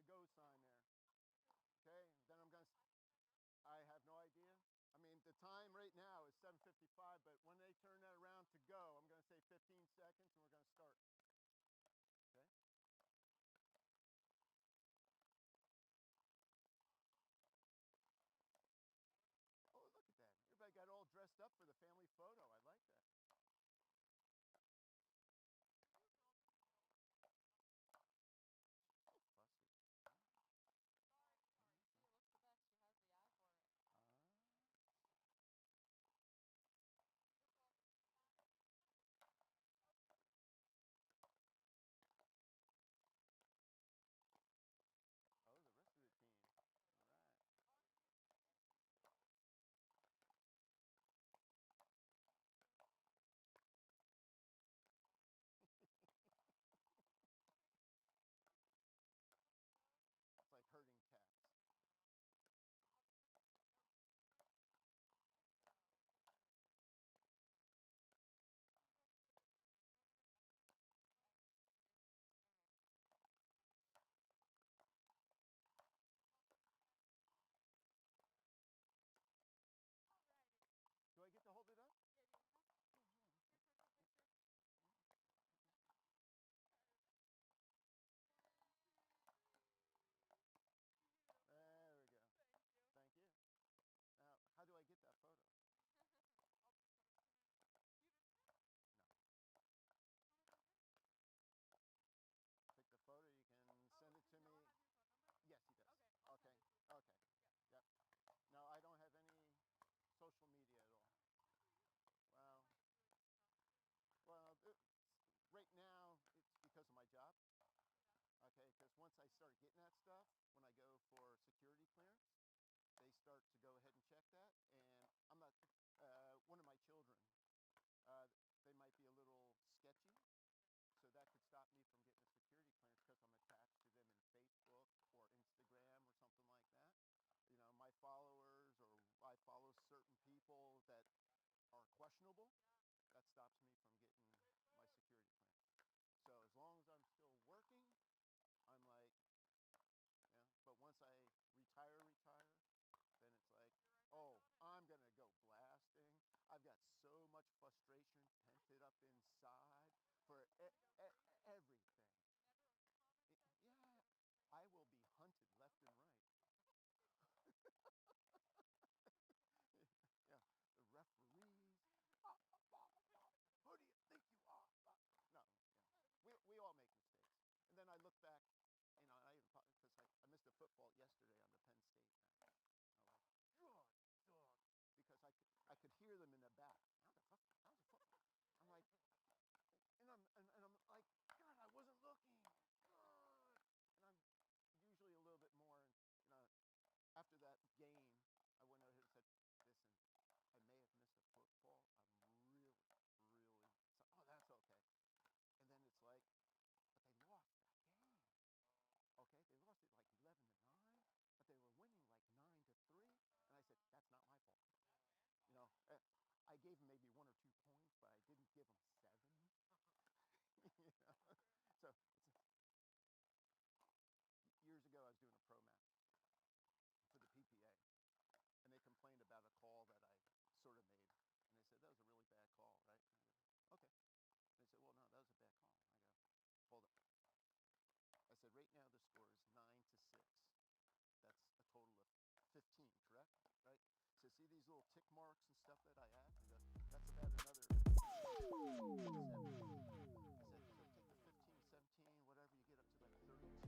a go sign there. Okay, then I'm going to, I have no idea. I mean, the time right now is 7:55, but when they turn that around to go, I'm going to say 15 seconds and we're going to start. Okay? Oh, look at that. Everybody got all dressed up for the family photo. I like that. Oh, fussy. Sorry. She looks the best. She has the eye for it. Oh, the rest of the team. All right. It's like herding cats. Do I get to hold it up? Yeah, do you want to? Here's for a picture. There we go. Thank you. Thank you. Now, how do I get that photo? I'll post it. You didn't print? No. How do I print? Take the photo. You can send it to me. Have your phone number? Yes, he does. Okay. I'll Okay. send it to you. Okay. Yep. Yep. No, I don't have any social media at all. Good for you. Well, Might do it soon. well, right now it's because of my job. Yeah. Okay, because once I start getting that stuff, when I go for security clearance, they start to go ahead and check that. And I'm not, one of my children, they might be a little sketchy. So that could stop me from getting a security clearance because I'm attached to them in Facebook or Instagram or something like that. You know, my followers, or I follow certain people that are questionable, that stops me from getting my security clearance. So as long as I'm still working, I'm like, yeah, but once I retire, then it's like, oh, I'm going to go blasting. I've got so much frustration pented up inside for everything. Yeah, I will be hunted left and right. Yeah, the referees. Who do you think you are? No, yeah. We all make mistakes. And then I look back, you know, I even because I missed a football yesterday on the Penn State match. I'm like, dog, because I could hear them in the back. How the fuck? That was a football. I'm like, and I'm like, God, I wasn't looking. God. And I'm usually a little bit more, you know, after that game, I went ahead and said, listen, I may have missed a football. I'm really, oh, that's okay. And then it's like, but they lost that game. Okay, they lost it like 11-9, but they were winning like 9-3. And I said, that's not my fault. You know, I gave them maybe 1 or 2 points, but I didn't give them 7. You know? So years ago, I was doing a pro match for the PPA, and they complained about a call that I sort of made. And they said, that was a really bad call, right? And I go, okay. And they said, well, no, that was a bad call. I go, hold it. I said, right now the score is 9-6. That's a total of 15, correct? Right? So see these little tick marks and stuff that I have? I go, that's about another 17. I said, so take the 15, 17, whatever, you get up to like 32.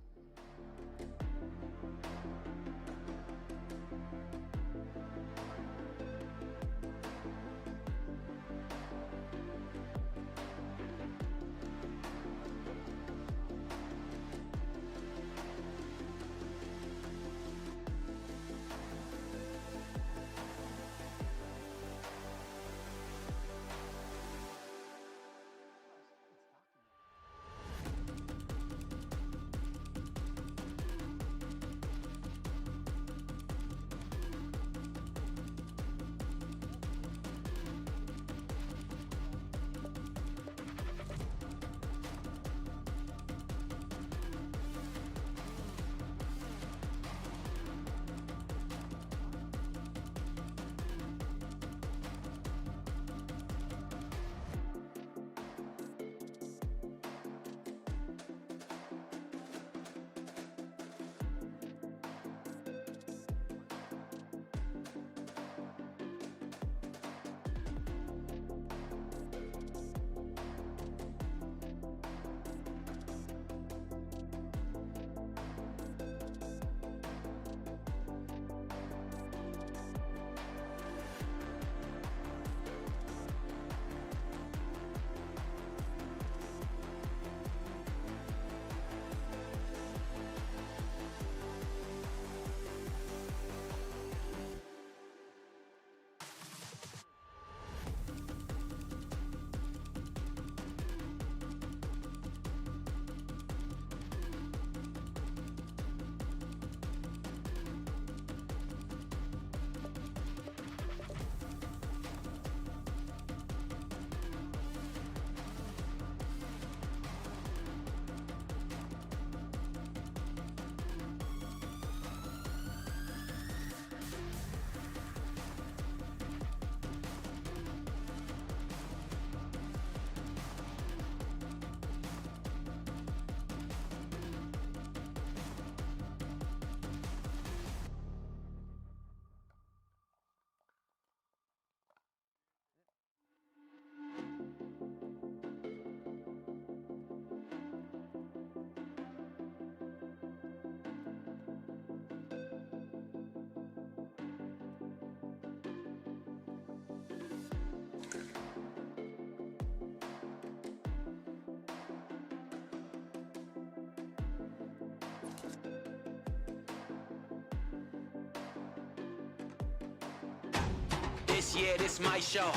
this, yeah, this my show.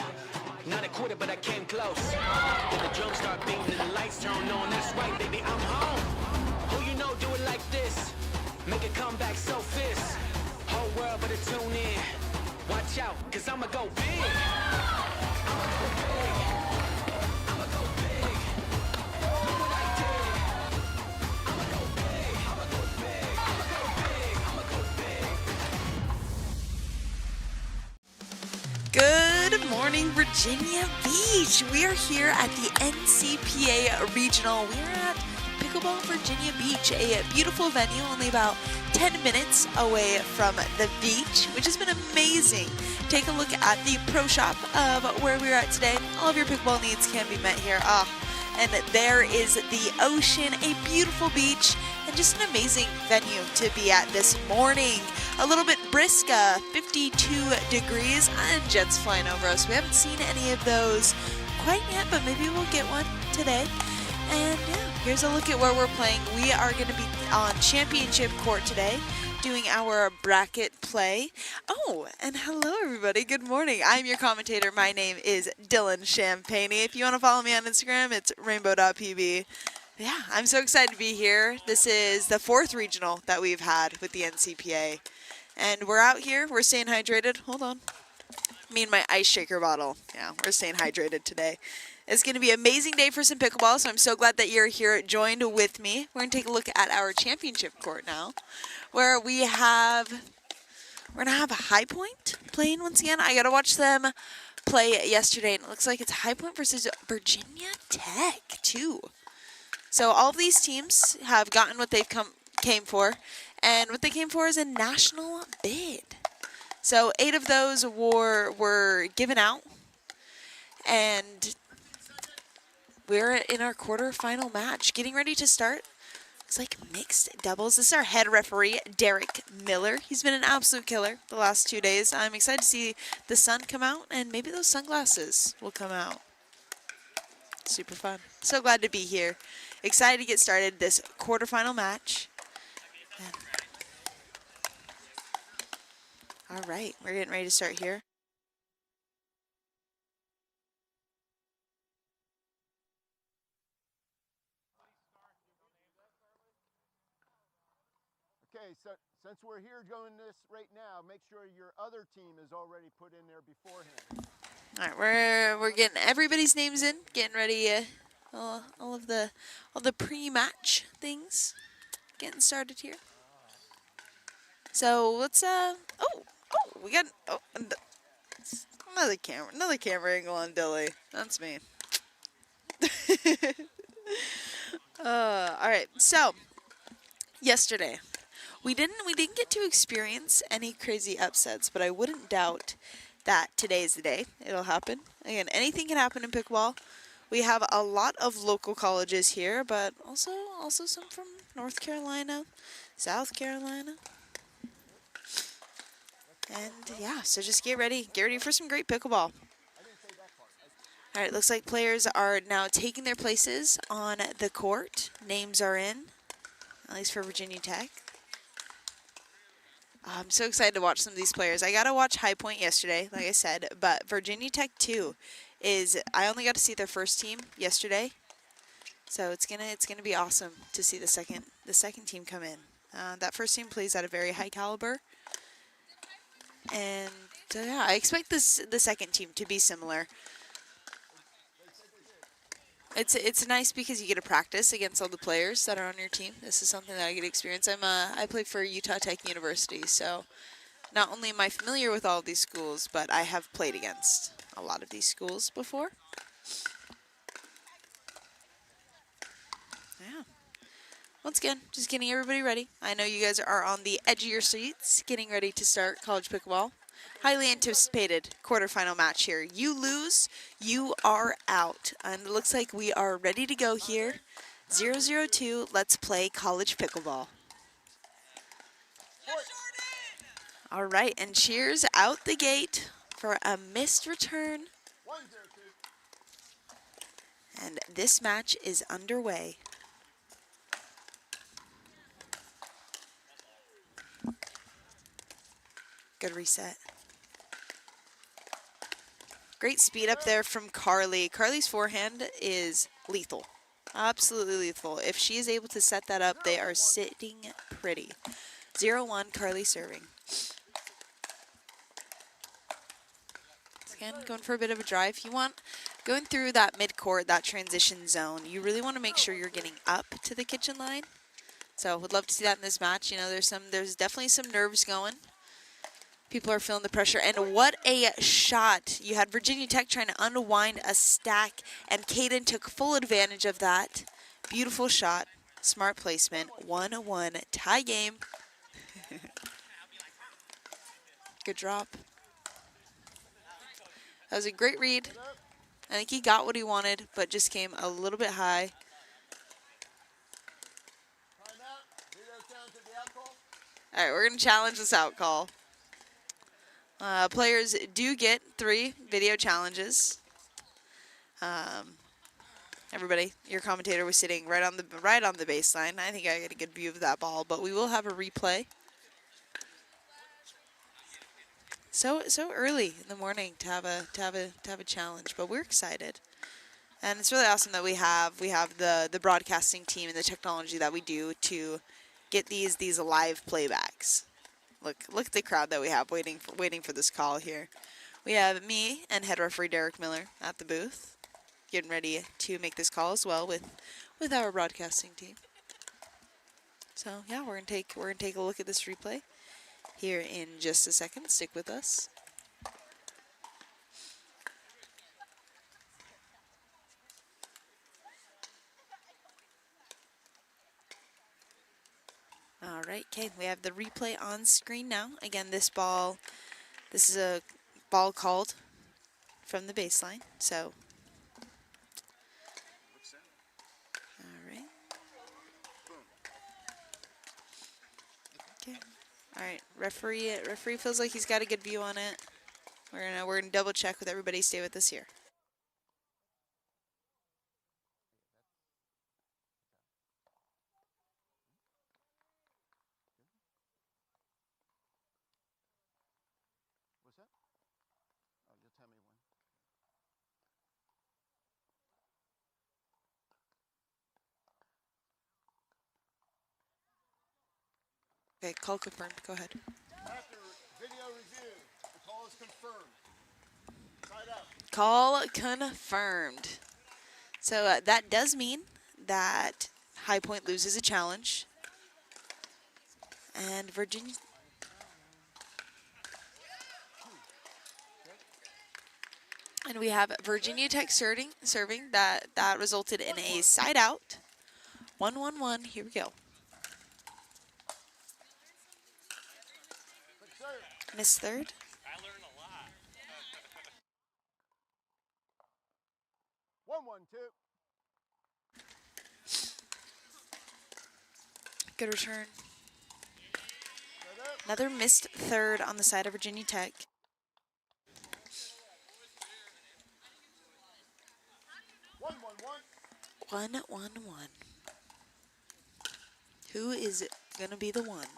Not a quitter, but I came close. Then the drums start beating and the lights turn on. That's right, baby, I'm home. Who you know do it like this? Make a comeback so fierce. Whole world better tune in. Watch out, cause I'ma go big. I'ma go big. I'ma go big. Look what I did. I'ma go big. I'ma go big. I'ma go big. I'ma go big. Good morning, Virginia Beach. We are here at the NCPA Regional. We're at Pickleball Virginia Beach, a beautiful venue, only about 10 minutes away from the beach, which has been amazing. Take a look at the pro shop of where we're at today. All of your pickleball needs can be met here. And there is the ocean, a beautiful beach, and just an amazing venue to be at this morning. A little bit brisk, 52 degrees, and jets flying over us. We haven't seen any of those quite yet, but maybe we'll get one today. And yeah, here's a look at where we're playing. We are going to be on championship court today, doing our bracket play. Oh, and hello everybody. Good morning. I'm your commentator. My name is Dylan Champagne. If you want to follow me on Instagram, it's rainbow.pb. Yeah, I'm so excited to be here. This is the 4th regional that we've had with the NCPA. And we're out here. We're staying hydrated. Hold on. Me and my ice shaker bottle. Yeah, we're staying hydrated today. It's going to be an amazing day for some pickleball, so I'm so glad that you're here joined with me. We're going to take a look at our championship court now, where we're going to have a High Point playing once again. I got to watch them play yesterday, and it looks like it's High Point versus Virginia Tech, too. So all of these teams have gotten what they've came for, and what they came for is a national bid. So 8 of those were given out, and we're in our quarterfinal match, getting ready to start. Looks like mixed doubles. This is our head referee, Derek Miller. He's been an absolute killer the last 2 days. I'm excited to see the sun come out, and maybe those sunglasses will come out. Super fun. So glad to be here. Excited to get started this quarterfinal match. All right, we're getting ready to start here. Okay, so since we're here doing this right now, make sure your other team is already put in there beforehand. All right, we're getting everybody's names in, getting ready. All the pre-match things, getting started here. So let's we got another camera angle on Dilly. That's me. All right, so yesterday we didn't get to experience any crazy upsets, but I wouldn't doubt that today's the day it'll happen. Again, anything can happen in pickleball. We have a lot of local colleges here, but also some from North Carolina, South Carolina. And yeah, so just get ready for some great pickleball. All right, looks like players are now taking their places on the court. Names are in, at least for Virginia Tech. I'm so excited to watch some of these players. I got to watch High Point yesterday, like I said, but Virginia Tech too I only got to see their first team yesterday. So it's gonna be awesome to see the second team come in. That first team plays at a very high caliber. And yeah, I expect the second team to be similar. It's nice because you get to practice against all the players that are on your team. This is something that I get to experience. I play for Utah Tech University, so not only am I familiar with all of these schools, but I have played against a lot of these schools before. Yeah. Once again, just getting everybody ready. I know you guys are on the edge of your seats, getting ready to start college pickleball. Highly anticipated quarterfinal match here. You lose, you are out. And it looks like we are ready to go here. 0-0-2, let's play college pickleball. All right, and cheers out the gate for a missed return. And this match is underway. Good reset. Great speed up there from Carly. Carly's forehand is lethal. Absolutely lethal. If she is able to set that up, they are sitting pretty. 0-1, Carly serving. Again, going for a bit of a drive. You want, going through that mid-court, that transition zone, you really want to make sure you're getting up to the kitchen line. So would love to see that in this match. You know, there's definitely some nerves going. People are feeling the pressure, and what a shot. You had Virginia Tech trying to unwind a stack, and Kaden took full advantage of that. Beautiful shot, smart placement, 1-1, tie game. Good drop. That was a great read. I think he got what he wanted, but just came a little bit high. All right, we're going to challenge this out call. Players do get 3 video challenges. Everybody, your commentator was sitting right on the baseline. I think I got a good view of that ball, but we will have a replay. So early in the morning to have a challenge, but we're excited, and it's really awesome that we have the broadcasting team and the technology that we do to get these live playbacks. Look at the crowd that we have waiting for this call here. We have me and head referee Derek Miller at the booth, getting ready to make this call as well with our broadcasting team. So yeah, we're gonna take a look at this replay here in just a second. Stick with us. All right, okay, we have the replay on screen now. Again, this is a ball called from the baseline, so. All right. Okay. All right, referee feels like he's got a good view on it. We're gonna double check with everybody. Stay with us here. What's that? Oh, you'll tell me when. Okay, call confirmed. Go ahead. After video review, the call is confirmed. Side out. Call confirmed. So that does mean that High Point loses a challenge. And Virginia. And we have Virginia Tech serving that resulted in a side out. 1-1-1. Here we go. Miss third. I learned a lot. 1-1-2. Good return. Another missed third on the side of Virginia Tech. 1-1-1. 1-1-1. Who is gonna be the one?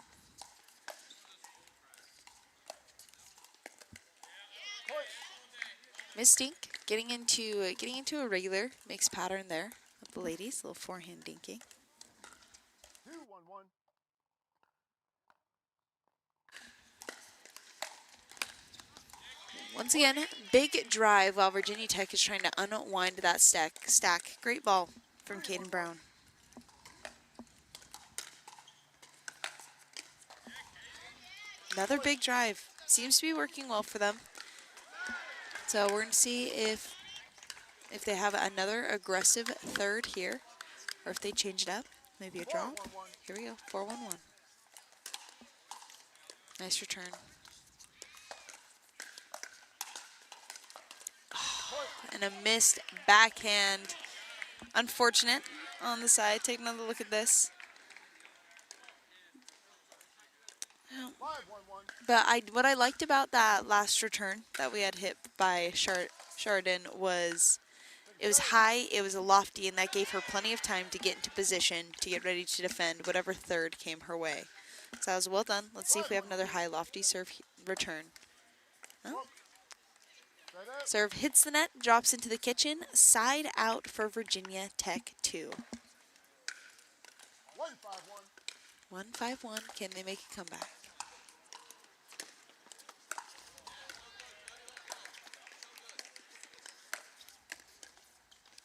Miss Dink getting into a regular, makes pattern there with the ladies. A little forehand dinking. 2-1-1. Once again, big drive while Virginia Tech is trying to unwind that stack. Great ball from Caden Brown. Another big drive. Seems to be working well for them. So we're going to see if they have another aggressive third here, or if they change it up. Maybe a drop. Here we go, 4-1-1. Nice return. Oh, and a missed backhand. Unfortunate on the side. Take another look at this. But what I liked about that last return that we had hit by Chardin was it was high, it was lofty, and that gave her plenty of time to get into position to get ready to defend whatever third came her way. So that was well done. Let's see if we have another high, lofty serve return. Oh. Serve hits the net, drops into the kitchen. Side out for Virginia Tech 2. 1-5-1. 1-5-1. Can they make a comeback?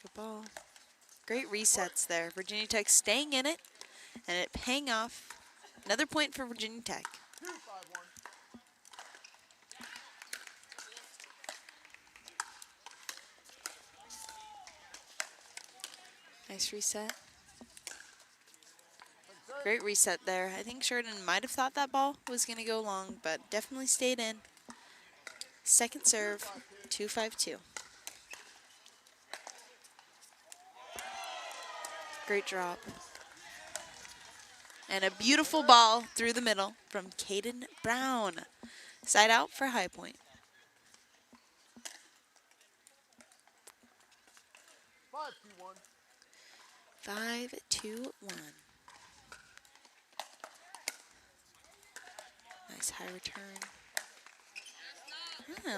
Good ball. Great resets there. Virginia Tech staying in it, and it paying off. Another point for Virginia Tech. 2-5-1. Nice reset. Great reset there. I think Sheridan might have thought that ball was going to go long, but definitely stayed in. Second serve, 2-5-2. Great drop. And a beautiful ball through the middle from Caden Brown. Side out for High Point. 5-2-1. 5-2-1. Nice high return. A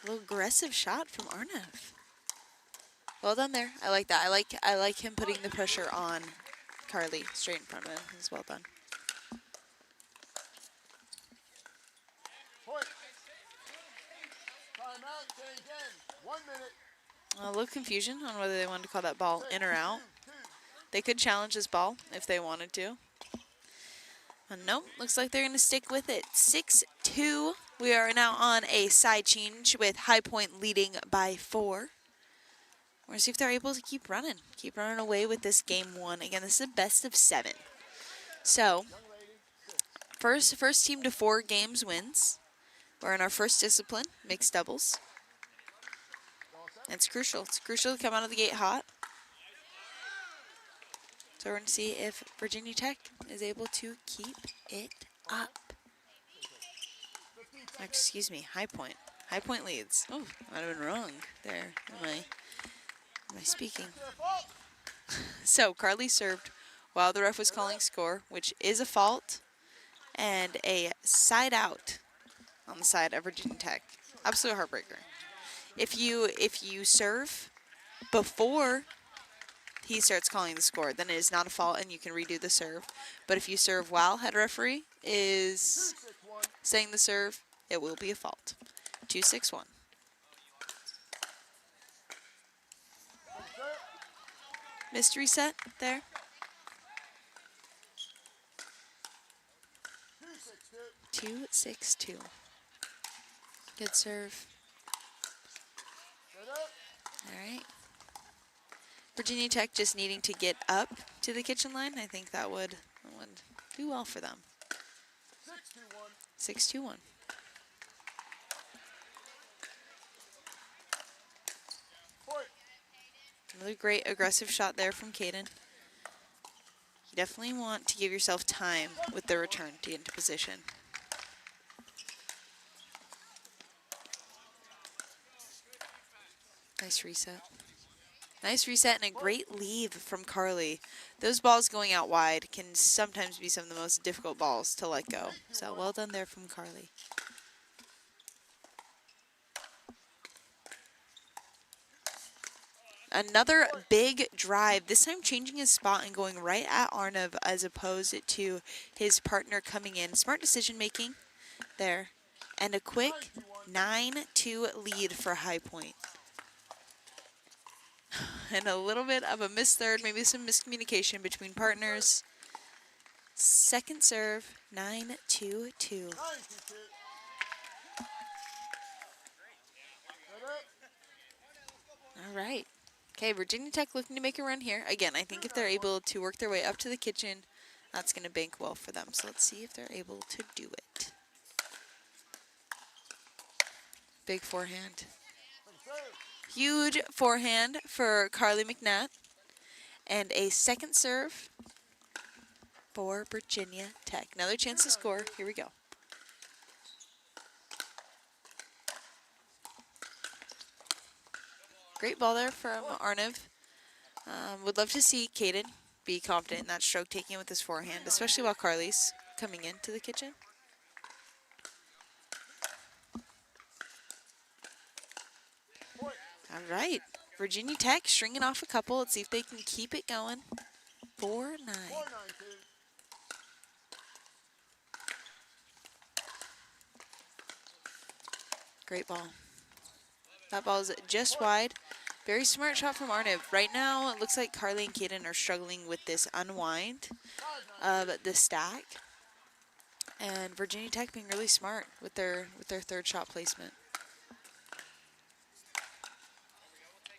little aggressive shot from Arnav. Well done there. I like that. I like him putting the pressure on Carly straight in front of him. It was well done. Point. Timeout. Change in. 1 minute. A little confusion on whether they wanted to call that ball in or out. They could challenge this ball if they wanted to. Nope, looks like they're going to stick with it. 6-2. We are now on a side change with High Point leading by 4. We're going to see if they're able to keep running away with this game 1. Again, this is a best of 7. So, first team to 4 games wins. We're in our first discipline, mixed doubles. It's crucial. It's crucial to come out of the gate hot. So we're going to see if Virginia Tech is able to keep it up. Excuse me, High Point. High Point leads. Oh, might have been wrong there. Am I speaking? So Carly served while the ref was calling score, which is a fault, and a side out on the side of Virginia Tech. Absolute heartbreaker. If you serve before he starts calling the score, then it is not a fault and you can redo the serve. But if you serve while head referee is saying the serve, it will be a fault. 2-6-1. Missed reset there. 2-6-2. Good serve. All right. Virginia Tech just needing to get up to the kitchen line. I think that would do well for them. 6-2-1. Another great aggressive shot there from Caden. You definitely want to give yourself time with the return to get into position. Nice reset. Nice reset and a great leave from Carly. Those balls going out wide can sometimes be some of the most difficult balls to let go. So well done there from Carly. Another big drive, this time changing his spot and going right at Arnav as opposed to his partner coming in. Smart decision making there. And a quick 9-2 lead for High Point. And a little bit of a missed third, maybe some miscommunication between partners. Second serve, 9-2-2. All right. Okay, Virginia Tech looking to make a run here. Again, I think if they're able to work their way up to the kitchen, that's going to bank well for them. So let's see if they're able to do it. Big forehand. Huge forehand for Carly McNatt. And a second serve for Virginia Tech. Another chance to score. Here we go. Great ball there from Arnav. Would love to see Caden be confident in that stroke taking with his forehand, especially while Carly's coming into the kitchen. All right. Virginia Tech stringing off a couple. Let's see if they can keep it going. 4-9. 4-9, too. Great ball. That ball's just wide. Very smart shot from Arniv. Right now, it looks like Carly and Kaden are struggling with this unwind of the stack. And Virginia Tech being really smart with their third shot placement.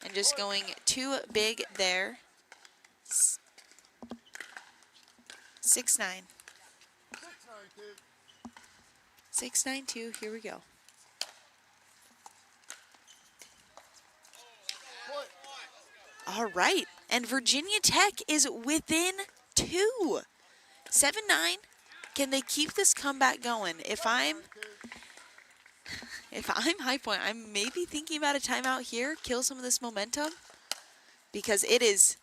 And just going too big there. 6-9. 6-9-2, here we go. All right, and Virginia Tech is within 2. 7-9. Can they keep this comeback going? If I'm High Point, I'm maybe thinking about a timeout here, kill some of this momentum, because it is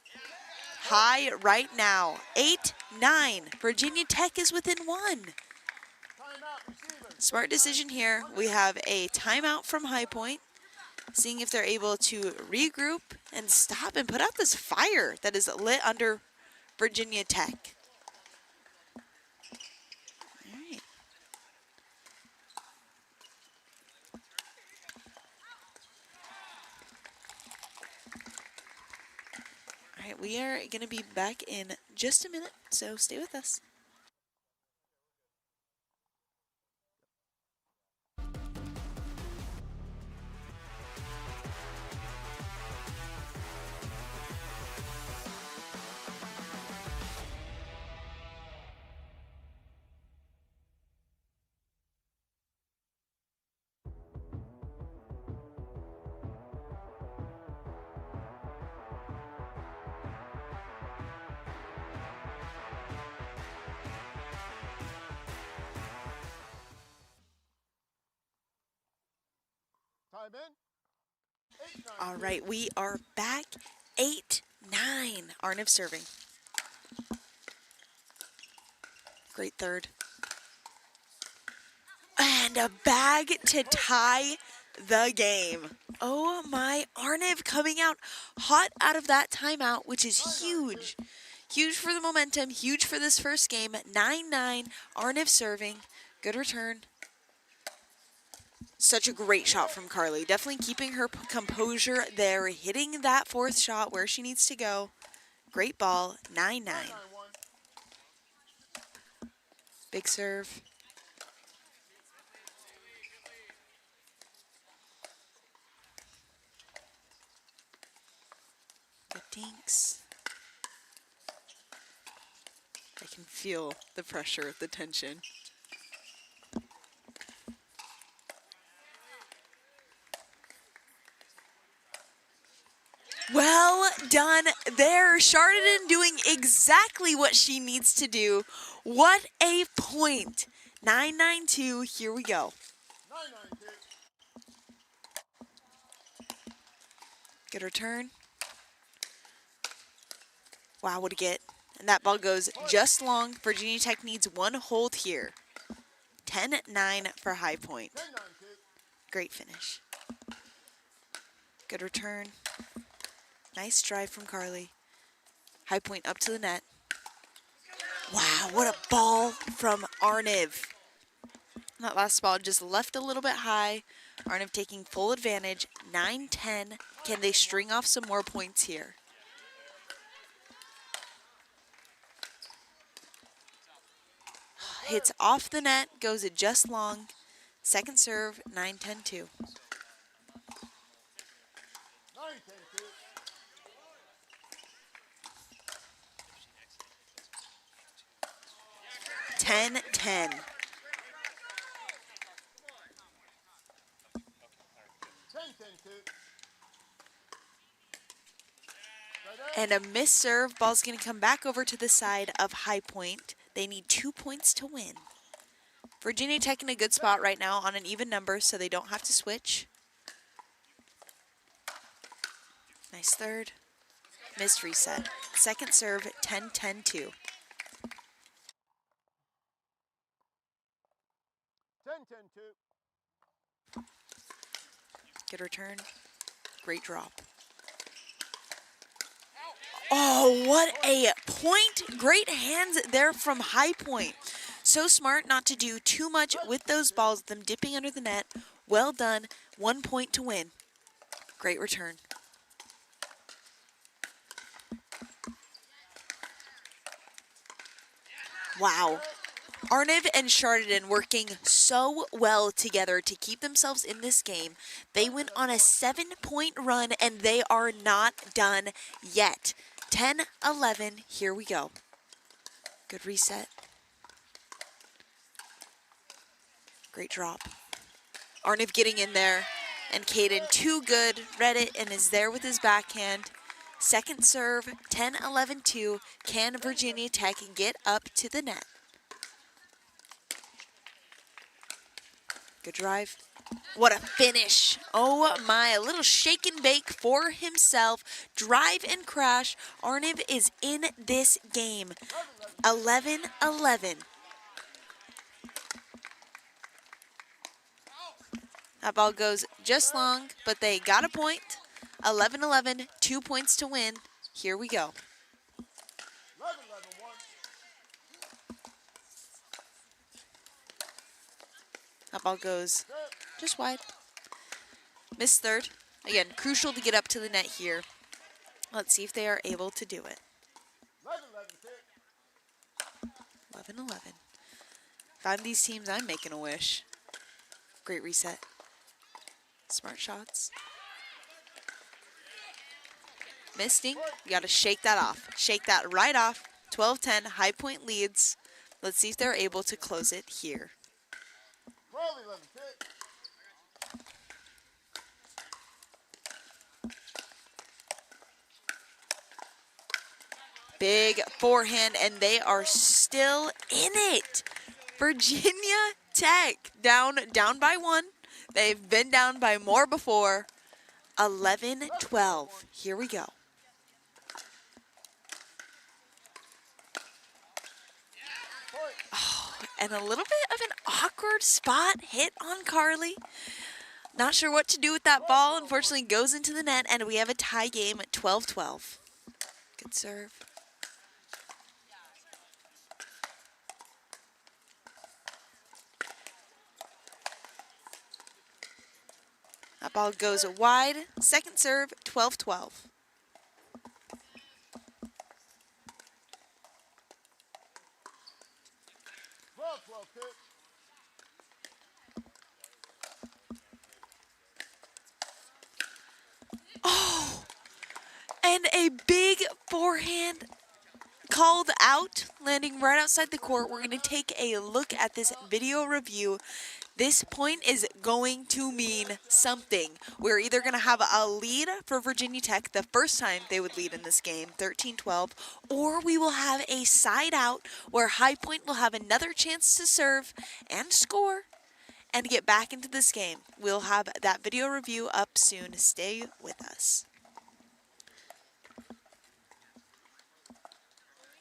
high right now. 8-9. Virginia Tech is within 1. Smart decision here. We have a timeout from High Point, seeing if they're able to regroup and stop and put out this fire that is lit under Virginia Tech. All right. All right, we are going to be back in just a minute, so stay with us. Time in. 8-9. All right, we are back. 8-9. Arniv serving. Great third. And a bag to tie the game. Oh my, Arniv coming out hot out of that timeout, which is huge. Huge for the momentum, huge for this first game. 9-9, Arniv serving. Good return. Such a great shot from Carly. Definitely keeping her composure there, hitting that fourth shot where she needs to go. Great ball, 9-9. Big serve. Good dinks. I can feel the pressure, the tension. Well done there. Chardon doing exactly what she needs to do. What a point. 9-9-2, here we go. 9-9. Good return. Wow, what a get. And that ball goes just long. Virginia Tech needs one hold here. 10-9 for High Point. 10-9. Great finish. Good return. Nice drive from Carly. High Point up to the net. Wow, what a ball from Arniv. That last ball just left a little bit high. Arniv taking full advantage. 9-10. Can they string off some more points here? Hits off the net, goes just long. Second serve, 9-10-2. 10-10. And a missed serve. Ball's going to come back over to the side of High Point. They need 2 points to win. Virginia Tech in a good spot right now on an even number, so they don't have to switch. Nice third. Missed reset. Second serve, 10-10-2. 10-10-2. Good return. Great drop. Oh, what a point. Great hands there from High Point. So smart not to do too much with those balls, them dipping under the net. Well done. 1 point to win. Great return. Wow. Arniv and Chardon working so well together to keep themselves in this game. They went on a 7-point run, and they are not done yet. 10-11, here we go. Good reset. Great drop. Arniv getting in there, and Caden too good, read it, and is there with his backhand. Second serve, 10-11-2. Can Virginia Tech get up to the net? Good drive. What a finish. Oh my, a little shake and bake for himself. Drive and crash. Arniv is in this game. 11-11. That ball goes just long, but they got a point. 11-11, 2 points to win. Here we go. That ball goes just wide. Missed third. Again, crucial to get up to the net here. Let's see if they are able to do it. 11-11. If I'm these teams, I'm making a wish. Great reset. Smart shots. Misting. You got to shake that off. Shake that right off. 12-10, High Point leads. Let's see if they're able to close it here. Big forehand, and they are still in it. Virginia Tech down by 1. They've been down by more before. 11-12. Here we go. Oh, and a little bit of an awkward spot hit on Carly. Not sure what to do with that ball. Unfortunately, goes into the net, and we have a tie game at 12-12. Good serve. That ball goes wide. Second serve, 12-12. Oh, and a big forehand called out, landing right outside the court. We're going to take a look at this video review. This point is going to mean something. We're either going to have a lead for Virginia Tech, the first time they would lead in this game, 13-12, or we will have a side out where High Point will have another chance to serve and score and get back into this game. We'll have that video review up soon. Stay with us.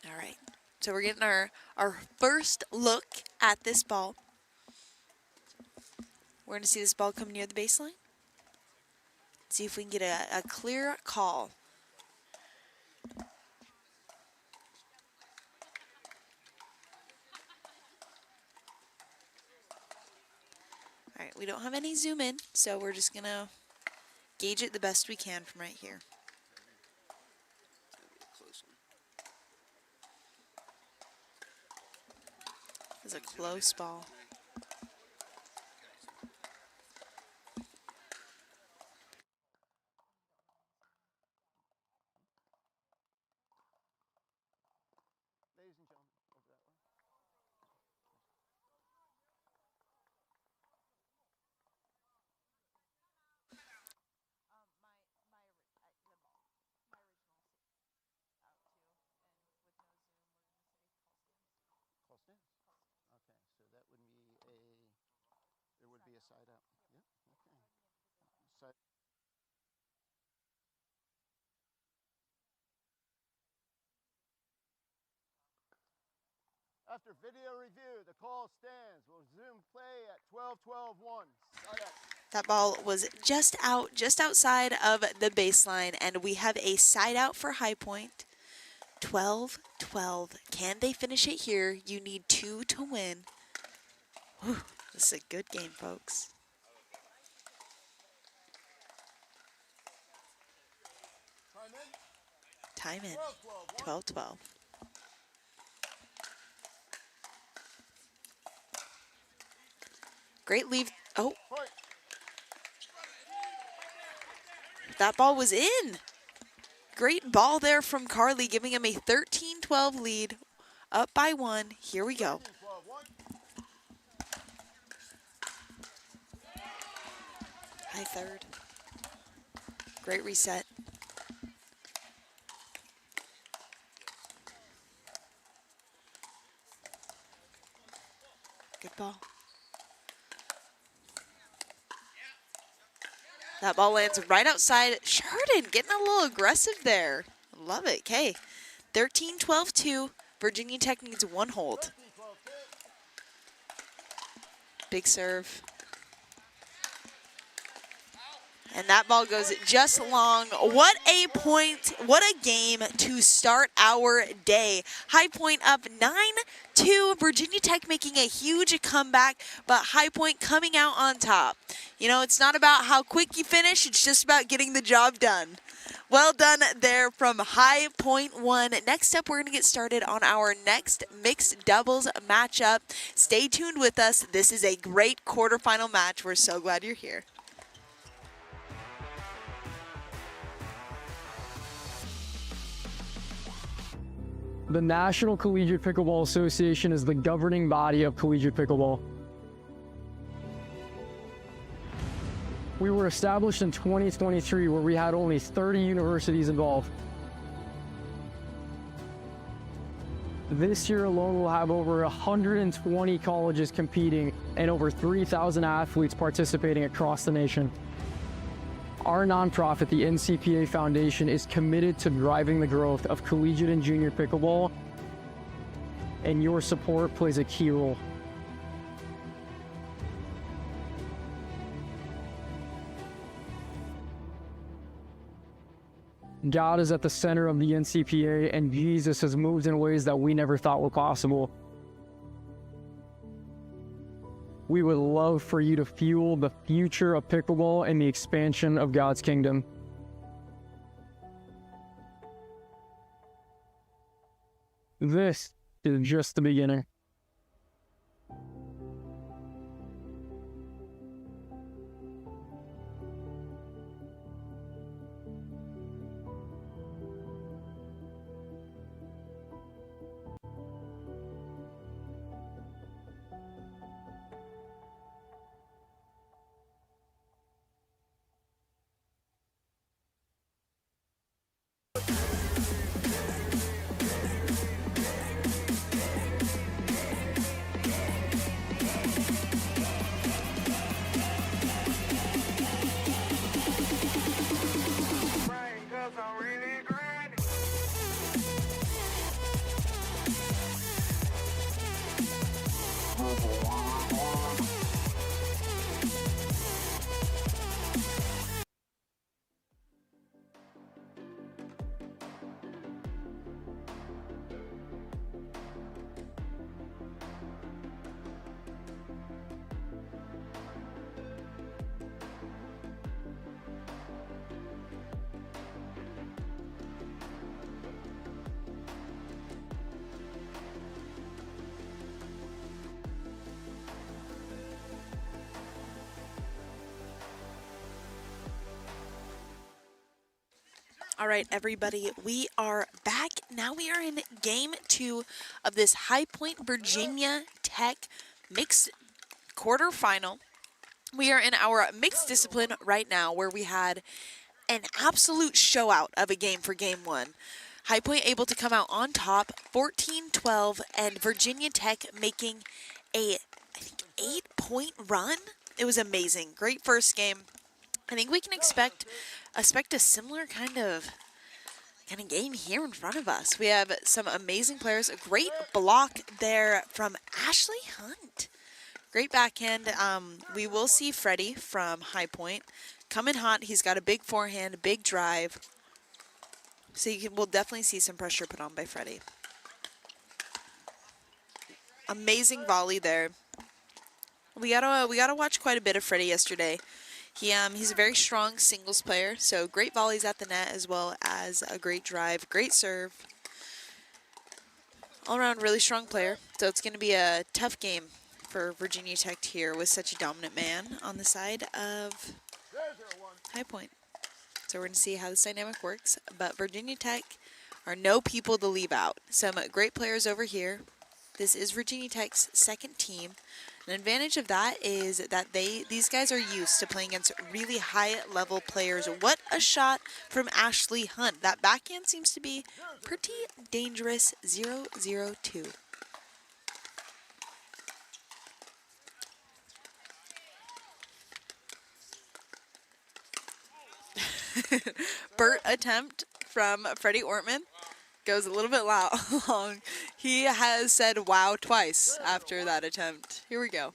All right, so we're getting our first look at this ball. We're going to see this ball come near the baseline. See if we can get a clear call. All right, we don't have any zoom in, so we're just going to gauge it the best we can from right here. It's a close ball. Ladies and gentlemen, over that way. Call stance. Okay, so that would be there would be a side out. Yeah, okay. Side. After video review, the call stands. We'll resume play at 12-12-1. Side out. That ball was just outside of the baseline, and we have a side out for High Point. 12-12. Can they finish it here? You need 2 to win. Whew, this is a good game, folks. Time in. 12-12. Great lead. Oh. That ball was in. Great ball there from Carly, giving him a 13-12 lead. Up by 1. Here we go. High third. Great reset. Good ball. That ball lands right outside. Sheridan getting a little aggressive there. Love it. Okay. 13-12-2. Virginia Tech needs 1 hold. Big serve. And that ball goes just long. What a point, what a game to start our day. High Point up 9-2. Virginia Tech making a huge comeback, but High Point coming out on top. You know, it's not about how quick you finish, it's just about getting the job done. Well done there from High Point 1. Next up, we're going to get started on our next mixed doubles matchup. Stay tuned with us. This is a great quarterfinal match. We're so glad you're here. The National Collegiate Pickleball Association is the governing body of collegiate pickleball. We were established in 2023, where we had only 30 universities involved. This year alone, we'll have over 120 colleges competing and over 3,000 athletes participating across the nation. Our nonprofit, the NCPA Foundation, is committed to driving the growth of collegiate and junior pickleball, and your support plays a key role. God is at the center of the NCPA, and Jesus has moved in ways that we never thought were possible. We would love for you to fuel the future of pickleball and the expansion of God's kingdom. This is just the beginning. All right, everybody, we are back. Now we are in game 2 of this High Point Virginia Tech mixed quarterfinal. We are in our mixed discipline right now, where we had an absolute show out of a game for game 1. High Point able to come out on top, 14-12, and Virginia Tech making a, I think, 8-point run. It was amazing. Great first game. I think we can expect a similar kind of game here in front of us. We have some amazing players. A great block there from Ashley Hunt. Great backhand. We will see Freddie from High Point coming hot. He's got a big forehand, a big drive. So we'll definitely see some pressure put on by Freddie. Amazing volley there. We gotta watch quite a bit of Freddie yesterday. He's a very strong singles player, so great volleys at the net as well as a great drive, great serve. All around really strong player. So it's gonna be a tough game for Virginia Tech here with such a dominant man on the side of High Point. So we're gonna see how this dynamic works. But Virginia Tech are no people to leave out. Some great players over here. This is Virginia Tech's second team. An advantage of that is that these guys are used to playing against really high-level players. What a shot from Ashley Hunt. That backhand seems to be pretty dangerous. 0-0-2. Burt attempt from Freddie Ortman. Goes a little bit long. He has said wow twice after that attempt. Here we go.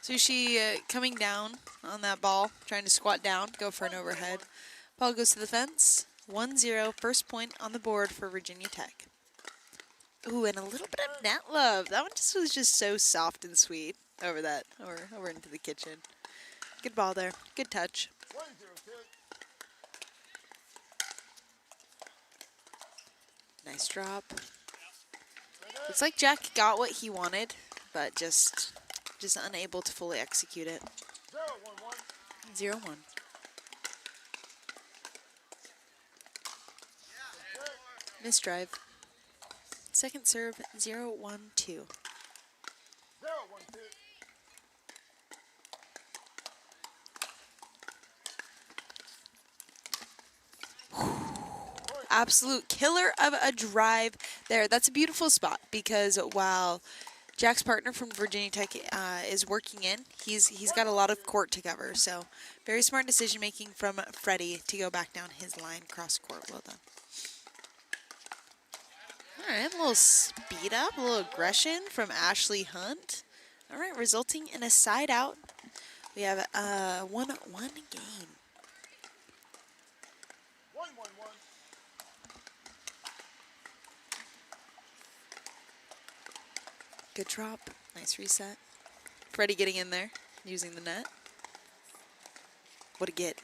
Sushi coming down on that ball, trying to squat down, go for an overhead. Ball goes to the fence. 1-0, first point on the board for Virginia Tech. Ooh, and a little bit of net love. That one was just so soft and sweet over into the kitchen. Good ball there. Good touch. Nice drop. Looks like Jack got what he wanted, but just unable to fully execute it. 0-1. Misdrive. Second serve, 0-1-2. Absolute killer of a drive there. That's a beautiful spot because while Jack's partner from Virginia Tech is working in, he's got a lot of court to cover. So very smart decision making from Freddie to go back down his line cross court. Well done. All right, a little speed up, a little aggression from Ashley Hunt. All right, resulting in a side out. We have a 1-1 game. 1-1-1. Good drop. Nice reset. Freddie getting in there, using the net. What a get.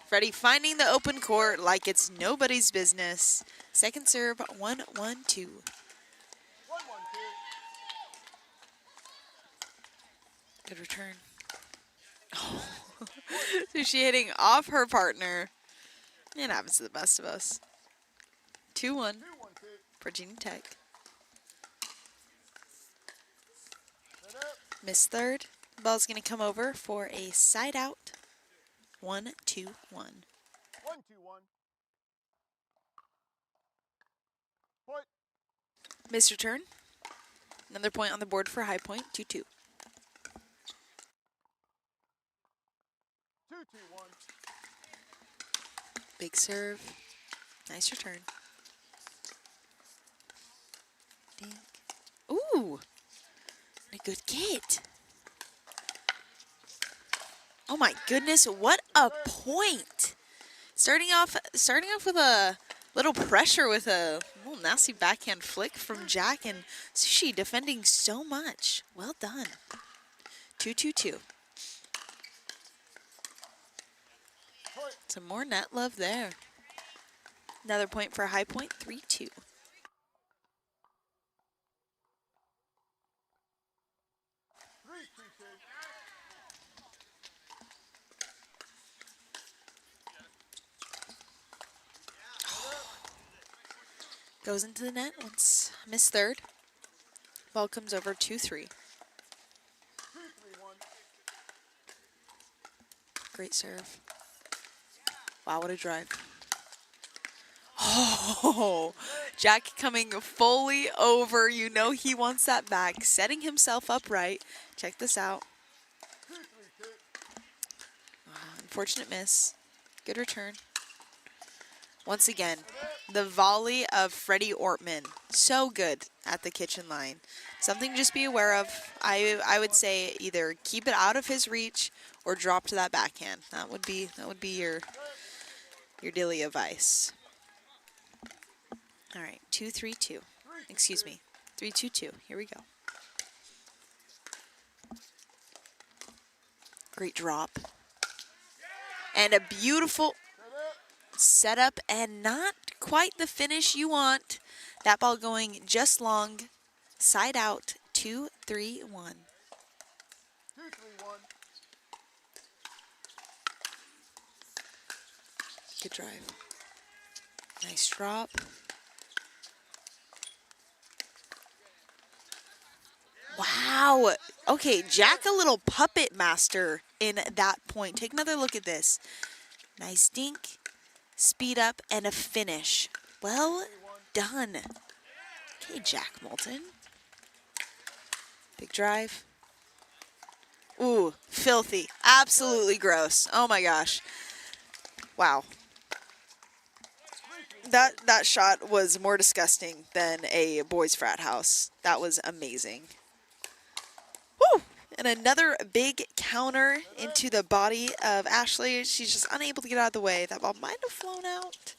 Freddie finding the open court like it's nobody's business. Second serve, 1-1-2. 1-1-2. Good return. Oh. Sushi hitting off her partner. It happens to the best of us. 2-1. Virginia Tech. Miss third. Ball's going to come over for a side out. 1-2-1. 1-2-1. Point. Miss return. Another point on the board for High Point. 2-2. 2-2-1. Big serve. Nice return. Dink. Ooh. A good get. Oh my goodness, what a point. Starting off with a little pressure with a little nasty backhand flick from Jack, and Sushi defending so much. Well done. 2-2-2. Some more net love there. Another point for High Point, 3-2. Goes into the net once. Miss third. Ball comes over 2-3. Great serve. Wow, what a drive. Oh, Jack coming fully over. You know he wants that back. Setting himself up right. Check this out. Unfortunate miss. Good return. Once again, the volley of Freddie Ortman. So good at the kitchen line. Something to just be aware of. I would say either keep it out of his reach or drop to that backhand. That would be your daily advice. All right, 2-3-2. Excuse me, 3-2-2. Here we go. Great drop. And a beautiful setup, and not quite the finish you want. That ball going just long, side out, 2-3-1. 2-3-1. Good drive. Nice drop. Wow. Okay, Jack, a little puppet master in that point. Take another look at this. Nice dink, speed up, and a finish. Well done. Okay, Jack Moulton. Big drive. Ooh, filthy. Absolutely gross. Oh my gosh. Wow. That shot was more disgusting than a boys' frat house. That was amazing. Woo! And another big counter into the body of Ashley. She's just unable to get out of the way. That ball might have flown out.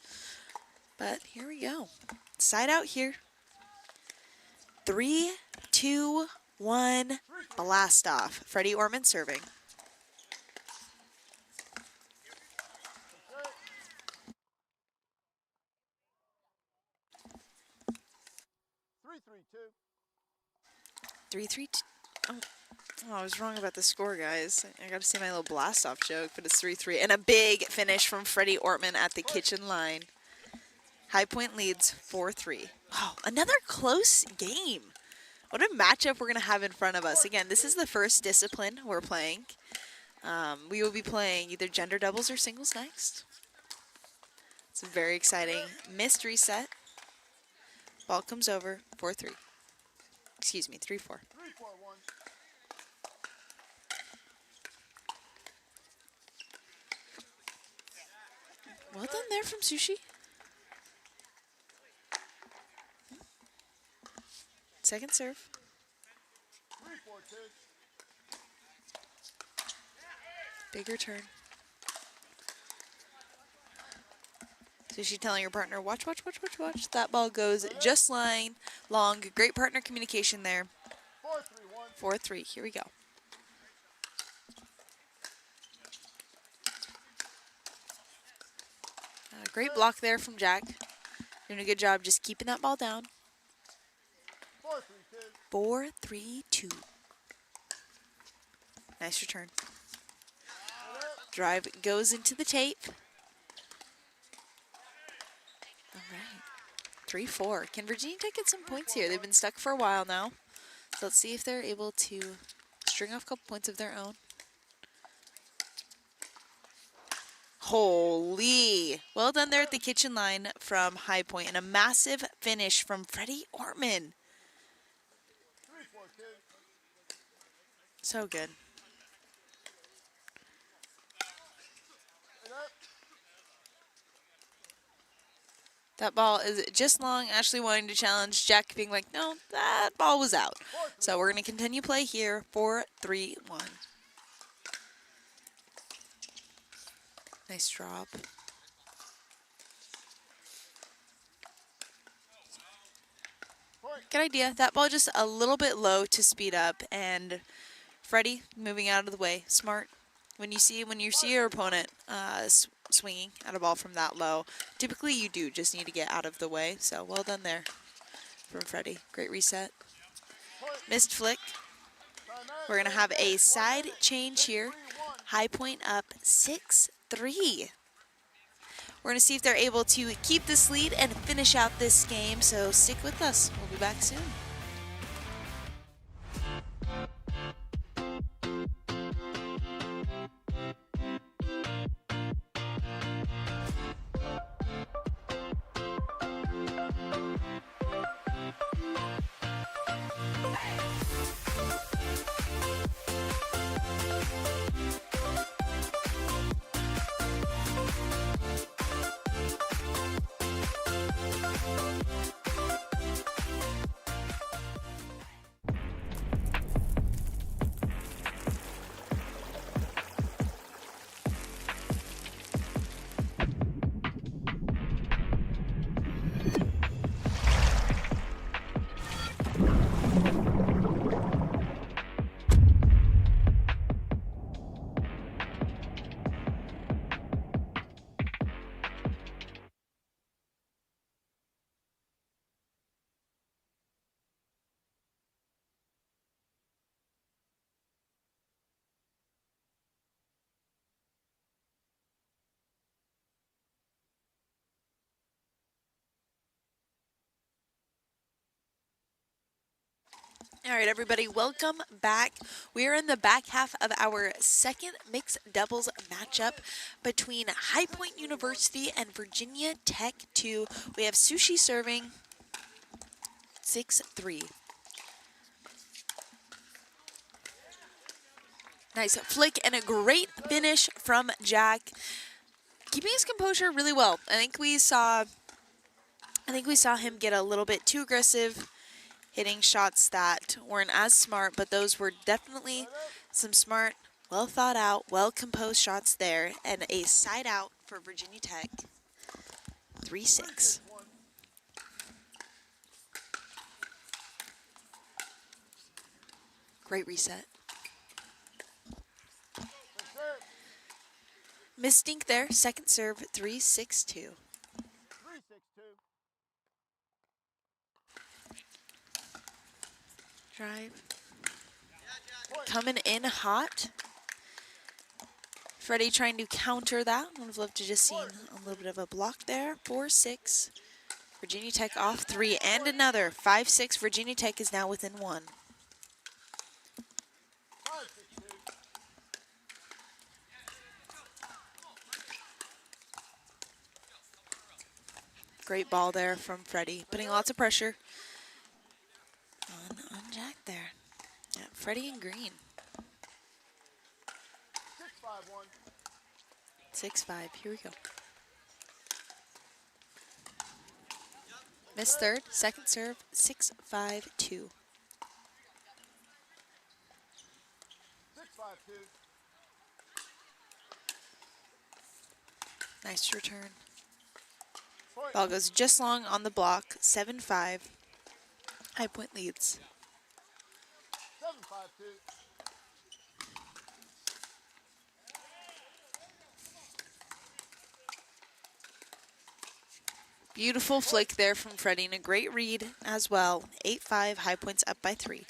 But here we go. Side out here. 3, 2, 1. Blast off. Freddie Ortman serving. Three, 3-3. Oh, I was wrong about the score, guys. I got to see my little blast-off joke, but it's 3-3. And a big finish from Freddie Ortman at the kitchen line. High Point leads 4-3. Oh, another close game. What a matchup we're going to have in front of us. Again, this is the first discipline we're playing. We will be playing either gender doubles or singles next. It's very exciting. Missed reset. Ball comes over, 4-3. Excuse me, 3-4. 3-4-1. Well done there from Sushi. Second serve. 3-4-2. Big return. Sushi telling her partner, watch, watch, watch, watch, watch. That ball goes just line, long. Great partner communication there. 4-3-1. 4-3. Here we go. Great block there from Jack. Doing a good job just keeping that ball down. 4-3-2. 4-3-2. Nice return. Drive goes into the tape. All right. 3-4. Can Virginia Tech get some points here? They've been stuck for a while now. So let's see if they're able to string off a couple points of their own. Holy. Well done there at the kitchen line from High Point. And a massive finish from Freddie Ortman. 3-4-2. So good. That ball is just long. Ashley wanting to challenge Jack, being like, no, that ball was out. So we're going to continue play here. 4-3-1. Nice drop. Good idea. That ball just a little bit low to speed up, and Freddie moving out of the way. Smart. When you see your opponent swinging at a ball from that low, typically you do just need to get out of the way. So well done there from Freddie. Great reset. Missed flick. We're going to have a side change here. High Point up 6-3. We're going to see if they're able to keep this lead and finish out this game. So stick with us. We'll be back soon. All right, everybody, welcome back. We are in the back half of our second mixed doubles matchup between High Point University and Virginia Tech 2. We have Sushi serving 6-3. Nice flick and a great finish from Jack, keeping his composure really well. I think we saw him get a little bit too aggressive, hitting shots that weren't as smart, but those were definitely some smart, well thought out, well composed shots there, and a side out for Virginia Tech. 3-6. Great reset. Misdink there, second serve, 3-6-2. 3-6-2. Drive. Coming in hot. Freddie trying to counter that. Would have loved to just seen a little bit of a block there. 4-6. Virginia Tech off 3 and another. 5-6. Virginia Tech is now within 1. Great ball there from Freddie, putting lots of pressure on Jack there. Yeah, Freddie in green. 6-5, here we go. Missed third, second serve, 6-5-2. 6-5-2. Nice return. Ball goes just long on the block, 7-5. High Point leads. 7-5-2. Beautiful flick there from Freddie and a great read as well. 8-5, High Point's up by 3.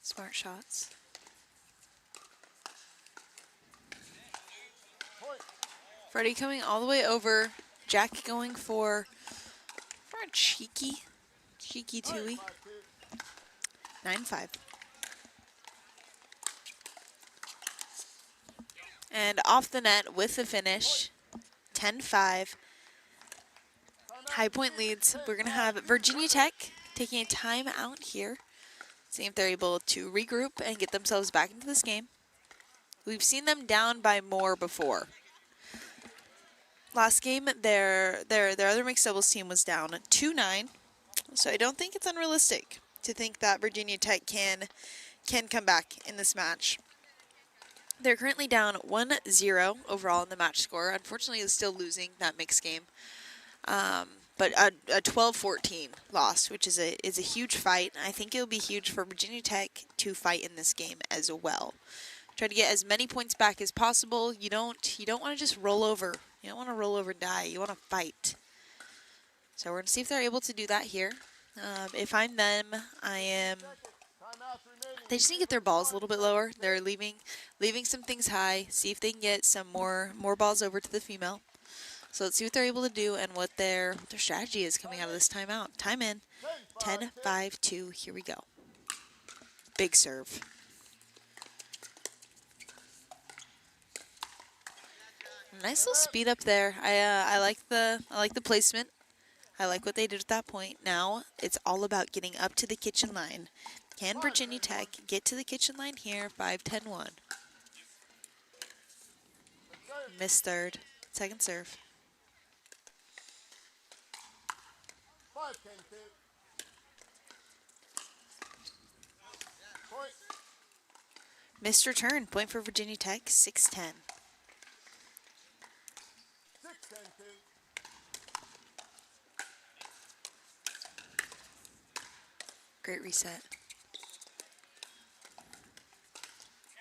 Smart shots. Freddie coming all the way over. Jack going for a cheeky two-y. 9-5. And off the net with the finish. 10-5. High Point leads. We're going to have Virginia Tech taking a time out here. See if they're able to regroup and get themselves back into this game. We've seen them down by more before. Last game, their other mixed doubles team was down 2-9. So I don't think it's unrealistic to think that Virginia Tech can come back in this match. They're currently down 1-0 overall in the match score. Unfortunately, they're still losing that mixed game. But a 12-14 loss, which is a huge fight. I think it'll be huge for Virginia Tech to fight in this game as well. Try to get as many points back as possible. You don't want to just roll over. You don't want to roll over and die. You want to fight. So we're going to see if they're able to do that here. If I'm them, they just need to get their balls a little bit lower. They're leaving some things high. See if they can get some more balls over to the female. So let's see what they're able to do and what their strategy is coming out of this timeout. Time in, 10-5-2, here we go. Big serve. Nice little speed up there. I like the placement. I like what they did at that point. Now it's all about getting up to the kitchen line. Can Virginia Tech get to the kitchen line here? 5-10-1. Missed third. Second serve. 5-10-2. Point. Missed return. Point for Virginia Tech. 6-10. 6-10-2. Great reset.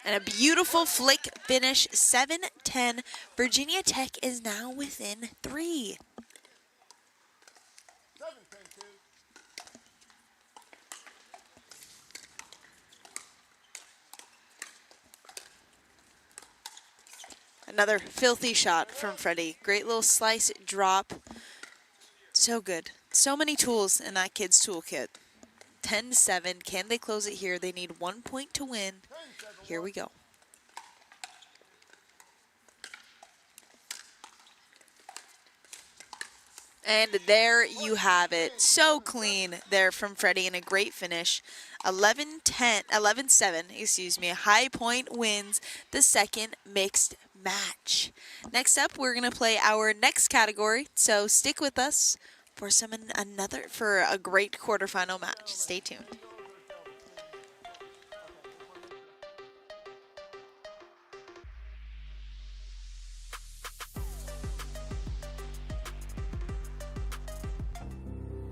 And a beautiful flick finish. 7-10. Virginia Tech is now within 3. 7-10-2. Another filthy shot from Freddie. Great little slice, drop. So good. So many tools in that kid's toolkit. 10-7. Can they close it here? They need 1 point to win. Here we go. And there you have it. So clean there from Freddie and a great finish. 11-7, excuse me. High Point wins the second mixed match. Next up, we're going to play our next category. So stick with us for for a great quarterfinal match. Stay tuned.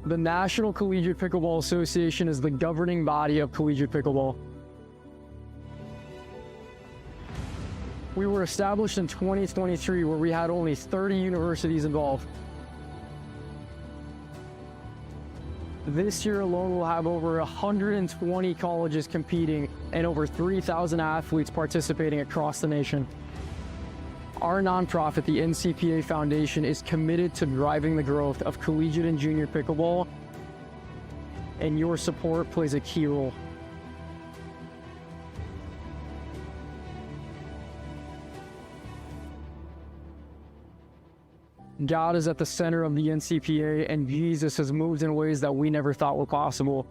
The National Collegiate Pickleball Association is the governing body of collegiate pickleball. We were established in 2023, where we had only 30 universities involved. This year alone, we'll have over 120 colleges competing and over 3,000 athletes participating across the nation. Our nonprofit, the NCPA Foundation, is committed to driving the growth of collegiate and junior pickleball, and your support plays a key role. God is at the center of the NCPA, and Jesus has moved in ways that we never thought were possible.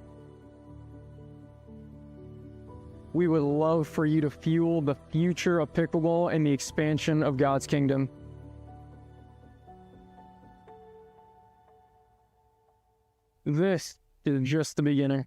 We would love for you to fuel the future of pickleball and the expansion of God's kingdom. This is just the beginning.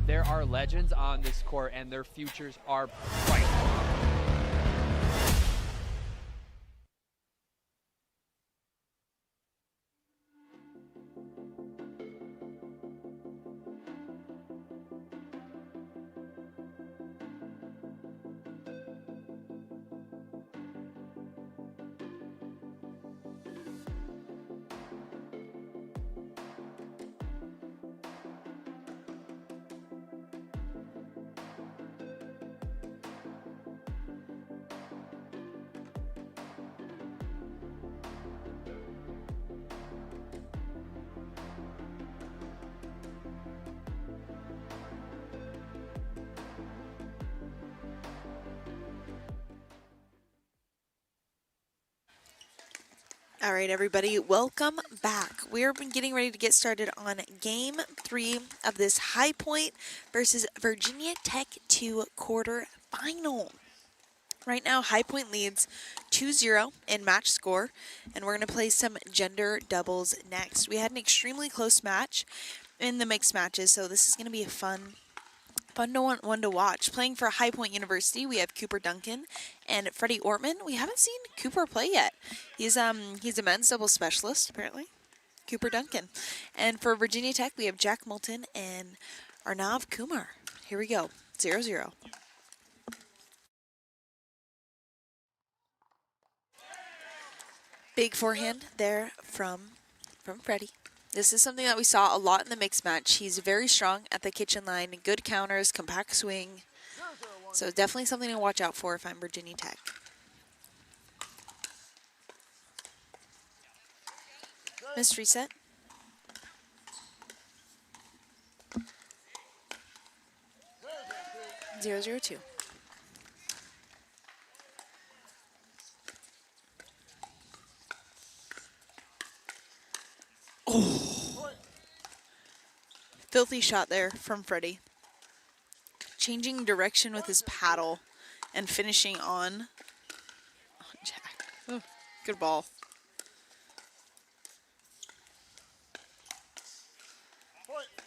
There are legends on this court, and their futures are bright. All right, everybody, welcome back. We're getting ready to get started on Game 3 of this High Point versus Virginia Tech 2 quarterfinal. Right now, High Point leads 2-0 in match score, and we're going to play some gender doubles next. We had an extremely close match in the mixed matches, so this is going to be a fun one to watch. Playing for High Point University, we have Cooper Duncan and Freddie Ortman. We haven't seen Cooper play yet. He's a men's doubles specialist, apparently. Cooper Duncan. And for Virginia Tech, we have Jack Moulton and Arnav Kumar. Here we go. 0-0. Big forehand there from Freddie. This is something that we saw a lot in the mixed match. He's very strong at the kitchen line, good counters, compact swing. So definitely something to watch out for if I'm Virginia Tech. Missed reset. Zero, 0-2. Oh. Filthy shot there from Freddie. Changing direction with his paddle and finishing on Jack. Oh, good ball.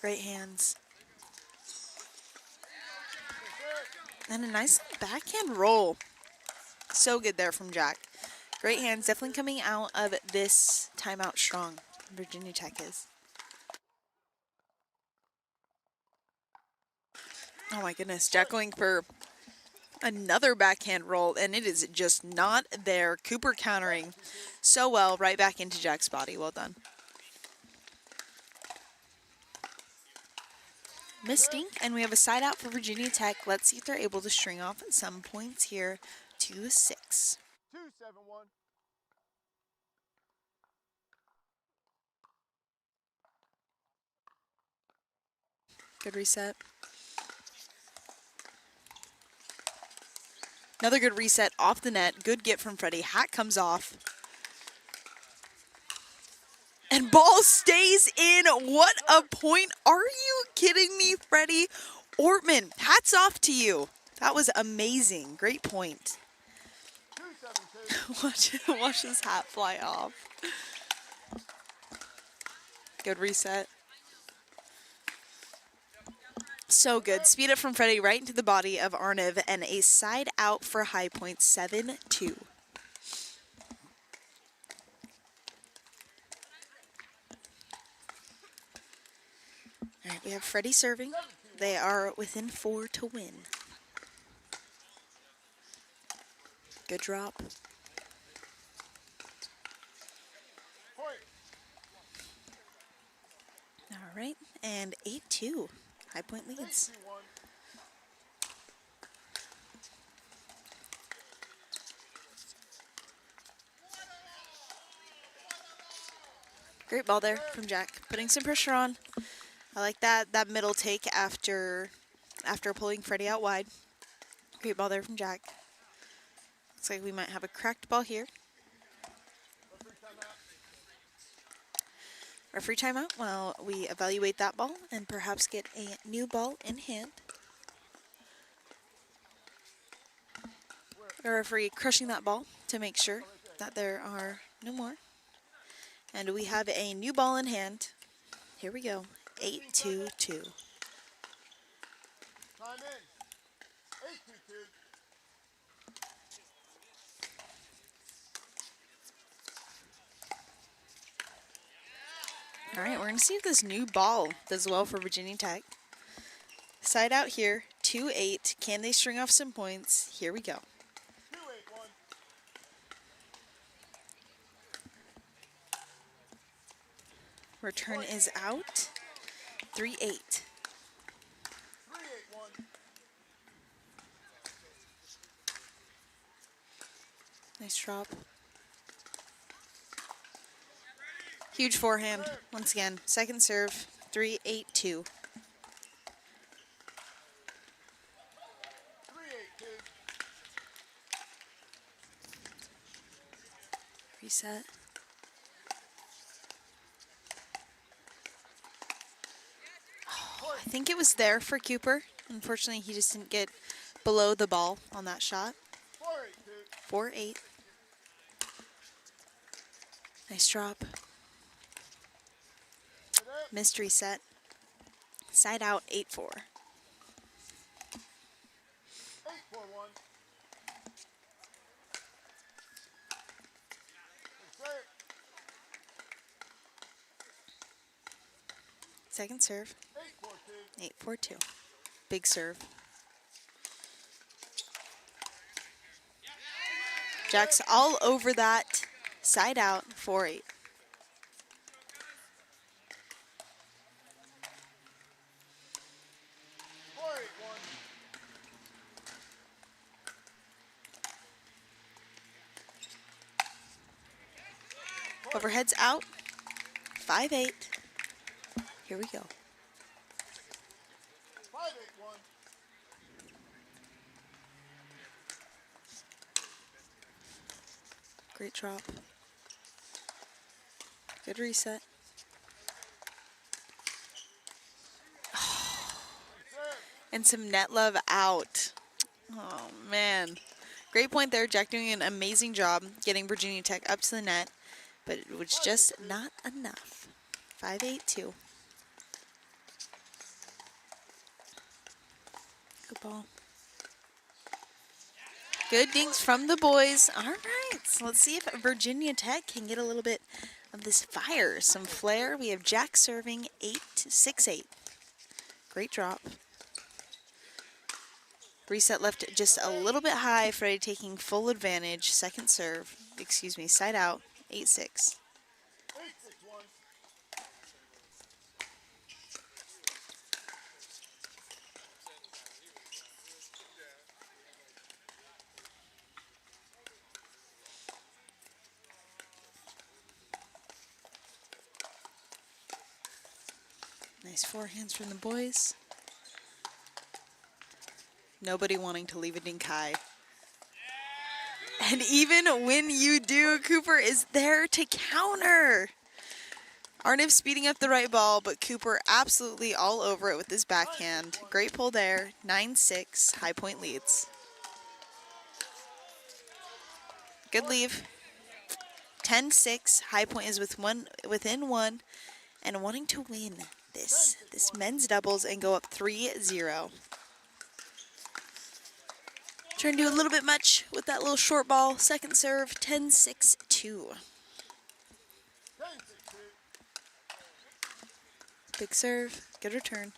Great hands. And a nice backhand roll. So good there from Jack. Great hands, definitely coming out of this timeout strong. Virginia Tech is. Oh my goodness, Jack going for another backhand roll, and it is just not there. Cooper countering so well, right back into Jack's body. Well done. Mistink, and we have a side out for Virginia Tech. Let's see if they're able to string off some points here to 6. 2-7-1. Good reset. Another good reset off the net. Good get from Freddie. Hat comes off. And ball stays in. What a point. Are you kidding me, Freddie? Ortman, hats off to you. That was amazing. Great point. 2-7-2. Watch his hat fly off. Good reset. So good. Speed it from Freddie right into the body of Arniv, and a side out for High Point, 7-2. All right, we have Freddie serving. They are within 4 to win. Good drop. All right, and 8-2. High Point leads. 3-2-1. Great ball there from Jack, putting some pressure on. I like that middle take after pulling Freddie out wide. Great ball there from Jack. Looks like we might have a cracked ball here. Referee timeout while we evaluate that ball and perhaps get a new ball in hand. The referee crushing that ball to make sure that there are no more. And we have a new ball in hand. Here we go. 8-2-2. Time in. 8-2-2. All right, we're going to see if this new ball does well for Virginia Tech. Side out here, 2-8. Can they string off some points? Here we go. 2-8-1. Return is out. 3-8. 3-8-1. Nice drop. Huge forehand once again. Second serve, 3-8-2. 3-8-2. Reset. Oh, I think it was there for Cooper. Unfortunately, he just didn't get below the ball on that shot. 4-8-2. 4-8. Nice drop. Missed reset. Side out, 8-4. 8-4-1. Second serve, 8-4-2. 8-4-2. Big serve. Jack's all over that. Side out, 4-8. 4-8-1. Overhead's out, 5-8. Here we go. 5-8-1. Great drop. Good reset. And some net love out. Oh, man. Great point there. Jack doing an amazing job getting Virginia Tech up to the net, but it was just not enough. 5-8-2. Good ball. Good dinks from the boys. All right, so let's see if Virginia Tech can get a little bit of this fire, some flair. We have Jack serving 8-6-8. Great drop. Reset left just a little bit high. Freddie taking full advantage. Second serve, side out, 8-6. Nice forehands from the boys. Nobody wanting to leave a dink high. And even when you do, Cooper is there to counter. Arniv speeding up the right ball, but Cooper absolutely all over it with his backhand. Great pull there, 9-6, High Point leads. Good leave. 10-6, High Point is within one and wanting to win this men's doubles and go up 3-0. Trying to do a little bit much with that little short ball. Second serve, 10-6-2. Big serve, good return.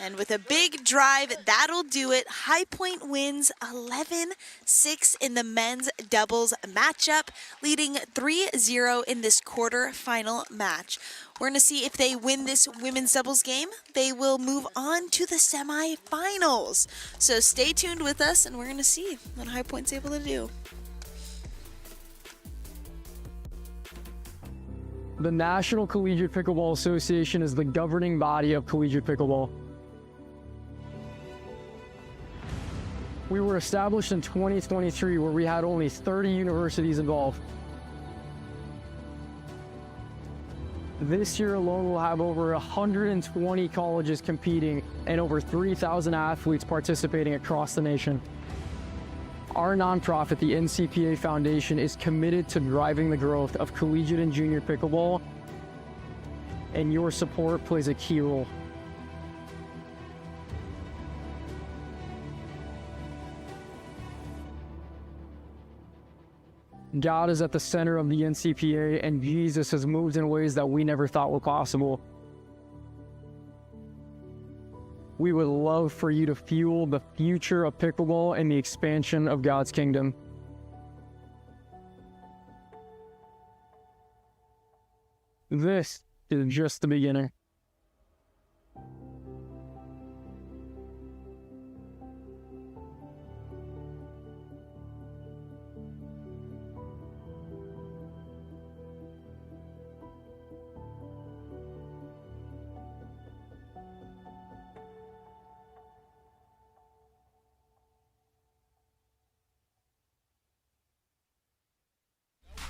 And with a big drive, that'll do it. High Point wins 11-6 in the men's doubles matchup, leading 3-0 in this quarterfinal match. We're going to see if they win this women's doubles game. They will move on to the semifinals. So stay tuned with us, and we're going to see what High Point's able to do. The National Collegiate Pickleball Association is the governing body of collegiate pickleball. We were established in 2023, where we had only 30 universities involved. This year alone, we'll have over 120 colleges competing and over 3,000 athletes participating across the nation. Our nonprofit, the NCPA Foundation, is committed to driving the growth of collegiate and junior pickleball, and your support plays a key role. God is at the center of the NCPA, and Jesus has moved in ways that we never thought were possible. We would love for you to fuel the future of pickleball and the expansion of God's kingdom. This is just the beginning.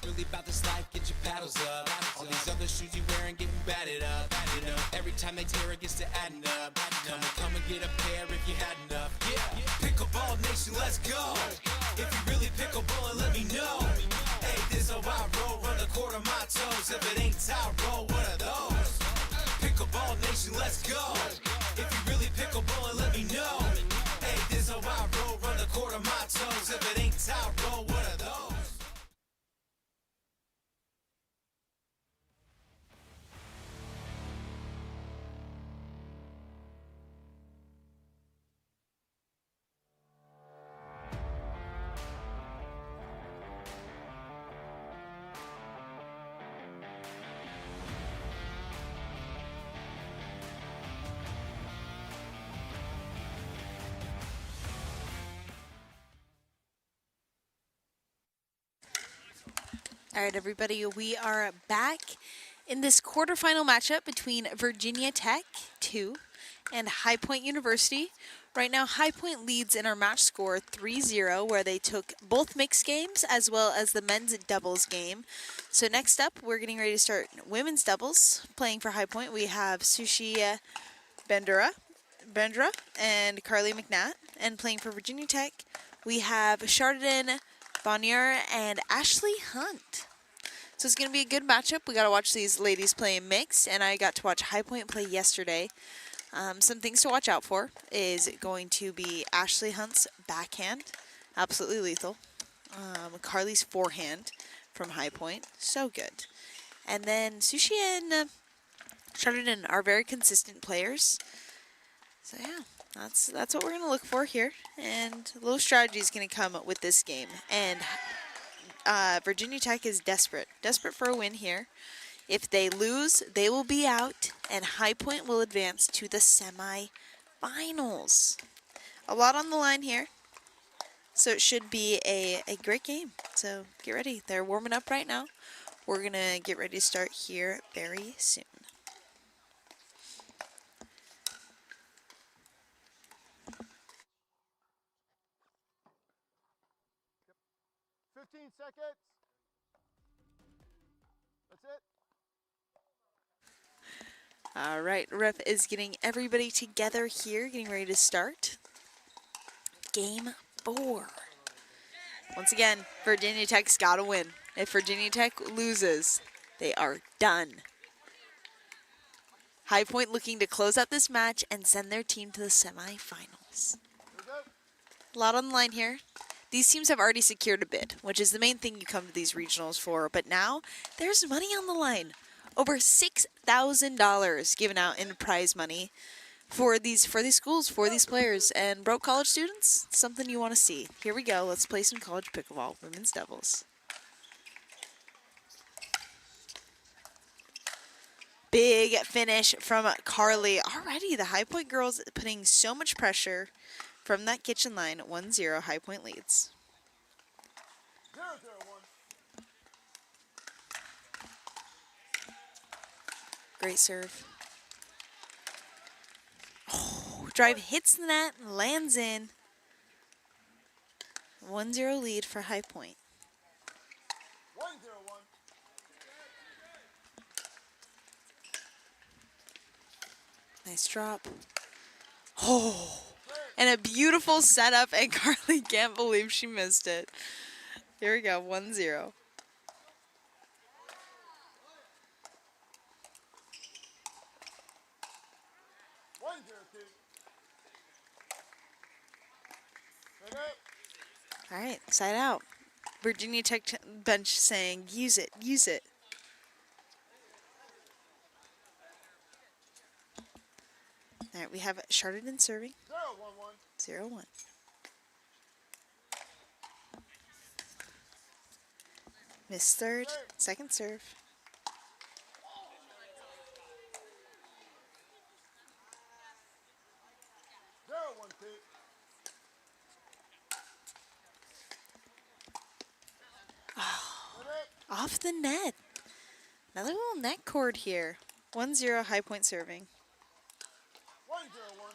Really about this life, get your paddles up. All these other shoes you wearing getting batted up. You know, every time they tear it gets to adding up. Come and get a pair if you had enough. Yeah, Pickleball Nation, let's go. If you really pickleball, let me know. Hey, this how I roll, run the court on my toes. If it ain't tie roll, what are those? Pickleball Nation, let's go. If you really pickleball, let me know. Hey, this how I roll, run the court on my toes. If it ain't tie roll, what are those? All right, everybody, we are back in this quarterfinal matchup between Virginia Tech 2 and High Point University. Right now, High Point leads in our match score 3-0, where they took both mixed games as well as the men's doubles game. So next up, we're getting ready to start women's doubles. Playing for High Point, we have Sushi Bendra and Carly McNatt. And playing for Virginia Tech, we have Chardin Bonnier and Ashley Hunt. So it's going to be a good matchup. We got to watch these ladies play mixed, and I got to watch High Point play yesterday. Some things to watch out for is going to be Ashley Hunt's backhand, absolutely lethal. Carly's forehand from high point, so good. And then Sushi and Sheridan are very consistent players. So yeah, that's what we're gonna look for here. And a little strategy is gonna come with this game. And Virginia Tech is desperate for a win here. If they lose, they will be out, and High Point will advance to the semi-finals. A lot on the line here, so it should be a great game. So get ready. They're warming up right now. We're going to get ready to start here very soon. 15 seconds. That's it. All right, ref is getting everybody together here, getting ready to start. Game 4. Once again, Virginia Tech's got to win. If Virginia Tech loses, they are done. High Point looking to close out this match and send their team to the semifinals. A lot on the line here. These teams have already secured a bid, which is the main thing you come to these regionals for. But now there's money on the line. Over $6,000 given out in prize money for these schools, for these players. And broke college students, something you want to see. Here we go. Let's play some college pickleball, women's doubles. Big finish from Carly. Already the High Point girls putting so much pressure from that kitchen line. 1-0 High Point leads. 0-0-1. Great serve. Oh, drive hits the net and lands in. 1-0 lead for High Point. 1-0-1. Nice drop. Oh, and a beautiful setup, and Carly can't believe she missed it. Here we go, 1-0. 1-0-2. All right, side out. Virginia Tech bench saying, use it, use it. All right, we have Sheridan serving. 0-1-1. 0-1. Miss third, second serve. Off the net. Another little net cord here. 1-0 High Point serving. 1-0-1.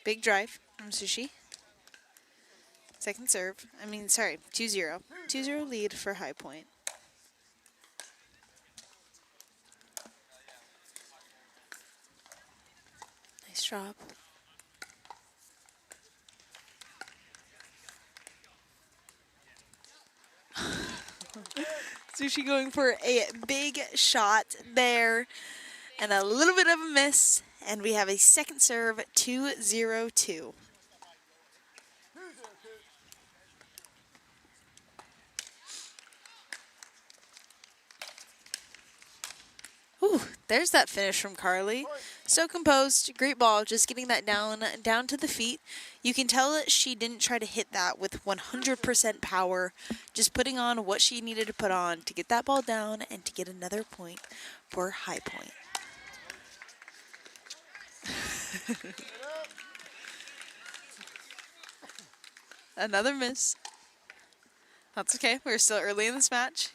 Big drive from Sushi. Second serve. 2-0. 2-0 lead for High Point. Nice drop. Sushi going for a big shot there and a little bit of a miss, and we have a second serve. 2-0-2. Ooh, there's that finish from Carly. So composed, great ball, just getting that down to the feet. You can tell that she didn't try to hit that with 100% power, just putting on what she needed to put on to get that ball down and to get another point for High Point. Another miss. That's okay, we're still early in this match.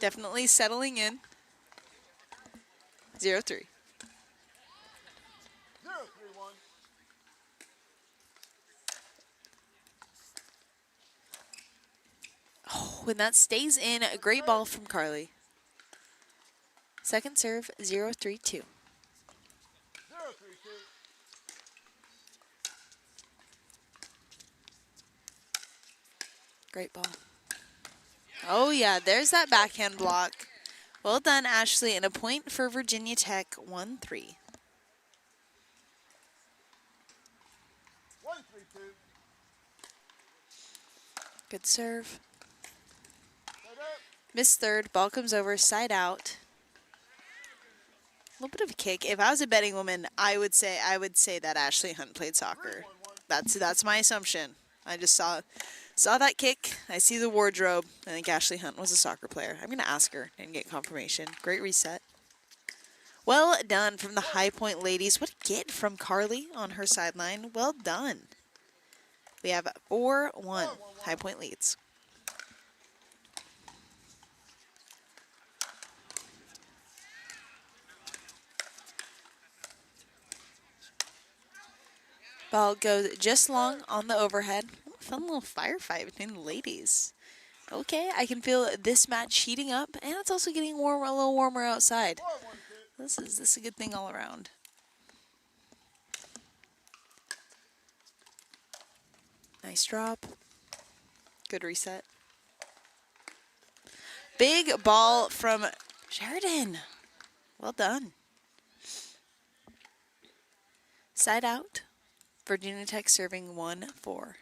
Definitely settling in. 0-3. 0-3-1. Oh, when that stays in, a great ball from Carly. Second serve, 0-3-2. 0-3-2. Great ball. Oh yeah, there's that backhand block. Well done, Ashley, and a point for Virginia Tech, 1-3. 1-3-2. Good serve. Set up. Miss third, ball comes over, side out. A little bit of a kick. If I was a betting woman, I would say that Ashley Hunt played soccer. That's my assumption. I just saw that kick. I see the wardrobe. I think Ashley Hunt was a soccer player. I'm gonna ask her and get confirmation. Great reset. Well done from the High Point ladies. What a get from Carly on her sideline. Well done. We have 4-1. High Point leads. Ball goes just long on the overhead. Fun little firefight between the ladies. Okay, I can feel this match heating up, and it's also getting warmer, a little warmer outside. This is a good thing all around. Nice drop. Good reset. Big ball from Sheridan. Well done. Side out. Virginia Tech serving 1-4. 1-4-1.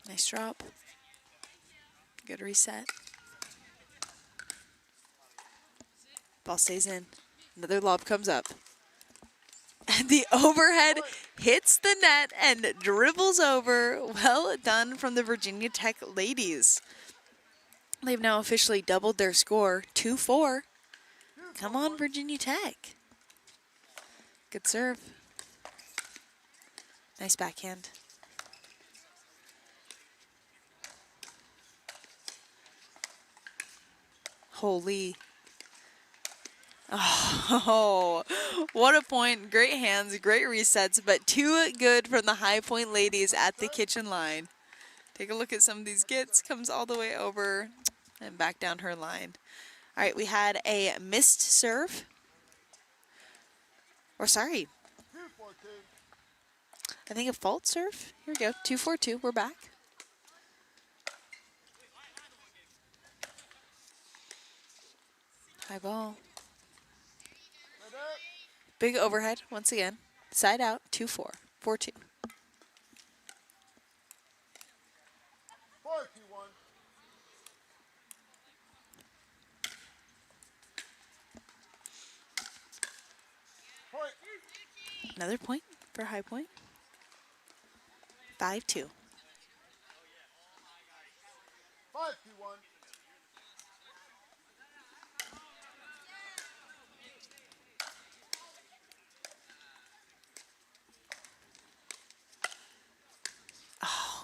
Nice drop. Good reset. Ball stays in. Another lob comes up. And the overhead hits the net and dribbles over. Well done from the Virginia Tech ladies. They've now officially doubled their score, 2-4. Come on, Virginia Tech. Good serve. Nice backhand. Holy. Oh, what a point. Great hands, great resets, but too good from the High Point ladies at the kitchen line. Take a look at some of these gets. Comes all the way over and back down her line. All right, we had a missed serve. Or sorry, 2-4-2. I think a fault serve. Here we go, 2-4-2, we're back. High ball. Set up. Big overhead, once again. Side out, 2-4, 4-2. 4-2-1. Point. Another point for High Point. 5-2. 5-2-1.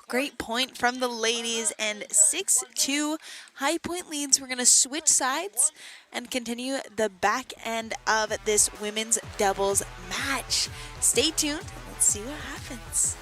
Great point from the ladies, and 6-2 High Point leads. We're going to switch sides and continue the back end of this women's doubles match. Stay tuned. Let's see what happens.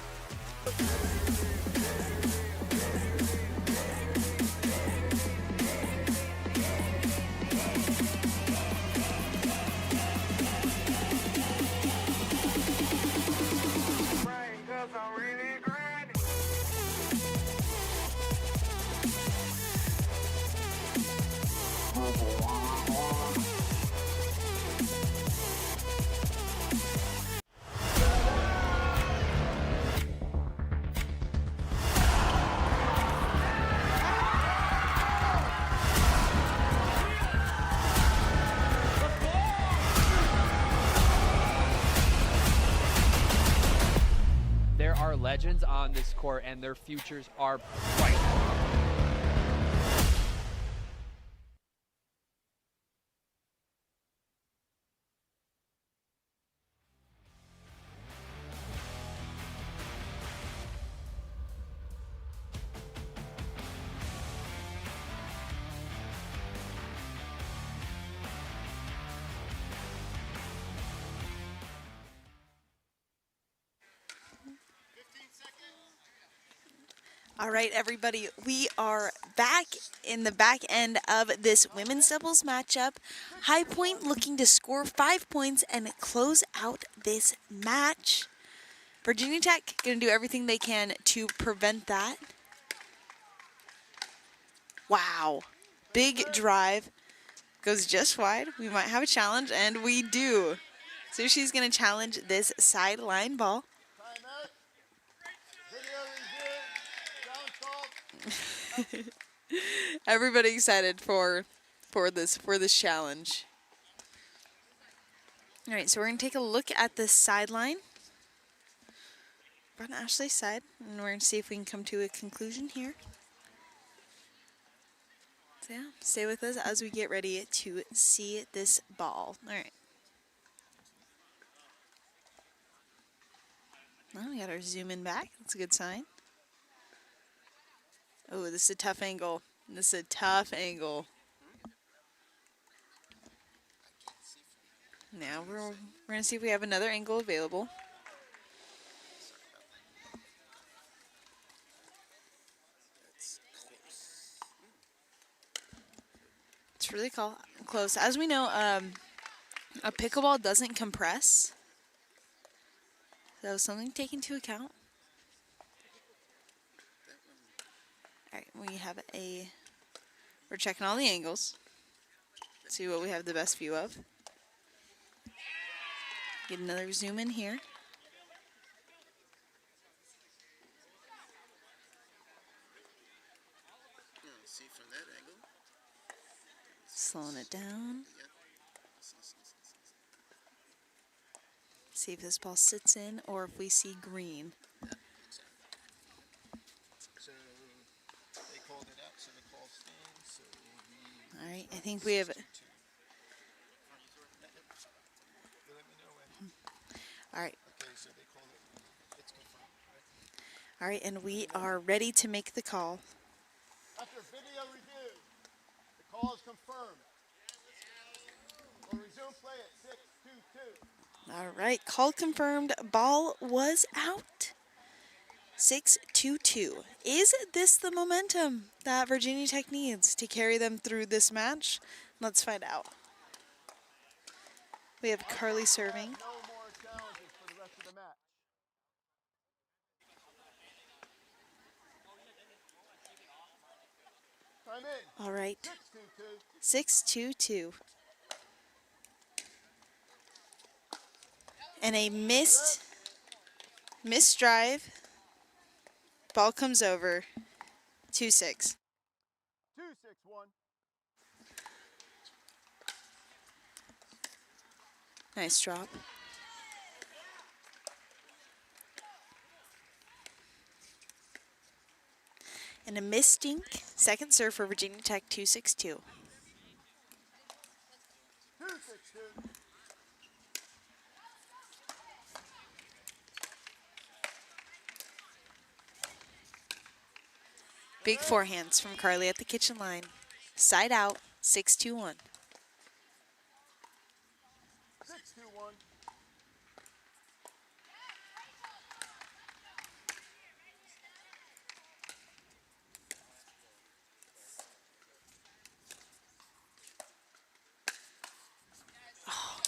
There are legends on this court, and their futures are bright. All right, everybody, we are back in the back end of this women's doubles matchup. High Point looking to score 5 points and close out this match. Virginia Tech going to do everything they can to prevent that. Wow. Big drive. Goes just wide. We might have a challenge, and we do. So she's going to challenge this sideline ball. Timeout. Video review. Down call. Everybody excited for this challenge. All right, so we're going to take a look at the sideline. We're on Ashley's side, and we're going to see if we can come to a conclusion here. So yeah, stay with us as we get ready to see this ball. All right. Well, we got our zoom in back. That's a good sign. Oh, this is a tough angle. This is a tough angle. Now we're going to see if we have another angle available. It's really close. As we know, a pickleball doesn't compress. So something to take into account. All right, we're checking all the angles. See what we have the best view of. Get another zoom in here. See from that angle. Slowing it down. See if this ball sits in or if we see green. So they called it out, so the call stands. So All right, I think we have. All right. Okay, so they called it. It's confirmed, right? All right, and we are ready to make the call. After video review, the call is confirmed. We'll resume play at 6-2-2. All right, call confirmed. Ball was out. 6-2-2. Is this the momentum that Virginia Tech needs to carry them through this match? Let's find out. We have Carly serving. No more challenges for the rest of the match. Time in. All right, 6-2-2. 6-2-2. And a missed drive. Ball comes over. 2-6. 2-6-1. Nice drop. And a missed dink. Second serve for Virginia Tech, 2-6-2. 2-6-2. Big forehands from Carly at the kitchen line. Side out, 6-2-1. 6-2-1.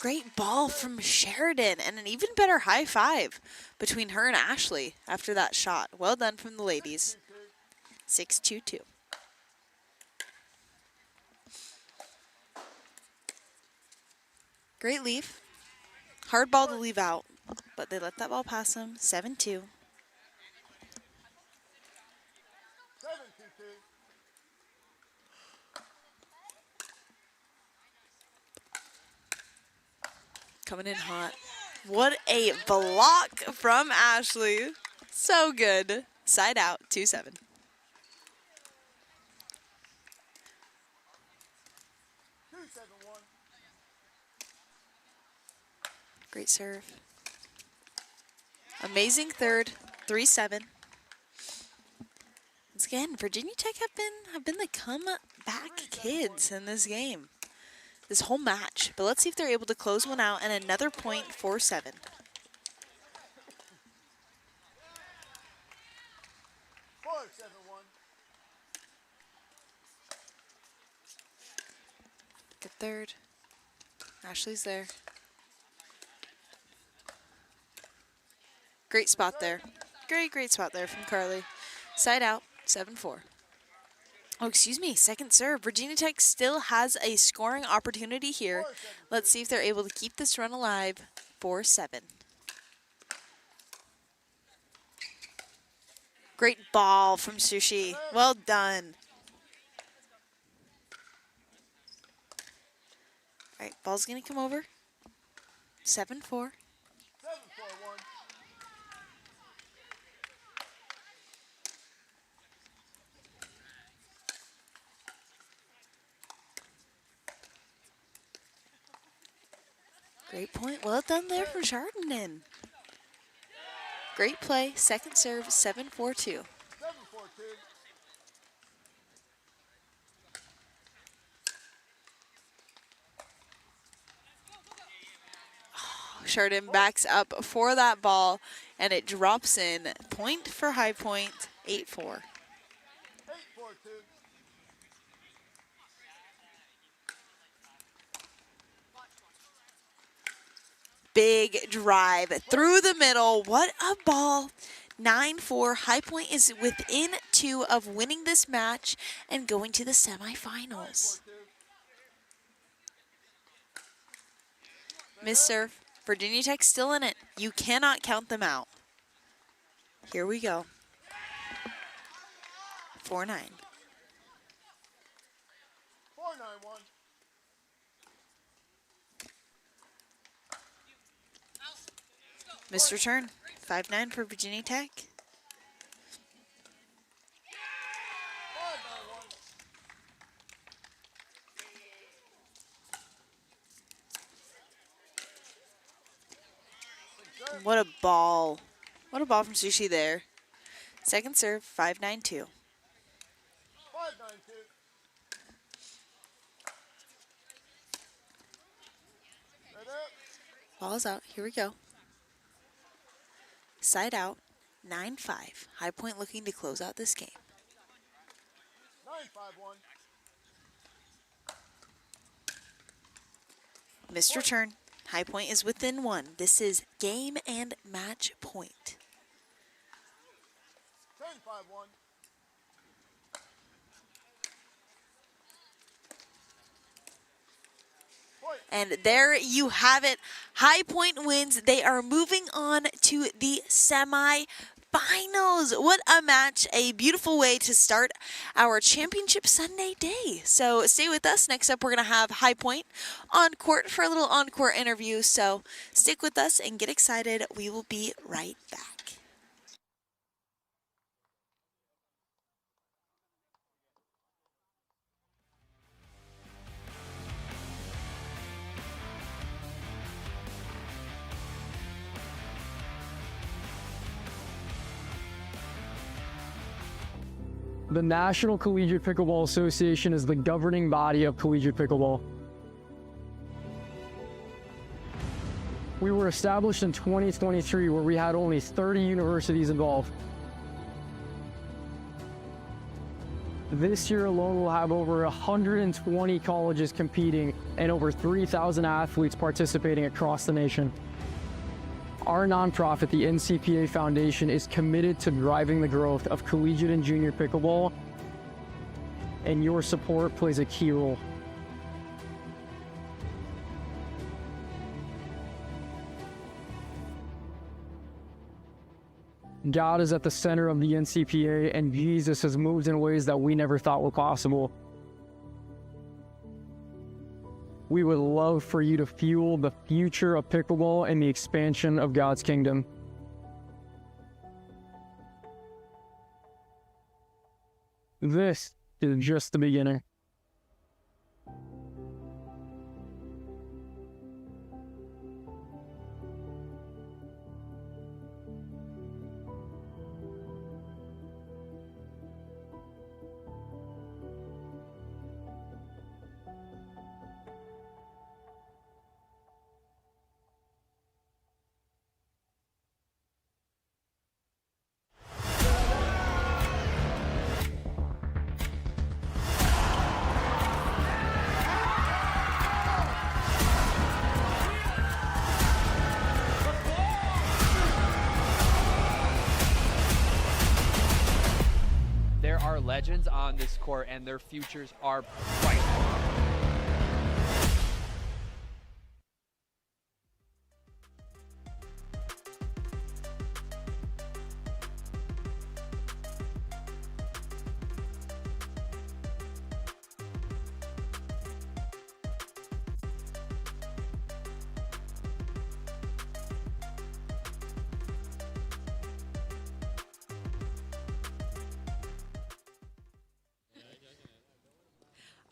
Great ball from Sheridan and an even better high five between her and Ashley after that shot. Well done from the ladies. 6-2-2. Great leave. Hard ball to leave out, but they let that ball pass them. 7-2. 7-2-2. Coming in hot. What a block from Ashley. So good. Side out, 2-7. 2-7-1. Great serve. Amazing third, 3-7. Once again, Virginia Tech have been the comeback kids in this game, this whole match. But let's see if they're able to close one out and another point, 4-7. 4-7-1. Good third. Ashley's there. Great spot there. Great spot there from Carly. Side out, 7-4. Oh, excuse me, second serve. Virginia Tech still has a scoring opportunity here. Let's see if they're able to keep this run alive. 4-7. Great ball from Sushi. Well done. All right, ball's going to come over. 7-4. 7-4-1. Great point. Well done there for Chardonnay. Great play. Second serve, 7-4-2. 7-4-2. Chardonnay backs up for that ball, and it drops in. Point for High Point, 8-4. 8-4-2. Big drive through the middle. What a ball. 9-4. High Point is within 2 of winning this match and going to the semifinals. Miss serve. Virginia Tech still in it. You cannot count them out. Here we go. 4-9. 4-9-1. Missed return. 5-9 for Virginia Tech. 5-9-1. What a ball. What a ball from Sushi there. Second serve, 5-9-2. 5-9-2. Right up. Ball is out. Here we go. Side out, 9-5. High Point looking to close out this game. 9-5-1. Missed return. High Point is within 1. This is game and match point. 10-5-1. And there you have it. High Point wins. They are moving on to the semifinals. What a match. A beautiful way to start our championship Sunday day. So stay with us. Next up, we're going to have High Point on court for a little on-court interview. So stick with us and get excited. We will be right back. The National Collegiate Pickleball Association is the governing body of collegiate pickleball. We were established in 2023, where we had only 30 universities involved. This year alone, we'll have over 120 colleges competing and over 3,000 athletes participating across the nation. Our nonprofit, the NCPA Foundation, is committed to driving the growth of collegiate and junior pickleball, and your support plays a key role. God is at the center of the NCPA, and Jesus has moved in ways that we never thought were possible. We would love for you to fuel the future of pickleball and the expansion of God's kingdom. This is just the beginning. There are legends on this court, and their futures are bright.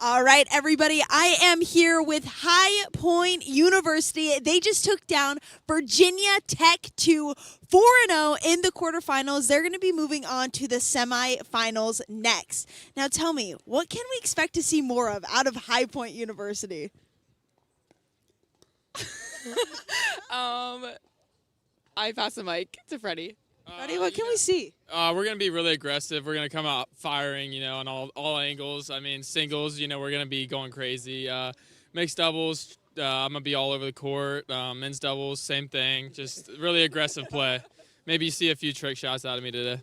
All right, everybody, I am here with High Point University. They just took down Virginia Tech to 4-0 in the quarterfinals. They're going to be moving on to the semifinals next. Now tell me, what can we expect to see more of out of High Point University? I pass the mic to Freddie. Freddie, what can we see? We're going to be really aggressive. We're going to come out firing, on all angles. I mean, singles, we're going to be going crazy. Mixed doubles, I'm going to be all over the court. Men's doubles, same thing. Just really aggressive play. Maybe you see a few trick shots out of me today.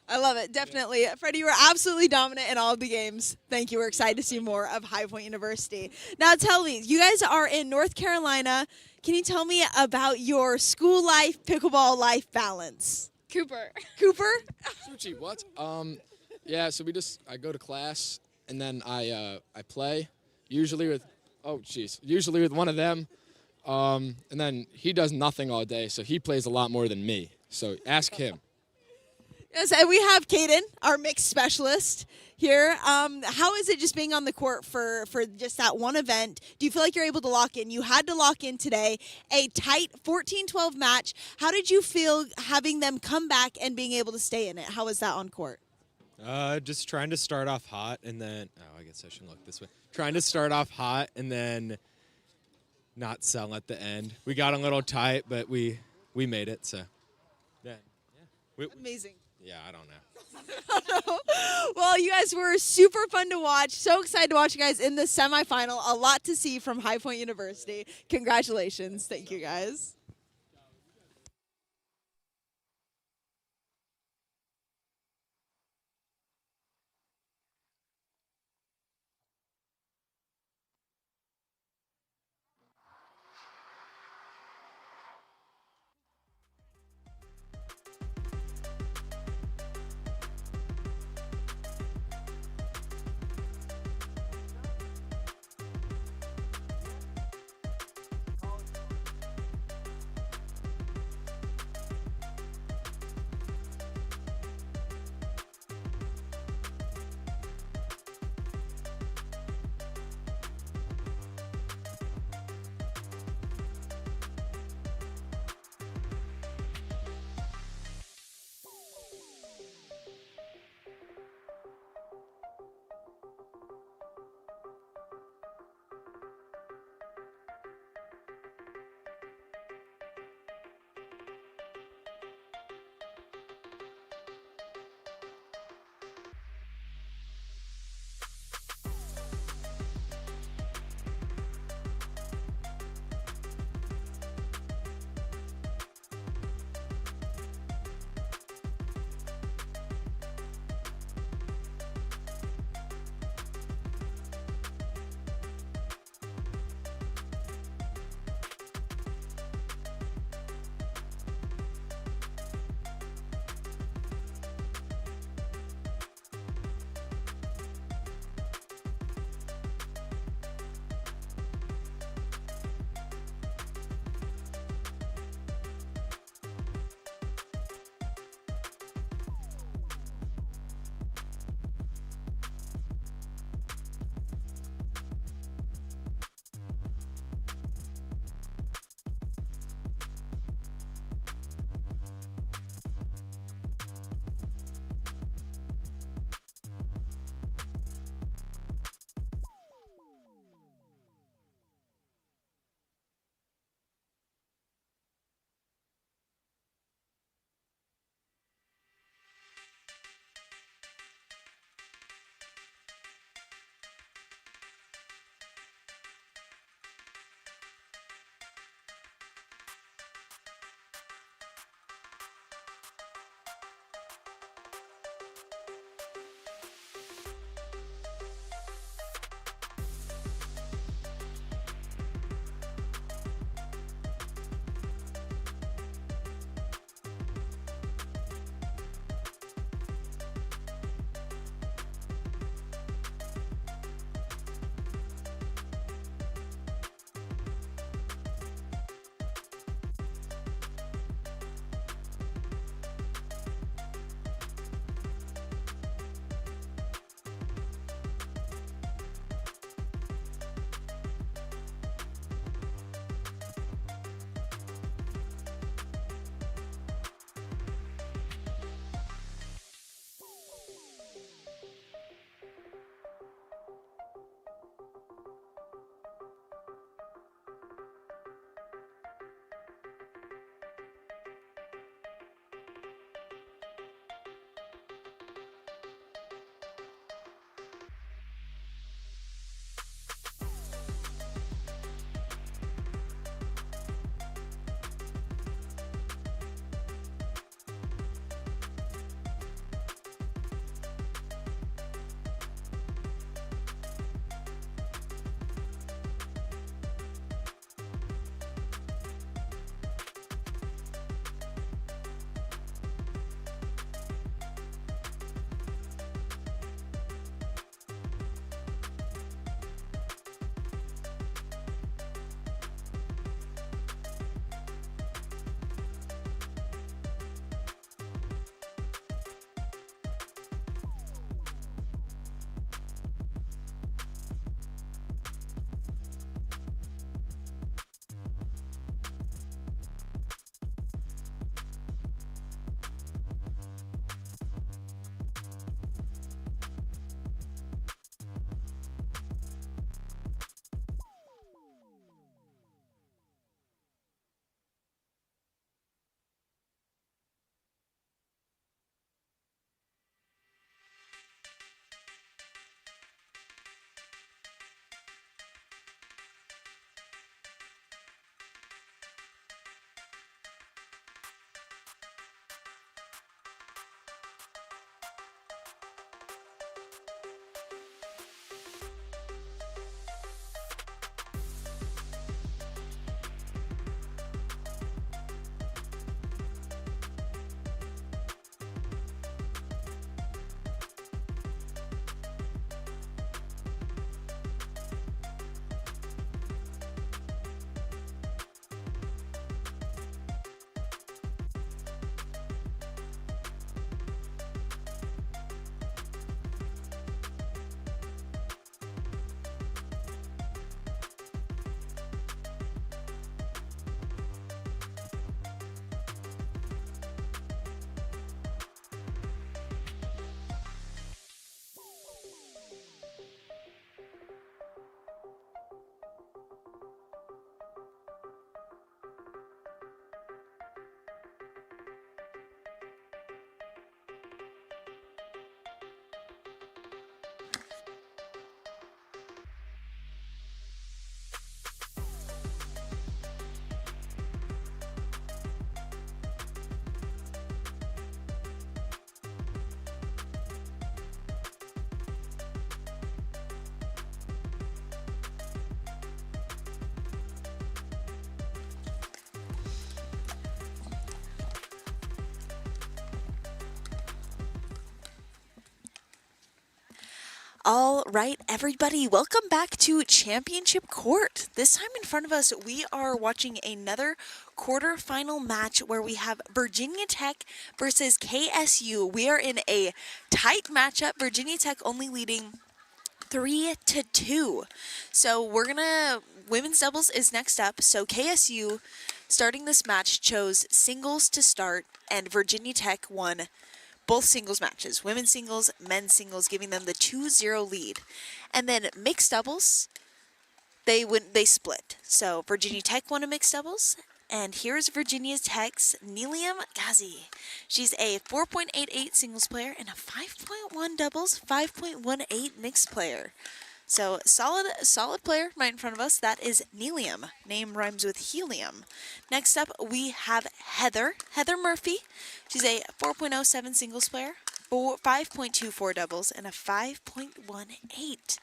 I love it, definitely. Freddie, you were absolutely dominant in all of the games. Thank you. We're excited to see more of High Point University. Now tell me, you guys are in North Carolina. Can you tell me about your school life, pickleball life balance? Cooper. Cooper? Suchi, what? Yeah, so I go to class and then I play, usually with one of them. And then he does nothing all day, so he plays a lot more than me. So ask him. Yes, and we have Kaden, our mixed specialist here. How is it just being on the court for just that one event? Do you feel like you're able to lock in? You had to lock in today, a tight 14-12 match. How did you feel having them come back and being able to stay in it? How was that on court? Just trying to start off hot and then, I guess I shouldn't look this way. Trying to start off hot and then not sell at the end. We got a little tight, but we made it, so yeah. Amazing. Yeah, I don't know. Well, you guys were super fun to watch. So excited to watch you guys in the semifinal. A lot to see from High Point University. Congratulations. Thank you, guys. All right, everybody, welcome back to Championship Court. This time in front of us, we are watching another quarterfinal match where we have Virginia Tech versus KSU. We are in a tight matchup, Virginia Tech only leading 3-2. So women's doubles is next up. So KSU, starting this match, chose singles to start, and Virginia Tech won both singles matches, women's singles, men's singles, giving them the 2-0 lead. And then mixed doubles, they split. So Virginia Tech won a mixed doubles, and here's Virginia Tech's Niliam Ghazi. She's a 4.88 singles player and a 5.1 doubles, 5.18 mixed player. So solid player right in front of us. That is Nelium. Name rhymes with helium. Next up, we have Heather Murphy. She's a 4.07 singles player, 5.24 doubles, and a 5.18.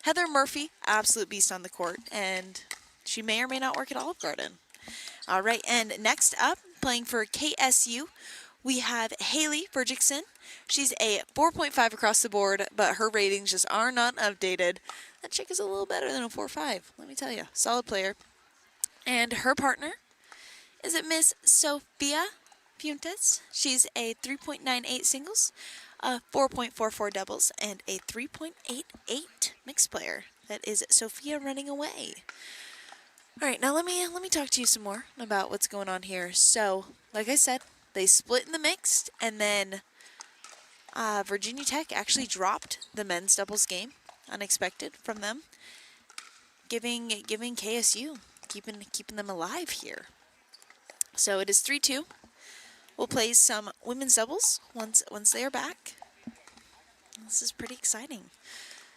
Heather Murphy, absolute beast on the court, and she may or may not work at Olive Garden. All right, and next up, playing for KSU, we have Haley Fergikson. She's a 4.5 across the board, but her ratings just are not updated. That chick is a little better than a 4.5, let me tell you. Solid player. And her partner is it Miss Sophia Fuentes. She's a 3.98 singles, a 4.44 doubles, and a 3.88 mixed player. That is Sophia running away. All right, now let me talk to you some more about what's going on here. So, like I said, they split in the mixed, and then Virginia Tech actually dropped the men's doubles game, unexpected from them, giving KSU, keeping them alive here. So it is 3-2. We'll play some women's doubles once they are back. This is pretty exciting.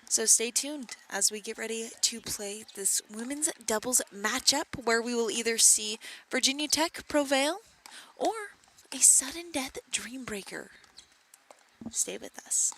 So stay tuned as we get ready to play this women's doubles matchup where we will either see Virginia Tech prevail or a sudden death dream breaker. Stay with us.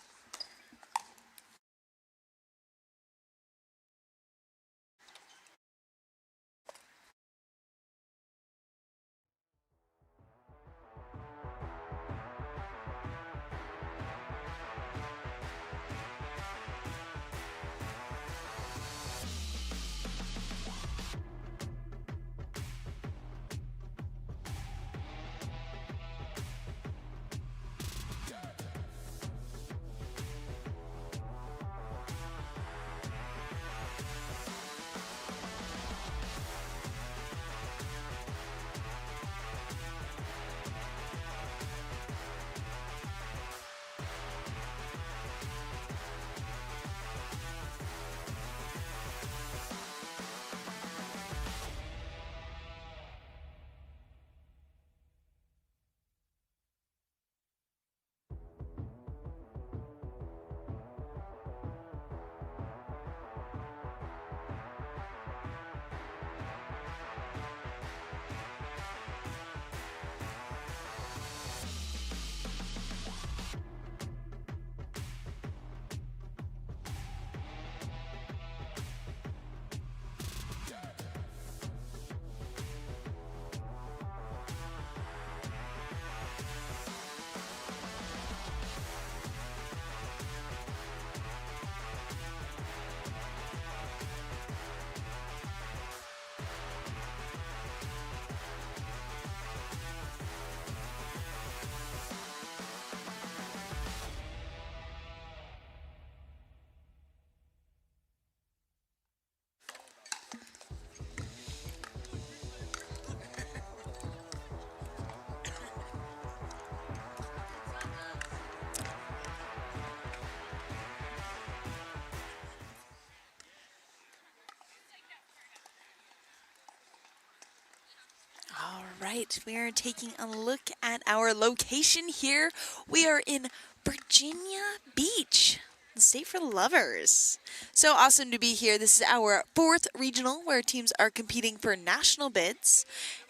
All right, we are taking a look at our location here. We are in Virginia Beach, the state for lovers. So awesome to be here. This is our 4th regional where teams are competing for national bids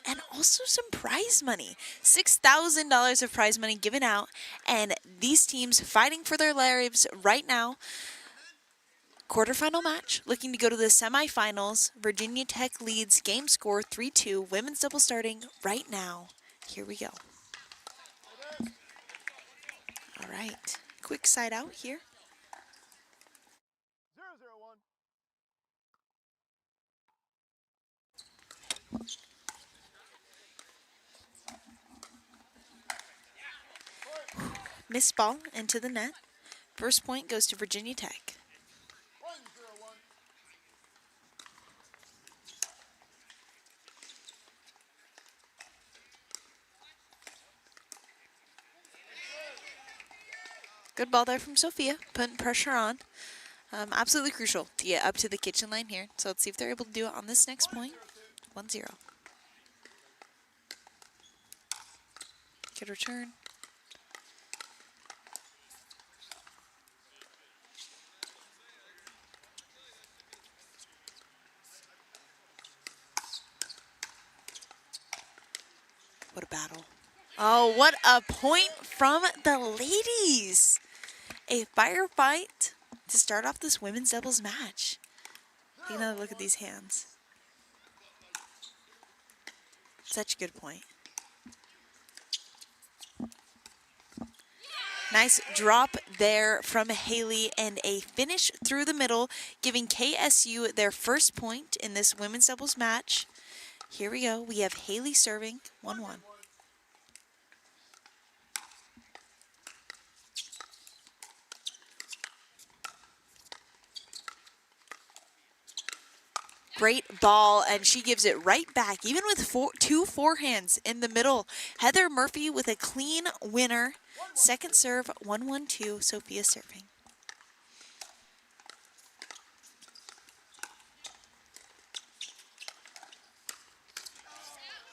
and also some prize money. $6,000 of prize money given out, and these teams fighting for their lives right now. Quarterfinal match, looking to go to the semifinals. Virginia Tech leads game score 3-2. Women's double starting right now. Here we go. All right, quick side out here. Missed ball into the net. First point goes to Virginia Tech. 1-0-1. Good ball there from Sophia, putting pressure on. Absolutely crucial to get up to the kitchen line here. So let's see if they're able to do it on this next point. 1-0. Good return. What a battle. Oh, what a point from the ladies. A firefight to start off this women's doubles match. Take another look at these hands. Such a good point. Nice drop there from Haley and a finish through the middle, giving KSU their first point in this women's doubles match. Here we go. We have Haley serving 1-1. Great ball, and she gives it right back, even with two forehands in the middle. Heather Murphy with a clean winner. Second serve, 1-1-2, Sophia serving.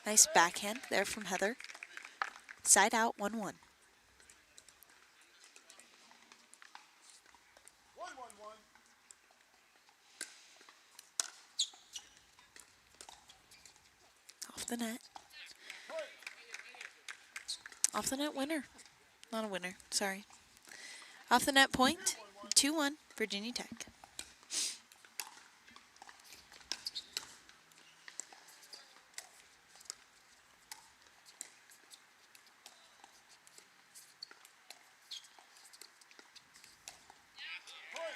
Nice backhand there from Heather. Side out, 1-1. 1-1-1. Off the net. Off the net winner. Not a winner, sorry. Off the net point, 2-1, Virginia Tech.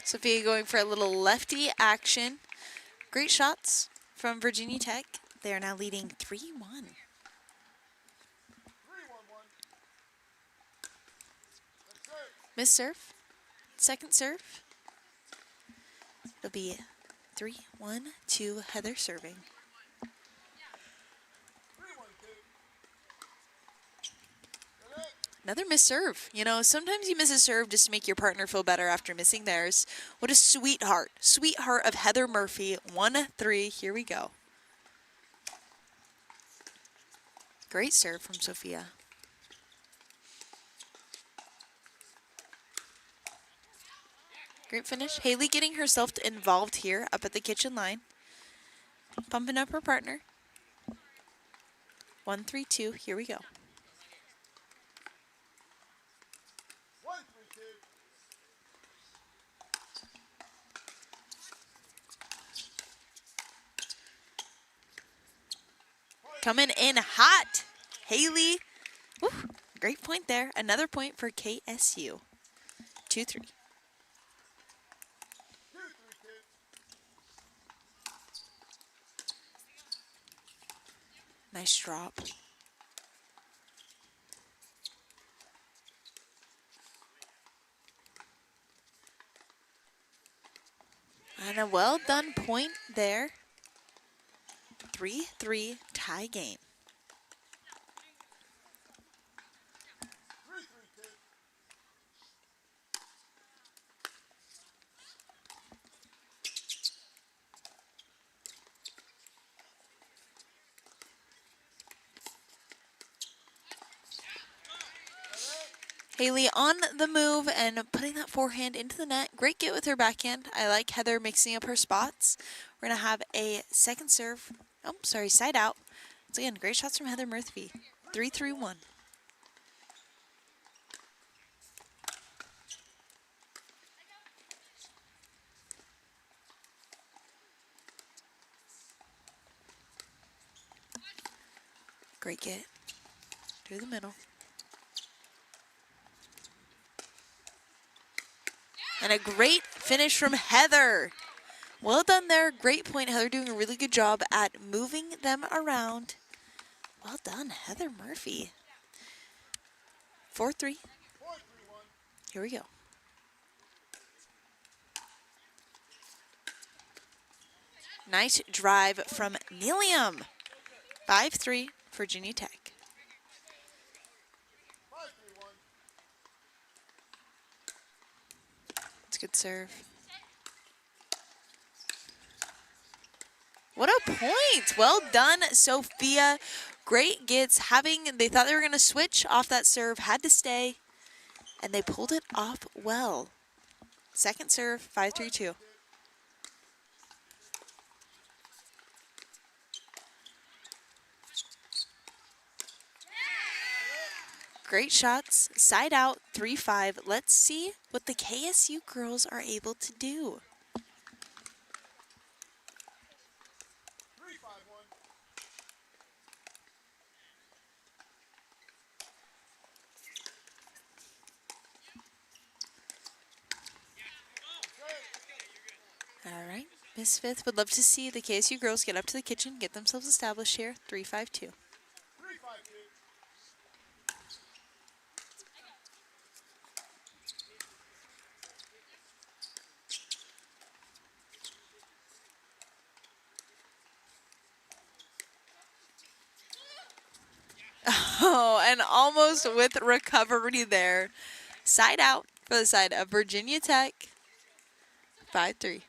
Sophia going for a little lefty action. Great shots from Virginia Tech. They are now leading 3-1. 3-1-1. Miss serve. Second serve. It'll be 3-1-2, Heather serving. Another miss serve. You know, sometimes you miss a serve just to make your partner feel better after missing theirs. What a sweetheart. Sweetheart of Heather Murphy. 1-3. Here we go. Great serve from Sophia. Great finish. Haley getting herself involved here up at the kitchen line. Pumping up her partner. 1-3-2. Here we go. 1-3-2. Coming in hot. Haley. Woo, great point there. Another point for KSU. 2-3. Nice drop. And a well done point there. 3-3 tie game. Haley on the move and putting that forehand into the net. Great get with her backhand. I like Heather mixing up her spots. We're going to have a second serve. Oh, sorry, side out. Once again, great shots from Heather Murphy. 3-3-1. Great get. Through the middle. And a great finish from Heather. Well done there. Great point, Heather, doing a really good job at moving them around. Well done, Heather Murphy. 4-3. Here we go. Nice drive from Nilium. 5-3, Virginia Tech. It's a good serve. What a point. Well done, Sophia. Great gets. They thought they were going to switch off that serve, had to stay, and they pulled it off well. Second serve, 5-3-2. Great shots, side out, 3-5. Let's see what the KSU girls are able to do. All right, Miss Fifth would love to see the KSU girls get up to the kitchen, get themselves established here, 3-5-2. Oh, and almost with recovery there. Side out for the side of Virginia Tech, 5-3.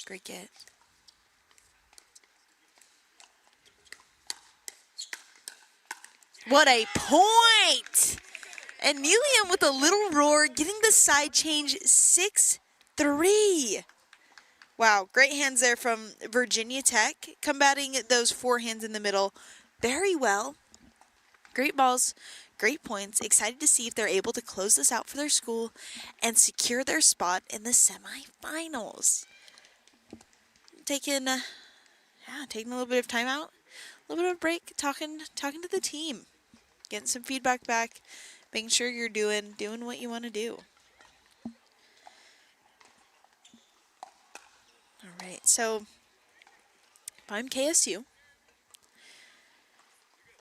Great get. What a point! And Nelium with a little roar, getting the side change, 6-3. Wow, great hands there from Virginia Tech, combating those forehands in the middle very well. Great balls, great points. Excited to see if they're able to close this out for their school and secure their spot in the semifinals. Taking a little bit of time out, a little bit of a break, talking to the team, getting some feedback back, making sure you're doing what you want to do. All right, so if I'm KSU,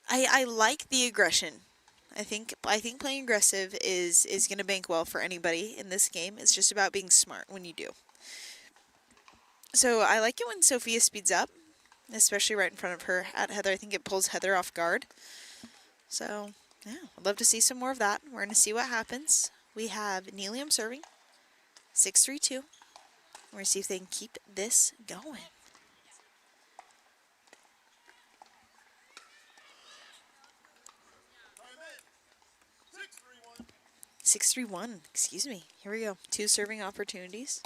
I like the aggression. I think playing aggressive is going to bank well for anybody in this game. It's just about being smart when you do. So I like it when Sophia speeds up, especially right in front of her at Heather. I think it pulls Heather off guard. So, yeah, I'd love to see some more of that. We're going to see what happens. We have Nelium serving, 6-3-2. We're going to see if they can keep this going. 6-3-1, excuse me. Here we go. 2 serving opportunities.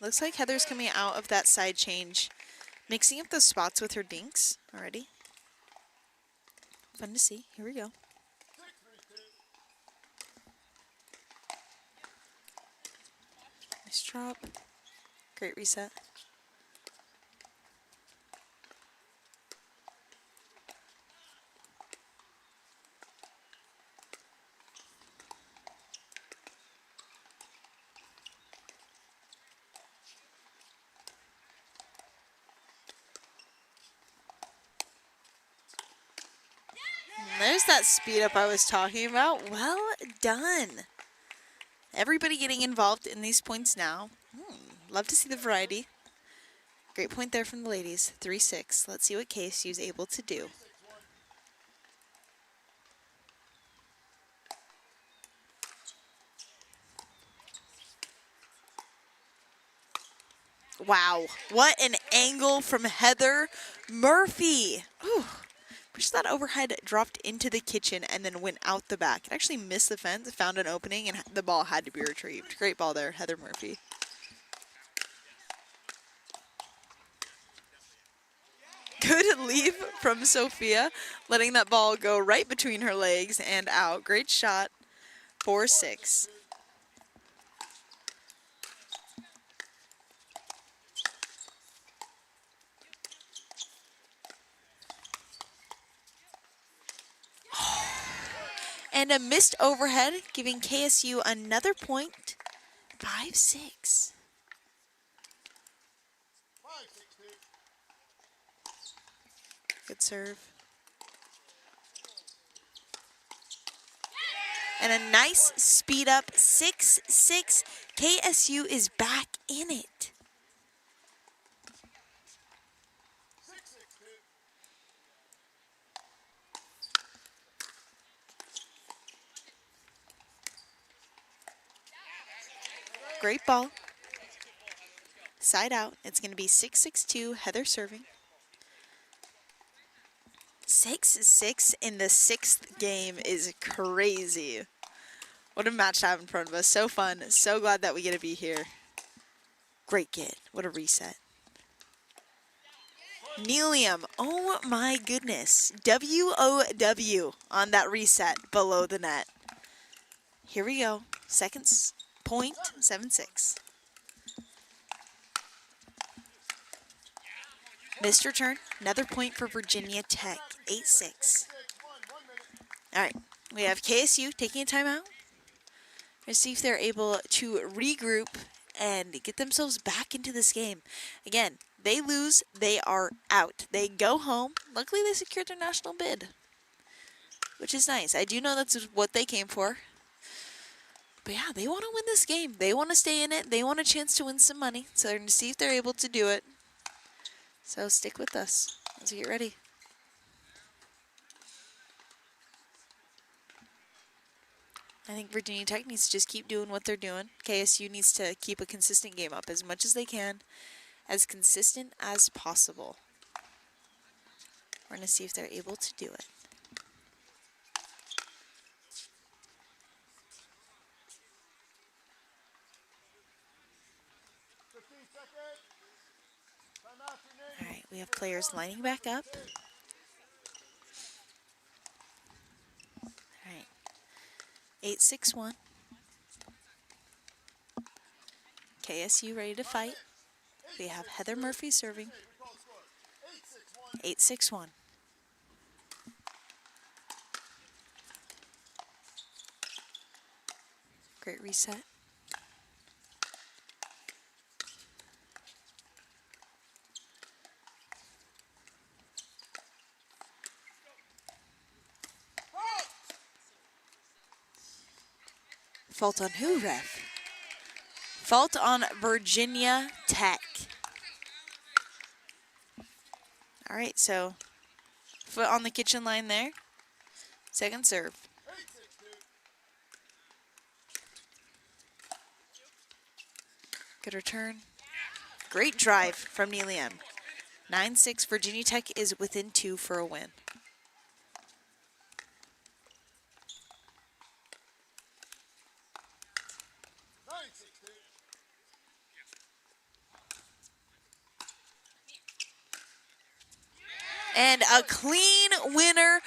Looks like Heather's coming out of that side change, mixing up those spots with her dinks already. Fun to see. Here we go. Nice drop. Great reset. There's that speed up I was talking about. Well done. Everybody getting involved in these points now. Love to see the variety. Great point there from the ladies. 3-6. Let's see what KSU is able to do. Wow, what an angle from Heather Murphy. Ooh. Wish that overhead dropped into the kitchen and then went out the back. It actually missed the fence, found an opening, and the ball had to be retrieved. Great ball there, Heather Murphy. Good leave from Sophia, letting that ball go right between her legs and out. Great shot. 4-6. And a missed overhead, giving KSU another point. 5-6. Good serve. And a nice speed up, 6-6. KSU is back in it. Great ball. Side out. It's going to be 6-6-2. Heather serving. 6-6 in the 6th game is crazy. What a match to have in front of us. So fun. So glad that we get to be here. Great get. What a reset. Nelium. Oh my goodness. WOW on that reset below the net. Here we go. Seconds. Point. 7-6. Missed return. Another point for Virginia Tech. 8-6. All right. We have KSU taking a timeout. Let's see if they're able to regroup and get themselves back into this game. Again, they lose, they are out. They go home. Luckily, they secured their national bid, which is nice. I do know that's what they came for. But yeah, they want to win this game. They want to stay in it. They want a chance to win some money. So they're going to see if they're able to do it. So stick with us as we get ready. I think Virginia Tech needs to just keep doing what they're doing. KSU needs to keep a consistent game up as much as they can, as consistent as possible. We're going to see if they're able to do it. All right, we have players lining back up. All right. 8-6-1. KSU ready to fight. We have Heather Murphy serving. 8-6-1. Great reset. Fault on who, ref? Fault on Virginia Tech. All right, so foot on the kitchen line there. Second serve. Good return. Great drive from Nelium. 9-6, Virginia Tech is within 2 for a win. And a clean winner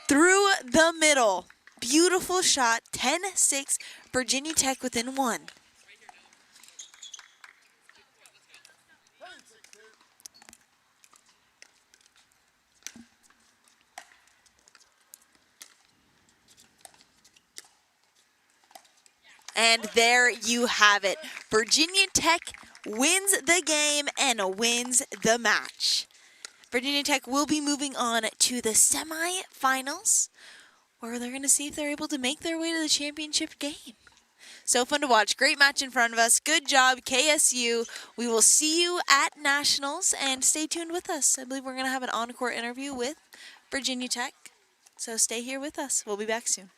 through the middle. Beautiful shot, 10-6, Virginia Tech within 1. And there you have it. Virginia Tech wins the game and wins the match. Virginia Tech will be moving on to the semifinals, where they're going to see if they're able to make their way to the championship game. So fun to watch. Great match in front of us. Good job, KSU. We will see you at Nationals, and stay tuned with us. I believe we're going to have an encore interview with Virginia Tech. So stay here with us. We'll be back soon.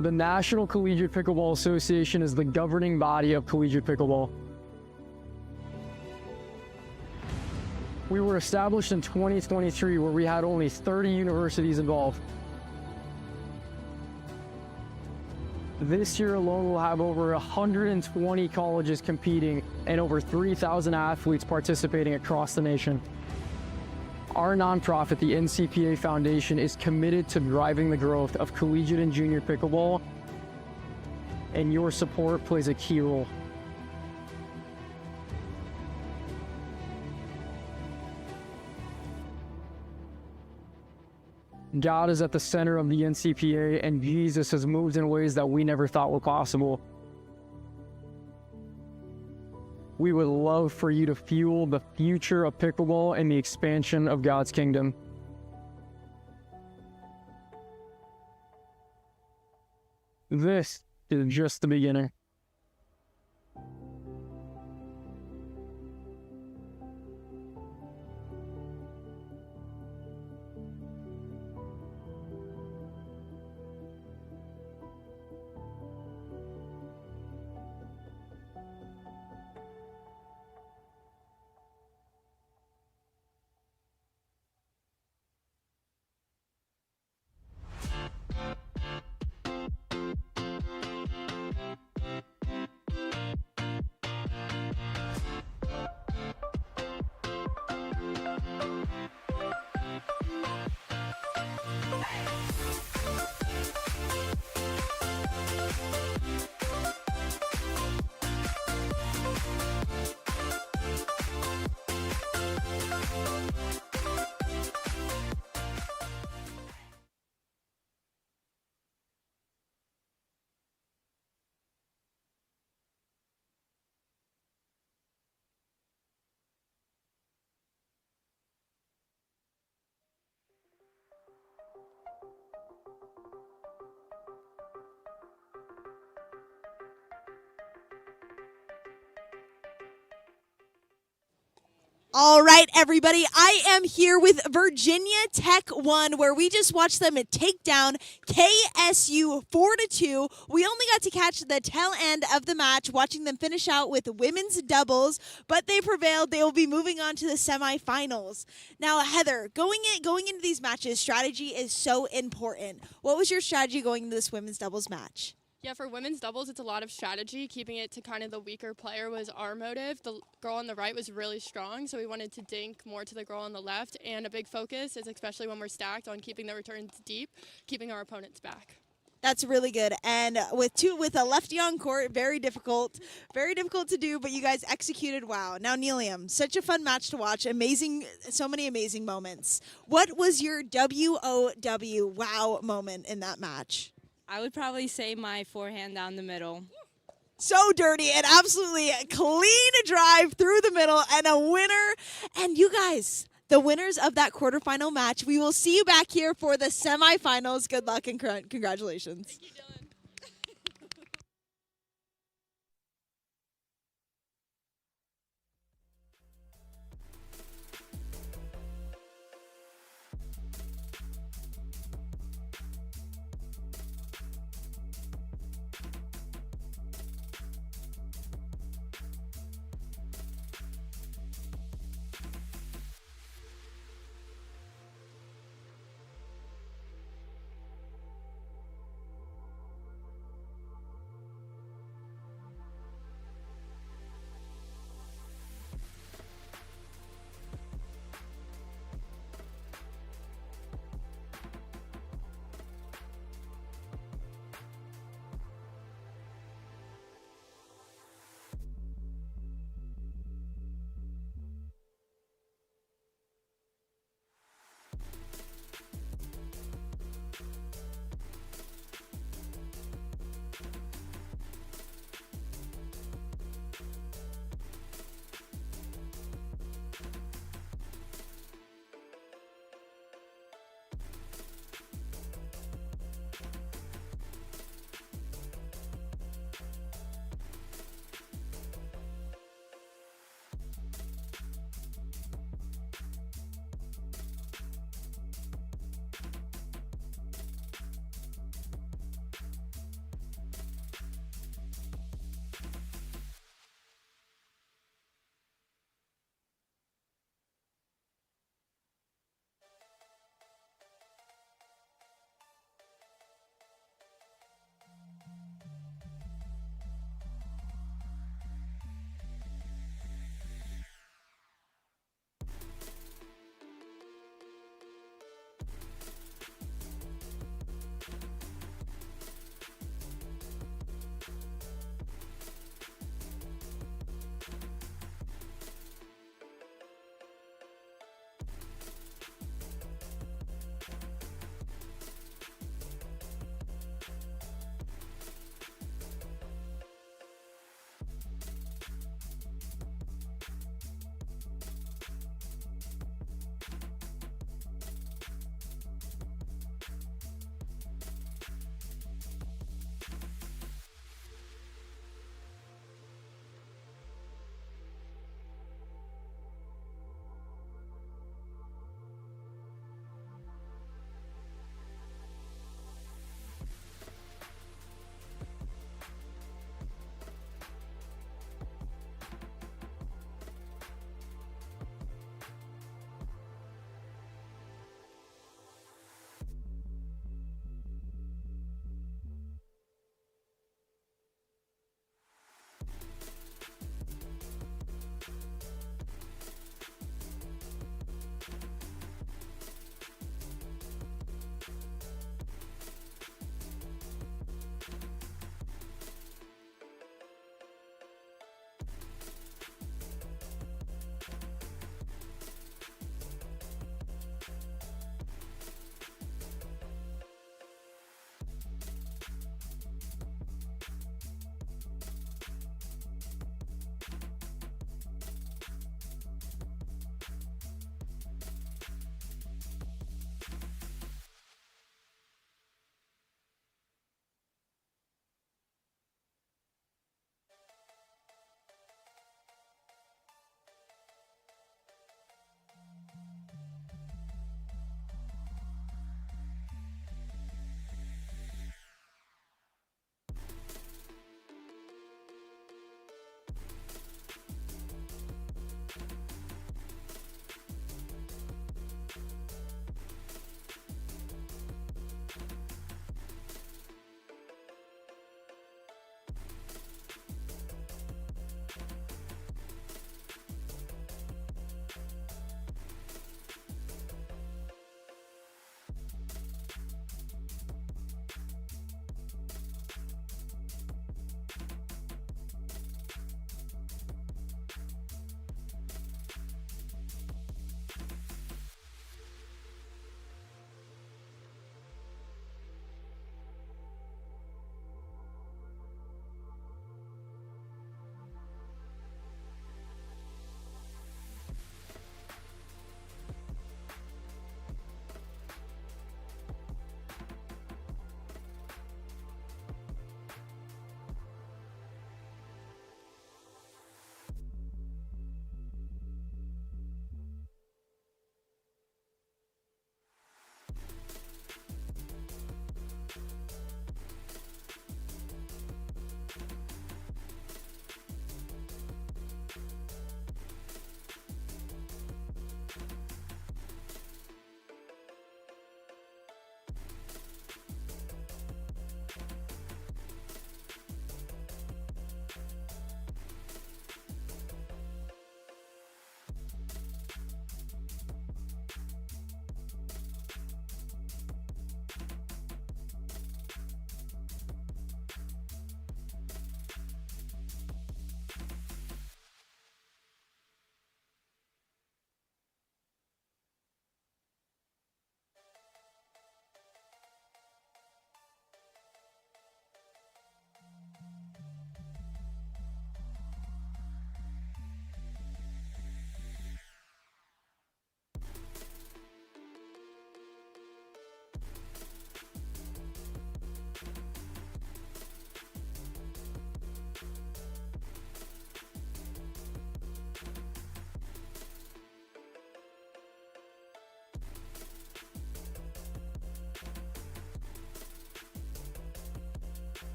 The National Collegiate Pickleball Association is the governing body of collegiate pickleball. We were established in 2023 where we had only 30 universities involved. This year alone, we'll have over 120 colleges competing and over 3,000 athletes participating across the nation. Our nonprofit, the NCPA Foundation, is committed to driving the growth of collegiate and junior pickleball, and your support plays a key role. God is at the center of the NCPA, and Jesus has moved in ways that we never thought were possible. We would love for you to fuel the future of pickleball and the expansion of God's kingdom. This is just the beginning. All right, everybody. I am here with Virginia Tech 1, where we just watched them take down KSU 4-2. We only got to catch the tail end of the match, watching them finish out with women's doubles, but they prevailed. They will be moving on to the semifinals. Now, Heather, going into these matches, strategy is so important. What was your strategy going into this women's doubles match? Yeah, for women's doubles, it's a lot of strategy. Keeping it to kind of the weaker player was our motive. The girl on the right was really strong, so we wanted to dink more to the girl on the left. And a big focus is, especially when we're stacked, on keeping the returns deep, keeping our opponents back. That's really good. And with a lefty on court, very difficult to do, but you guys executed wow. Now, Neelium, such a fun match to watch. Amazing, so many amazing moments. What was your WOW wow moment in that match? I would probably say my forehand down the middle. So dirty and absolutely clean drive through the middle and a winner. And you guys, the winners of that quarterfinal match, we will see you back here for the semifinals. Good luck and congratulations. Thank you, Dylan.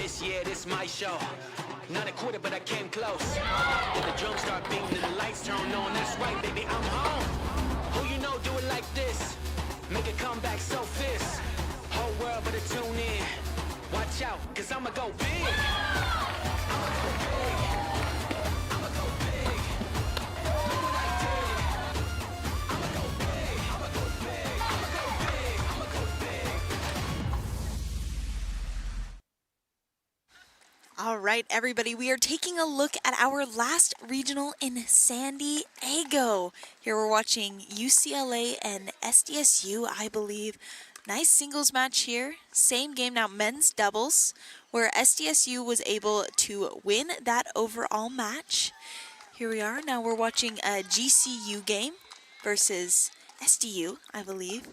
this, yeah, this my show. Not a quarter, but I came close. When the drums start beating and the lights turn on, that's right, baby, I'm home. Who you know do it like this? Make a comeback so fierce. Whole world better tune in. Watch out, cause I'ma go big. I'ma go big. I'ma go big. Look what I did. I'ma go big. I'ma go big. I'ma go big. I'ma go big. All right, everybody, we are taking a look at our last regional in San Diego. Here we're watching UCLA and SDSU, I believe. Nice singles match here. Same game now, men's doubles, where SDSU was able to win that overall match. Here we are. Now we're watching a GCU game versus SDU, I believe.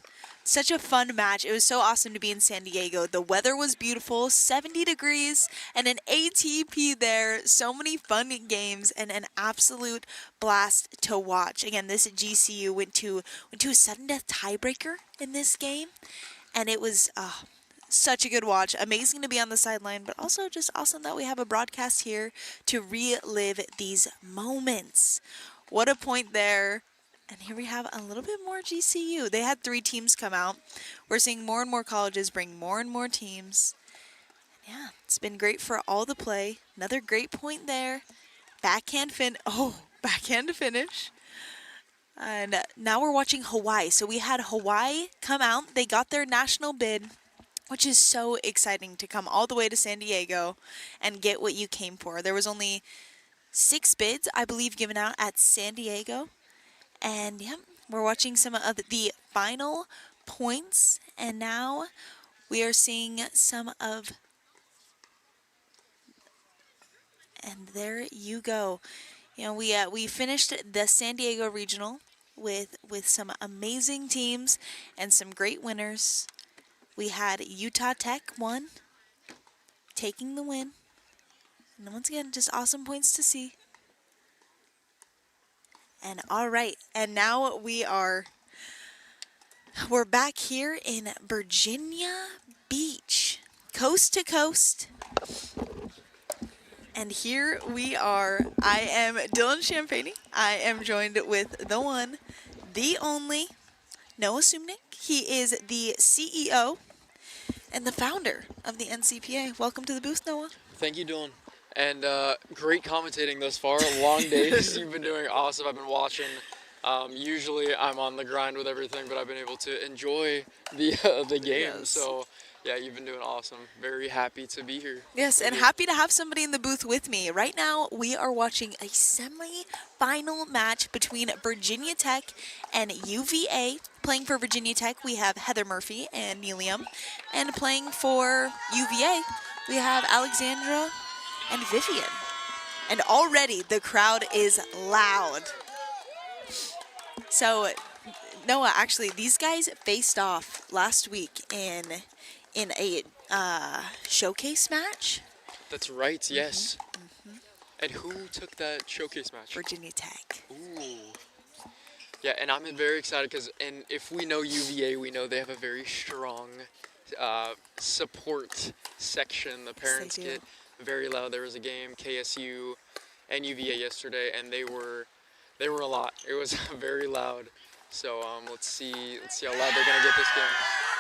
Such a fun match. It was so awesome to be in San Diego. The weather was beautiful, 70 degrees, and an ATP there. So many fun games and an absolute blast to watch. Again, this GCU went to a sudden death tiebreaker in this game, and it was such a good watch. Amazing to be on the sideline, but also just awesome that we have a broadcast here to relive these moments. What a point there. And here we have a little bit more GCU. They had 3 teams come out. We're seeing more and more colleges bring more and more teams. Yeah, it's been great for all the play. Another great point there. Backhand to finish. And now we're watching Hawaii. So we had Hawaii come out. They got their national bid, which is so exciting to come all the way to San Diego and get what you came for. There was only 6 bids, I believe, given out at San Diego. And yep, we're watching some of the final points, and now we are seeing some of, and there you go. You know, we finished the San Diego Regional with some amazing teams and some great winners. We had Utah Tech won, taking the win, and once again, just awesome points to see. And all right, and now we're back here in Virginia Beach, coast to coast. And here we are. I am Dylan Champagne. I am joined with the one, the only, Noah Sumnick. He is the CEO and the founder of the NCPA. Welcome to the booth, Noah. Thank you, Dylan. And great commentating thus far. Long days. You've been doing awesome. I've been watching. Usually I'm on the grind with everything, but I've been able to enjoy the game. Yes. So yeah, you've been doing awesome. Very happy to be here. Yes, and happy to have somebody in the booth with me. Right now, we are watching a semi-final match between Virginia Tech and UVA. Playing for Virginia Tech, we have Heather Murphy and Nelium. And playing for UVA, we have Alexandra and Vivian. And already the crowd is loud. So, Noah, actually, these guys faced off last week in a showcase match. That's right, yes. Mm-hmm. And who took that showcase match? Virginia Tech. Ooh. Yeah, and I'm very excited because, and if we know UVA, we know they have a very strong support section. The parents get very loud. There was a game, KSU and UVA yesterday, and they were a lot. It was very loud. So let's see how loud they're gonna get this game.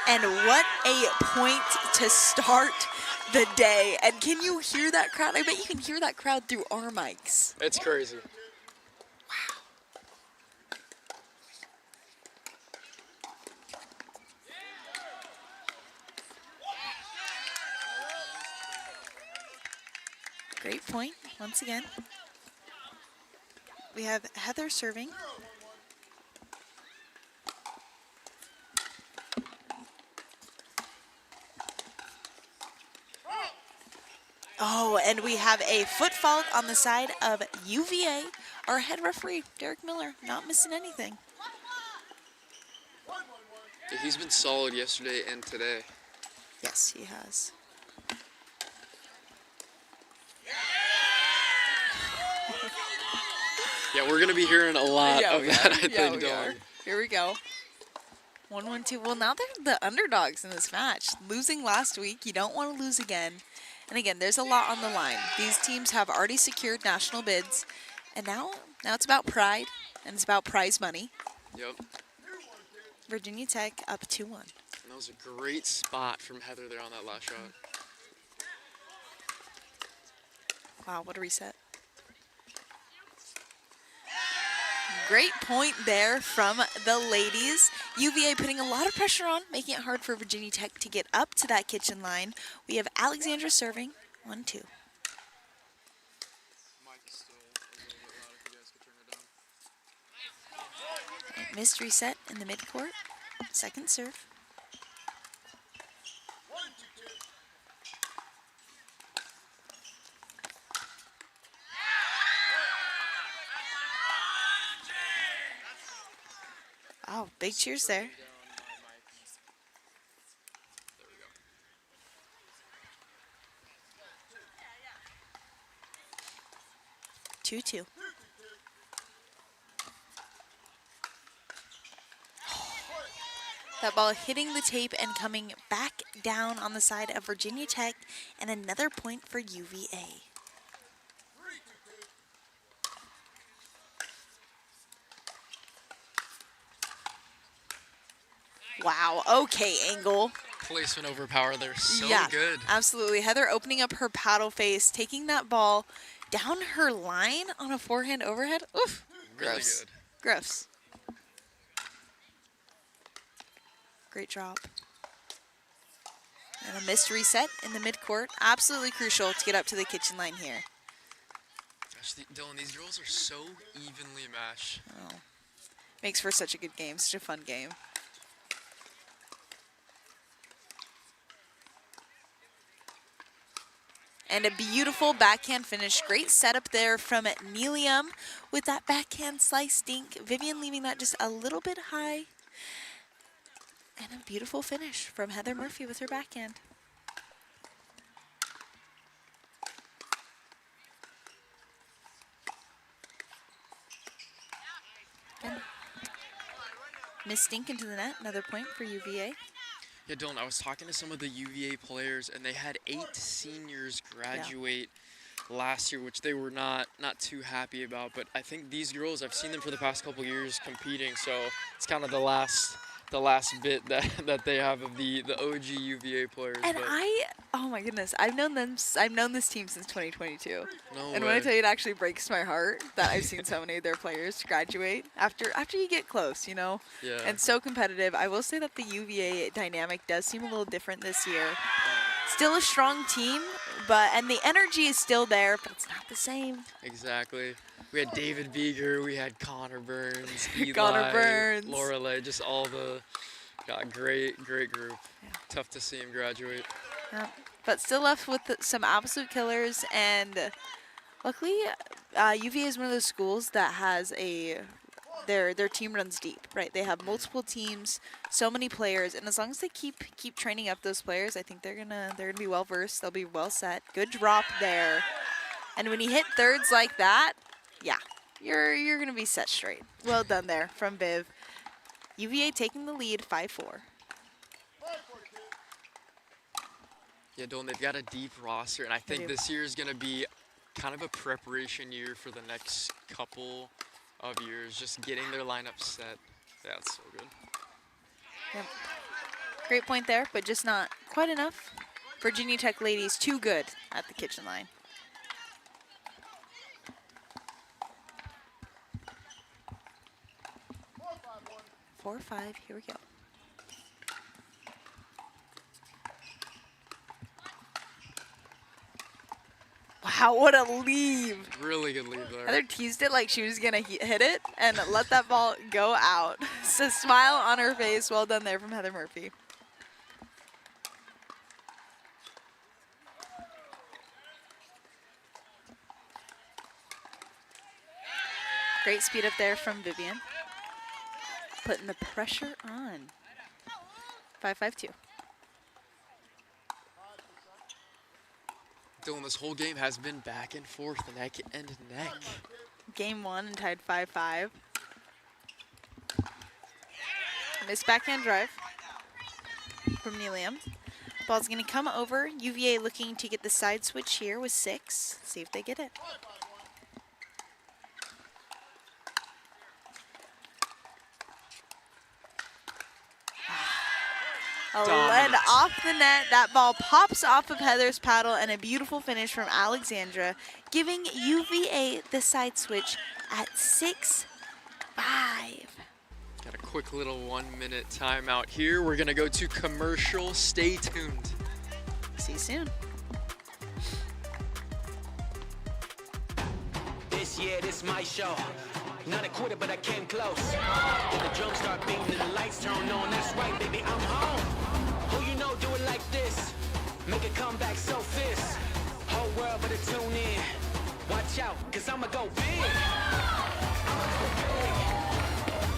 And what a point to start the day. And can you hear that crowd? I bet you can hear that crowd through our mics. It's crazy. Wow. Great point, once again. We have Heather serving. Oh, and we have a foot fault on the side of UVA. Our head referee, Derek Miller, not missing anything. Yeah, he's been solid yesterday and today. Yes, he has. Yeah, we're going to be hearing a lot of that, I think, Dylan. Here we go. 1-1-2. Well, now they're the underdogs in this match. Losing last week, you don't want to lose again. And again, there's a lot on the line. These teams have already secured national bids, and now it's about pride, and it's about prize money. Yep. Virginia Tech up 2-1. And that was a great spot from Heather there on that last shot. Wow, what a reset. Great point there from the ladies. UVA putting a lot of pressure on, making it hard for Virginia Tech to get up to that kitchen line. We have Alexandra serving 1-2. Missed reset in the midcourt. Second serve. Oh, big cheers there. Two, two. That ball hitting the tape and coming back down on the side of Virginia Tech, and another point for UVA. Wow, okay, angle. Placement over power there, so yeah, good. Absolutely. Heather opening up her paddle face, taking that ball down her line on a forehand overhead. Oof, Really gross. good. Gross. Great drop. And a missed reset in the midcourt. Absolutely crucial to get up to the kitchen line here. Gosh, Dylan, these girls are so evenly matched. Oh. Makes for such a good game, such a fun game. And a beautiful backhand finish. Great setup there from Nelium with that backhand slice dink. Vivian leaving that just a little bit high. And a beautiful finish from Heather Murphy with her backhand. Good. Miss Dink into the net, another point for UVA. Yeah, Dylan, I was talking to some of the UVA players, and they had 8 seniors graduate last year, which they were not too happy about. But I think these girls, I've seen them for the past couple years competing, so it's kind of the last bit that they have of the OG UVA players. And oh my goodness, I've known this team since 2022. No and way. when I tell you, it actually breaks my heart that I've seen so many of their players graduate after you get close, you know. Yeah. And so competitive. I will say that the UVA dynamic does seem a little different this year. Still a strong team, and the energy is still there, but it's not the same. Exactly. We had David Beeger, we had Connor Burns, Eli, Connor Burns, Lorelei, just all the great group. Yeah. Tough to see him graduate. Yeah. But still left with some absolute killers, and luckily UVA is one of those schools that has their team runs deep, right? They have multiple teams, so many players, and as long as they keep training up those players, I think they're gonna be well versed. They'll be well set. Good drop there, and when you hit thirds like that, yeah, you're gonna be set straight. Well done there from Viv. UVA taking the lead, 5-4. Yeah, Dylan, they've got a deep roster, and I think this year is gonna be kind of a preparation year for the next couple of years, just getting their lineup set. Yeah, it's so good. Yep. Great point there, but just not quite enough. Virginia Tech ladies too good at the kitchen line. Four, 5, here we go. Wow, what a leave. Really good leave there. Heather teased it like she was going to hit it and let that ball go out. So smile on her face. Well done there from Heather Murphy. Great speed up there from Vivian. Putting the pressure on. 5-5-2. Dylan, this whole game has been back and forth, neck and neck. Game 1 and tied 5-5. Missed backhand drive from Nelium. The ball's going to come over. UVA looking to get the side switch here with 6. See if they get it. Led off the net. That ball pops off of Heather's paddle, and a beautiful finish from Alexandra, giving UVA the side switch at 6-5. Got a quick little 1-minute timeout here. We're gonna go to commercial. Stay tuned. See you soon. This year, this my show. Not a quarter, but I came close. The drums start beating and the lights turn on. That's right, baby, I'm home. Who you know do it like this? Make a comeback so fierce. Whole world better tune in. Watch out, cause I'ma go big. I'ma go big.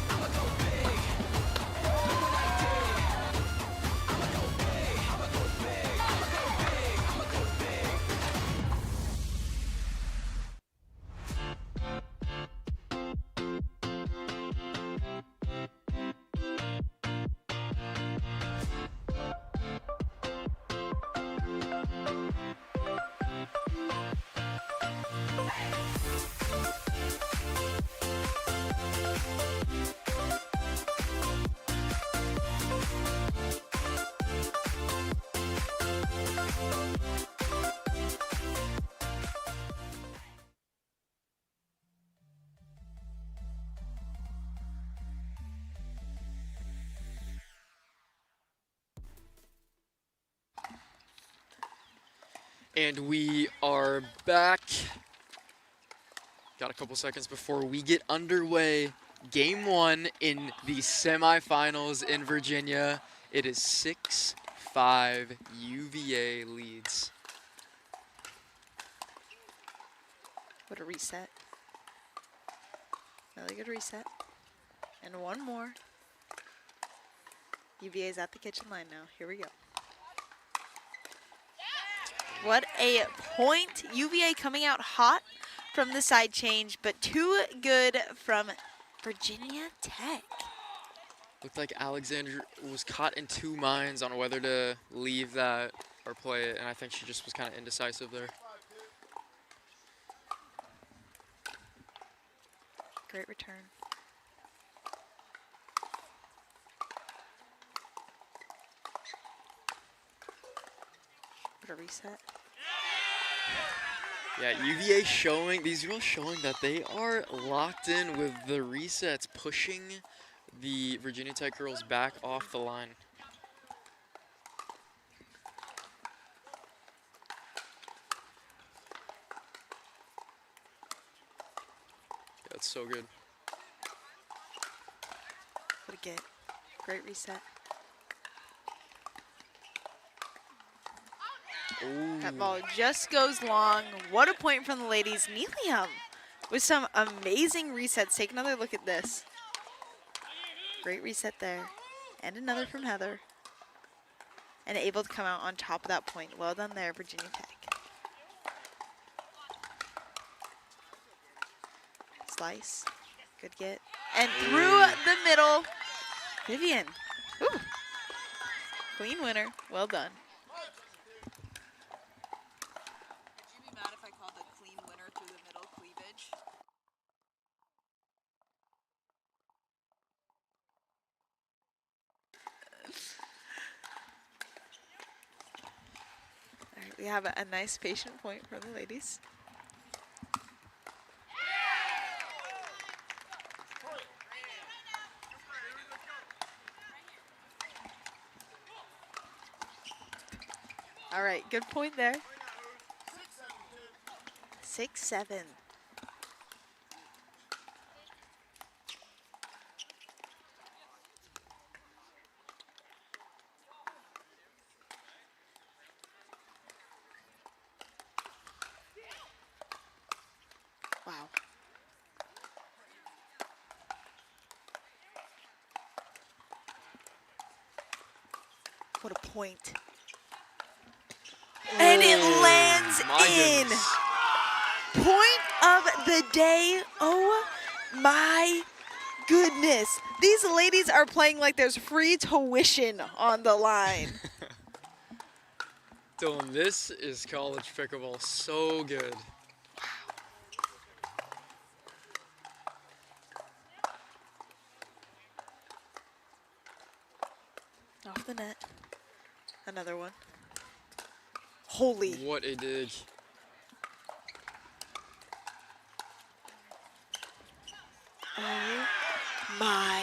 I'ma go big. Look what I did. I'ma go big. I'ma go big. I'ma go big. I'ma go big. And we are back. Got a couple seconds before we get underway. Game 1 in the semifinals in Virginia. It is 6-5 UVA leads. What a reset. Really good reset. And one more. UVA's at the kitchen line now. Here we go. What a point. UVA coming out hot from the side change, but too good from Virginia Tech. Looked like Alexander was caught in 2 minds on whether to leave that or play it, and I think she just was kind of indecisive there. Great return. What a reset. Yeah, UVA showing, these girls showing that they are locked in with the resets, pushing the Virginia Tech girls back off the line. Yeah, that's so good. What a get. Great reset. Ooh. That ball just goes long. What a point from the ladies. Nelium with some amazing resets. Take another look at this. Great reset there. And another from Heather. And able to come out on top of that point. Well done there, Virginia Tech. Slice. Good get. And through the middle, Vivian. Ooh. Clean winner. Well done. We have a nice patient point for the ladies. All right, good point there. 6-7. Wow. What a point. And it lands in. Point of the day. Oh my goodness. These ladies are playing like there's free tuition on the line. Dylan, this is college pickleball. So good. Off the net. Another one. Holy. What a dig. Oh my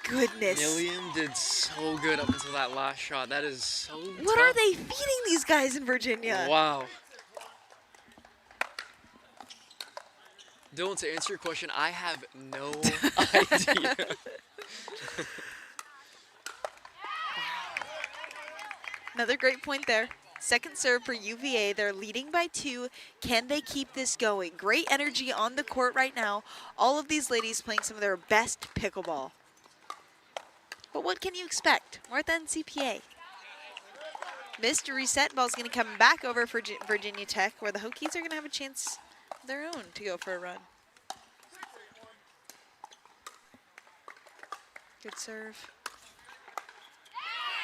goodness. Milliam did so good up until that last shot. That is so What tough. are they feeding these guys in Virginia? Wow. Dylan, to answer your question, I have no idea. Another great point there. Second serve for UVA. They're leading by 2. Can they keep this going? Great energy on the court right now. All of these ladies playing some of their best pickleball. But what can you expect? We're at the NCPA. Missed reset. Ball's going to come back over for Virginia Tech, where the Hokies are going to have a chance of their own to go for a run. Good serve.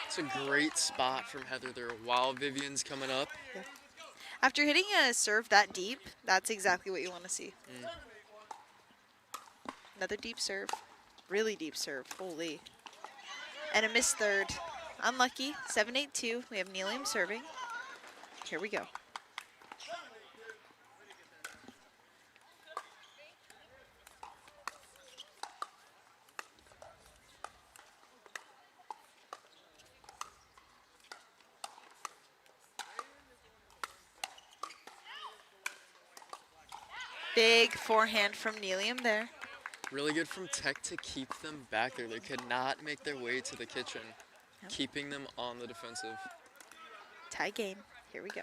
It's a great spot from Heather there while Vivian's coming up. Yeah. After hitting a serve that deep, that's exactly what you want to see. Another deep serve. Really deep serve. Holy. And a missed third. Unlucky. 7-8-2. We have Nelium serving. Here we go. Big forehand from Nelium there. Really good from Tech to keep them back there. They could not make their way to the kitchen, keeping them on the defensive. Tie game. Here we go.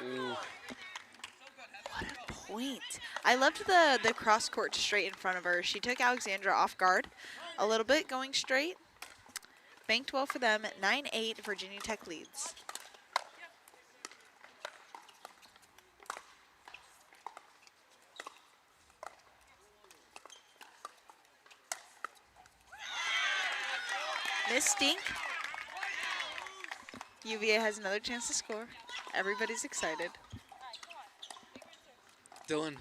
Ooh. What a point. I loved the cross court straight in front of her. She took Alexandra off guard a little bit going straight. Banked well for them. 9-8, Virginia Tech leads. Miss Stink. UVA has another chance to score. Everybody's excited. Dylan,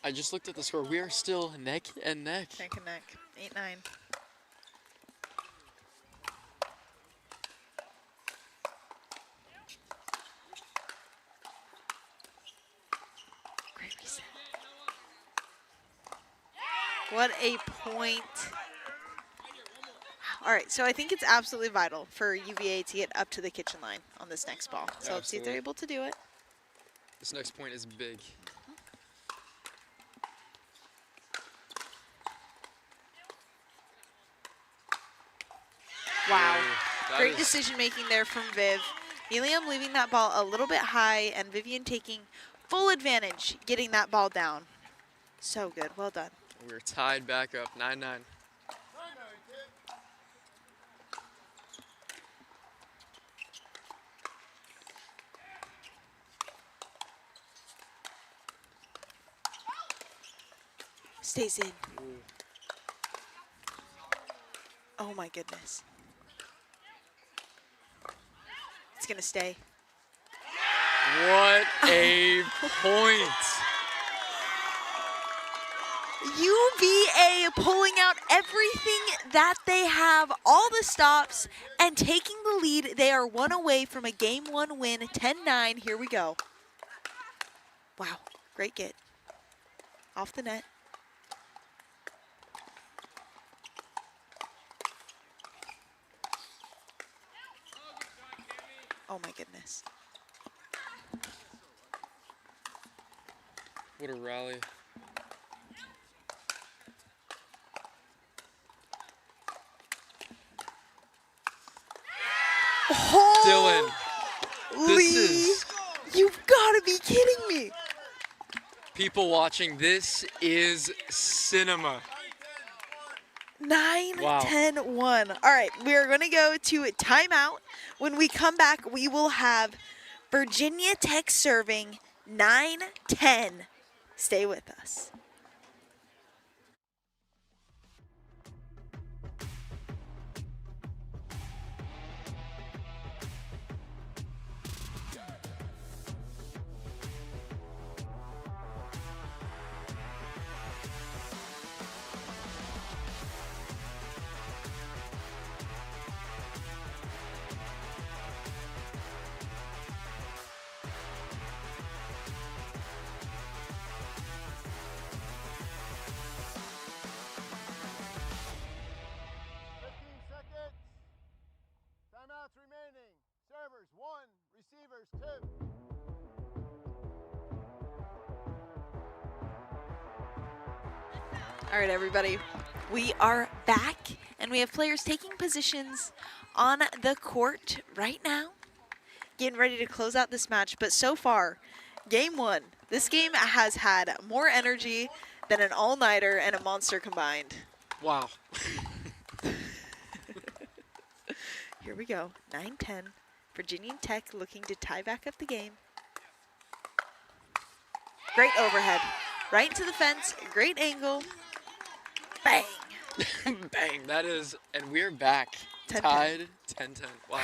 I just looked at the score. We are still neck and neck. Neck and neck. 8-9. Great reset. What a point. All right, so I think it's absolutely vital for UVA to get up to the kitchen line on this next ball. So let's see if they're able to do it. This next point is big. Wow. That Great is- decision making there from Viv. Helium leaving that ball a little bit high, and Vivian taking full advantage, getting that ball down. So good. Well done. We're tied back up, 9-9. Stays in. Oh my goodness. It's gonna stay. What a point. UVA pulling out everything that they have, all the stops, and taking the lead. They are one away from a Game 1 win, 10-9. Here we go. Wow, great get. Off the net. Oh my goodness. What a rally. Dylan, this is... You've got to be kidding me. People watching, this is cinema. 9, Wow. 10, 1. All right, we are going to go to timeout. When we come back, we will have Virginia Tech serving 9, 10. Stay with us. Timeouts remaining. Servers 1, receivers 2. All right, everybody. We are back, and we have players taking positions on the court right now, getting ready to close out this match. But so far, game 1, this game has had more energy than an all-nighter and a monster combined. Wow. Here we go, 9-10. Virginia Tech looking to tie back up the game. Great overhead. Right into the fence, great angle. Bang. Bang, that is, and we're back. 10-10. Tied 10-10. Wow.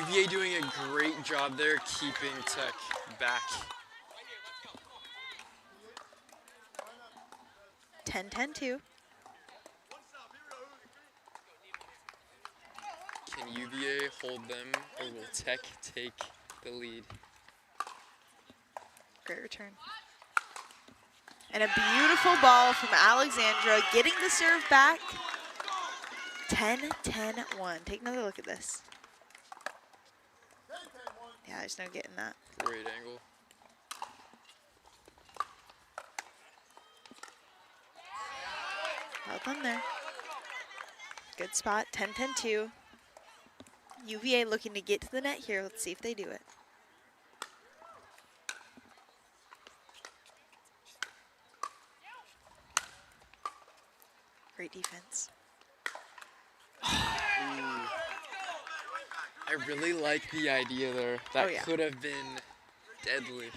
UVA doing a great job there keeping Tech back. 10-10-2. Can UVA hold them, or will Tech take the lead? Great return. And a beautiful ball from Alexandra, getting the serve back. 10-10-1. Take another look at this. Yeah, there's no getting that. Great angle. Well done there. Good spot, 10-10-2. UVA looking to get to the net here. Let's see if they do it. Great defense. I really like the idea there. That Oh, yeah. could have been deadly.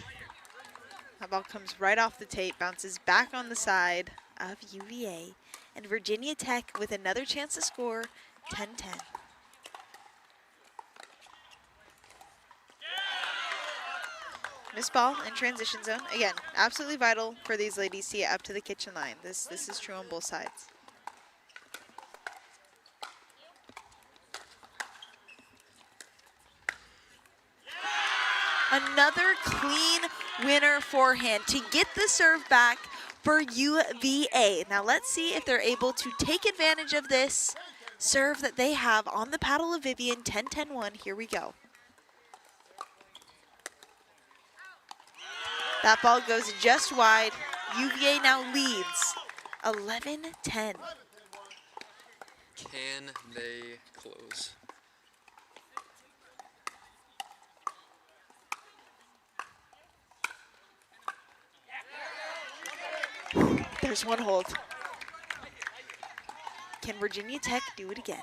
That ball comes right off the tape, bounces back on the side of UVA. And Virginia Tech with another chance to score, 10-10. Missed ball in transition zone. Again, absolutely vital for these ladies to get up to the kitchen line. This is true on both sides. Another clean winner forehand to get the serve back for UVA. Now let's see if they're able to take advantage of this serve that they have on the paddle of Vivian. 10-10-1. Here we go. That ball goes just wide. UVA now leads 11-10. Can they close? There's one hold. Can Virginia Tech do it again?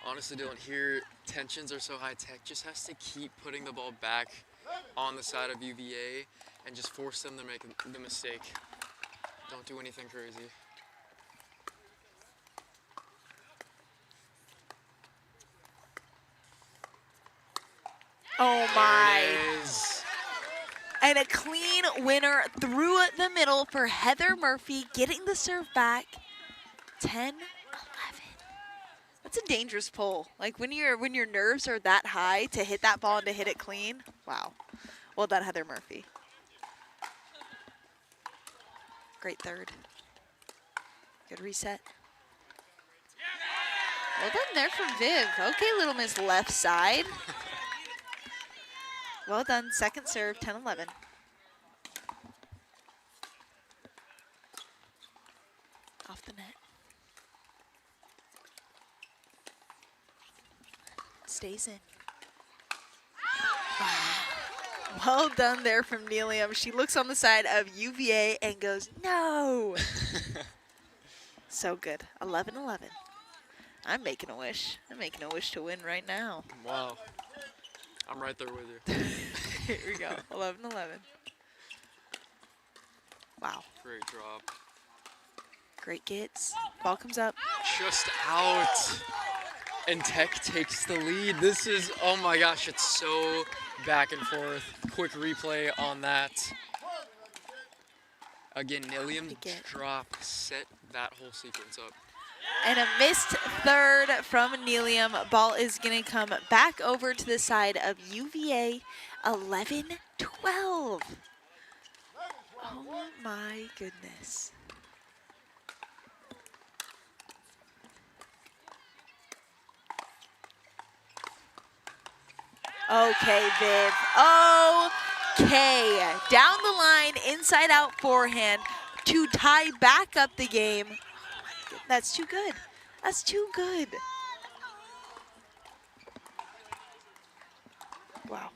Honestly, Dylan, here tensions are so high. Tech just has to keep putting the ball back on the side of UVA and just force them to make the mistake. Don't do anything crazy. Oh my. There it is. And a clean winner through the middle for Heather Murphy, getting the serve back. 10-11. That's a dangerous pull. Like when your nerves are that high to hit that ball and to hit it clean. Wow. Well done, Heather Murphy. Great third. Good reset. Well done there from Viv. Okay, Little Miss left side. Well done, second serve, 10-11. Off the net. stays in. Well done there from Nelium. She looks on the side of UVA and goes, no. So good. 11-11. I'm making a wish. I'm making a wish to win right now. Wow. I'm right there with you. Here we go. 11-11. Wow. Great drop. Great gets. Ball comes up. Just out. And Tech takes the lead. This is, oh my gosh, it's so back and forth. Quick replay on that. Again, Nelium drop set that whole sequence up. And a missed third from Nelium. Ball is going to come back over to the side of UVA. 11-12. Oh my goodness. Okay, Viv. Okay. Down the line, inside out forehand to tie back up the game. Oh my goodness, that's too good. That's too good. Wow.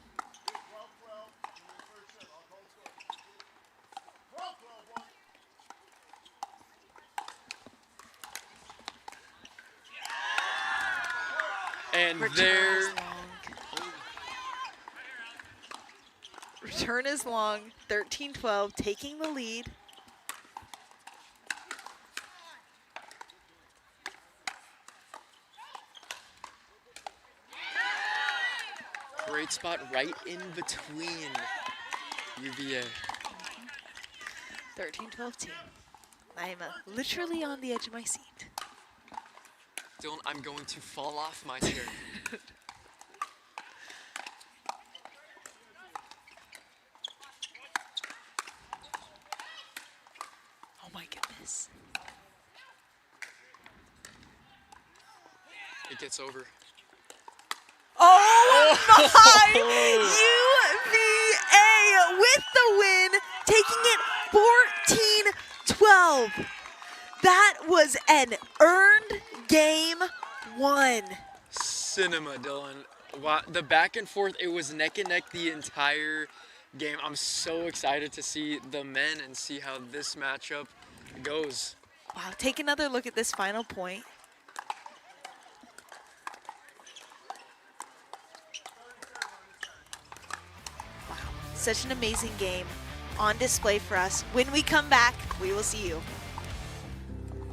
And Return there. is long. Return is long. 13-12, taking the lead. Great spot right in between UVA. 13-12 team. I'm literally on the edge of my seat. Dylan, I'm going to fall off my chair. Oh my goodness. It gets over. Oh my! UVA with the win, taking it 14-12. That was an earned game one. Cinema, Dylan. Wow, the back and forth, it was neck and neck the entire game. I'm so excited to see the men and see how this matchup goes. Wow, take another look at this final point. Wow, such an amazing game on display for us. When we come back, we will see you.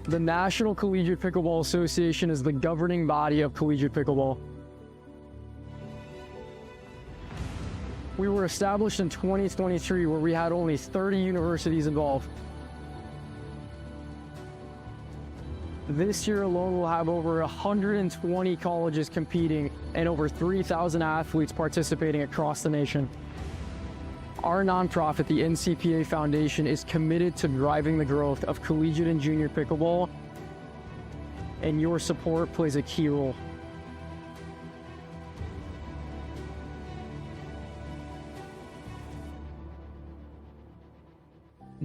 The National Collegiate Pickleball Association is the governing body of collegiate pickleball. We were established in 2023 where we had only 30 universities involved. This year alone, we'll have over 120 colleges competing and over 3,000 athletes participating across the nation. Our nonprofit, the NCPA Foundation, is committed to driving the growth of collegiate and junior pickleball, and your support plays a key role.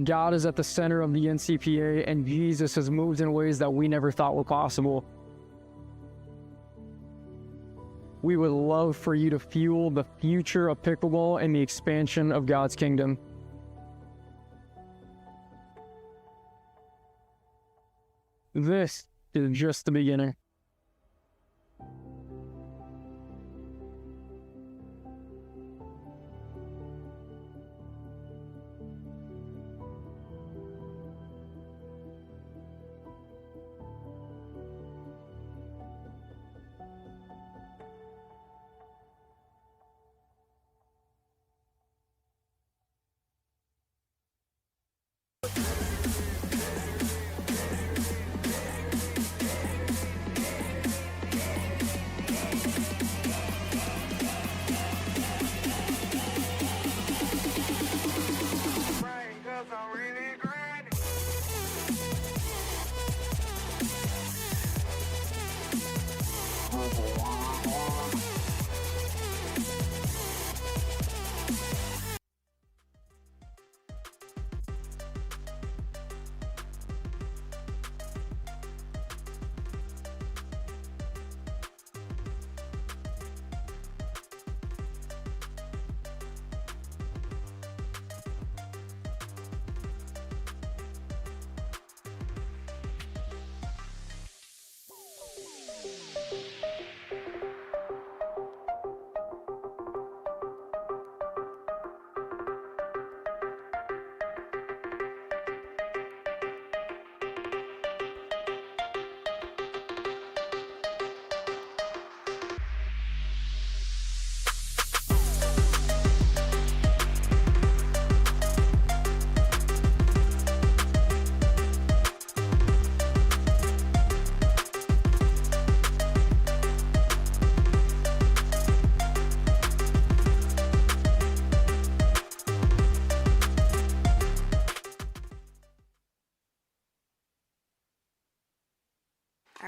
God is at the center of the NCPA, and Jesus has moved in ways that we never thought were possible. We would love for you to fuel the future of pickleball and the expansion of God's kingdom. This is just the beginning.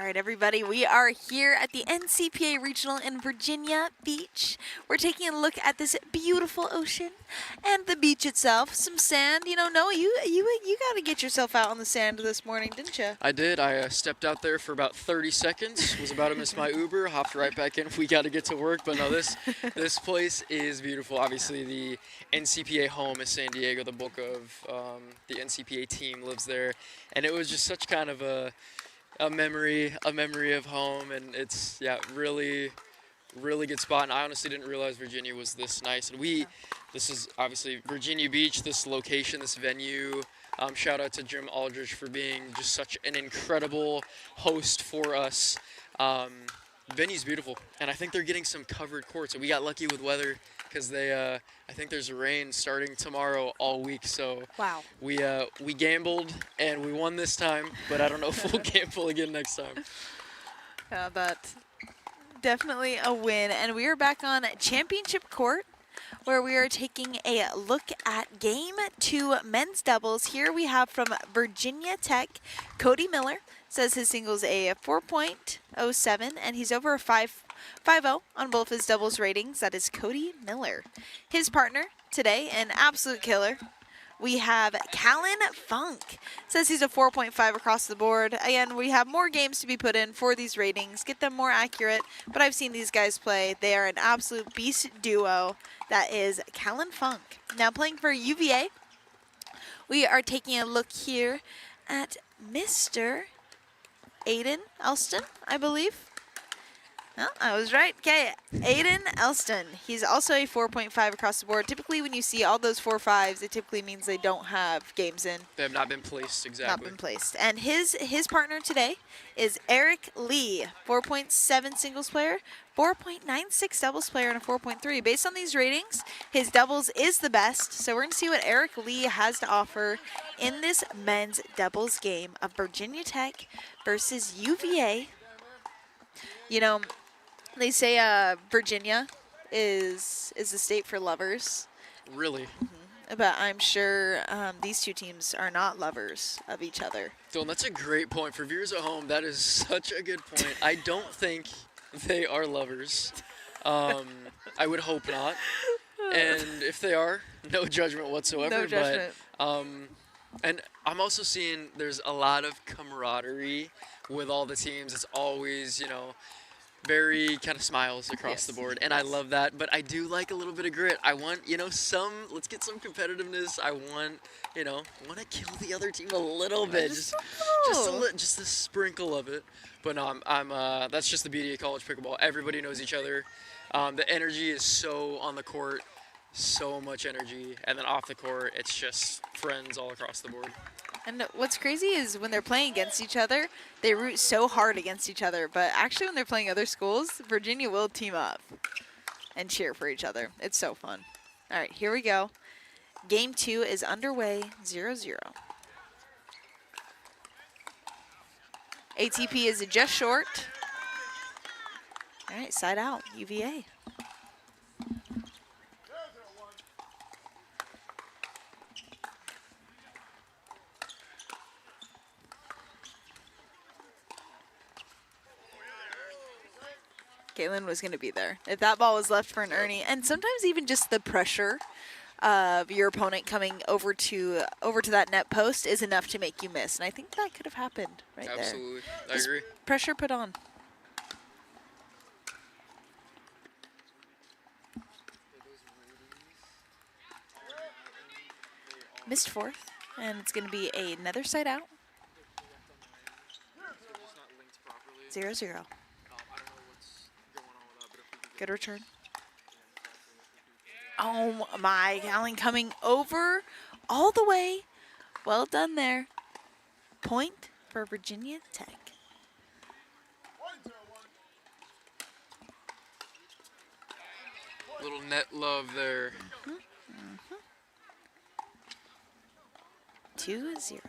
right, everybody, we are here at the NCPA Regional in Virginia Beach. We're taking a look at this beautiful ocean and the beach itself. Some sand. You know, Noah, you got to get yourself out on the sand this morning, didn't you? I did. I stepped out there for about 30 seconds. Was about to miss my Uber. Hopped right back in. We got to get to work. But no, this place is beautiful. Obviously, the NCPA home is San Diego. The bulk of the NCPA team lives there, and it was just such kind of a memory of home, and it's really good spot. And I honestly didn't realize Virginia was this nice. And this is obviously Virginia Beach, this location, this venue. Shout out to Jim Aldridge for being just such an incredible host for us. Venue's beautiful, and I think they're getting some covered courts. So we got lucky with weather because I think there's rain starting tomorrow all week. So wow, we gambled and we won this time, but I don't know if we'll gamble again next time. Yeah, that's definitely a win. And we are back on Championship Court, where we are taking a look at Game 2 men's doubles. Here we have from Virginia Tech, Cody Miller. Says his singles a 4.07, and he's over a 5.0 on both his doubles ratings. That is Cody Miller. His partner today, an absolute killer. We have Callan Funk. Says he's a 4.5 across the board. Again, we have more games to be put in for these ratings, get them more accurate, but I've seen these guys play. They are an absolute beast duo. That is Callan Funk. Now playing for UVA, we are taking a look here at Mr. Aiden Elston, I believe. Oh, I was right. Okay, Aiden Elston. He's also a 4.5 across the board. Typically, when you see all those 4.5s, it typically means they don't have games in. They have not been placed, exactly. Not been placed. And his partner today is Eric Lee, 4.7 singles player, 4.96 doubles player, and a 4.3. Based on these ratings, his doubles is the best. So we're going to see what Eric Lee has to offer in this men's doubles game of Virginia Tech versus UVA. You know, they say Virginia is the state for lovers. Really? Mm-hmm. But I'm sure these two teams are not lovers of each other. Dylan, that's a great point. For viewers at home, that is such a good point. I don't think they are lovers. I would hope not. And if they are, no judgment whatsoever. No judgment. But, and I'm also seeing there's a lot of camaraderie with all the teams. It's always, you know, very kind of smiles across the board, and I love that. But I do like a little bit of grit. I want, you know, let's get some competitiveness. I want, you know, want to kill the other team a little bit, just a sprinkle of it. But no, that's just the beauty of college pickleball. Everybody knows each other. The energy is so on the court, so much energy, and then off the court, it's just friends all across the board. And what's crazy is when they're playing against each other, they root so hard against each other. But actually when they're playing other schools, Virginia will team up and cheer for each other. It's so fun. All right, here we go. Game 2 is underway, 0-0. ATP is just short. All right, side out, UVA. Caitlin was going to be there. If that ball was left for an Ernie, and sometimes even just the pressure of your opponent coming over to that net post is enough to make you miss. And I think that could have happened right there. Absolutely. I agree. Pressure put on. Missed fourth, and it's going to be another side out. 0-0. Good return. Oh my, Allen coming over all the way. Well done there. Point for Virginia Tech. Little net love there. 2-0.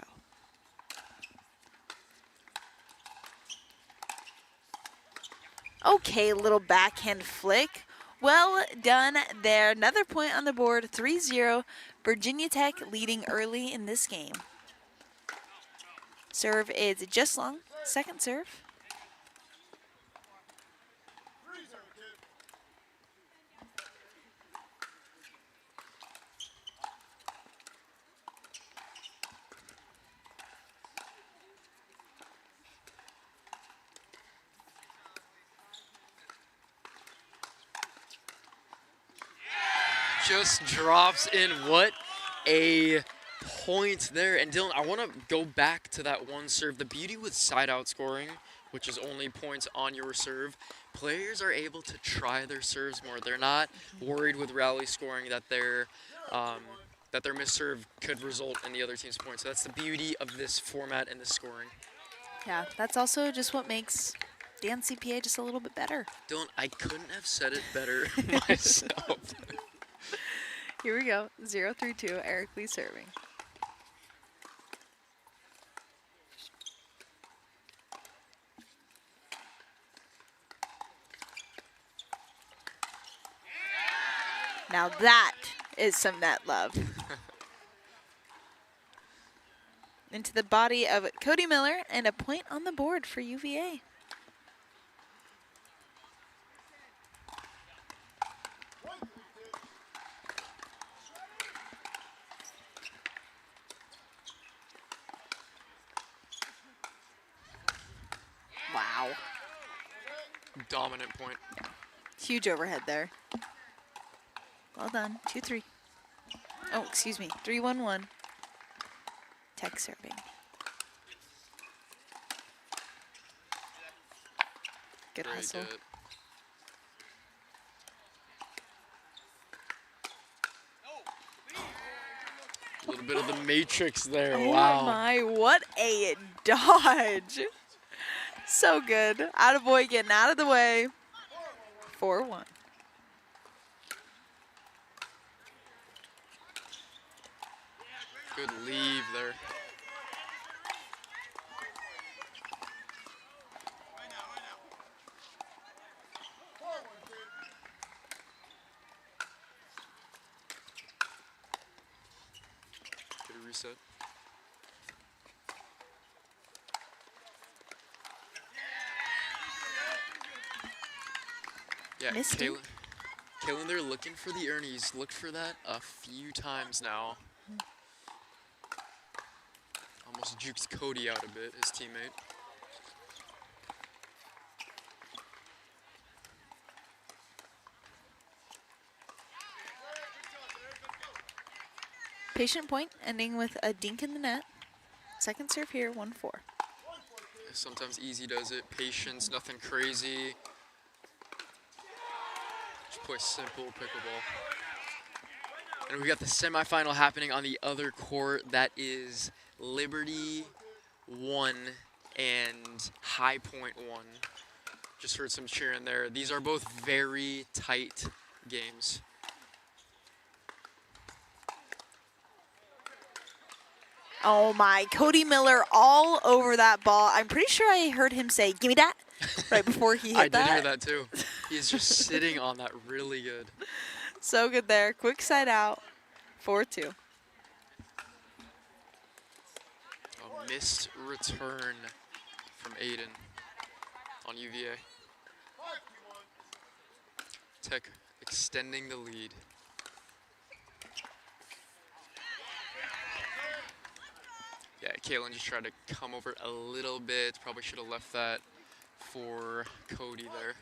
Okay, little backhand flick. Well done there. Another point on the board, 3-0. Virginia Tech leading early in this game. Serve is just long. Second serve. just drops in. What a point there. And Dylan, I want to go back to that one serve. The beauty with side-out scoring, which is only points on your serve, players are able to try their serves more. They're not worried with rally scoring that their missed serve could result in the other team's points. So that's the beauty of this format and this scoring. Yeah, that's also just what makes the NCPA just a little bit better. Dylan, I couldn't have said it better myself. Here we go, 0-3-2, Eric Lee serving. Now that is some net love. Into the body of Cody Miller, and a point on the board for UVA. Wow. Dominant point. Huge overhead there. Well done. 2-3. Oh, excuse me. 3-1-1. Tech serving. Good Very hustle. good. A little bit of the matrix there. Oh Wow. my, what a dodge. So good. Attaboy getting out of the way. 4-1. Good leave there. Get a reset. Yeah, Missed him. Kalen, they're looking for the Ernie's. Looked for that a few times now. Almost jukes Cody out a bit, his teammate. Patient point, ending with a dink in the net. Second serve here, 1-4. Sometimes easy does it. Patience, nothing crazy. Just play simple pickleball. And we got the semifinal happening on the other court. That is Liberty 1 and High Point 1. Just heard some cheering there. These are both very tight games. Oh my, Cody Miller all over that ball. I'm pretty sure I heard him say, "Give me that," right before he hit that. I did hear that too. He's just sitting on that really good. So good there. Quick side out. 4-2. A missed return from Aiden on UVA. Tech extending the lead. Yeah, Kalen just tried to come over a little bit. Probably should have left that for Cody there.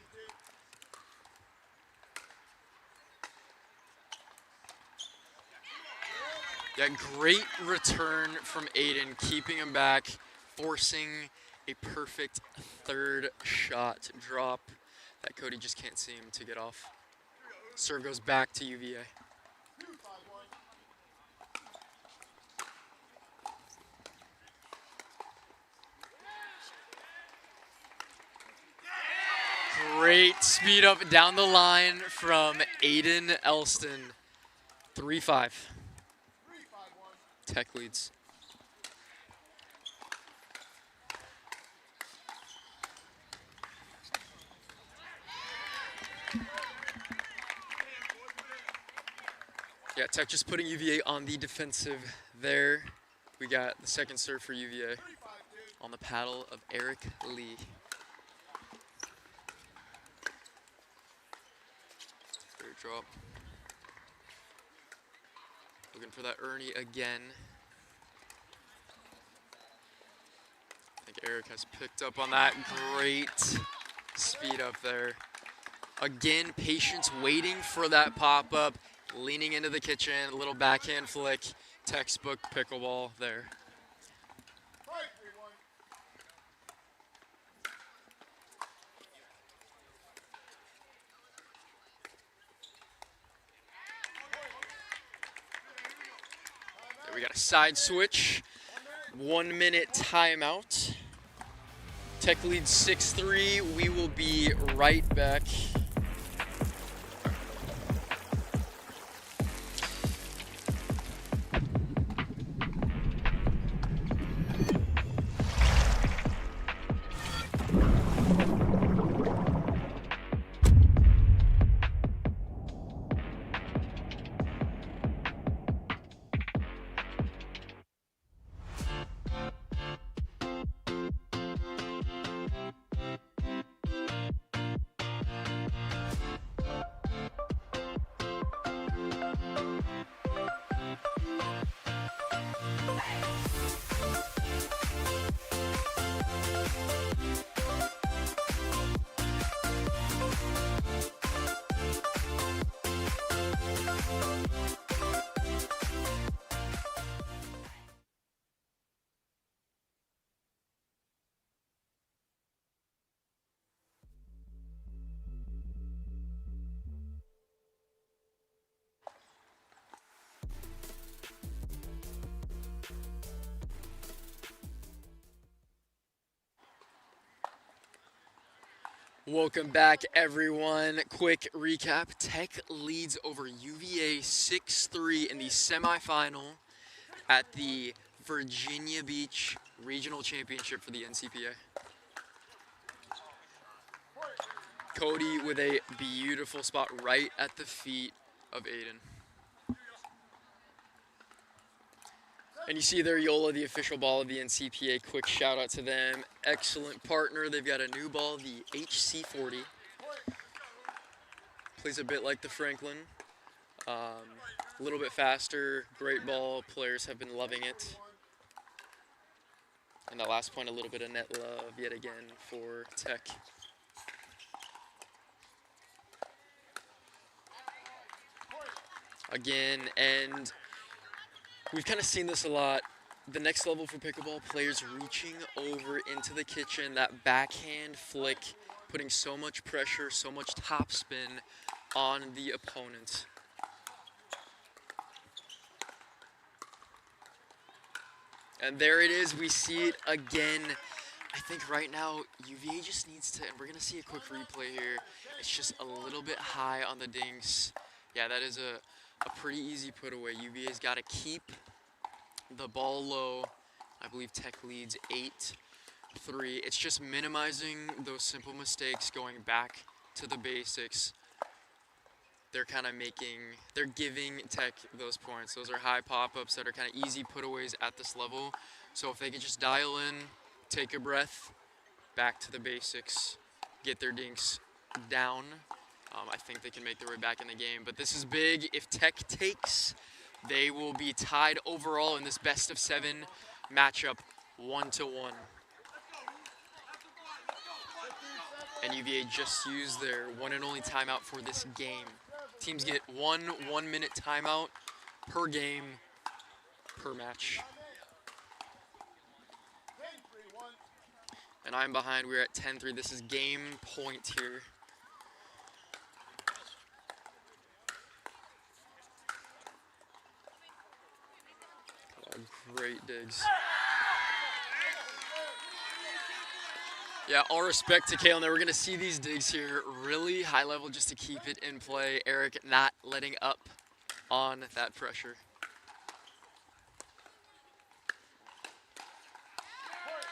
Yeah, great return from Aiden, keeping him back, forcing a perfect third shot drop that Cody just can't seem to get off. Serve goes back to UVA. Great speed up down the line from Aiden Elston. 3-5. Tech leads. Yeah, Tech just putting UVA on the defensive there. We got the second serve for UVA on the paddle of Eric Lee. Great drop. Looking for that Ernie again. I think Eric has picked up on that. Great speed up there. Again, patience waiting for that pop-up. leaning into the kitchen, little backhand flick, textbook pickleball there. There we got a side switch, 1 minute timeout. Tech leads 6-3. We will be right back. Welcome back, everyone. Quick recap. Tech leads over UVA 6-3 in the semifinal at the Virginia Beach Regional Championship for the NCPA. Cody with a beautiful spot right at the feet of Aiden. And you see there Yola, the official ball of the NCPA. Quick shout out to them. Excellent partner. They've got a new ball, the HC40. Plays a bit like the Franklin. A little bit faster, great ball. Players have been loving it. And that last point, a little bit of net love yet again for Tech. Again, and we've kind of seen this a lot. The next level for pickleball, players reaching over into the kitchen, that backhand flick, putting so much pressure, so much topspin on the opponent. And there it is, we see it again. I think right now, UVA just needs to, and we're gonna see a quick replay here. It's just a little bit high on the dinks. Yeah, that is a pretty easy put away. UVA's got to keep the ball low. I believe Tech leads 8-3. It's just minimizing those simple mistakes, going back to the basics. They're kind of they're giving Tech those points. Those are high pop-ups that are kind of easy putaways at this level. So if they could just dial in, take a breath, back to the basics, get their dinks down, I think they can make their way back in the game. But this is big. If Tech takes, they will be tied overall in this best-of-7 matchup, 1-1. And UVA just used their one and only timeout for this game. Teams get one 1-minute timeout per game, per match. And I'm behind. We're at 10-3. This is game point here. Great digs. Yeah, all respect to Kale. Now we're going to see these digs here really high level just to keep it in play. Eric not letting up on that pressure.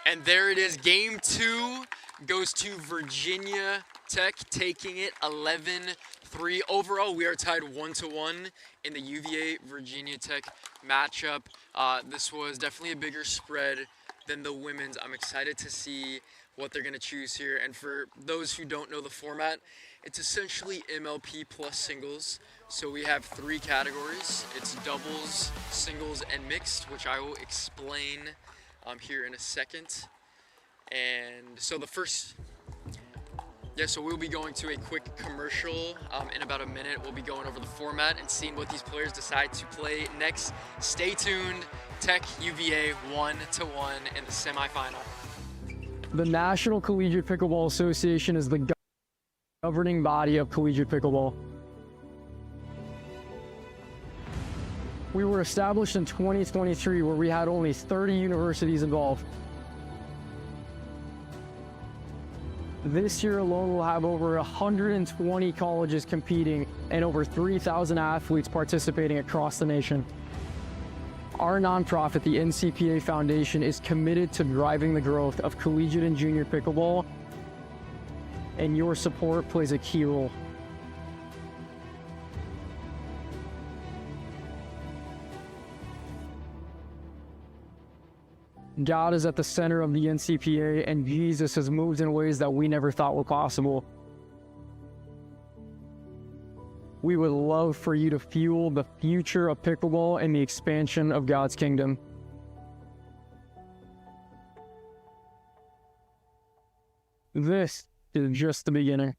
And there it is. Game 2 goes to Virginia Tech, taking it 11-3. Overall, we are tied 1-1 in the UVA-Virginia Tech matchup. This was definitely a bigger spread than the women's. I'm excited to see what they're going to choose here. And for those who don't know the format, it's essentially MLP plus singles. So we have 3 categories. It's doubles, singles, and mixed, which I will explain here in a second. And so the first Yeah, so we'll be going to a quick commercial in about a minute. We'll be going over the format and seeing what these players decide to play next. Stay tuned. Tech UVA 1-1 in the semifinal. The National Collegiate Pickleball Association is the governing body of collegiate pickleball. We were established in 2023, where we had only 30 universities involved. This year alone, we'll have over 120 colleges competing and over 3,000 athletes participating across the nation. Our nonprofit, the NCPA Foundation, is committed to driving the growth of collegiate and junior pickleball, and your support plays a key role. God is at the center of the NCPA, and Jesus has moved in ways that we never thought were possible. We would love for you to fuel the future of pickleball and the expansion of God's kingdom. This is just the beginning.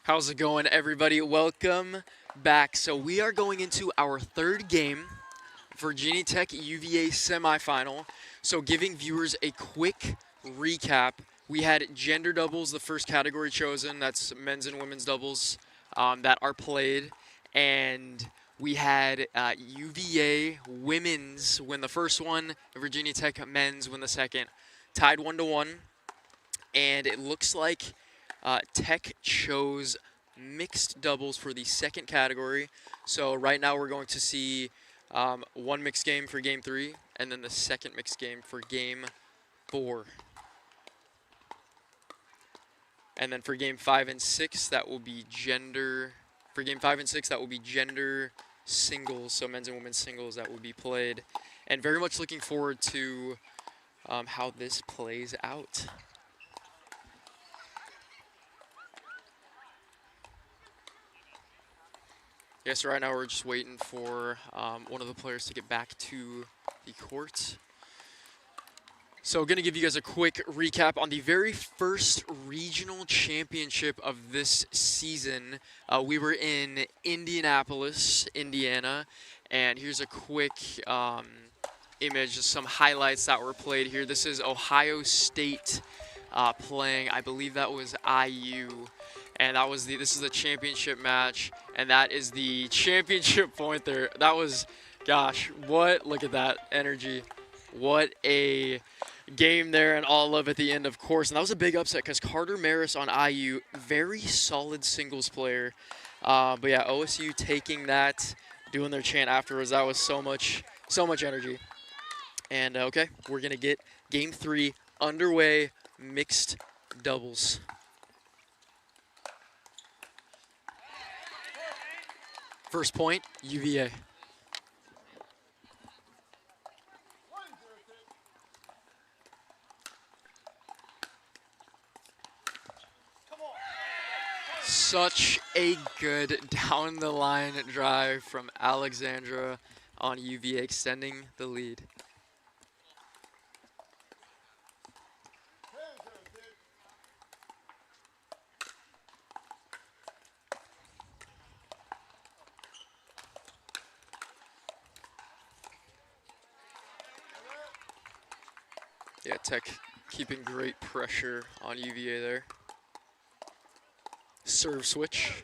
How's it going, everybody? Welcome back. So we are going into our third game, Virginia Tech UVA semifinal. So giving viewers a quick recap, we had gender doubles, the first category chosen. That's men's and women's doubles that are played. And we had UVA women's win the first one, Virginia Tech men's win the second. Tied 1-1. And it looks like Tech chose mixed doubles for the second category. So right now we're going to see one mixed game for game 3 and then the second mixed game for game 4. And then for game 5 and 6, that will be gender. For game 5 and 6, that will be gender singles, so men's and women's singles that will be played. And very much looking forward to how this plays out. Yes, right now we're just waiting for one of the players to get back to the court. So going to give you guys a quick recap on the very first regional championship of this season. We were in Indianapolis, Indiana, and here's a quick image of some highlights that were played here. This is Ohio State playing, I believe that was IU. And that was this is the championship match, and that is the championship point there. That was, gosh, look at that energy. What a game there, and all love at the end, of course. And that was a big upset because Carter Maris on IU, very solid singles player. But yeah, OSU taking that, doing their chant afterwards. That was so much energy. And okay, we're gonna get game 3 underway, mixed doubles. First point, UVA. Such a good down the line drive from Alexandra on UVA, extending the lead. Yeah, Tech keeping great pressure on UVA there. Serve switch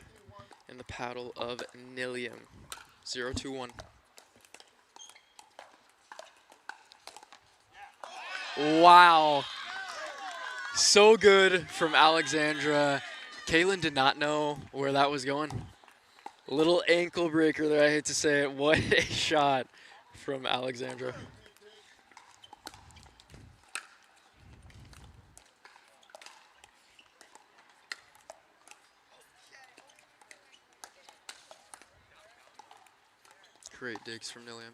in the paddle of Nilium. 0-2-1. Wow. So good from Alexandra. Kaylin did not know where that was going. Little ankle breaker there, I hate to say it. What a shot from Alexandra. Great digs from Nilium.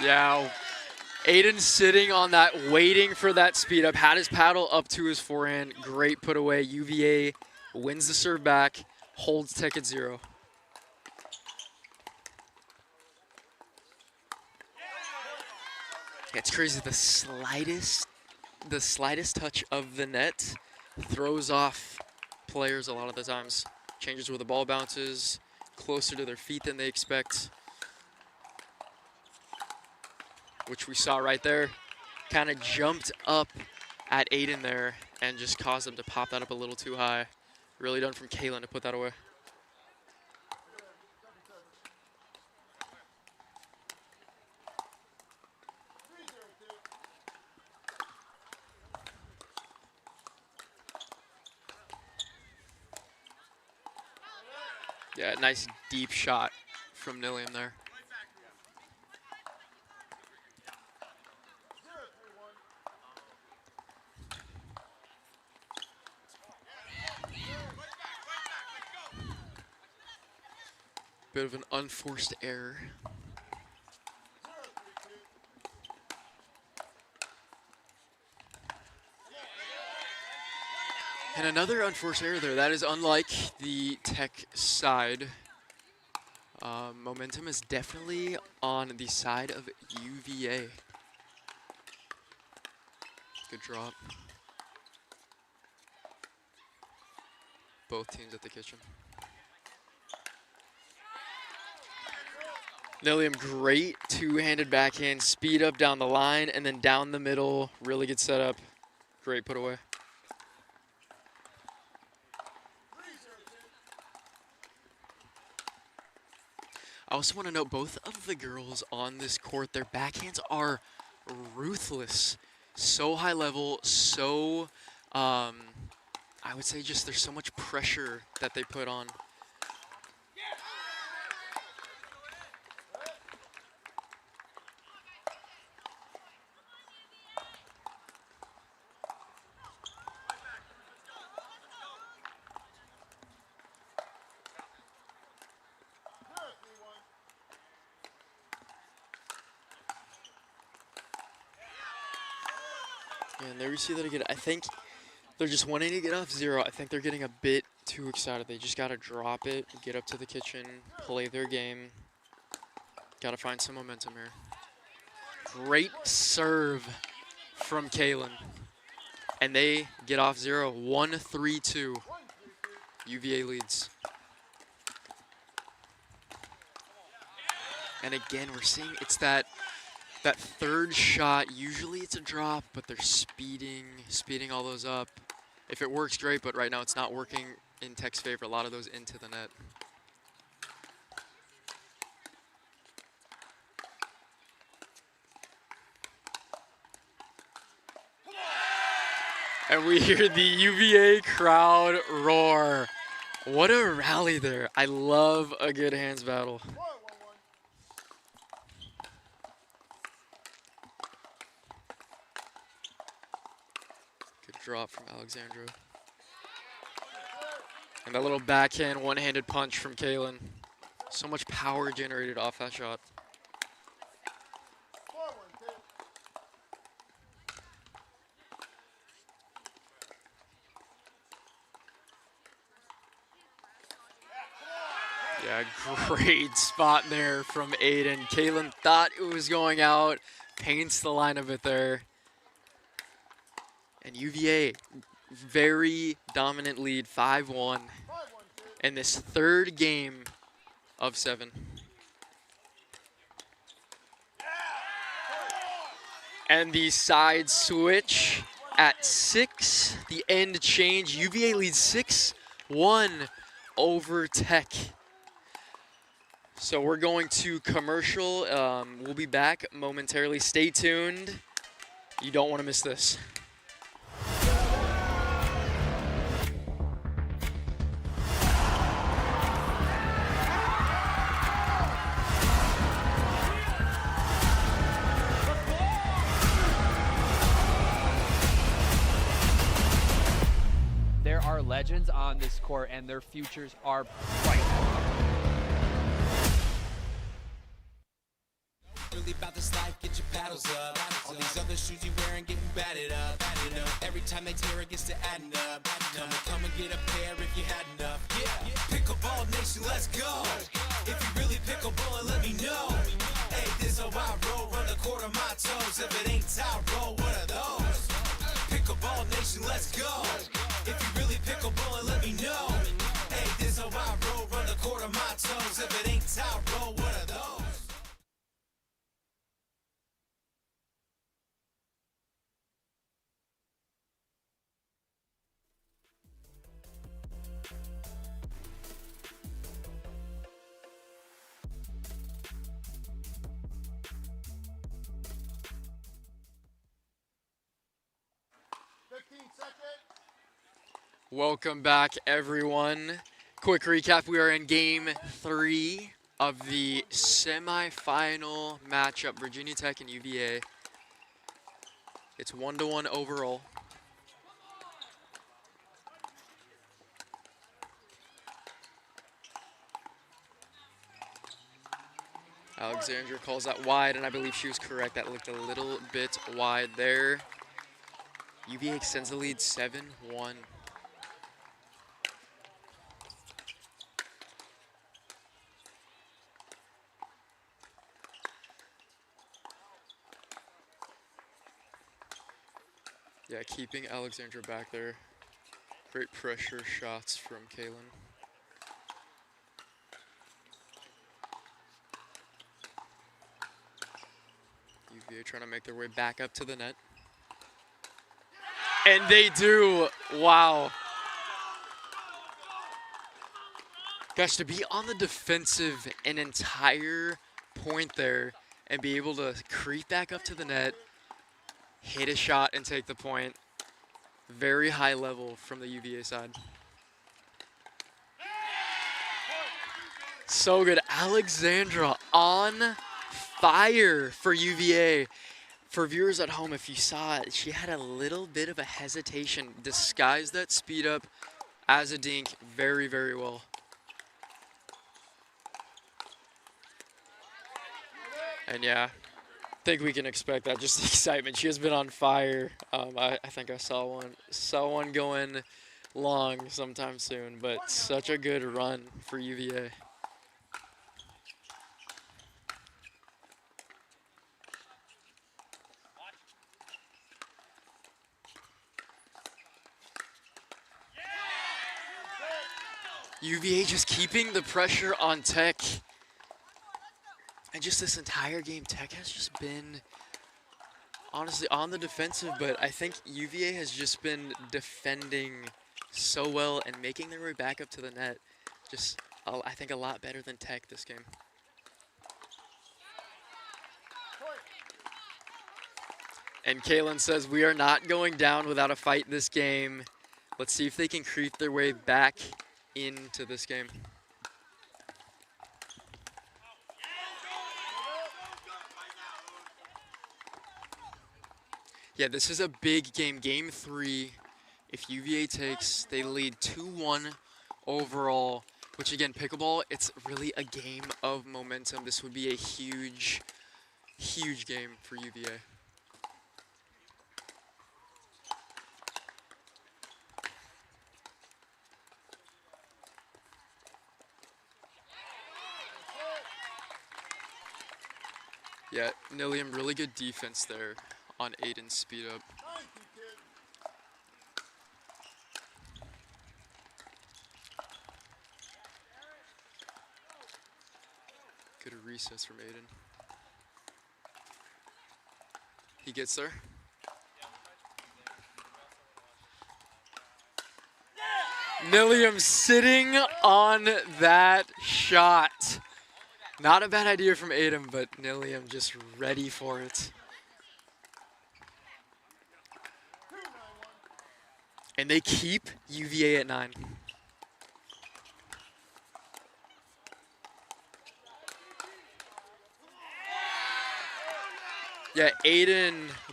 Yeah, Aiden sitting on that, waiting for that speed up. Had his paddle up to his forehand. Great put away. UVA wins the serve back, holds Tech at 0. It's crazy. The slightest touch of the net throws off players a lot of the times. Changes where the ball bounces, closer to their feet than they expect, which we saw right there. Kind of jumped up at Aiden there and just caused him to pop that up a little too high. Really done from Kaylin to put that away. Yeah, nice deep shot from Nilium there. Bit of an unforced error. And another unforced error there. That is unlike the Tech side. Momentum is definitely on the side of UVA. Good drop. Both teams at the kitchen. Nilium, great two-handed backhand, speed up down the line and then down the middle. Really good setup. Great put away. I also want to note both of the girls on this court, their backhands are ruthless. So high level, so, I would say just there's so much pressure that they put on. And there you see that again. I think they're just wanting to get off 0. I think they're getting a bit too excited. They just got to drop it, get up to the kitchen, play their game. Got to find some momentum here. Great serve from Kaylin. And they get off 0. 1-3-2. UVA leads. And again, we're seeing it's that third shot. Usually it's a drop, but they're speeding all those up. If it works, great, but right now it's not working in Tech's favor. A lot of those into the net. And we hear the UVA crowd roar. What a rally there. I love a good hands battle. Good drop from Alexandra. And that little backhand one-handed punch from Kaylin. So much power generated off that shot. Yeah, great spot there from Aiden. Kalen thought it was going out, paints the line of it there. And UVA, very dominant lead, 5-1 in this third game of 7. And the side switch at 6, the end change. UVA leads 6-1 over Tech. So we're going to commercial. We'll be back momentarily. Stay tuned. You don't want to miss this. There are legends on this court, and their futures are bright. Really about this life, get your paddles up. All these other shoes you wearing getting batted up. You know, every time they tear it gets to adding up. Come and get a pair if you had enough. Yeah, pickleball nation, let's go. If you really pickleball, let me know. Hey, this is how I roll, run the court on my toes. If it ain't tie roll, what are those? Pickleball nation, let's go. If you really pickleball, let me know. Hey, this is how I roll, run the court on my toes. If it ain't tie roll, what are those? Welcome back, everyone. Quick recap, we are in game 3 of the semifinal matchup, Virginia Tech and UVA. It's 1-1 overall. Alexandra calls that wide, and I believe she was correct. That looked a little bit wide there. UVA extends the lead 7-1. Yeah, keeping Alexandra back there. Great pressure shots from Kalen. UVA trying to make their way back up to the net. And they do. Wow. Gosh, to be on the defensive an entire point there and be able to creep back up to the net, hit a shot and take the point. Very high level from the UVA side. So good. Alexandra on fire for UVA. For viewers at home, if you saw it, she had a little bit of a hesitation. Disguised that speed up as a dink very, very well. And yeah, I think we can expect that. Just the excitement. She has been on fire. I think I saw one going long sometime soon, but such a good run for UVA. UVA just keeping the pressure on Tech. And just this entire game, Tech has just been honestly on the defensive, but I think UVA has just been defending so well and making their way back up to the net. Just, I think, a lot better than Tech this game. And Kalen says, we are not going down without a fight this game. Let's see if they can creep their way back into this game. Yeah, this is a big game, game 3. If UVA takes, they lead 2-1 overall, which again, pickleball, it's really a game of momentum. This would be a huge, huge game for UVA. Yeah, Nilium, really good defense there on Aiden's speed up. Good recess from Aiden. He gets there. Nilium sitting on that shot. Not a bad idea from Aiden, but Nilium just ready for it. And they keep UVA at 9. Yeah,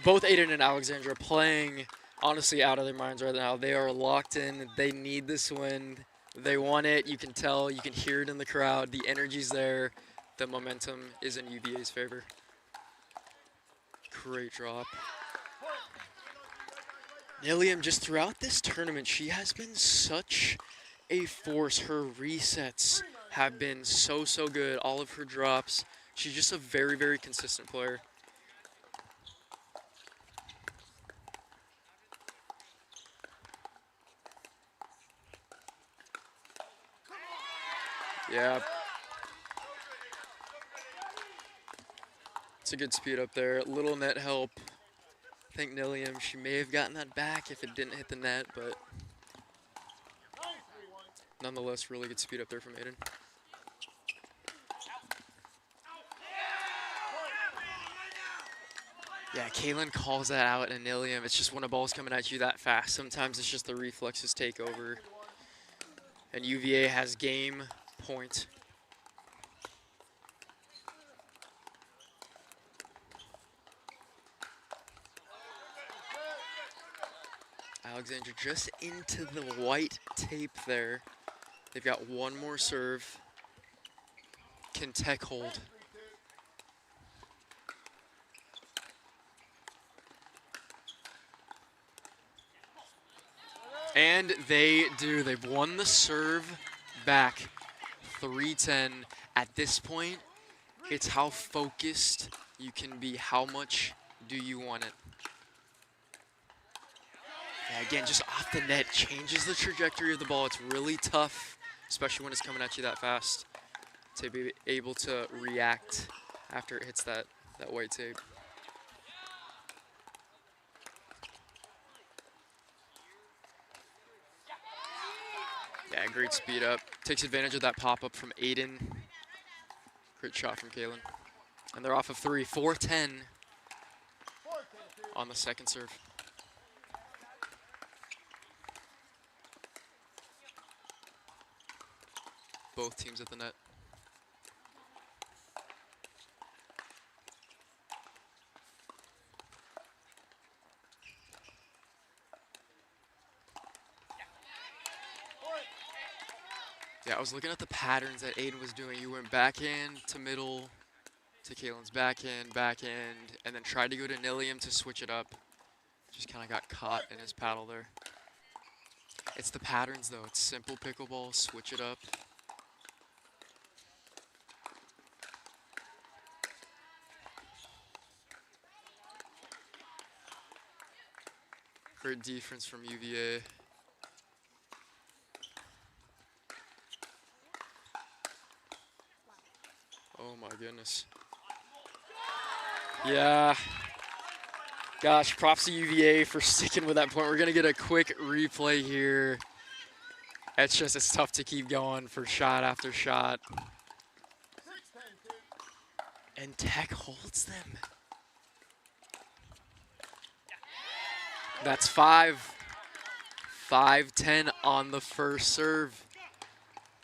both Aiden and Alexandra playing honestly out of their minds right now. They are locked in. They need this win. They want it. You can tell. You can hear it in the crowd. The energy's there. The momentum is in UVA's favor. Great drop. Nilium, just throughout this tournament, she has been such a force. Her resets have been so good. All of her drops. She's just a very, very consistent player. Yeah. It's a good speed up there. Little net help. I think Nilium, she may have gotten that back if it didn't hit the net, but nonetheless, really good speed up there from Aiden. Yeah, Kaylin calls that out in Nilium. It's just when a ball's coming at you that fast, sometimes it's just the reflexes take over. And UVA has game point. Alexandra just into the white tape there. They've got one more serve. Can Tech hold? And they do. They've won the serve back. 3-10. At this point, it's how focused you can be. How much do you want it? Yeah, again, just off the net, changes the trajectory of the ball. It's really tough, especially when it's coming at you that fast, to be able to react after it hits that white tape. Yeah, great speed up. Takes advantage of that pop-up from Aiden. Great shot from Kaylin. And they're off of 3, 4-10 on the second serve. Both teams at the net. Yeah, I was looking at the patterns that Aiden was doing. You went backhand to middle to Kaylin's backhand, and then tried to go to Nilium to switch it up. Just kind of got caught in his paddle there. It's the patterns, though. It's simple pickleball, switch it up. Great defense from UVA. Oh my goodness. Yeah. Gosh, props to UVA for sticking with that point. We're gonna get a quick replay here. It's tough to keep going for shot after shot. And Tech holds them. That's 5-10 on the first serve.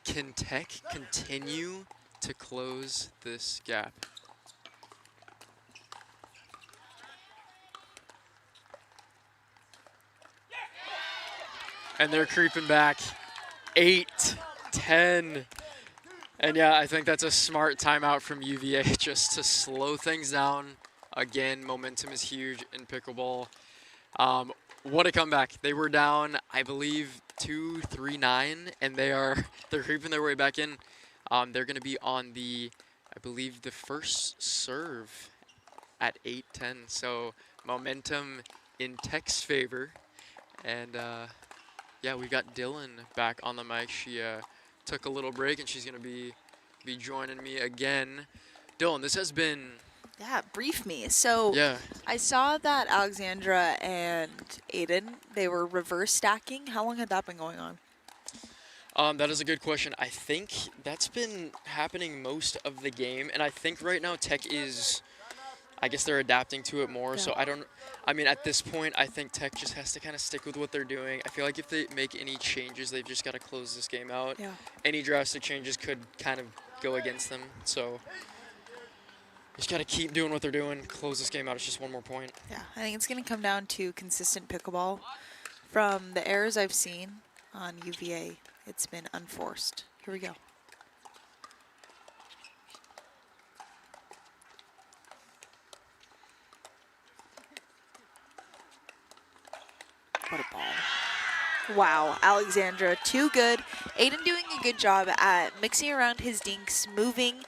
Can Tech continue to close this gap? And they're creeping back. 8-10. And yeah, I think that's a smart timeout from UVA just to slow things down. Again, momentum is huge in pickleball. What a comeback. They were down, I believe, 2-3-9, and they're creeping their way back in. They're going to be on the, I believe, the first serve at 8-10. So momentum in Tech's favor. And yeah, we've got Dylan back on the mic. She took a little break, and she's going to be joining me again. Dylan, this has been... Yeah, brief me. So Yeah. I saw that Alexandra and Aiden, they were reverse stacking. How long had that been going on? That is a good question. I think that's been happening most of the game, and I think right now Tech is, I guess they're adapting to it more. Yeah. So I mean, at this point, I think Tech just has to kind of stick with what they're doing. I feel like if they make any changes, they've just got to close this game out. Yeah. Any drastic changes could kind of go against them. So just got to keep doing what they're doing, close this game out. It's just one more point. Yeah, I think it's going to come down to consistent pickleball. From the errors I've seen on UVA, it's been unforced. Here we go. What a ball. Wow, Alexandra, too good. Aiden doing a good job at mixing around his dinks, moving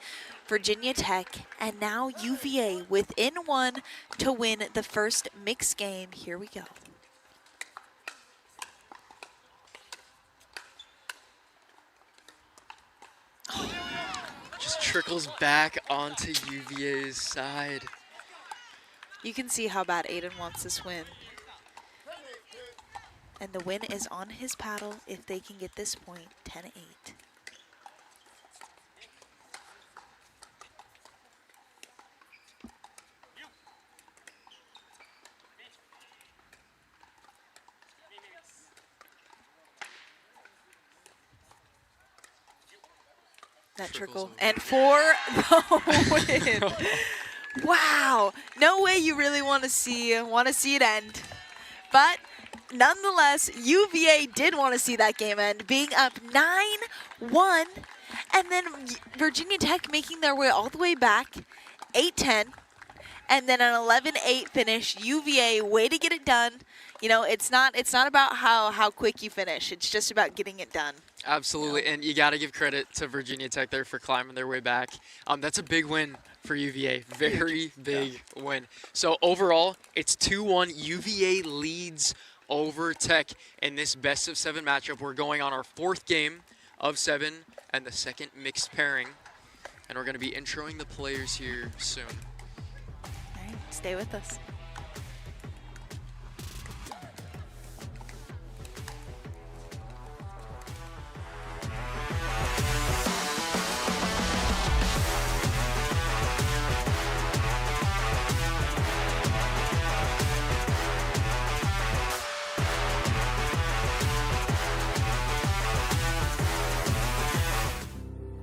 Virginia Tech, and now UVA within one to win the first mixed game. Here we go. Just trickles back onto UVA's side. You can see how bad Aiden wants this win. And the win is on his paddle if they can get this point, 10-8. That trickle. And for the win. Wow. No way you really want to see it end. But nonetheless, UVA did want to see that game end, being up 9-1, and then Virginia Tech making their way all the way back, 8-10, and then an 11-8 finish. UVA, way to get it done. You know, it's not about how quick you finish. It's just about getting it done. Absolutely, and you got to give credit to Virginia Tech there for climbing their way back. That's a big win for UVA, very big win. So overall, it's 2-1. UVA leads over Tech in this best-of-7 matchup. We're going on our 4th game of 7 and the second mixed pairing, and we're going to be introing the players here soon. All right, stay with us.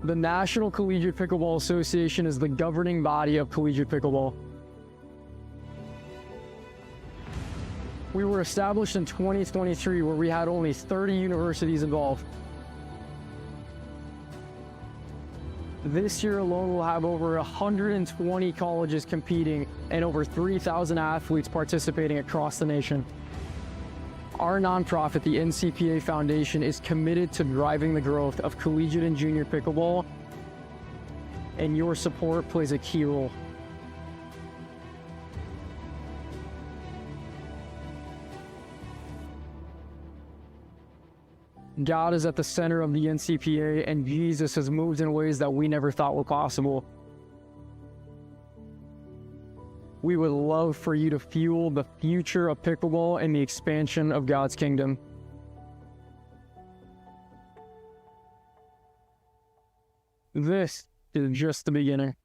The National Collegiate Pickleball Association is the governing body of collegiate pickleball. We were established in 2023, where we had only 30 universities involved. This year alone, we'll have over 120 colleges competing and over 3,000 athletes participating across the nation. Our nonprofit, the NCPA Foundation, is committed to driving the growth of collegiate and junior pickleball, and your support plays a key role. God is at the center of the NCPA, and Jesus has moved in ways that we never thought were possible. We would love for you to fuel the future of pickleball and the expansion of God's kingdom. This is just the beginning.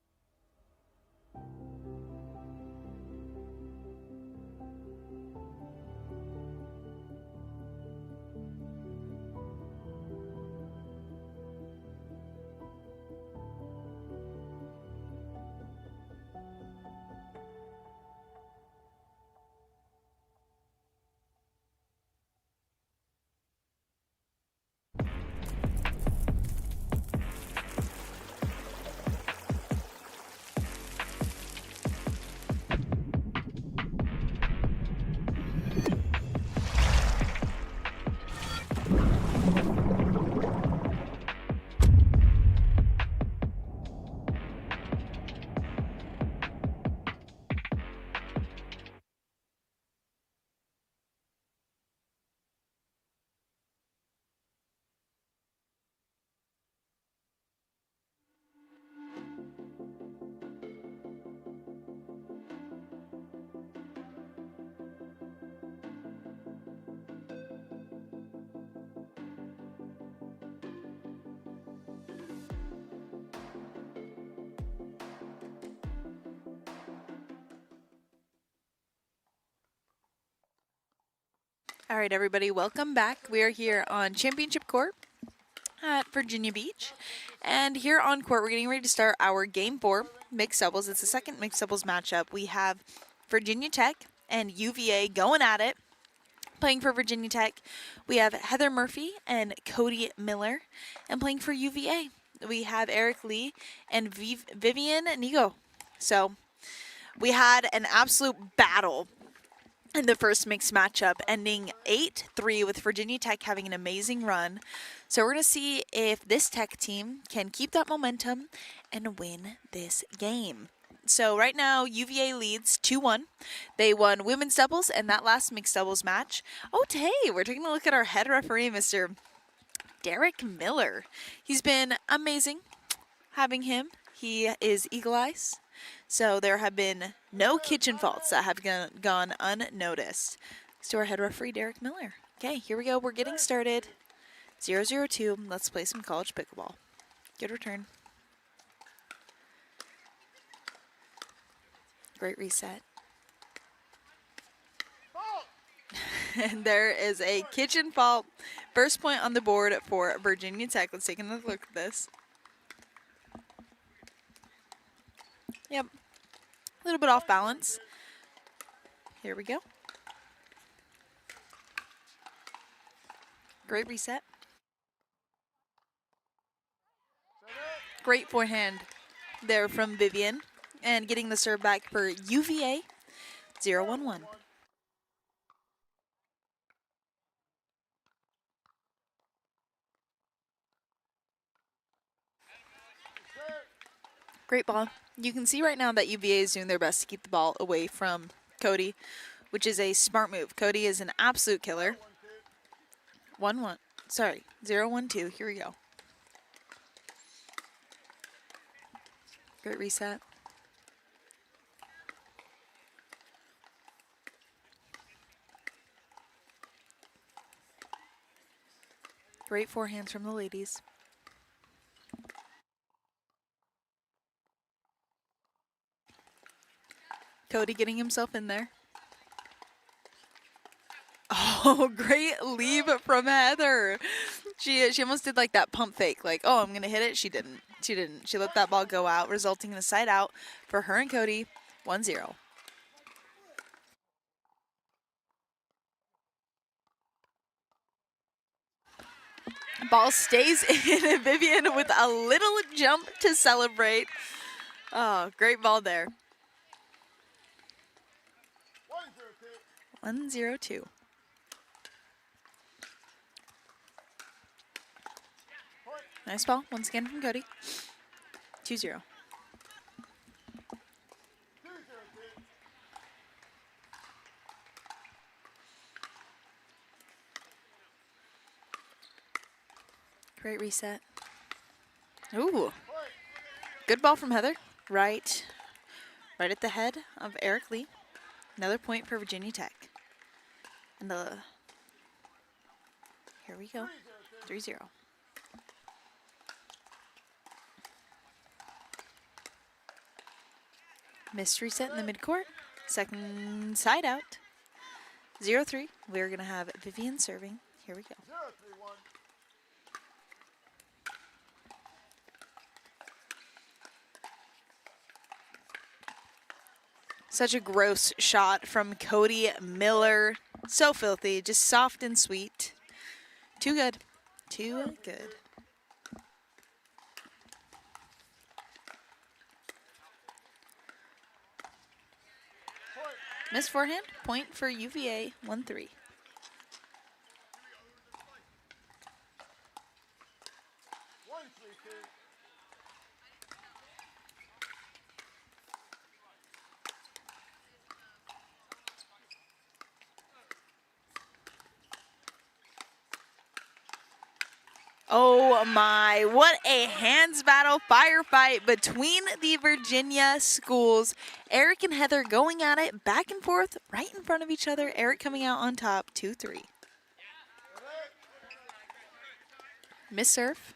All right, everybody, welcome back. We are here on Championship Court at Virginia Beach. And here on court, we're getting ready to start our Game 4 mixed doubles. It's the second mixed doubles matchup. We have Virginia Tech and UVA going at it. Playing for Virginia Tech, we have Heather Murphy and Cody Miller. And playing for UVA, we have Eric Lee and Vivian Nigo. So we had an absolute battle in the first mixed matchup, ending 8-3 with Virginia Tech having an amazing run. So we're going to see if this Tech team can keep that momentum and win this game. So right now, UVA leads 2-1. They won women's doubles and that last mixed doubles match. Oh, hey, we're taking a look at our head referee, Mr. Derek Miller. He's been amazing having him. He is Eagle Eyes. So there have been no kitchen faults that have gone unnoticed. Let's do our head referee, Derek Miller. Okay, here we go. We're getting started. 0-0-2. Let's play some college pickleball. Good return. Great reset. And there is a kitchen fault. First point on the board for Virginia Tech. Let's take another look at this. Yep. A little bit off balance. Here we go. Great reset. Great forehand there from Vivian. And getting the serve back for UVA. 0-1-1. Great ball. You can see right now that UVA is doing their best to keep the ball away from Cody, which is a smart move. Cody is an absolute killer. 1-1. Sorry, 0-1-2. Here we go. Great reset. Great forehands from the ladies. Cody getting himself in there. Oh, great lead from Heather. She almost did like that pump fake, like, oh, I'm going to hit it. She didn't. She didn't. She let that ball go out, resulting in a side out for her and Cody, 1-0. Ball stays in. Vivian with a little jump to celebrate. Oh, great ball there. 1-0-2. Nice ball, once again from Cody. 2-0. Great reset. Ooh. Good ball from Heather. Right at the head of Eric Lee. Another point for Virginia Tech. And here we go. 3-0. Missed reset in the midcourt. Second side out. 0-3. We're going to have Vivian serving. Here we go. 0-3-1. Such a gross shot from Cody Miller. So filthy, just soft and sweet. Too good. Too good. Missed forehand. Point for UVA, 1-3. Oh my, what a hands battle firefight between the Virginia schools. Eric and Heather going at it back and forth right in front of each other. Eric coming out on top, 2-3. Miss serve.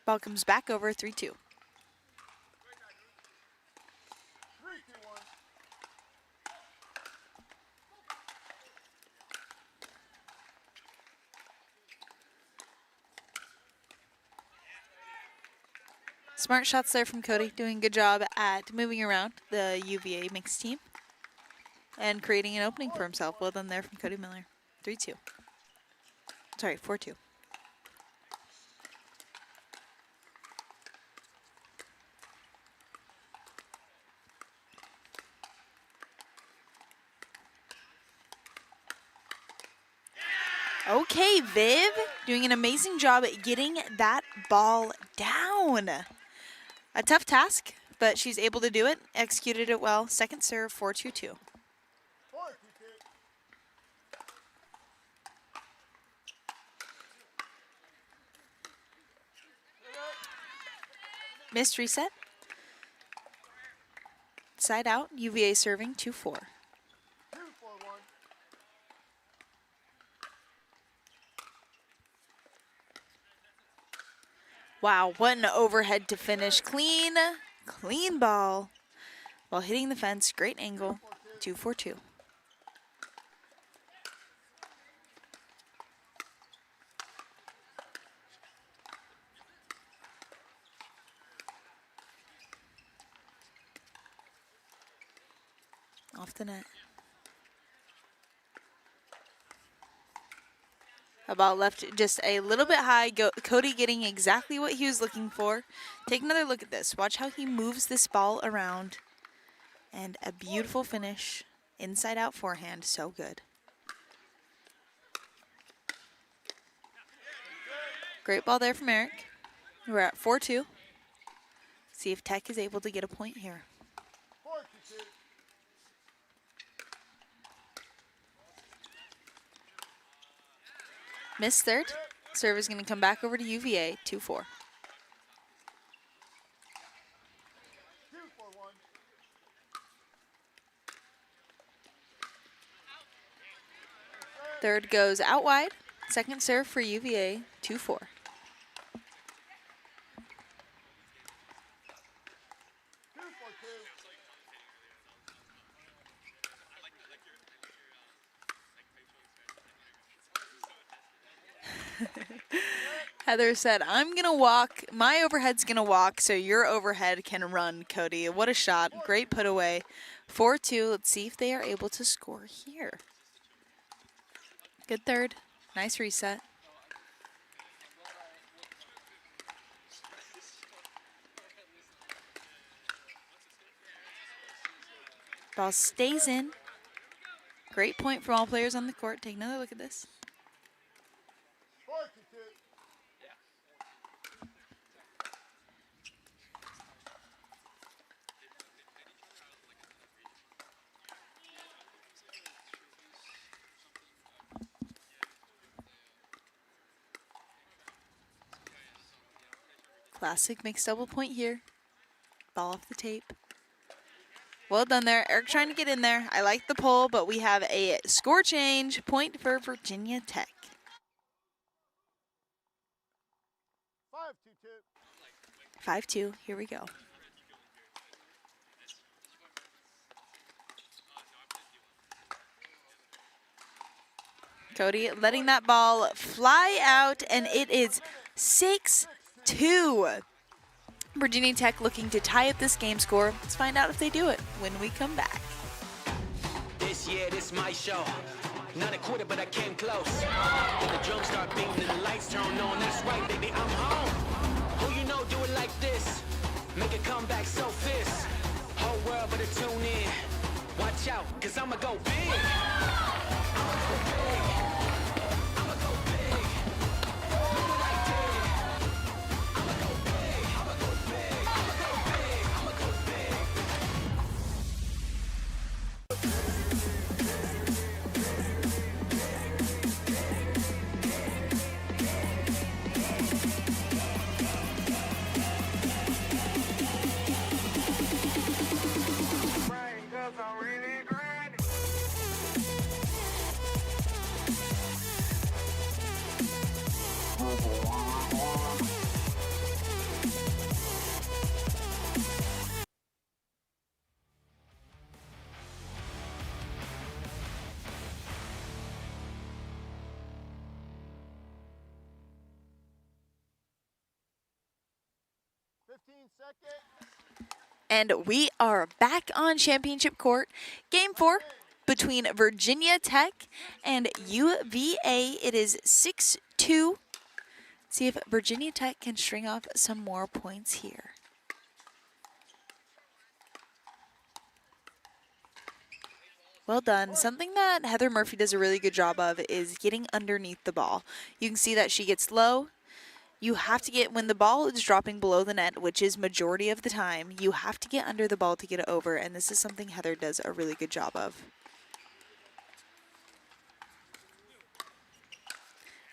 Ball comes back over, 3-2. Smart shots there from Cody, doing a good job at moving around the UVA mixed team and creating an opening for himself. Well done there from Cody Miller. 3-2. Sorry, 4-2. Okay, Viv doing an amazing job at getting that ball down. A tough task, but she's able to do it. Executed it well. Second serve, 4-2-2. Missed reset. Side out, UVA serving 2-4. Wow, what an overhead to finish. Clean ball while hitting the fence. Great angle, 2-4-2. Off the net. A ball left just a little bit high. Cody getting exactly what he was looking for. Take another look at this. Watch how he moves this ball around. And a beautiful finish. Inside out forehand. So good. Great ball there from Eric. We're at 4-2. See if Tech is able to get a point here. Missed third. Serve is going to come back over to UVA, 2-4. Third goes out wide. Second serve for UVA, 2-4. Heather said, I'm going to walk. My overhead's going to walk, so your overhead can run, Cody. What a shot. Great put away. 4-2. Let's see if they are able to score here. Good third. Nice reset. Ball stays in. Great point from all players on the court. Take another look at this. Classic mixed double point here. Ball off the tape. Well done there. Eric trying to get in there. I like the pull, but we have a score change. Point for Virginia Tech. 5-2. Here we go. Cody letting that ball fly out, and it is 6-2. Virginia Tech looking to tie up this game score. Let's find out if they do it when we come back. This year, this my show. Not a quarter, but I came close. When the drums start beating and the lights turn on, that's right, baby, I'm home. Who you know do it like this? Make a comeback so fierce. Whole world better tune in. Watch out, cause I'ma go big. I'ma go big. I'ma go big. Look what I did. I'ma go big. I'ma go big. I'ma go big. I'ma go big. And we are back on championship court. Game 4 between Virginia Tech and UVA. It is 6-2. See if Virginia Tech can string off some more points here. Well done. Something that Heather Murphy does a really good job of is getting underneath the ball. You can see that she gets low. You have to get, when the ball is dropping below the net, which is majority of the time, you have to get under the ball to get it over, and this is something Heather does a really good job of.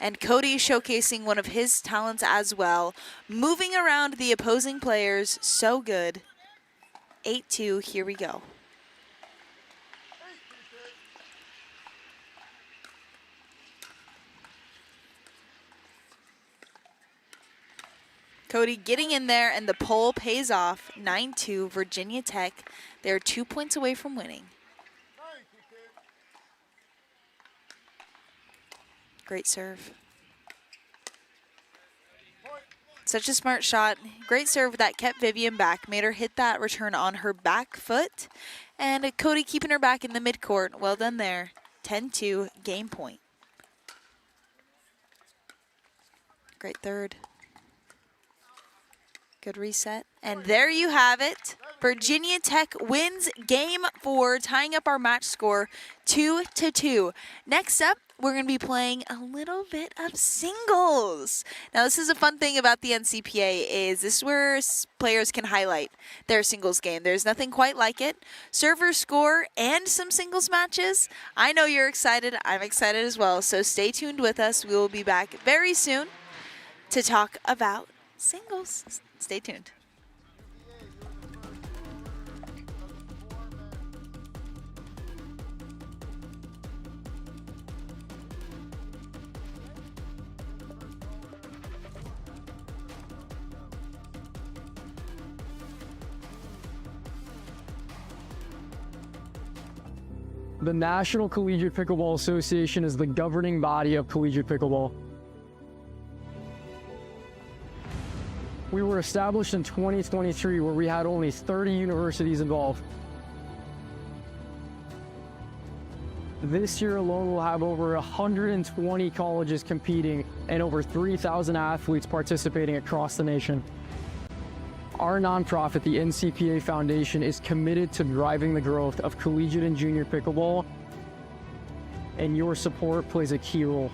And Cody showcasing one of his talents as well, moving around the opposing players, so good. 8-2, here we go. Cody getting in there, and the pole pays off. 9-2, Virginia Tech. They're 2 points away from winning. Great serve. Such a smart shot. Great serve that kept Vivian back, made her hit that return on her back foot. And Cody keeping her back in the midcourt. Well done there. 10-2, game point. Great third. Good reset. And there you have it. Virginia Tech wins game 4, tying up our match score 2-2. Next up, we're going to be playing a little bit of singles. Now, this is a fun thing about the NCPA is this is where players can highlight their singles game. There's nothing quite like it. Server score and some singles matches. I know you're excited. I'm excited as well. So stay tuned with us. We will be back very soon to talk about singles. Stay tuned. The National Collegiate Pickleball Association is the governing body of collegiate pickleball. We were established in 2023, where we had only 30 universities involved. This year alone, we'll have over 120 colleges competing and over 3,000 athletes participating across the nation. Our nonprofit, the NCPA Foundation, is committed to driving the growth of collegiate and junior pickleball, and your support plays a key role.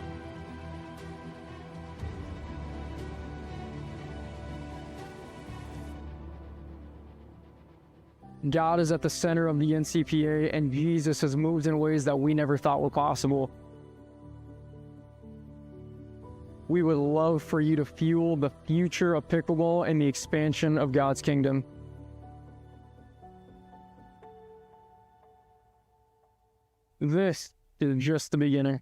God is at the center of the NCPA, and Jesus has moved in ways that we never thought were possible. We would love for you to fuel the future of pickleball and the expansion of God's kingdom. This is just the beginning.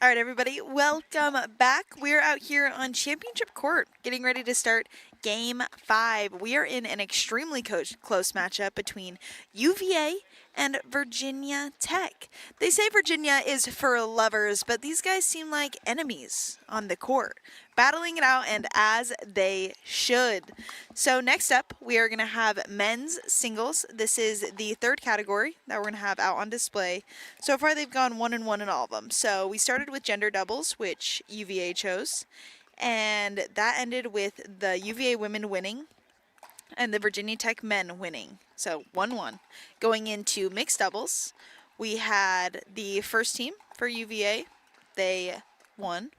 All right, everybody, welcome back. We're out here on Championship Court, getting ready to start Game 5. We are in an extremely close matchup between UVA and Virginia Tech. They say Virginia is for lovers, but these guys seem like enemies on the court, battling it out, and as they should. So next up, we are going to have men's singles. This is the third category that we're going to have out on display. So far, they've gone 1-1 in all of them. So we started with gender doubles, which UVA chose, and that ended with the UVA women winning and the Virginia Tech men winning. So 1-1. Going into mixed doubles, we had the first team for UVA. They won.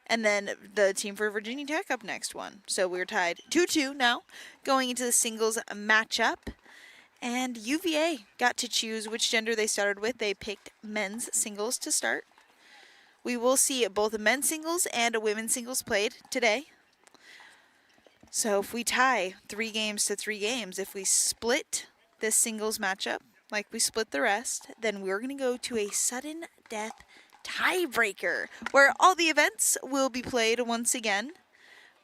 And then the team for Virginia Tech up next won. So we're tied 2-2 now. Going into the singles matchup. And UVA got to choose which gender they started with. They picked men's singles to start. We will see both men's singles and women's singles played today. So if we tie 3 games to 3 games, if we split this singles matchup like we split the rest, then we're going to go to a sudden death tiebreaker where all the events will be played once again.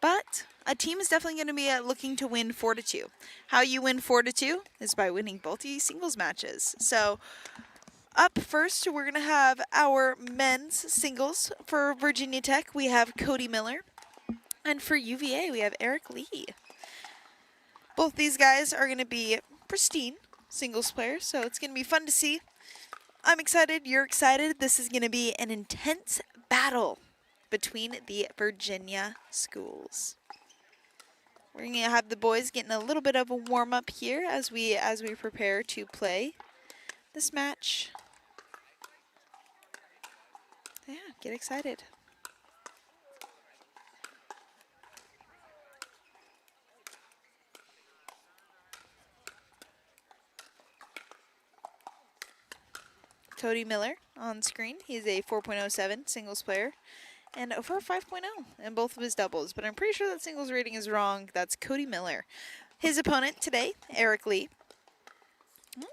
But a team is definitely going to be looking to win 4-2. How you win 4-2 is by winning both these singles matches. So up first, we're going to have our men's singles. For Virginia Tech, we have Cody Miller. And for UVA, we have Eric Lee. Both these guys are going to be pristine singles players, so it's going to be fun to see. I'm excited. You're excited. This is going to be an intense battle between the Virginia schools. We're going to have the boys getting a little bit of a warm-up here as we prepare to play this match. Yeah, get excited. Cody Miller on screen. He's a 4.07 singles player and over 5.0 in both of his doubles. But I'm pretty sure that singles rating is wrong. That's Cody Miller. His opponent today, Eric Lee.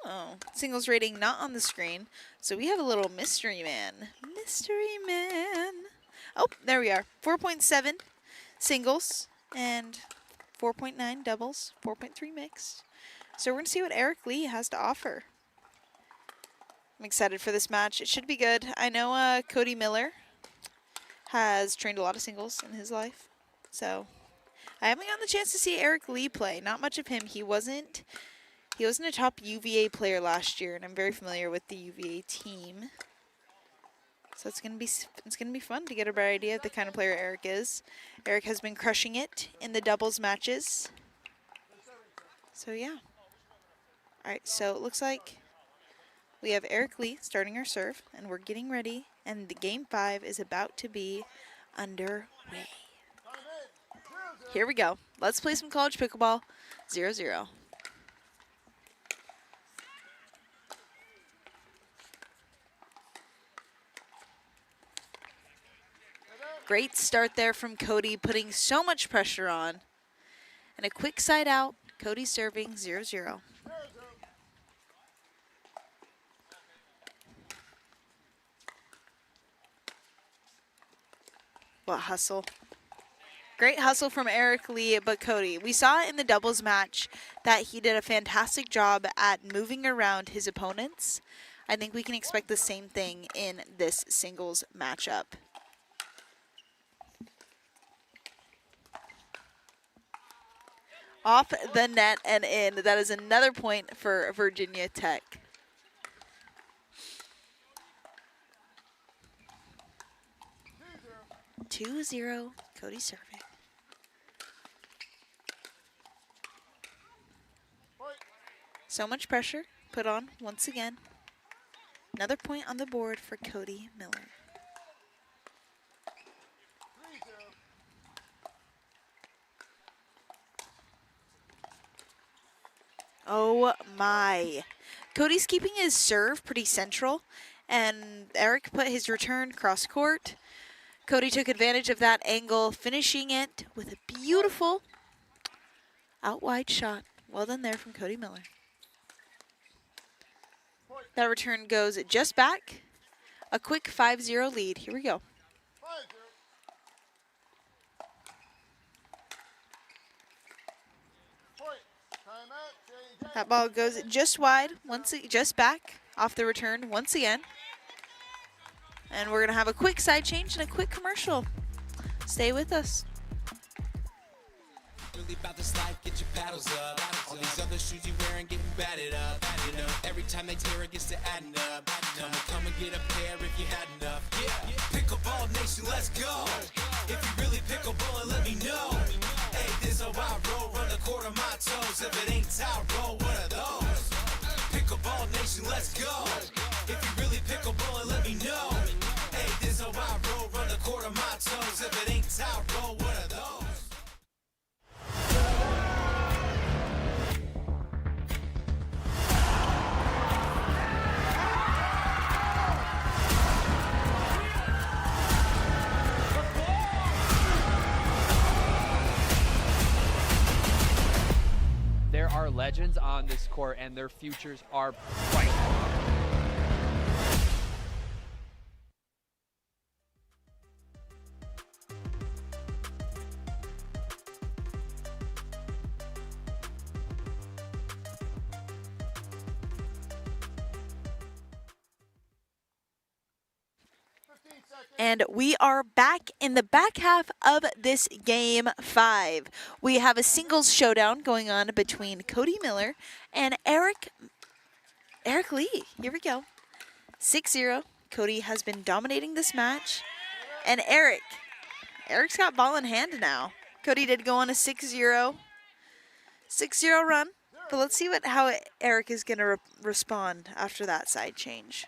Oh, singles rating not on the screen. So we have a little mystery man. Mystery man. Oh, there we are. 4.7 singles and 4.9 doubles, 4.3 mixed. So we're going to see what Eric Lee has to offer. I'm excited for this match. It should be good. I know Cody Miller has trained a lot of singles in his life. So I haven't gotten the chance to see Eric Lee play. Not much of him. He wasn't a top UVA player last year, and I'm very familiar with the UVA team. So it's gonna be fun to get a better idea of the kind of player Eric is. Eric has been crushing it in the doubles matches. So yeah. All right. So it looks like we have Eric Lee starting our serve, and we're getting ready, and the Game 5 is about to be underway. Here we go. Let's play some college pickleball, 0-0. Great start there from Cody, putting so much pressure on. And a quick side out, Cody serving 0-0. What hustle. Great hustle from Eric Lee, but Cody. We saw in the doubles match that he did a fantastic job at moving around his opponents. I think we can expect the same thing in this singles matchup. Off the net and in. That is another point for Virginia Tech. Two zero, Cody serving. So much pressure put on once again. Another point on the board for Cody Miller. Oh my. Cody's keeping his serve pretty central, and Eric put his return cross court. Cody took advantage of that angle, finishing it with a beautiful out wide shot. Well done there from Cody Miller. That return goes just back. A quick 5-0 lead. Here we go. That ball goes just wide, just back off the return once again. And we're going to have a quick side change and a quick commercial. Stay with us. Really about this life, get your paddles up. All these other shoes you wearing getting batted up. You know, every time they tear it gets to adding up. Come and get a pair if you had enough. Yeah, pickleball nation, let's go. If you really pickleball, let me know. Hey, this how I roll, run the court on my toes. If it ain't towel roll, what are those? Pickleball nation, let's go. If you really pickleball, let me know. Hey, this how I roll, run the court on my toes. If it ain't towel roll, what are those? There are legends on this court, and their futures are bright. And we are back in the back half of this Game 5. We have a singles showdown going on between Cody Miller and Eric Lee. Here we go. 6-0. Cody has been dominating this match. And Eric's got ball in hand now. Cody did go on a 6-0 run. But let's see how Eric is going to respond after that side change.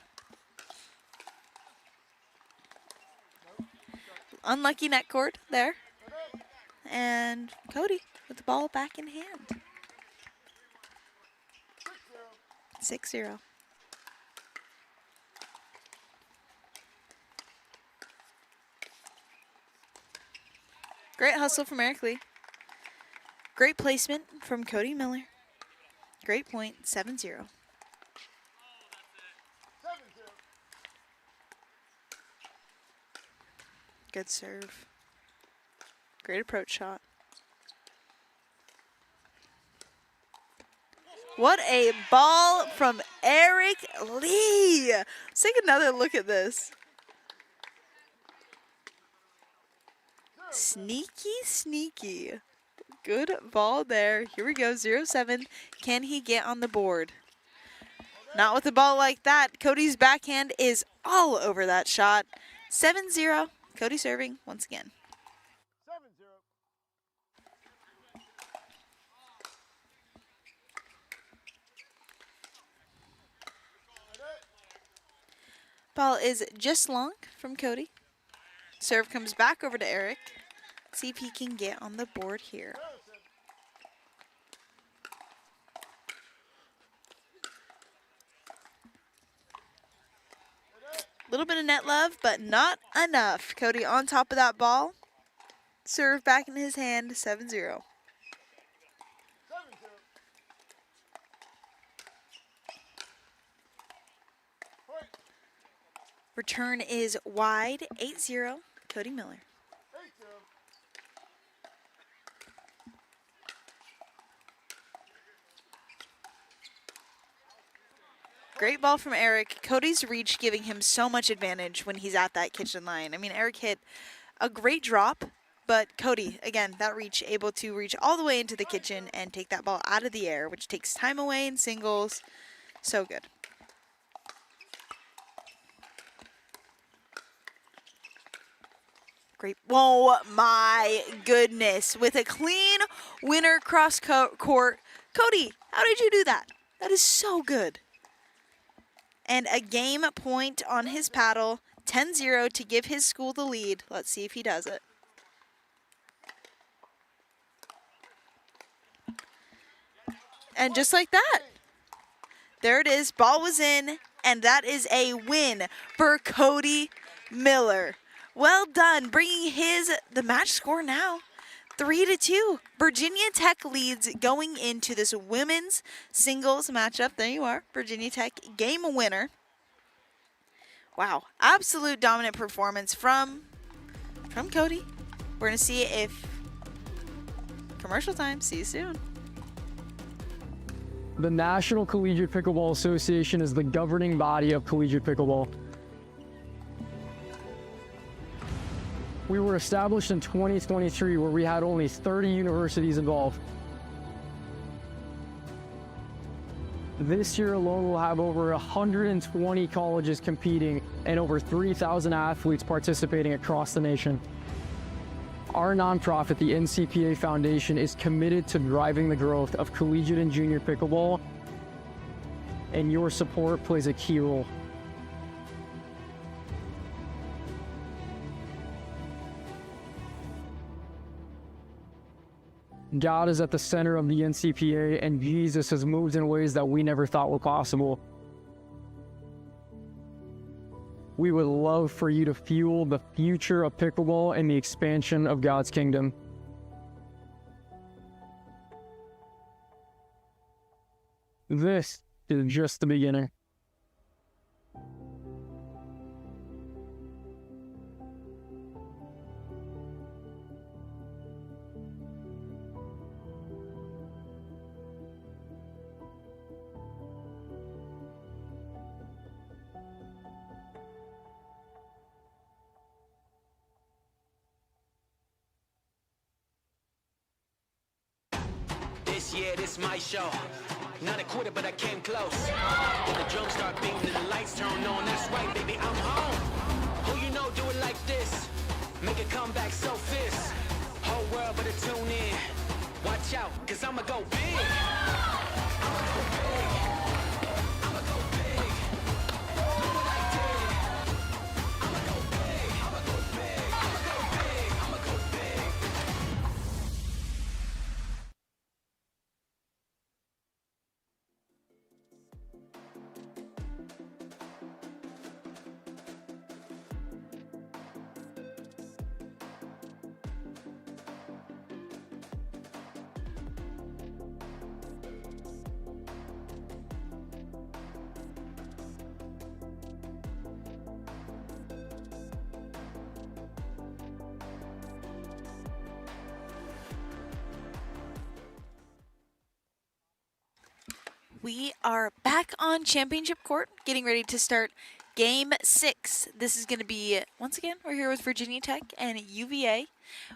Unlucky net cord there. And Cody with the ball back in hand. 6-0. Great hustle from Eric Lee. Great placement from Cody Miller. Great point, 7-0. Good serve. Great approach shot. What a ball from Eric Lee. Let's take another look at this. Sneaky. Good ball there. Here we go, 0-7. Can he get on the board? Not with a ball like that. Cody's backhand is all over that shot. 7-0. Cody serving once again. 7-0. Ball is just long from Cody. Serve comes back over to Eric. See if he can get on the board here. A little bit of net love, but not enough. Cody on top of that ball. Serve back in his hand, 7-0. Return is wide, 8-0, Cody Miller. Great ball from Eric. Cody's reach giving him so much advantage when he's at that kitchen line. I mean, Eric hit a great drop, but Cody, again, that reach, able to reach all the way into the kitchen and take that ball out of the air, which takes time away in singles. So good. Great. Oh, my goodness. With a clean winner cross court. Cody, how did you do that? That is so good. And a game point on his paddle, 10-0 to give his school the lead. Let's see if he does it. And just like that, there it is. Ball was in, and that is a win for Cody Miller. Well done, bringing the match score now 3-2. Virginia Tech leads going into this women's singles matchup. There you are, Virginia Tech game winner. Wow, absolute dominant performance from Cody. We're going to see if commercial time. See you soon. The National Collegiate Pickleball Association is the governing body of collegiate pickleball. We were established in 2023, where we had only 30 universities involved. This year alone, we'll have over 120 colleges competing and over 3,000 athletes participating across the nation. Our nonprofit, the NCPA Foundation, is committed to driving the growth of collegiate and junior pickleball, and your support plays a key role. God is at the center of the NCPA, and Jesus has moved in ways that we never thought were possible. We would love for you to fuel the future of pickleball and the expansion of God's kingdom. This is just the beginning. Yeah, this my show. Not a quitter, but I came close. When the drums start beating and the lights turn on, that's right, baby, I'm home. Who you know do it like this? Make a comeback so fierce. Whole world better tune in. Watch out, cause I'ma go big. I'ma go big. I'ma go big. Do it like this. I'ma go big. I'ma go big. I'ma go big. I'ma go big. We are back on championship court, getting ready to start game 6. This is going to be, once again, we're here with Virginia Tech and UVA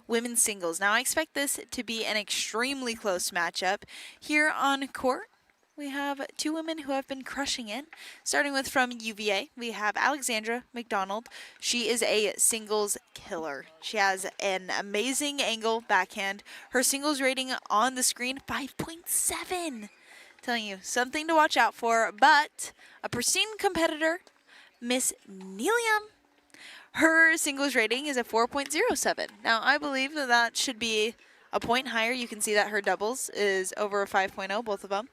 women's singles. Now, I expect this to be an extremely close matchup. Here on court, we have two women who have been crushing it. Starting with from UVA, we have Alexandra McDonald. She is a singles killer. She has an amazing angle backhand. Her singles rating on the screen, 5.7. Telling you, something to watch out for. But a pristine competitor, Miss Nelium, her singles rating is a 4.07. Now, I believe that that should be a point higher. You can see that her doubles is over a 5.0, both of them.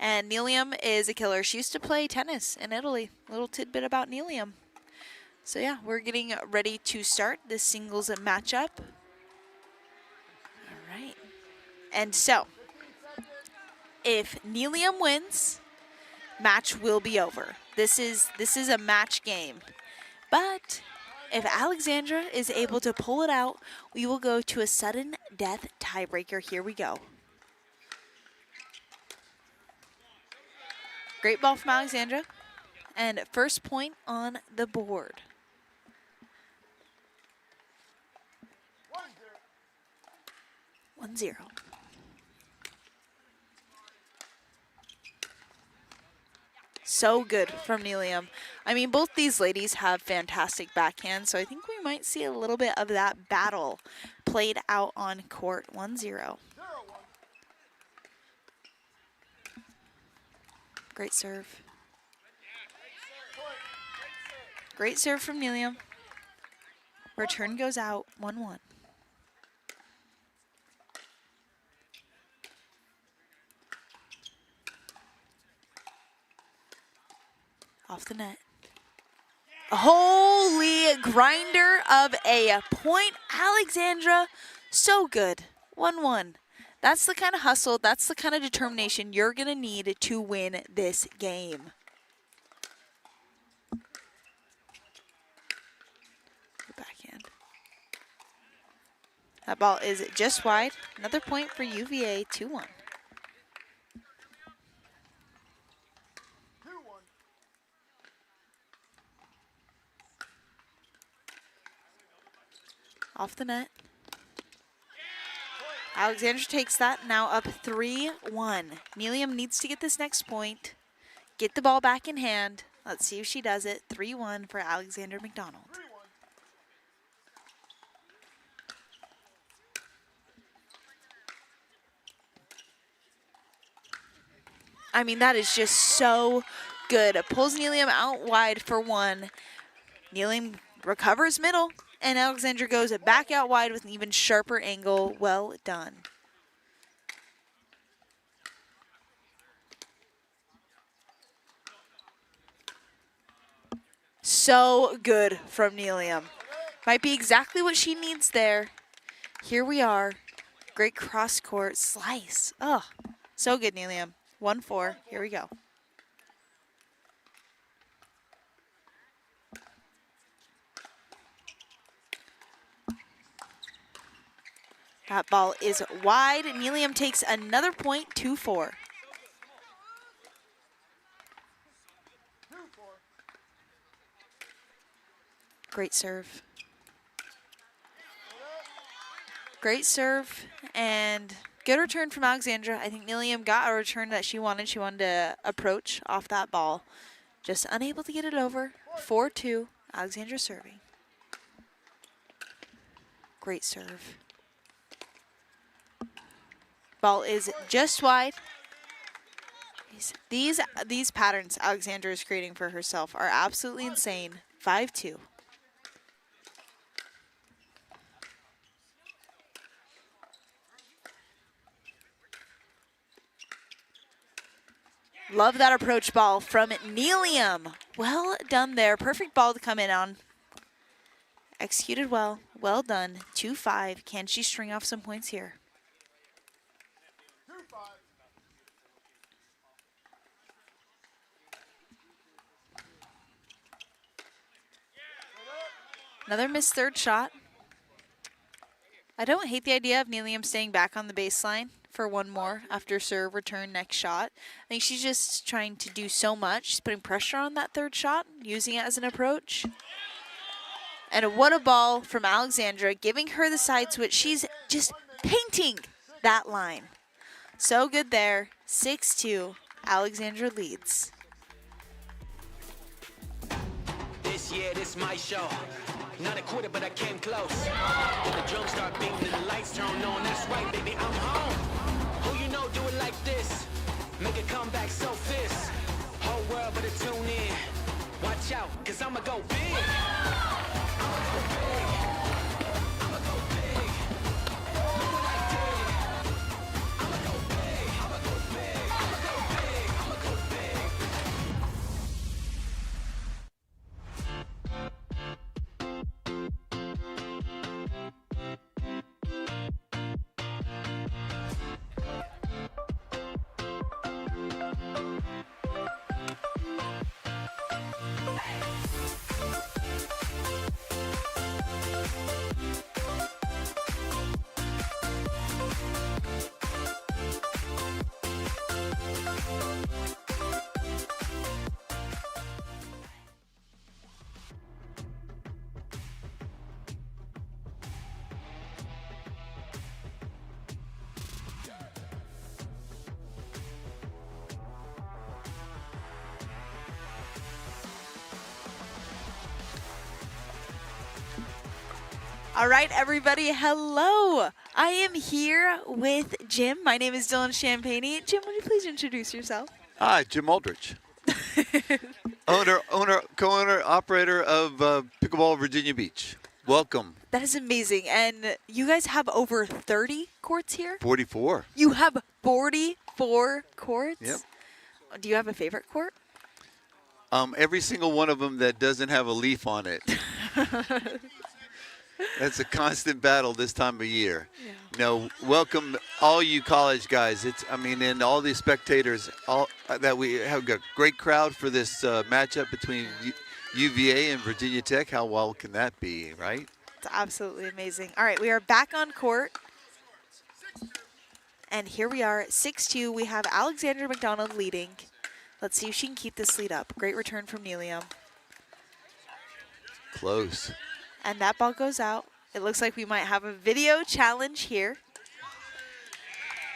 And Nelium is a killer. She used to play tennis in Italy. A little tidbit about Nelium. So yeah, we're getting ready to start this singles matchup. All right. And so, if Nelium wins, match will be over. This is a match game. But if Alexandra is able to pull it out, we will go to a sudden death tiebreaker. Here we go. Great ball from Alexandra. And first point on the board. 1-0. So good from Nelium. I mean, both these ladies have fantastic backhands, so I think we might see a little bit of that battle played out on court. 1-0. Great serve. Great serve from Nelium. Return goes out, 1-1. Off the net. A holy grinder of a point. Alexandra, so good. 1-1. That's the kind of hustle, that's the kind of determination you're going to need to win this game. Backhand. That ball is just wide. Another point for UVA, 2-1. off the net. Alexandra takes that, now up 3-1. Nelium needs to get this next point, get the ball back in hand. Let's see if she does it. 3-1 for Alexandra McDonald. I mean, that is just so good. Pulls Nelium out wide for one. Nelium recovers middle, and Alexandra goes back out wide with an even sharper angle. Well done. So good from Nelium. Might be exactly what she needs there. Here we are. Great cross-court slice. Oh, so good, Nelium. 1-4. Here we go. That ball is wide. Nelium takes another point, 2-4. Great serve. Great serve and good return from Alexandra. I think Nelium got a return that she wanted. She wanted to approach off that ball. Just unable to get it over. 4-2, Alexandra serving. Great serve. Ball is just wide. These patterns Alexandra is creating for herself are absolutely insane. 5-2. Love that approach ball from Nelium. Well done there. Perfect ball to come in on. Executed well. Well done. 2-5. Can she string off some points here? Another missed third shot. I don't hate the idea of Nelium staying back on the baseline for one more after serve, return, next shot. I think she's just trying to do so much. She's putting pressure on that third shot, using it as an approach. And what a ball from Alexandra, giving her the side switch. She's just painting that line. So good there. 6-2. Alexandra leads. This year, this my show. Not a quitter, but I came close. When the drums start beating and the lights turn on, that's right, baby, I'm home. Who you know do it like this? Make a comeback so fierce. Whole world better tune in. Watch out, cause I'ma go big. I'ma go big. I'ma go big. Look what I did. I'ma go big. I'ma go big. I'ma go big. I'ma go big. All right, everybody, hello. I am here with Jim. My name is Dylan Champagne. Jim, would you please introduce yourself? Hi, Jim Aldrich. owner, co-owner, operator of Pickleball Virginia Beach. Welcome. That is amazing. And you guys have over 30 courts here? 44. You have 44 courts? Yep. Do you have a favorite court? Every single one of them that doesn't have a leaf on it. That's a constant battle this time of year. Yeah. You know, welcome all you college guys. And all the spectators. That we have got a great crowd for this matchup between UVA and Virginia Tech. How well can that be, right? It's absolutely amazing. All right, we are back on court. And here we are at 6-2. We have Alexandra McDonald leading. Let's see if she can keep this lead up. Great return from Nelium. Close. And that ball goes out. It looks like we might have a video challenge here.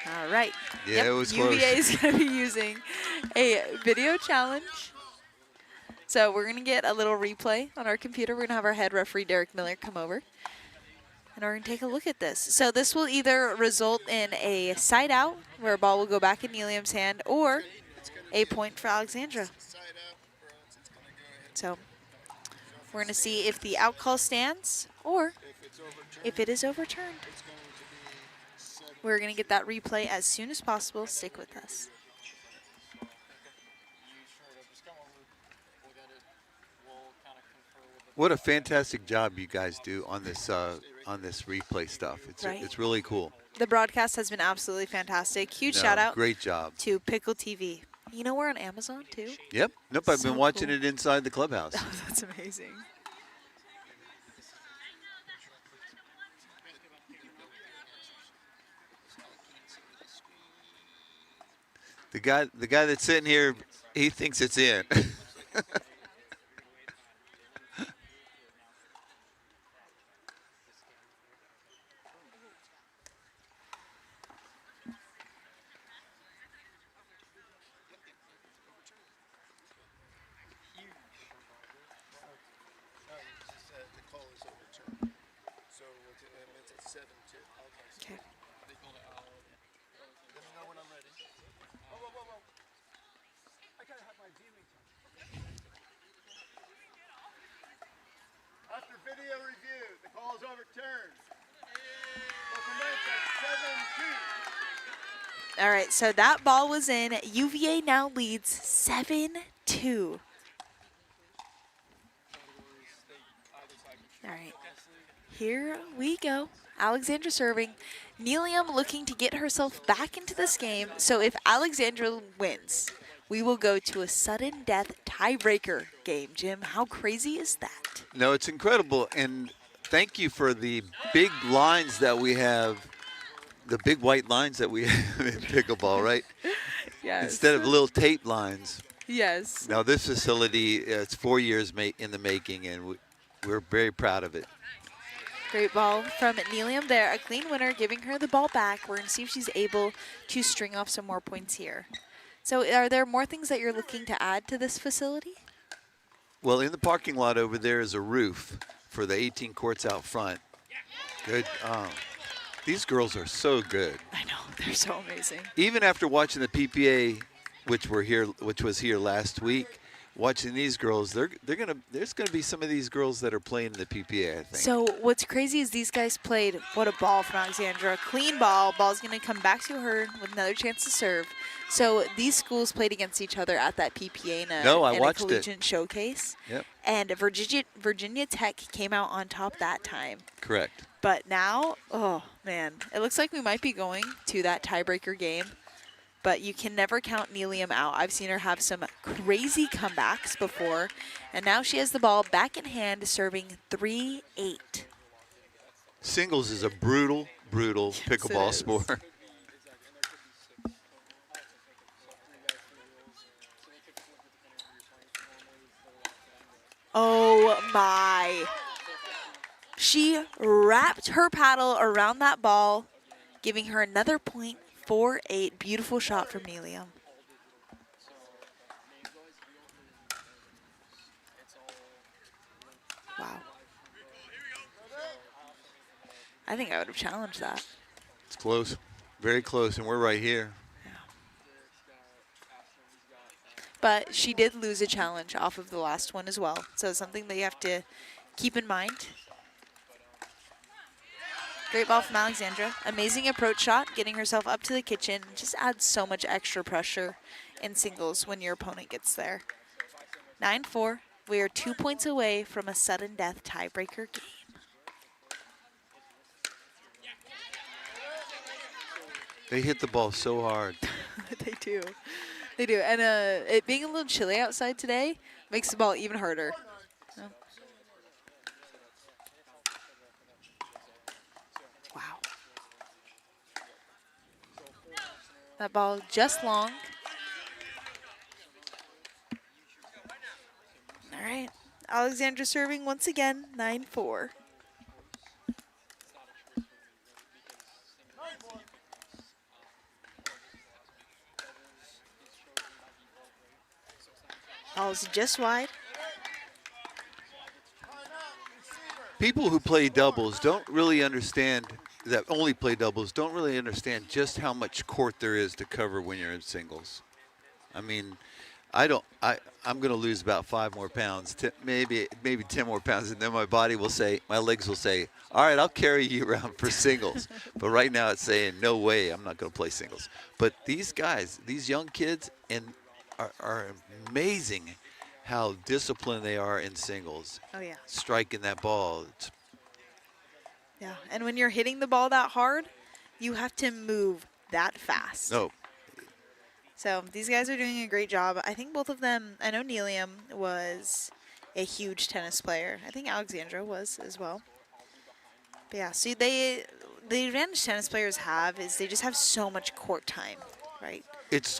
All right. Yeah, it was close. UVA is going to be using a video challenge. So we're going to get a little replay on our computer. We're going to have our head referee, Derek Miller, come over. And we're going to take a look at this. So this will either result in a side out, where a ball will go back in Nelium's hand, or a point for Alexandra. So we're going to see if the out call stands or if it is overturned. We're going to get that replay as soon as possible. Stick with us. What a fantastic job you guys do on this replay stuff. It's really cool. The broadcast has been absolutely fantastic. Huge shout out. Great job. To Pickle TV. You know we're on Amazon too? Yep. Nope, I've So been watching cool. it inside the clubhouse. Oh, that's amazing. The guy that's sitting here, he thinks it's in. Okay. After video review, the call is overturned. We'll commence at 7-2. All right, so that ball was in. UVA now leads 7-2. All right, here we go. Alexandra serving. Nelium looking to get herself back into this game. So if Alexandra wins, we will go to a sudden death tiebreaker game. Jim, how crazy is that? No, it's incredible. And thank you for the big lines that we have, the big white lines that we have in pickleball, right? Yes. Instead of little tape lines. Yes. Now, this facility, it's 4 years in the making, and we're very proud of it. Great ball from Nelium there. A clean winner, giving her the ball back. We're going to see if she's able to string off some more points here. So are there more things that you're looking to add to this facility? Well, in the parking lot over there is a roof for the 18 courts out front. Good. These girls are so good. I know, they're so amazing. Even after watching the PPA, which was here last week, watching these girls, there's gonna be some of these girls that are playing in the PPA, I think. So what's crazy is these guys played, what a ball from Alexandra. Clean ball. Ball's going to come back to her with another chance to serve. So these schools played against each other at that PPA in a collegiate showcase. Yep. And Virginia Tech came out on top that time. Correct. But now, oh, man, it looks like we might be going to that tiebreaker game. But you can never count Nelium out. I've seen her have some crazy comebacks before. And now she has the ball back in hand, serving 3-8. Singles is a brutal pickleball sport. Oh, my. She wrapped her paddle around that ball, giving her another point. 4-8. Beautiful shot from Nelium. Wow. I think I would have challenged that. It's close. Very close, and we're right here. Yeah. But she did lose a challenge off of the last one as well. So it's something that you have to keep in mind. Great ball from Alexandra. Amazing approach shot, getting herself up to the kitchen. Just adds so much extra pressure in singles when your opponent gets there. 9-4. We are 2 points away from a sudden death tiebreaker game. They hit the ball so hard. They do. They do. And it being a little chilly outside today makes the ball even harder. So. Wow. That ball just long. All right. Alexandra serving once again, 9-4. Ball's just wide. People who play doubles don't really understand, that only play doubles, don't really understand just how much court there is to cover when you're in singles. I mean, I'm going to lose about 5 more pounds, maybe 10 more pounds, and then my legs will say, all right, I'll carry you around for singles. But right now it's saying, no way, I'm not going to play singles. But these guys, these young kids, are amazing how disciplined they are in singles. Oh, yeah. Striking that ball. Yeah, and when you're hitting the ball that hard, you have to move that fast. No. So these guys are doing a great job. I think both of them, I know Nelium was a huge tennis player. I think Alexandra was as well. But yeah, see, the advantage tennis players have is they just have so much court time, right? It's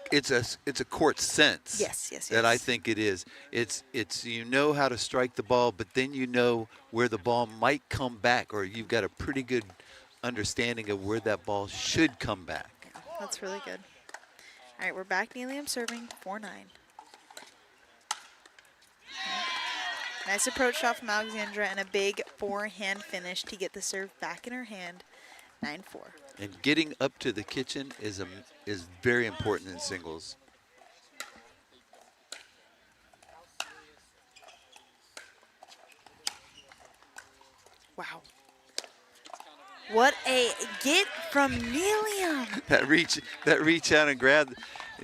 a court sense. Yes. That I think it is. It's you know how to strike the ball, but then you know where the ball might come back, or you've got a pretty good understanding of where that ball should come back. Yeah, that's really good. All right, we're back. Nelium serving 4-9. Nice approach shot from Alexandra and a big forehand finish to get the serve back in her hand. 9-4. And getting up to the kitchen is very important in singles. Wow. What a get from Nelium. That reach out and grab.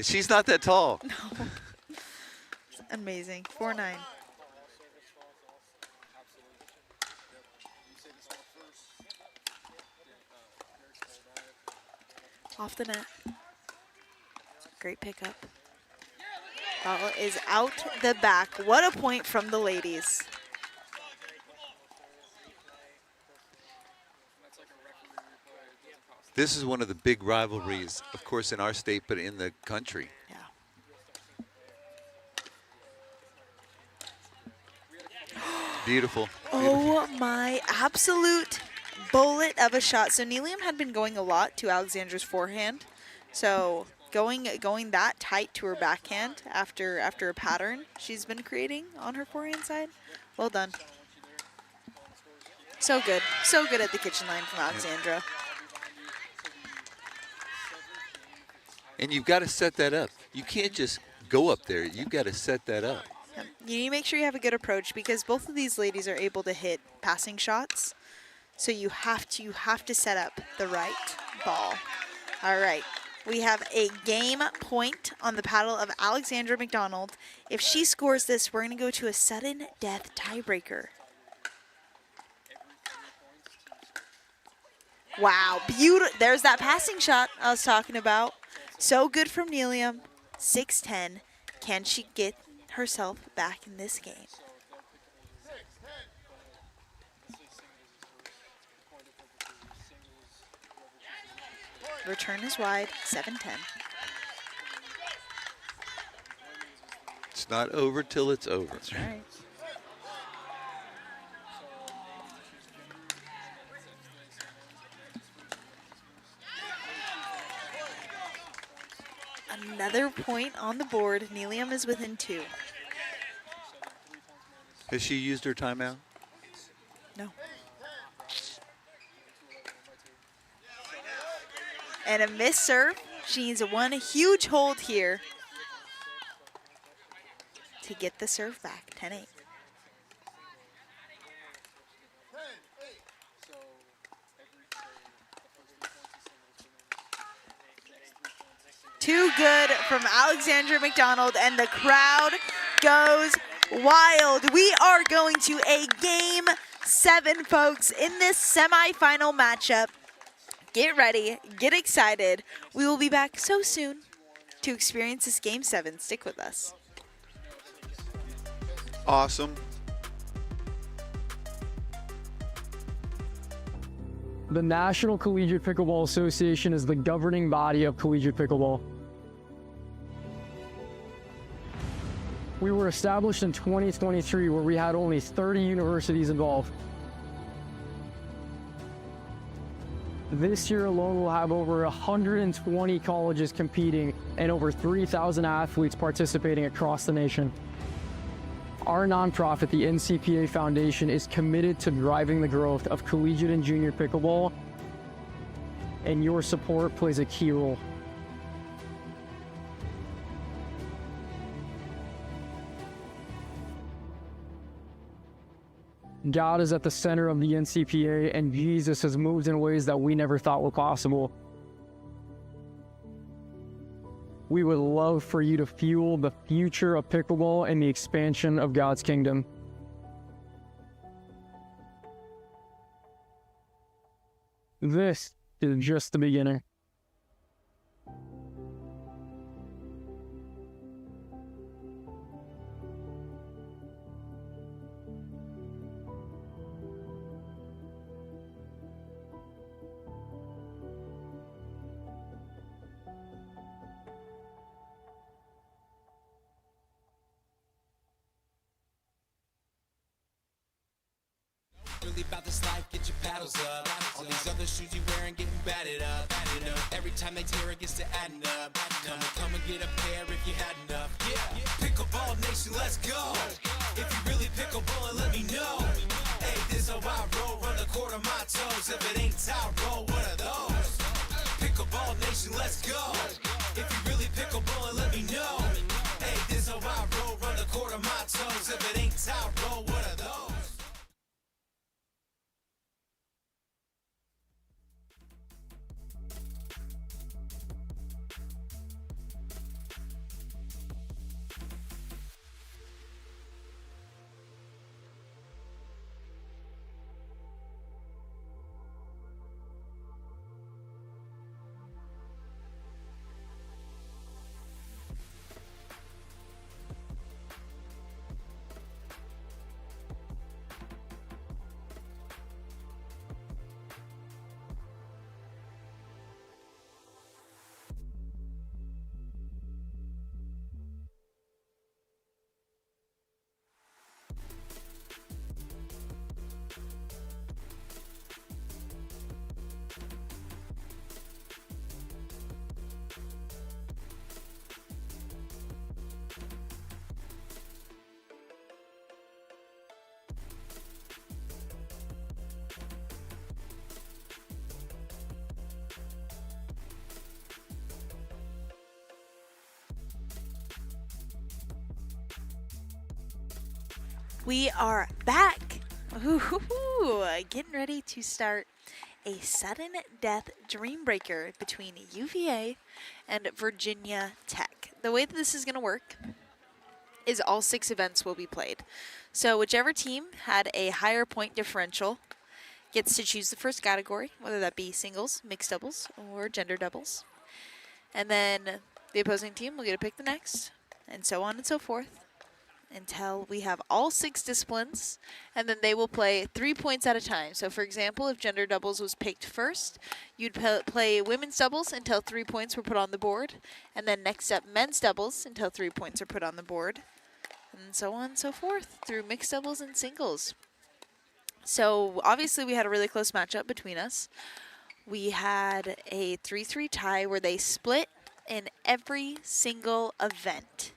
She's not that tall. No. It's amazing. 4-9. Off the net. Great pickup. Ball is out the back. What a point from the ladies. This is one of the big rivalries, of course, in our state, but in the country. Yeah. Beautiful. Oh my, absolute bullet of a shot. So Nelium had been going a lot to Alexandra's forehand. So going that tight to her backhand after a pattern she's been creating on her forehand side. Well done. So good. So good at the kitchen line from Alexandra. And you've got to set that up. You can't just go up there. You've got to set that up. You need to make sure you have a good approach because both of these ladies are able to hit passing shots. So you have to set up the right ball. All right. We have a game point on the paddle of Alexandra McDonald. If she scores this, we're going to go to a sudden death tiebreaker. Wow, beautiful. There's that passing shot I was talking about. So good from Nelium. 6-10. Can she get herself back in this game? Return is wide, 7-10. It's not over till it's over. That's right. Another point on the board. Nelium is within 2. Has she used her timeout? No. And a miss serve. She needs one huge hold here to get the serve back. 10-8. Too good from Alexandra McDonald, and the crowd goes wild. We are going to a Game 7, folks, in this semifinal matchup. Get ready, get excited. We will be back so soon to experience this Game 7. Stick with us. Awesome. The National Collegiate Pickleball Association is the governing body of collegiate pickleball. We were established in 2023, where we had only 30 universities involved. This year alone, we'll have over 120 colleges competing and over 3,000 athletes participating across the nation. Our nonprofit, the NCPA Foundation, is committed to driving the growth of collegiate and junior pickleball, and your support plays a key role. God is at the center of the NCPA, and Jesus has moved in ways that we never thought were possible. We would love for you to fuel the future of pickleball and the expansion of God's kingdom. This is just the beginning. Really about this life, get your paddles up. All these other shoes you wearing getting batted up. You know, every time they tear it gets to adding up. Come and get a pair if you had enough. Yeah, pickleball nation, let's go. If you really pickleball, let me know. Hey, this how I roll, run the court on my toes. If it ain't towel roll, what are those? Pickleball nation, let's go. If you really pickleball, let me know. Hey, this how I roll, run the court on my toes. If it ain't towel roll, what are those? We are back. Ooh, getting ready to start a sudden death dream breaker between UVA and Virginia Tech. The way that this is going to work is all 6 events will be played. So whichever team had a higher point differential gets to choose the first category, whether that be singles, mixed doubles, or gender doubles. And then the opposing team will get to pick the next, and so on and so forth, until we have all 6 disciplines, and then they will play 3 points at a time. So for example, if gender doubles was picked first, you'd play women's doubles until 3 points were put on the board, and then next up men's doubles until 3 points are put on the board, and so on and so forth through mixed doubles and singles. So obviously we had a really close matchup between us. We had a 3-3 tie where they split in every single event.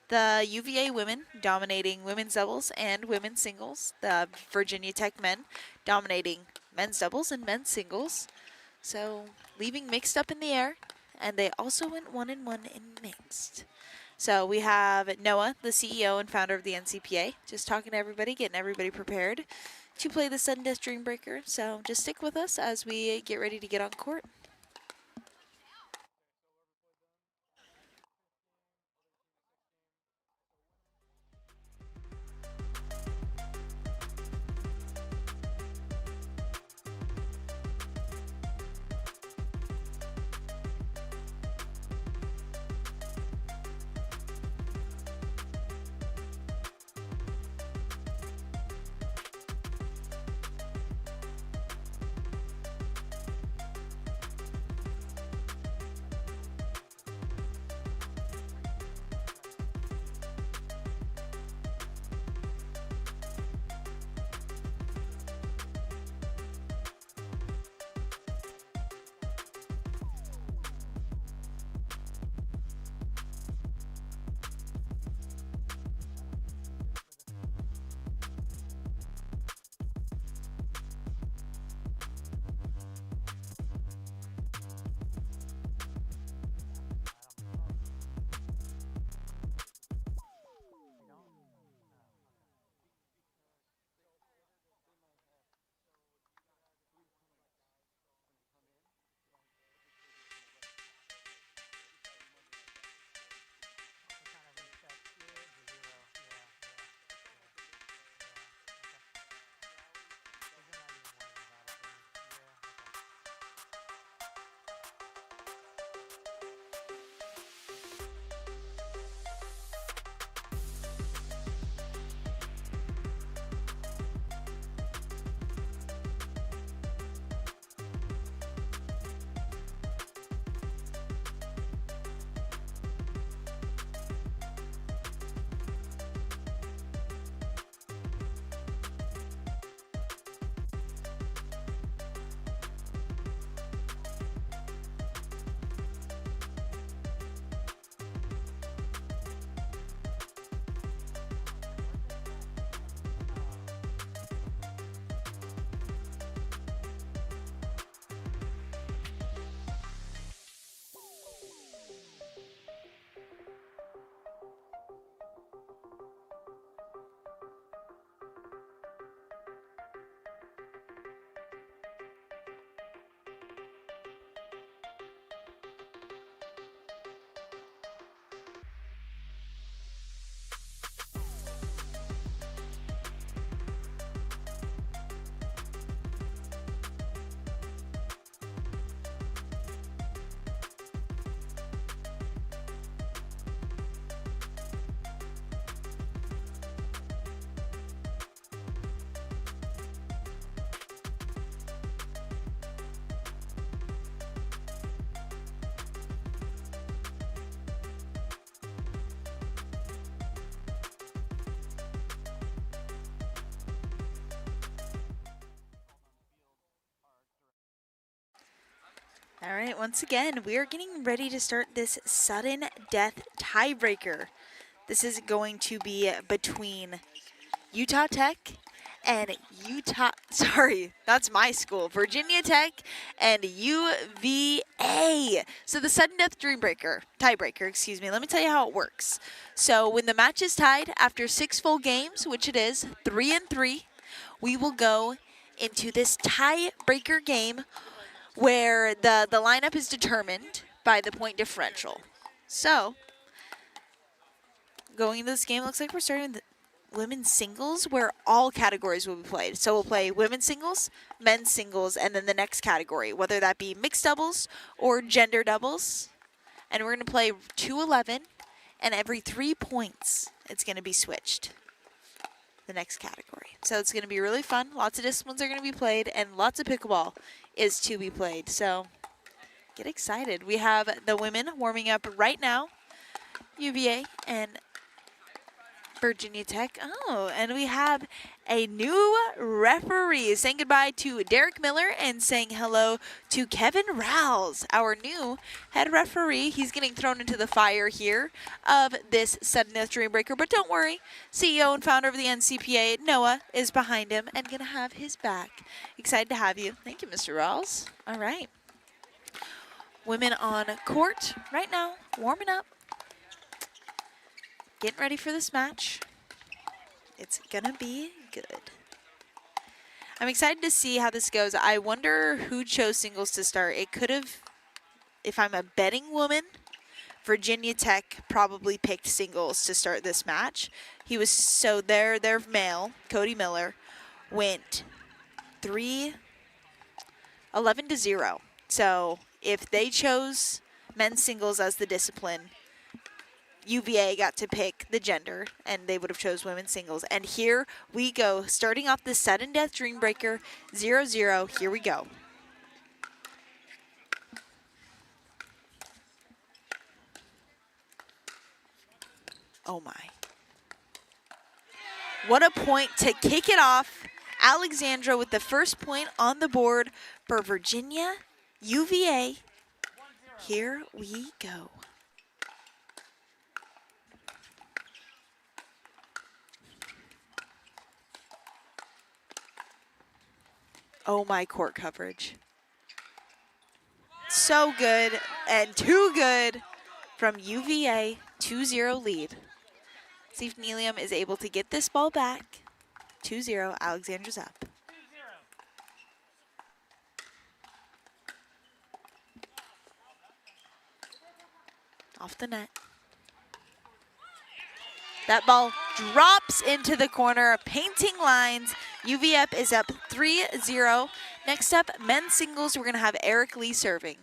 The UVA women dominating women's doubles and women's singles. The Virginia Tech men dominating men's doubles and men's singles. So leaving mixed up in the air. And they also went 1-1 in mixed. So we have Noah, the CEO and founder of the NCPA, just talking to everybody, getting everybody prepared to play the sudden death dream breaker. So just stick with us as we get ready to get on court. All right, once again, we are getting ready to start this sudden death tiebreaker. This is going to be between Utah Tech and that's my school, Virginia Tech and UVA. So the sudden death tiebreaker, excuse me, let me tell you how it works. So when the match is tied after 6 full games, which it is, 3-3, we will go into this tiebreaker game where the lineup is determined by the point differential. So going into this game, it looks like we're starting with women's singles, where all categories will be played. So we'll play women's singles, men's singles, and then the next category, whether that be mixed doubles or gender doubles. And we're going to play 2-11, and every 3 points, it's going to be switched. The next category. So it's going to be really fun. Lots of disciplines are going to be played, and lots of pickleball is to be played. So get excited. We have the women warming up right now, UVA and Virginia Tech. Oh, and we have a new referee saying goodbye to Derek Miller and saying hello to Kevin Rouse, our new head referee. He's getting thrown into the fire here of this sudden death dream breaker, but don't worry. CEO and founder of the NCPA, Noah, is behind him and going to have his back. Excited to have you. Thank you, Mr. Rouse. All right. Women on court right now, warming up. Getting ready for this match. It's gonna be good. I'm excited to see how this goes. I wonder who chose singles to start. It could have, if I'm a betting woman, Virginia Tech probably picked singles to start this match. He was their male, Cody Miller, went 11-0. So if they chose men's singles as the discipline, UVA got to pick the gender, and they would have chose women's singles. And here we go, starting off the sudden death dream breaker, 0-0. Here we go. Oh my. What a point to kick it off. Alexandra with the first point on the board for Virginia, UVA. Here we go. Oh my, court coverage. So good and too good from UVA, 2-0 lead. See if Nelium is able to get this ball back. 2-0, Alexandra's up. Off the net. That ball drops into the corner, painting lines. UVF is up 3-0. Next up, men's singles, we're going to have Eric Lee serving.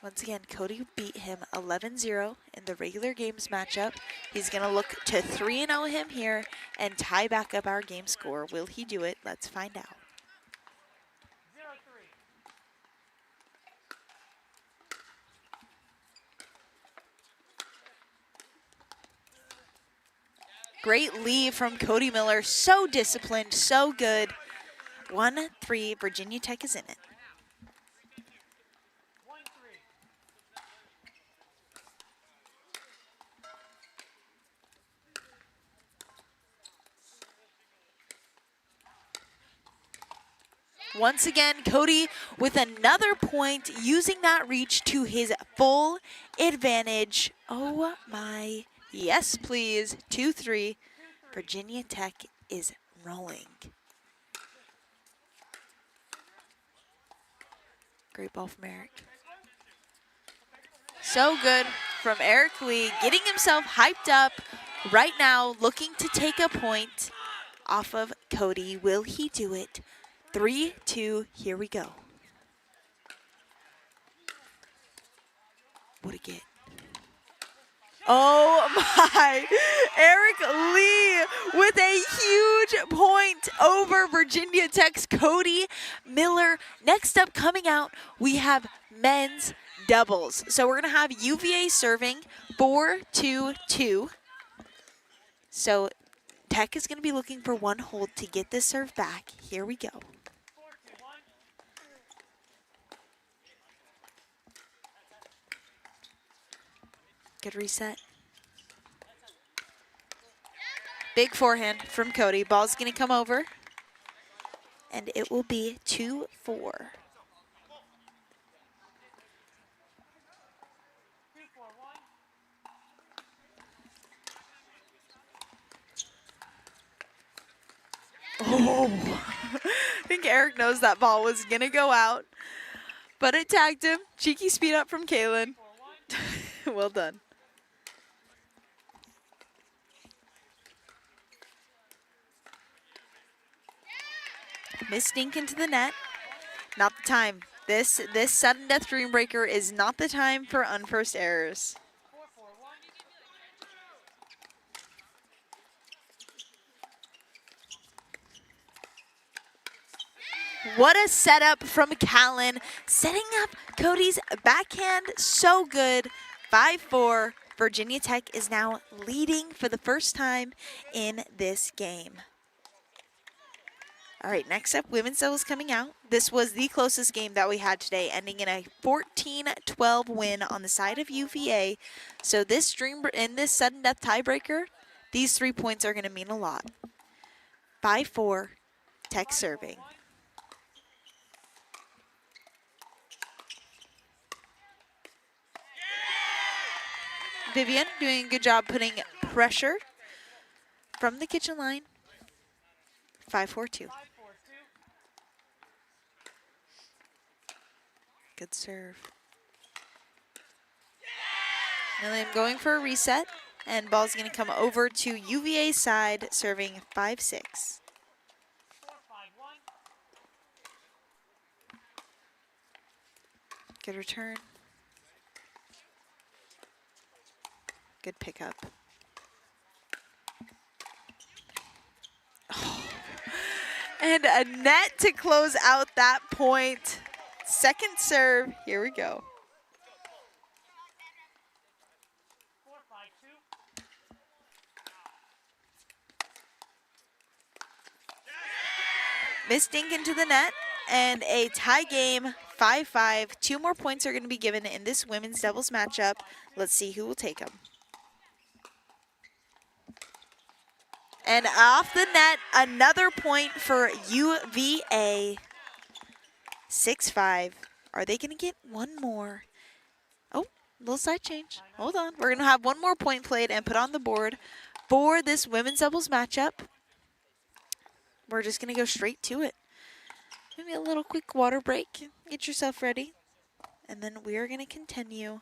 Once again, Cody beat him 11-0 in the regular games matchup. He's going to look to 3-0 him here and tie back up our game score. Will he do it? Let's find out. Great lead from Cody Miller. So disciplined, so good. 1-3, Virginia Tech is in it. Once again, Cody with another point, using that reach to his full advantage. Oh my, yes please, 2-3. Virginia Tech is rolling. Great ball from Eric. So good from Eric Lee, getting himself hyped up right now, looking to take a point off of Cody. Will he do it? 3-2, here we go. What a get. Oh my, Eric Lee with a huge point over Virginia Tech's Cody Miller. Next up coming out, we have men's doubles. So we're gonna have UVA serving 4-2-2. So Tech is going to be looking for one hold to get this serve back. Here we go. Good reset. Big forehand from Cody. Ball's going to come over. And it will be 2-4. Oh, I think Eric knows that ball was going to go out, but it tagged him. Cheeky speed up from Kaylin. Well done. Miss Dink into the net. Not the time. This sudden death dream breaker is not the time for unforced errors. What a setup from Callan, setting up Cody's backhand so good. 5-4. Virginia Tech is now leading for the first time in this game. All right, next up, women's doubles coming out. This was the closest game that we had today, ending in a 14-12 win on the side of UVA. So this sudden death tiebreaker, these 3 points are going to mean a lot. 5-4, Tech serving. Vivian doing a good job putting pressure from the kitchen line. 5-4-2. Good serve. Milliam going for a reset, and ball's going to come over to UVA side, serving 5-6. Good return. Good pickup. Oh. And a net to close out that point. Second serve, here we go. Miss Dink into the net, and a tie game, 5-5. 2 more points are going to be given in this women's doubles matchup. Let's see who will take them. And off the net, another point for UVA. 6-5. Are they going to get one more? Oh, little side change. Hold on. We're going to have one more point played and put on the board for this women's doubles matchup. We're just going to go straight to it. Maybe a little quick water break. Get yourself ready. And then we are going to continue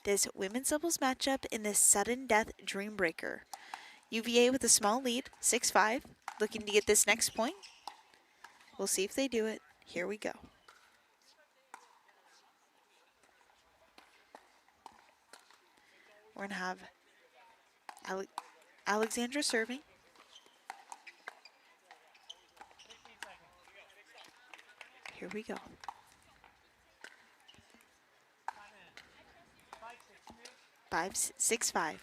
this women's doubles matchup in this sudden death dream breaker. UVA with a small lead, 6-5, looking to get this next point. We'll see if they do it. Here we go. We're going to have Alexandra serving. Here we go. 6-5.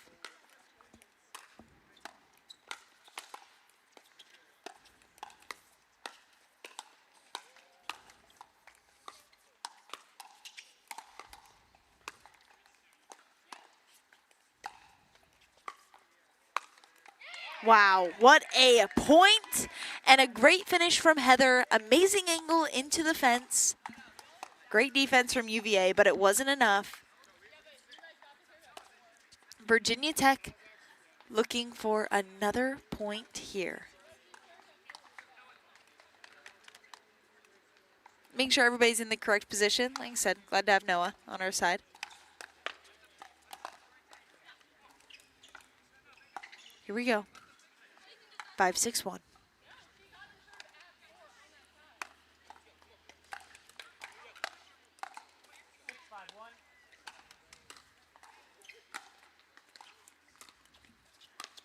Wow, what a point and a great finish from Heather. Amazing angle into the fence. Great defense from UVA, but it wasn't enough. Virginia Tech looking for another point here. Make sure everybody's in the correct position. Like I said, glad to have Noah on our side. Here we go. 5-6-1. A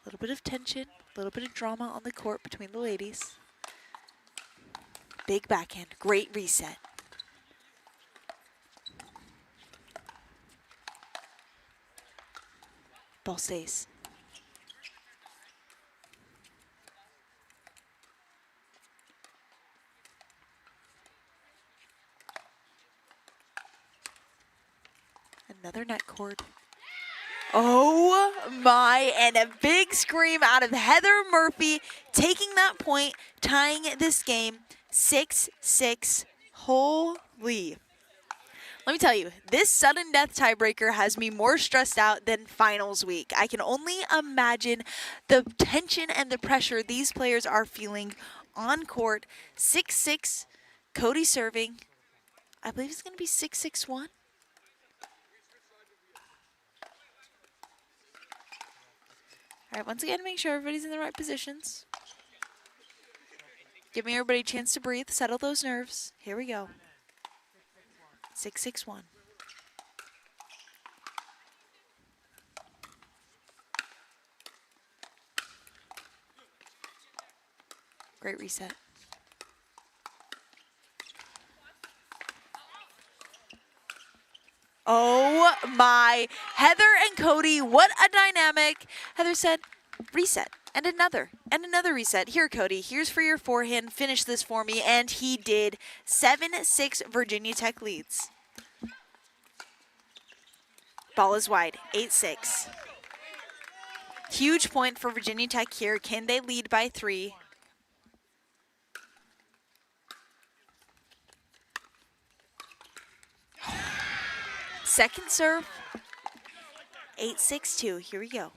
little bit of tension, a little bit of drama on the court between the ladies. Big backhand, great reset. Ball stays. Another net cord. Oh my, and a big scream out of Heather Murphy, taking that point, tying this game 6-6. Holy. Let me tell you, this sudden death tiebreaker has me more stressed out than finals week. I can only imagine the tension and the pressure these players are feeling on court. 6-6, Cody serving. I believe it's going to be 6-6-1. All right, once again, make sure everybody's in the right positions. Giving everybody a chance to breathe, settle those nerves. Here we go. 6-6-1. Great reset. Oh my, Heather and Cody, what a dynamic. Heather said, reset, and another reset. Here, Cody, here's for your forehand, finish this for me, and he did. 7-6, Virginia Tech leads. Ball is wide, 8-6. Huge point for Virginia Tech here. Can they lead by 3? Second serve, 8-6-2. Here we go.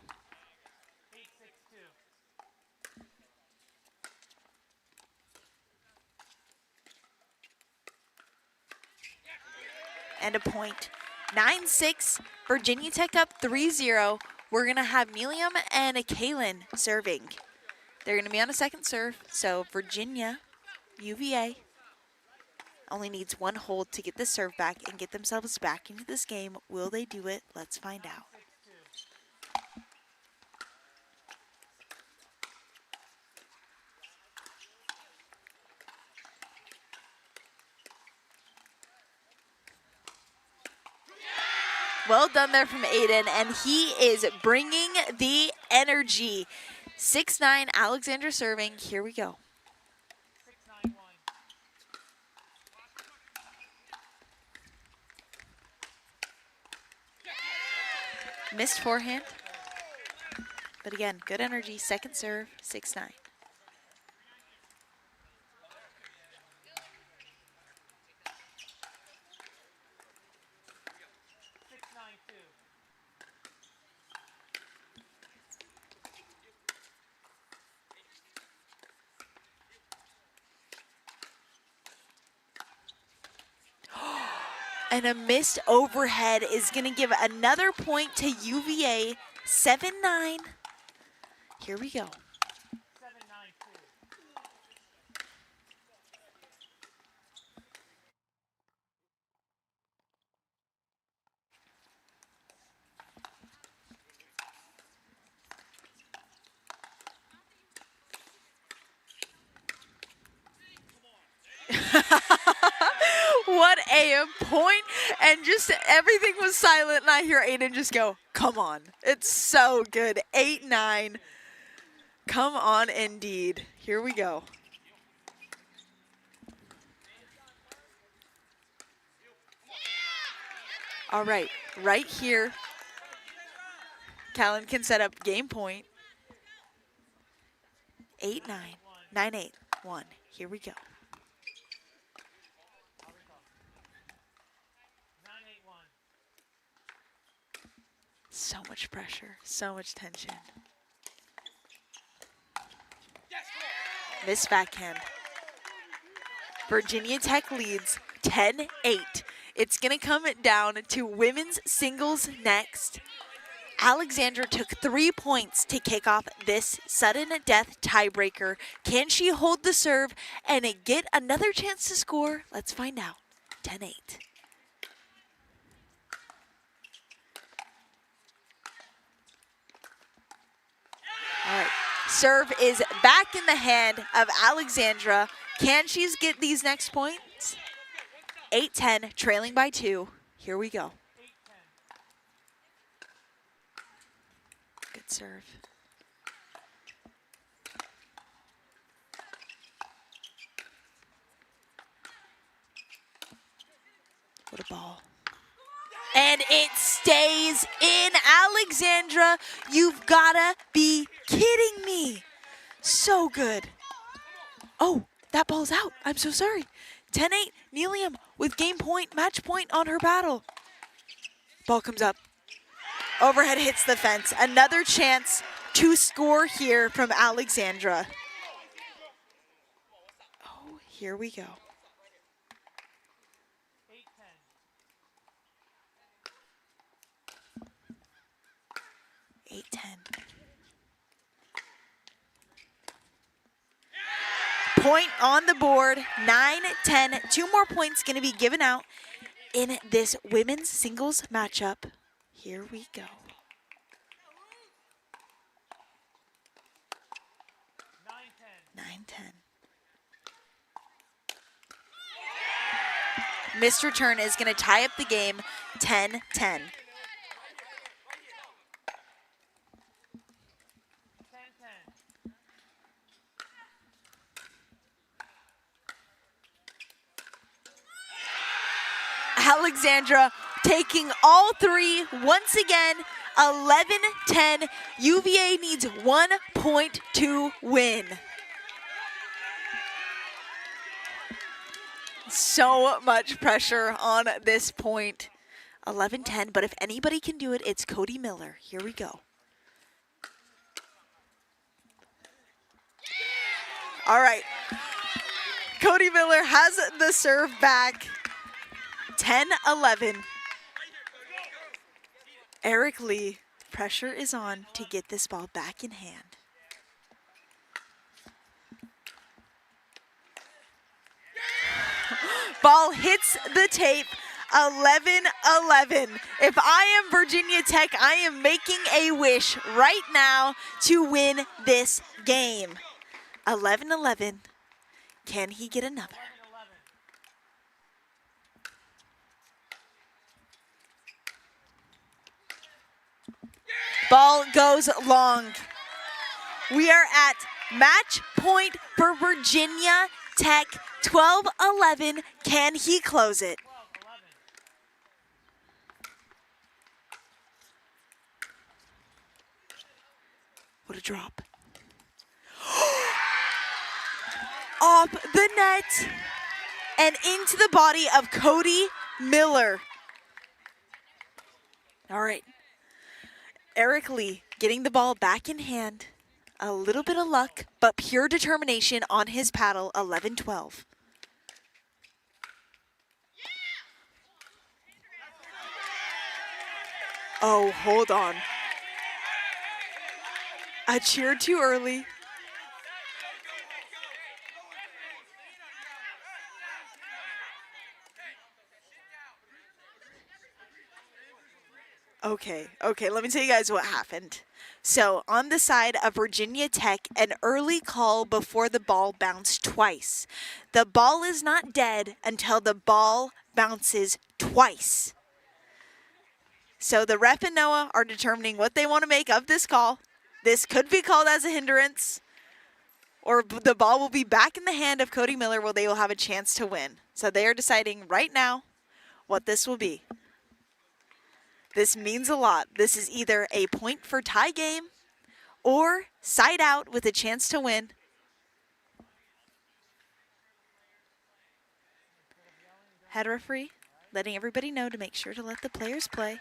And a point. 9-6, Virginia Tech up 3-0. We're going to have Meliam and Kaylin serving. They're going to be on a second serve, so Virginia, UVA, only needs one hold to get the serve back and get themselves back into this game. Will they do it? Let's find out. Well done there from Aiden, and he is bringing the energy. 6-9, Alexandra serving. Here we go. Missed forehand. But again, good energy. Second serve, 6-9. And a missed overhead is going to give another point to UVA. 7-9. Here we go. What a point, and just everything was silent, and I hear Aiden just go, come on. It's so good. 8-9. Come on, indeed. Here we go. All right, right here, Callan can set up game point. 8-9, 9-8, 1. Here we go. So much pressure, so much tension. Miss backhand. Virginia Tech leads 10-8. It's going to come down to women's singles next. Alexandra took 3 points to kick off this sudden death tiebreaker. Can she hold the serve and get another chance to score? Let's find out. 10-8. All right, serve is back in the hand of Alexandra. Can she get these next points? 8-10, trailing by 2. Here we go. Good serve. What a ball. And it stays in. Alexandra, you've gotta be kidding me. So good. Oh, that ball's out. I'm so sorry. 10-8, Nelium with game point, match point on her battle. Ball comes up. Overhead hits the fence. Another chance to score here from Alexandra. Oh, here we go. 8-10. Point on the board, 9-10. 2 more points going to be given out in this women's singles matchup. Here we go. 9-10. Missed return is going to tie up the game, 10-10. Alexandra taking all three once again, 11-10. UVA needs 1 point to win. So much pressure on this point. 11-10, but if anybody can do it, it's Cody Miller. Here we go. All right. Cody Miller has the serve back. 10-11. Eric Lee, pressure is on to get this ball back in hand. Ball hits the tape, 11-11. If I am Virginia Tech, I am making a wish right now to win this game. 11-11. Can he get another? Ball goes long. We are at match point for Virginia Tech. 12-11. Can he close it? What a drop. Off the net and into the body of Cody Miller. All right. Eric Lee getting the ball back in hand. A little bit of luck, but pure determination on his paddle, 11-12. Oh, hold on. A cheer too early. Okay, let me tell you guys what happened. So on the side of Virginia Tech, an early call before the ball bounced twice. The ball is not dead until the ball bounces twice. So the ref and Noah are determining what they want to make of this call. This could be called as a hindrance, or the ball will be back in the hand of Cody Miller where they will have a chance to win. So they are deciding right now what this will be. This means a lot. This is either a point for tie game or side out with a chance to win. Head referee letting everybody know to make sure to let the players play.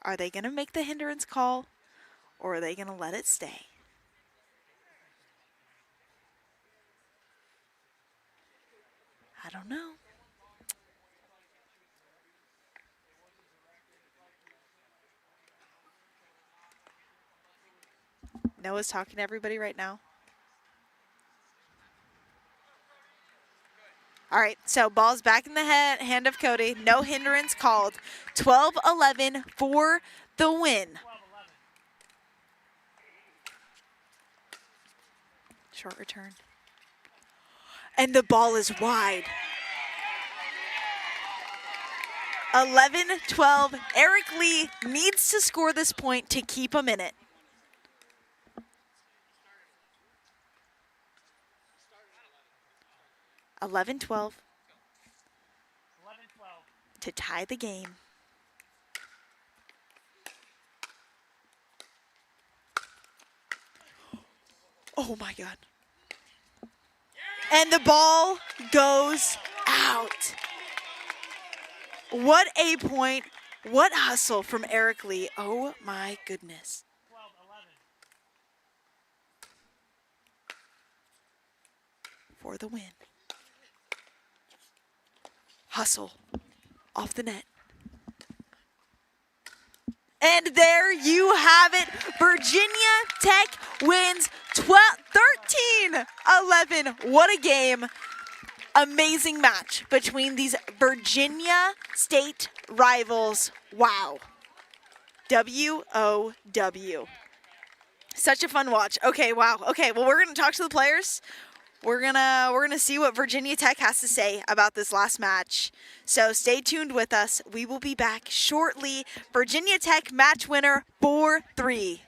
Are they going to make the hindrance call or are they going to let it stay? I don't know. Noah's talking to everybody right now. All right, so ball's back in the hand of Cody. No hindrance called. 12-11 for the win. Short return. And the ball is wide. 11-12. Eric Lee needs to score this point to keep him in it. 11-12 to tie the game. Oh my God. And the ball goes out. What a point. What hustle from Eric Lee. Oh my goodness. For the win. Hustle off the net. And there you have it. Virginia Tech wins 13-11. What a game. Amazing match between these Virginia State rivals. Wow. W-O-W. Such a fun watch. Okay, wow. Okay, well, we're going to talk to the players. We're gonna see what Virginia Tech has to say about this last match. So stay tuned with us. We will be back shortly. Virginia Tech match winner 4-3.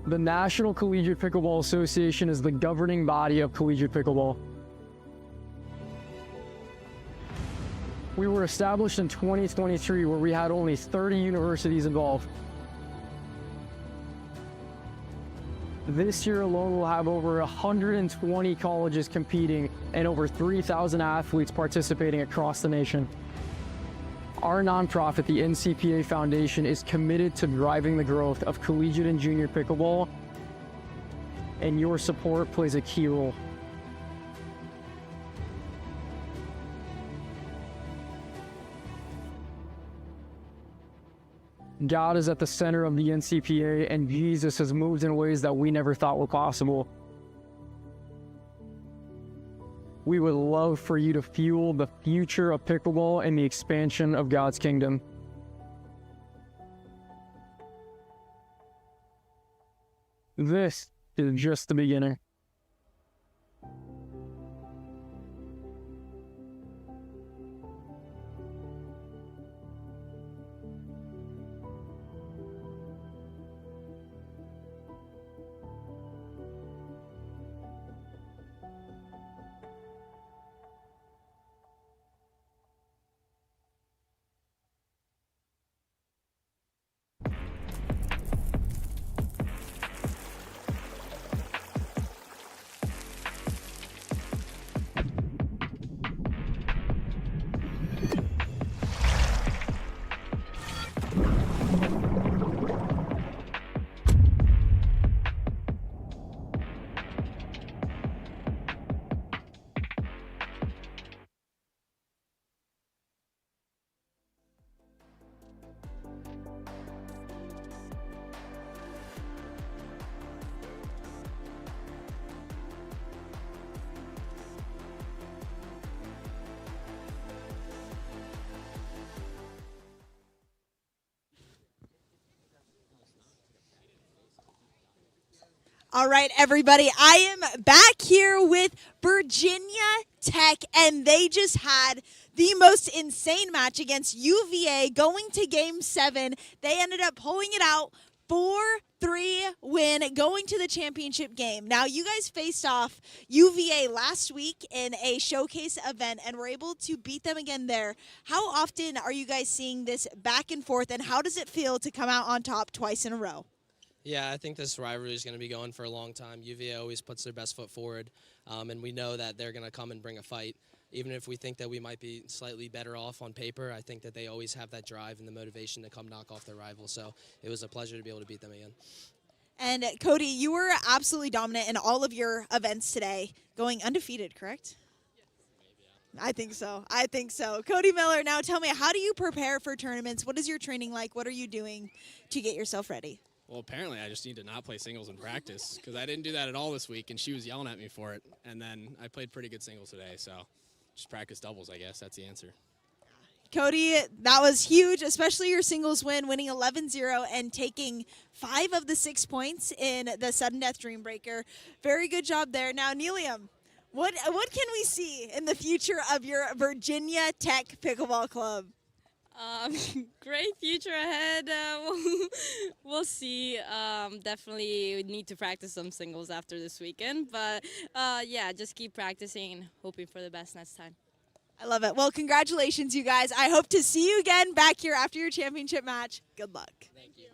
The National Collegiate Pickleball Association is the governing body of collegiate pickleball. We were established in 2023, where we had only 30 universities involved. This year alone, we'll have over 120 colleges competing and over 3,000 athletes participating across the nation. Our nonprofit, the NCPA Foundation, is committed to driving the growth of collegiate and junior pickleball, and your support plays a key role. God is at the center of the NCPA, and Jesus has moved in ways that we never thought were possible. We would love for you to fuel the future of pickleball and the expansion of God's kingdom. This is just the beginning. All right, everybody, I am back here with Virginia Tech, and they just had the most insane match against UVA going to Game 7. They ended up pulling it out, 4-3 win, going to the championship game. Now, you guys faced off UVA last week in a showcase event and were able to beat them again there. How often are you guys seeing this back and forth, and how does it feel to come out on top twice in a row? Yeah, I think this rivalry is going to be going for a long time. UVA always puts their best foot forward, and we know that they're going to come and bring a fight. Even if we think that we might be slightly better off on paper, I think that they always have that drive and the motivation to come knock off their rival. So it was a pleasure to be able to beat them again. And Cody, you were absolutely dominant in all of your events today, going undefeated, correct? I think so. I think so. Cody Miller, now tell me, how do you prepare for tournaments? What is your training like? What are you doing to get yourself ready? Well, apparently I just need to not play singles in practice because I didn't do that at all this week, and she was yelling at me for it. And then I played pretty good singles today, so just practice doubles, I guess. That's the answer. Cody, that was huge, especially your singles win, winning 11-0 and taking 5 of the 6 points in the sudden death dream breaker. Very good job there. Now, Nelium, what can we see in the future of your Virginia Tech Pickleball Club? Great future ahead. We'll see. Definitely need to practice some singles after this weekend. But, yeah, just keep practicing and hoping for the best next time. I love it. Well, congratulations, you guys. I hope to see you again back here after your championship match. Good luck. Thank you.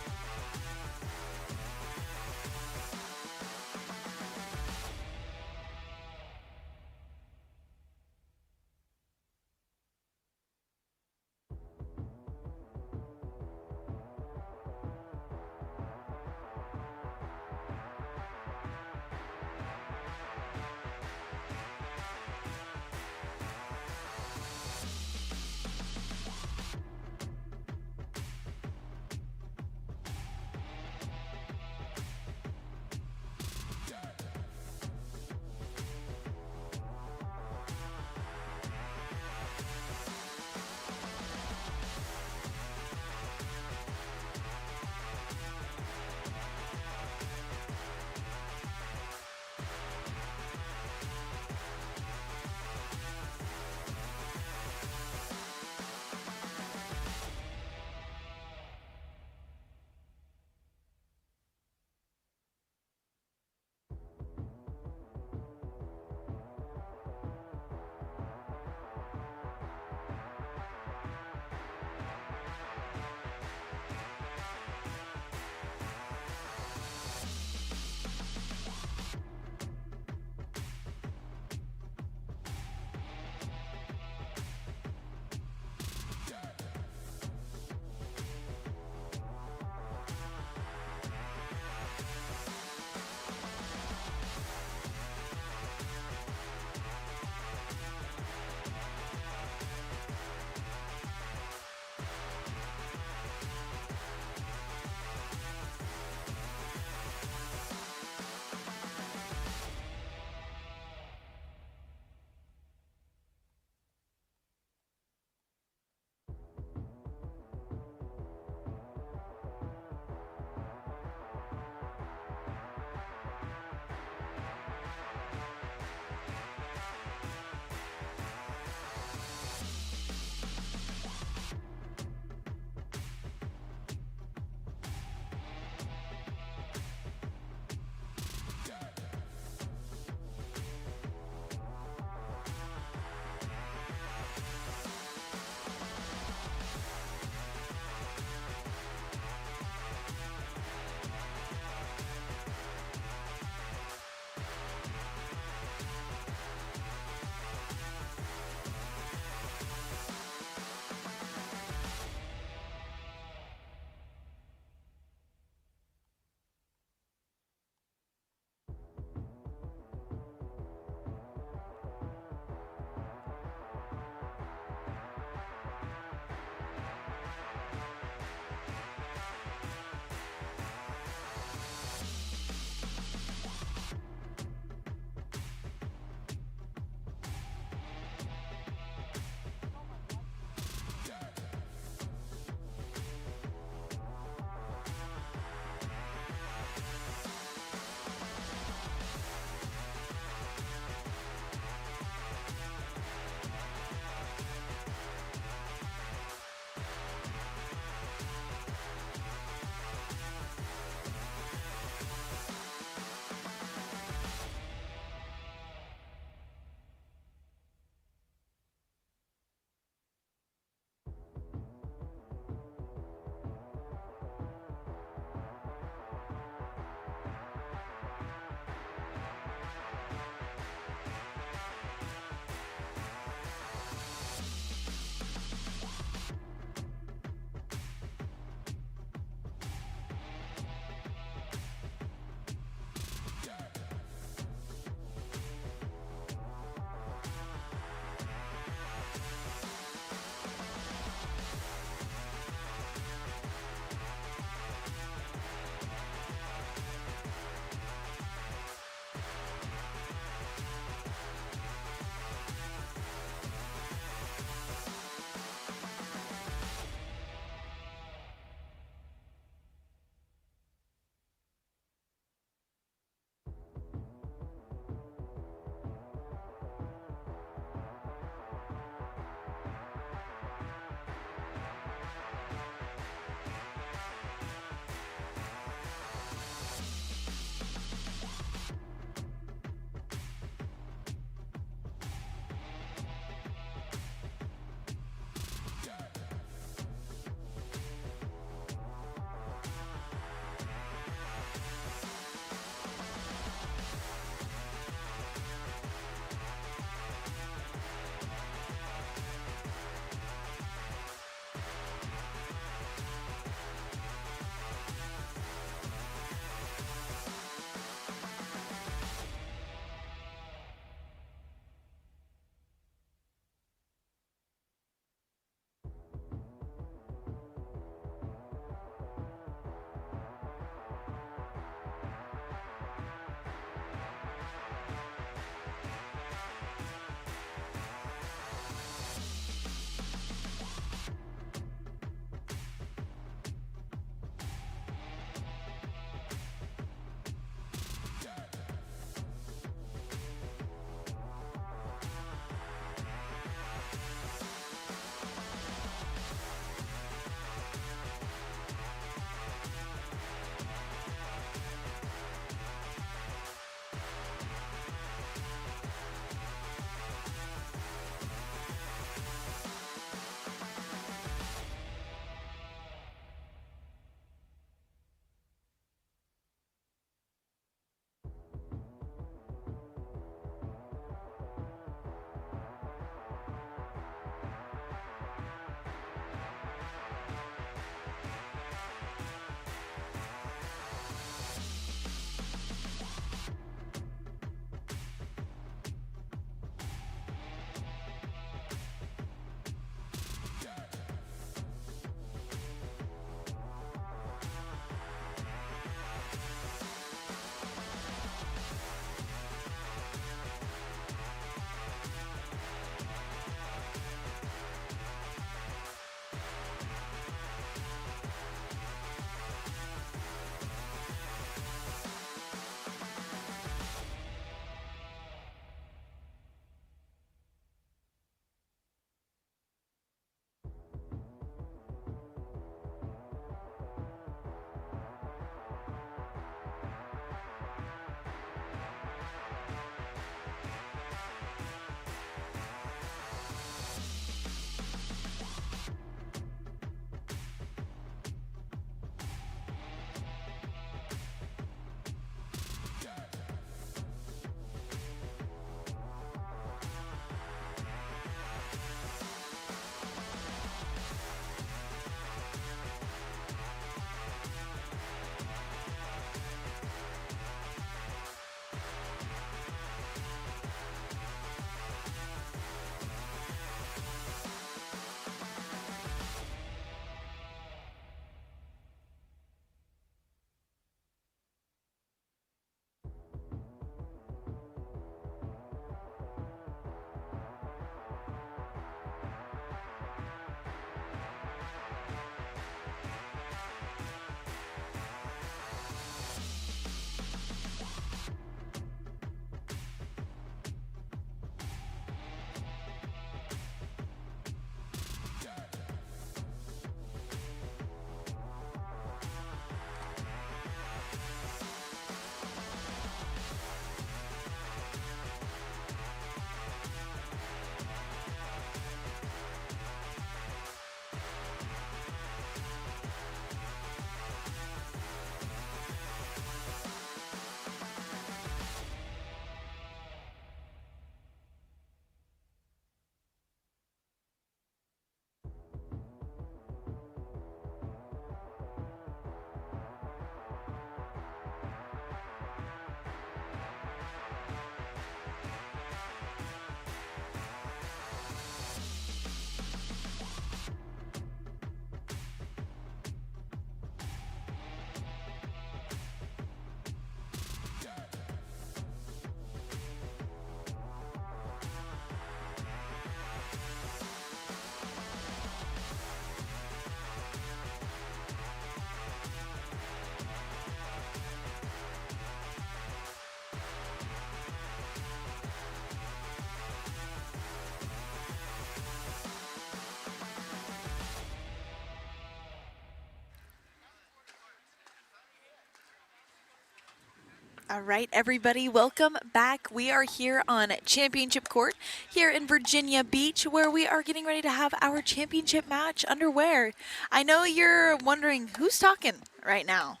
All right, everybody, welcome back. We are here on Championship Court here in Virginia Beach, where we are getting ready to have our championship match underway. I know you're wondering who's talking right now.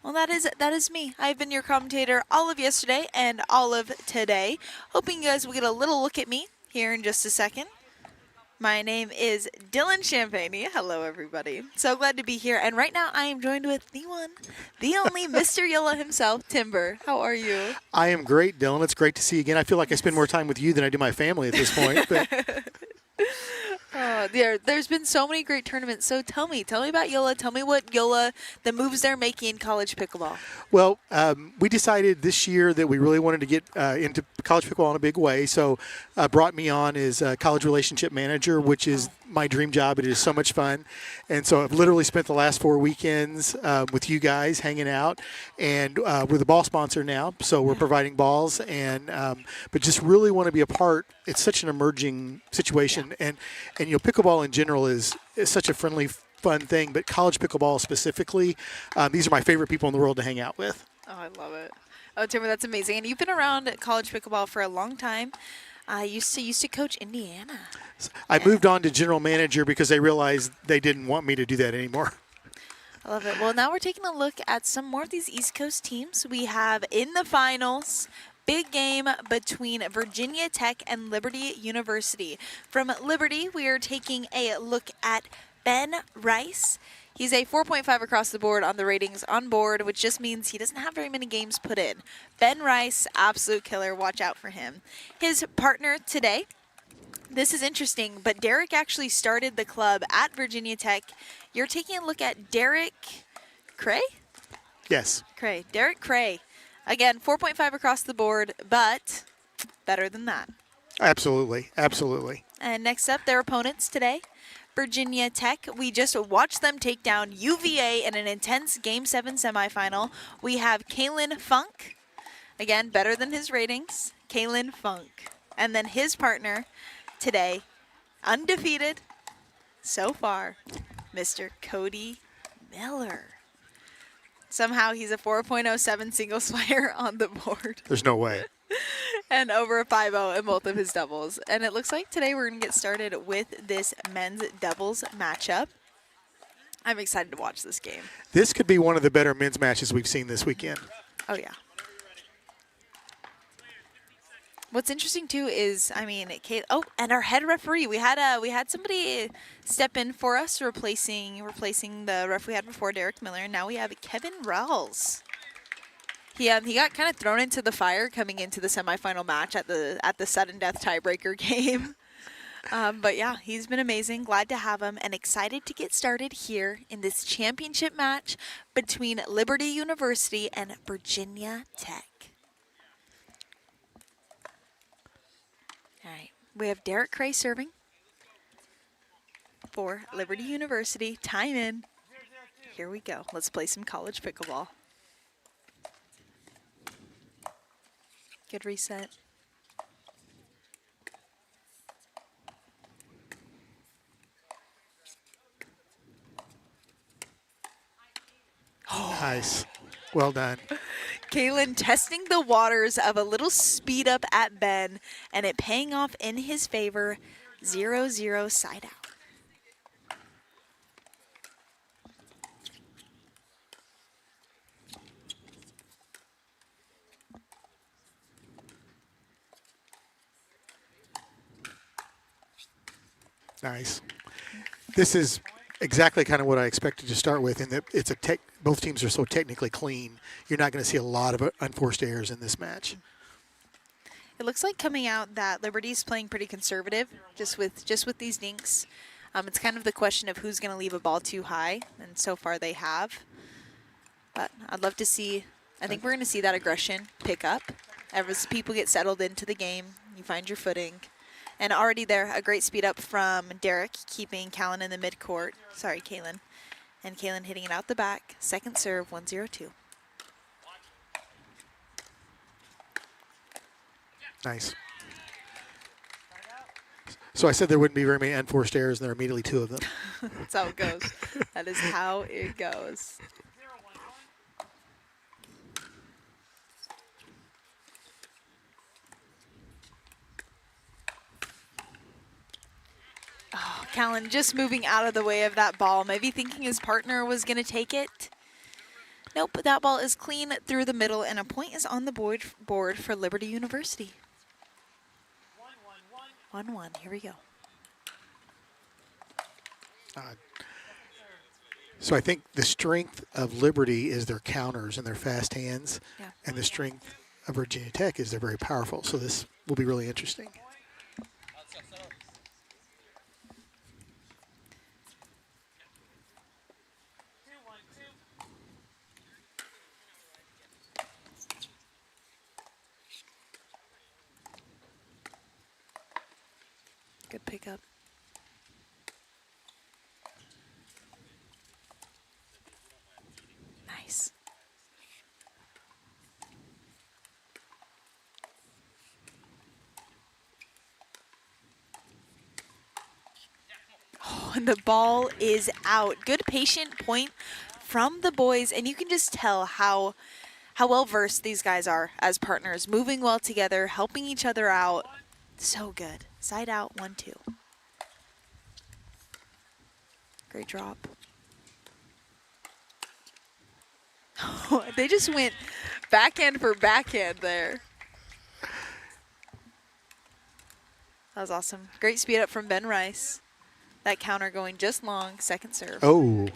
Well, that is me. I've been your commentator all of yesterday and all of today. Hoping you guys will get a little look at me here in just a second. My name is Dylan Champagne. Hello, everybody. So glad to be here. And right now, I am joined with the one, the only Mr. Yola himself, Timber. How are you? I am great, Dylan. It's great to see you again. I feel like I spend more time with you than I do my family at this point. But There's been so many great tournaments. So tell me about Yola. Tell me what Yola, the moves they're making in college pickleball. Well, we decided this year that we really wanted to get into college pickleball in a big way. So brought me on as a college relationship manager, which is my dream job. It is so much fun. And so I've literally spent the last 4 weekends with you guys hanging out. And we're the ball sponsor now. So we're providing balls. And but just really want to be a part. It's such an emerging situation. And you know, pickleball in general is such a friendly, fun thing, but college pickleball specifically, these are my favorite people in the world to hang out with. Oh, I love it. Oh, Timber, that's amazing. And you've been around college pickleball for a long time. I used to coach Indiana. I moved on to general manager because they realized they didn't want me to do that anymore. I love it. Well, now we're taking a look at some more of these East Coast teams. We have in the finals, big game between Virginia Tech and Liberty University. From Liberty, we are taking a look at Ben Rice. He's a 4.5 across the board on the ratings on board, which just means he doesn't have very many games put in. Ben Rice, absolute killer. Watch out for him. His partner today, this is interesting, but Derek actually started the club at Virginia Tech. You're taking a look at Derek Cray? Yes. Cray. Derek Cray. Again, 4.5 across the board, but better than that. Absolutely. Absolutely. And next up, their opponents today, Virginia Tech. We just watched them take down UVA in an intense Game 7 semifinal. We have Kalen Funk. Again, better than his ratings. Kalen Funk. And then his partner today, undefeated so far, Mr. Cody Miller. Somehow he's a 4.07 singles player on the board. There's no way. And over a 5-0 in both of his doubles. And it looks like today we're going to get started with this men's doubles matchup. I'm excited to watch this game. This could be one of the better men's matches we've seen this weekend. Oh, yeah. What's interesting too is, I mean, and our head referee. We had somebody step in for us, replacing the ref we had before, Derek Miller. And now we have Kevin Rawls. He got kind of thrown into the fire coming into the semifinal match at the sudden death tiebreaker game. But yeah, he's been amazing. Glad to have him and excited to get started here in this championship match between Liberty University and Virginia Tech. All right, we have Derek Cray serving for Liberty University. Time in. Here we go. Let's play some college pickleball. Good reset. Nice. Well done. Kalen testing the waters of a little speed up at Ben, and it paying off in his favor. 0-0 side out. Nice. This is exactly kind of what I expected to start with, in that it's both teams are so technically clean. You're not going to see a lot of unforced errors in this match. It looks like coming out that Liberty's playing pretty conservative, just with these dinks. It's kind of the question of who's going to leave a ball too high, and so far they have. But I'd love to see. I think we're going to see that aggression pick up as people get settled into the game. You find your footing. And already there, a great speed up from Derek, keeping Callan in the midcourt. Sorry, Kalen. And Kalen hitting it out the back. Second serve, 1-0-2. Nice. So I said there wouldn't be very many unforced errors, and there are immediately 2 of them. That's how it goes. That is how it goes. Callan just moving out of the way of that ball, maybe thinking his partner was going to take it. Nope, that ball is clean through the middle, and a point is on the board for Liberty University. 1-1, here we go. So I think the strength of Liberty is their counters and their fast hands, and the strength of Virginia Tech is they're very powerful. So this will be really interesting. Good pickup. Nice. Oh, and the ball is out. Good patient point from the boys, and you can just tell how well versed these guys are as partners, moving well together, helping each other out. So good. Side out, 1-2. Great drop. They just went backhand for backhand there. That was awesome. Great speed up from Ben Rice. That counter going just long, second serve. Oh,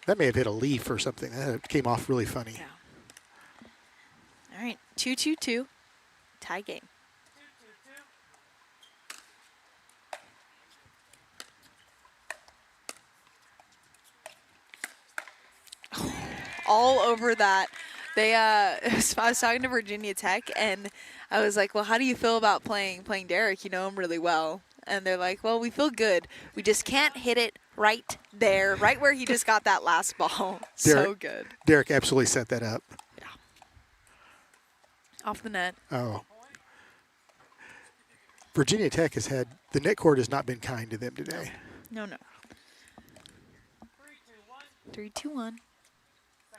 that may have hit a leaf or something. That came off really funny. Yeah. All right, 2-2-2, tie game. All over that. They, I was talking to Virginia Tech, and I was like, well, how do you feel about playing Derek? You know him really well. And they're like, well, we feel good. We just can't hit it right there, right where he just got that last ball. So good. Derek absolutely set that up. Yeah. Off the net. Oh. Virginia Tech has had, the net court has not been kind to them today. No. 3-2-1.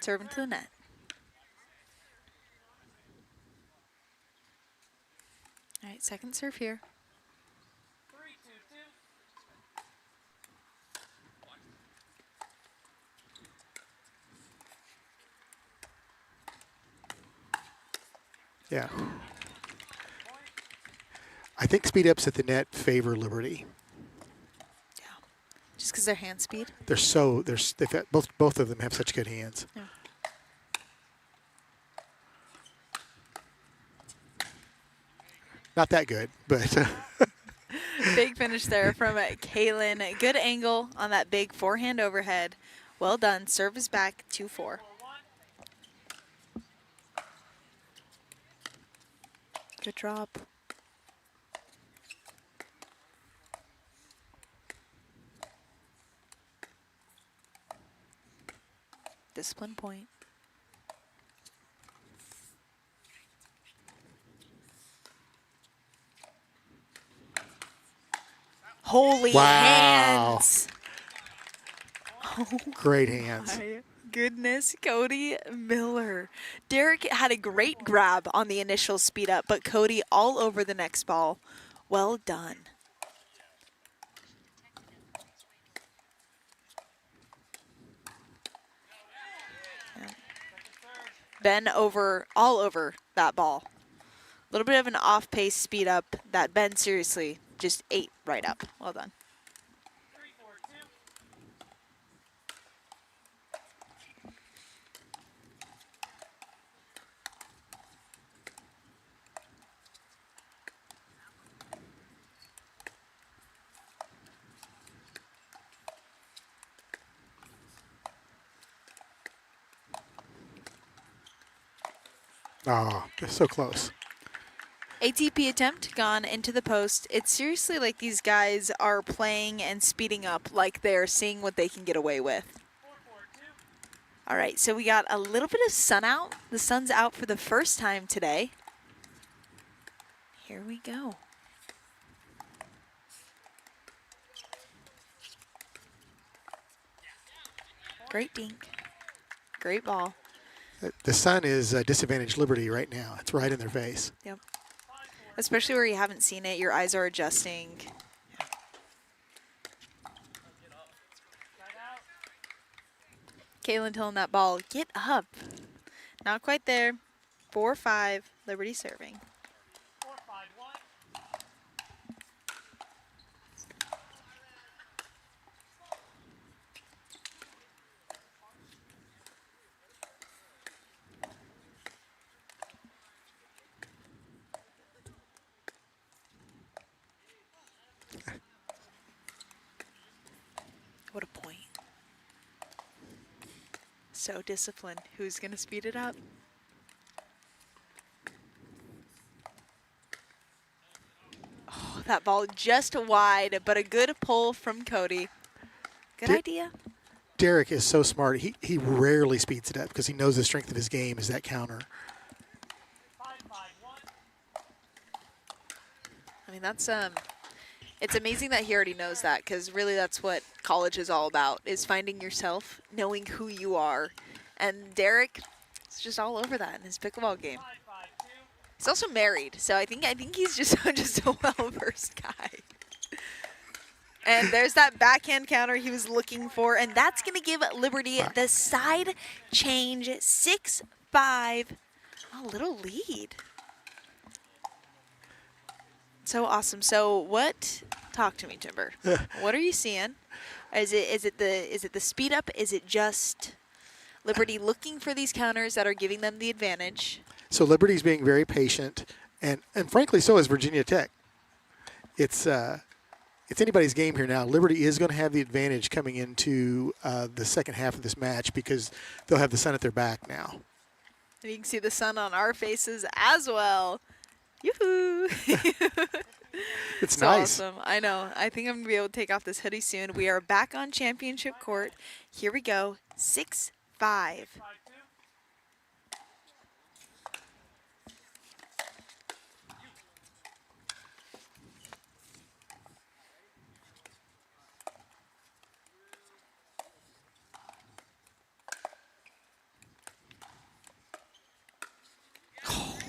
Serving to the net. All right, second serve here. Yeah. I think speed ups at the net favor Liberty. Yeah. Just because their hand speed? They've got, both of them have such good hands. Yeah. Not that good, but Big finish there from Kaylin. Good angle on that big forehand overhead. Well done. Serve is back, 2-4. Good drop. Discipline point. Holy hands. Great hands. My goodness, Cody Miller. Derek had a great grab on the initial speed up, but Cody all over the next ball. Well done. Ben all over that ball. A little bit of an off-pace speed up that Ben seriously just ate right up. Well done. Oh, so close. ATP attempt gone into the post. It's seriously like these guys are playing and speeding up like they're seeing what they can get away with. All right, so we got a little bit of sun out. The sun's out for the first time today. Here we go. Great dink. Great ball. The sun is disadvantaged Liberty right now. It's right in their face. Yep. Especially where you haven't seen it, your eyes are adjusting. Kaylin telling that ball, get up. Not quite there. 4-5, Liberty serving. 4-5-1. What a point. So disciplined. Who's going to speed it up? Oh, that ball just wide, but a good pull from Cody. Good idea. Derek is so smart. He rarely speeds it up because he knows the strength of his game is that counter. 5-5-1. I mean, that's it's amazing that he already knows that, because really that's what college is all about, is finding yourself, knowing who you are. And Derek is just all over that in his pickleball game. 5-5-2. He's also married, so I think he's just a well-versed guy. And there's that backhand counter he was looking for, and that's going to give Liberty the side change, 6-5, a little lead. So awesome. So talk to me, Timber. What are you seeing? Is it the speed up? Is it just Liberty looking for these counters that are giving them the advantage? So Liberty's being very patient, and frankly, so is Virginia Tech. It's anybody's game here now. Liberty is going to have the advantage coming into the second half of this match because they'll have the sun at their back now. And you can see the sun on our faces as well. Yoo-hoo! It's so nice. Awesome. I know. I think I'm going to be able to take off this hoodie soon. We are back on championship court. Here we go. 6-5.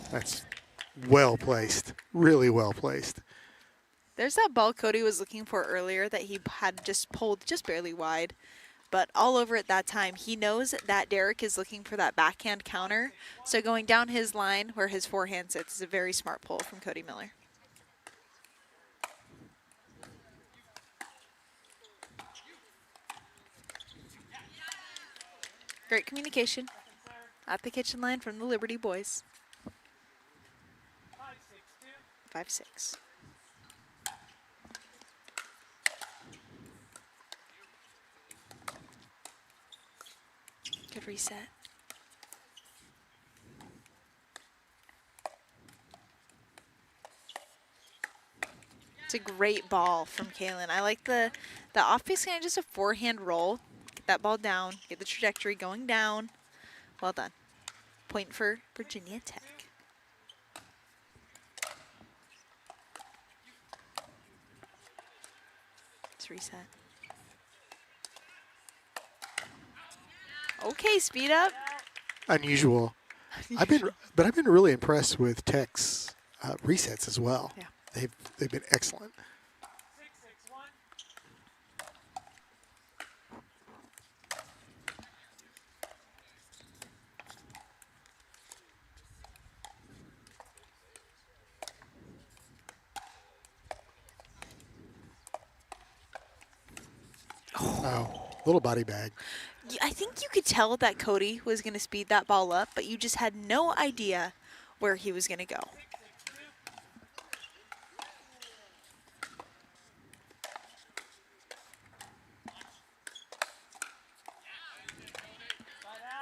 That's well placed, really well placed. There's that ball Cody was looking for earlier that he had just pulled just barely wide, but all over it that time. He knows that Derek is looking for that backhand counter, so going down his line where his forehand sits is a very smart pull from Cody Miller. Great communication at the kitchen line from the Liberty boys. 5-6. Good reset. It's a great ball from Kaylin. I like the off-base kind of just a forehand roll. Get that ball down, get the trajectory going down. Well done. Point for Virginia Tech. Let's reset. Okay, speed up. Unusual. I've been really impressed with Tech's resets as well. Yeah. They've been excellent. 6-6-1. Oh, little body bag. I think you could tell that Cody was going to speed that ball up, but you just had no idea where he was going to go.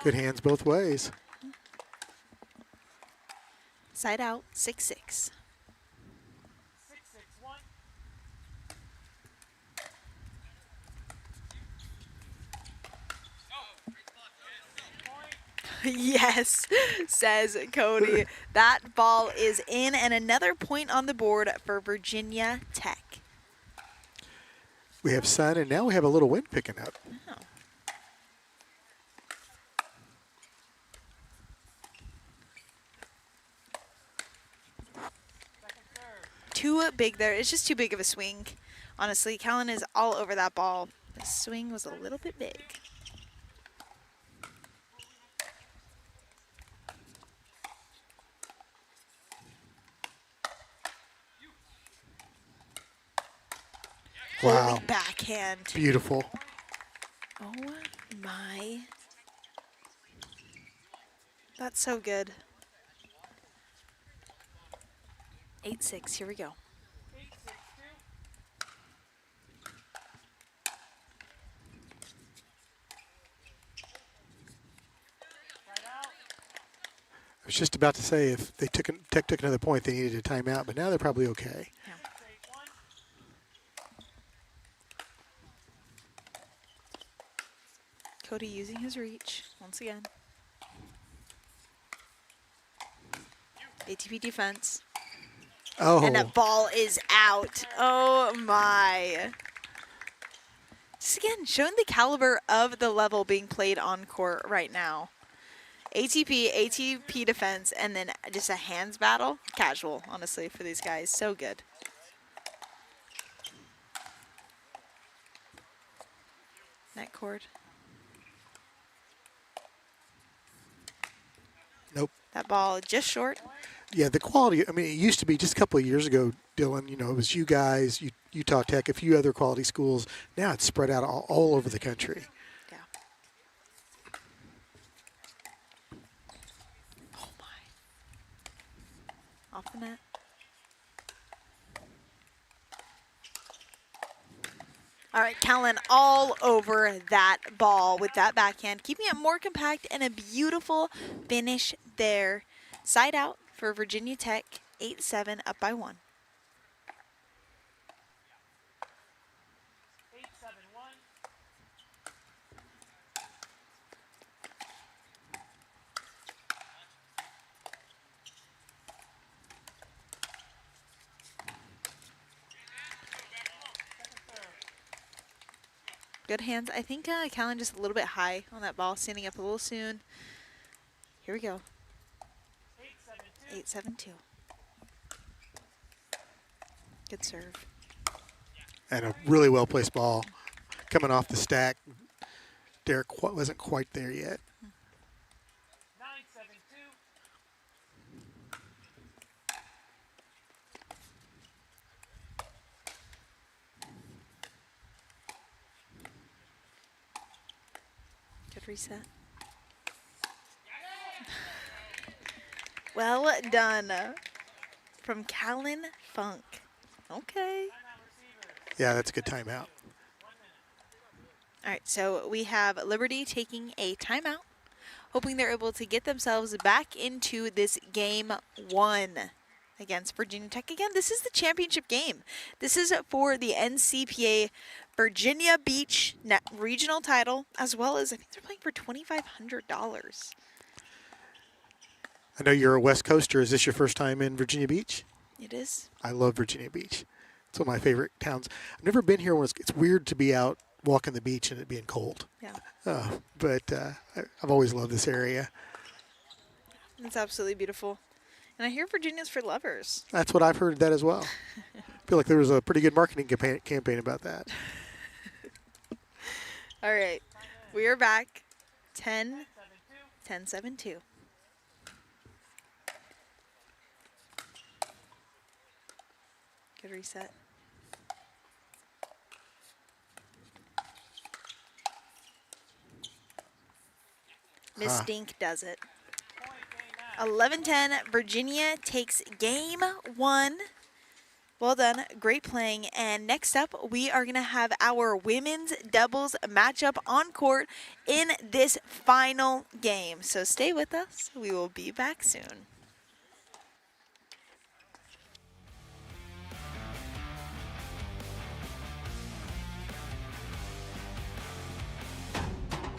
Good hands both ways. Side out, 6-6. 6-6-1. Yes, says Cody. That ball is in, and another point on the board for Virginia Tech. We have sun, and now we have a little wind picking up. Oh. Too big there. It's just too big of a swing. Honestly, Callan is all over that ball. The swing was a little bit big. Holy Wow. backhand. Beautiful. Oh my. That's so good. 8-6, here we go. I was just about to say if they Tech took another point, they needed a timeout, but now they're probably okay. Cody using his reach once again. ATP defense. Oh. And that ball is out. Oh my. Just again, showing the caliber of the level being played on court right now. ATP defense, and then just a hands battle. Casual, honestly, for these guys. So good. Net cord. Nope. That ball just short. Yeah, the quality, I mean, it used to be just a couple of years ago, Dylan, you know, it was you guys, Utah Tech, a few other quality schools. Now it's spread out all over the country. Yeah. Oh, my. Off the net. All right, Callan all over that ball with that backhand, keeping it more compact and a beautiful finish there. Side out for Virginia Tech, 8-7, up by 1. Good hands. I think Callan just a little bit high on that ball, standing up a little soon. Here we go. 8-7-2. Good serve. And a really well-placed ball coming off the stack. Derek wasn't quite there yet. Good reset. Well done from Callan Funk. Okay. Yeah, that's a good timeout. All right, so we have Liberty taking a timeout, hoping they're able to get themselves back into this game 1 against Virginia Tech. Again, this is the championship game. This is for the NCPA Virginia Beach regional title, as well as I think they're playing for $2,500. I know you're a West Coaster. Is this your first time in Virginia Beach? It is. I love Virginia Beach. It's one of my favorite towns. I've never been here when it's weird to be out walking the beach and it being cold. Yeah. But I've always loved this area. It's absolutely beautiful. And I hear Virginia's for lovers. That's what I've heard that as well. I feel like there was a pretty good marketing campaign about that. All right. We are back. 10-7-2. Good reset. Miss Dink does it. 11-10, Virginia takes game 1. Well done, great playing. And next up, we are going to have our women's doubles matchup on court in this final game. So stay with us. We will be back soon.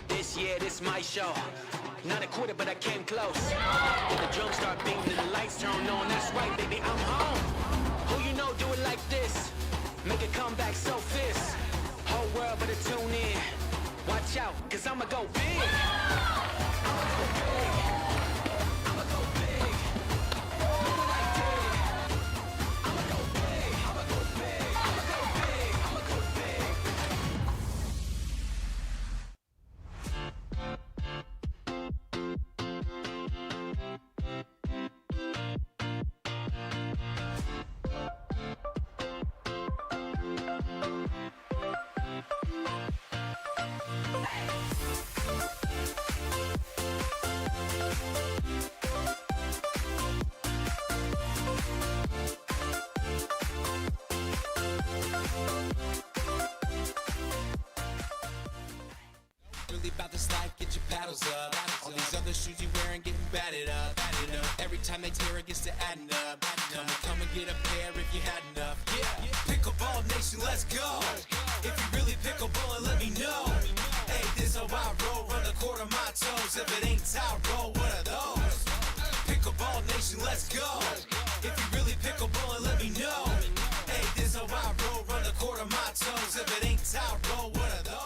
This year, this my show. Not a quitter, but I came close. When the drums start beating and the lights turn on, that's right, baby, I'm home. Who you know do it like this? Make a comeback so fierce. Whole world better tune in. Watch out, cause I'ma go big. I'ma go big. I'ma go big. Look what I did. I'ma go big. I'ma go big. I'ma go big. I'ma go big. Really about this life, get your paddles up. All these other shoes you wearing getting batted up. You know, every time they tear it gets to adding up. Come and get a pair if you had enough. Yeah, pickleball nation, let's go. If you really pickleball, let me know. Hey, this how I roll, run the court on my toes. If it ain't towel roll, what are those? Pickleball nation, let's go. If you really pickleball, let me know. Hey, this how I roll, run the court on my toes. If it ain't towel roll, what are those?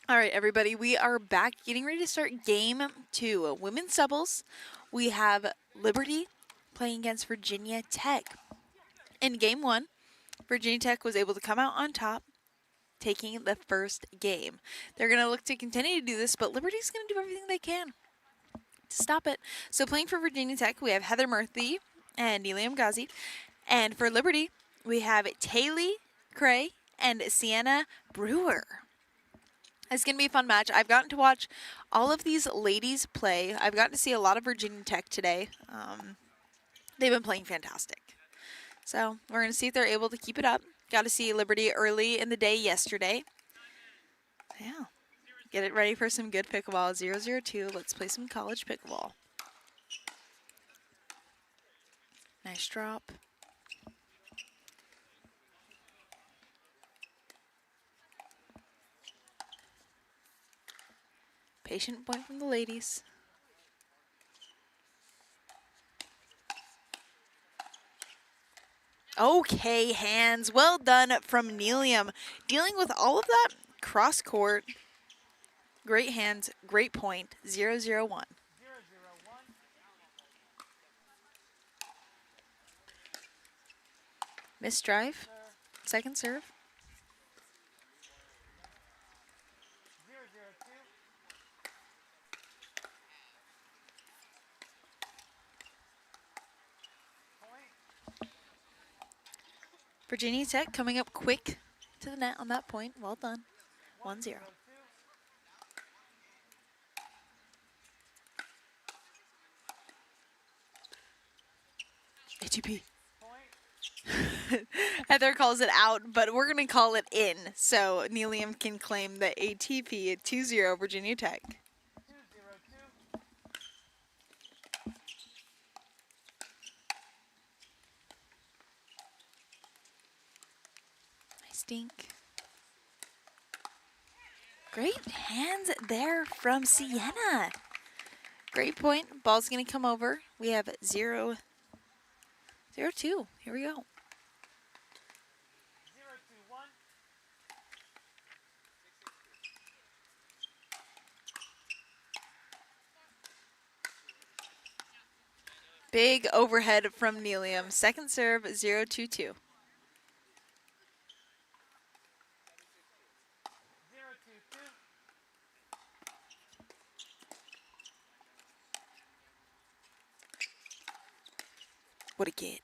All right, everybody, we are back getting ready to start game 2. Women's doubles. We have Liberty playing against Virginia Tech. In game 1, Virginia Tech was able to come out on top, taking the first game. They're going to look to continue to do this, but Liberty's going to do everything they can to stop it. So playing for Virginia Tech, we have Heather Murthy and Nelium Ghazi. And for Liberty, we have Taylor Cray and Sienna Brewer. It's going to be a fun match. I've gotten to watch all of these ladies play. I've gotten to see a lot of Virginia Tech today. They've been playing fantastic. So we're going to see if they're able to keep it up. Got to see Liberty early in the day yesterday. Yeah. Get it ready for some good pickleball. 0-0-2. Let's play some college pickleball. Nice drop. Patient point from the ladies. Okay, hands. Well done from Nelium. Dealing with all of that cross court. Great hands, great point. 0-0-1. Missed drive. Second serve. Virginia Tech coming up quick to the net on that point. Well done. 1-0. ATP. Heather calls it out, but we're going to call it in. So Nelium can claim the ATP at 2-0 Virginia Tech. Nice dink. Great hands there from Sienna. Great point. Ball's going to come over. We have 0-2. Here we go. Big overhead from Nelium. Second serve, 0-2-2. What a get.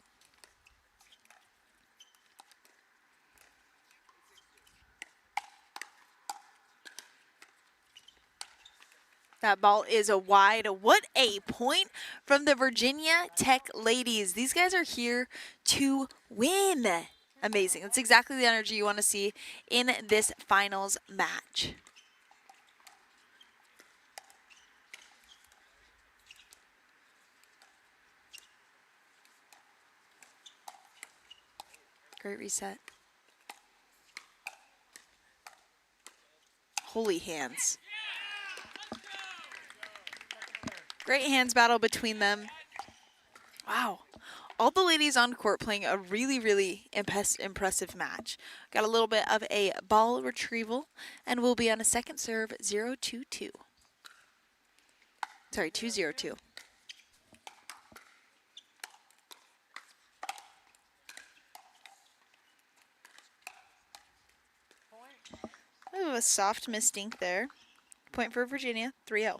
That ball is a wide. What a point from the Virginia Tech ladies. These guys are here to win. Amazing. That's exactly the energy you want to see in this finals match. Great reset. Holy hands. Great hands battle between them. Wow. All the ladies on court playing a really, really impressive match. Got a little bit of a ball retrieval, and we'll be on a second serve 0-2-2. Sorry, 2-0-2. Ooh, a soft mistink there. Point for Virginia, 3-0.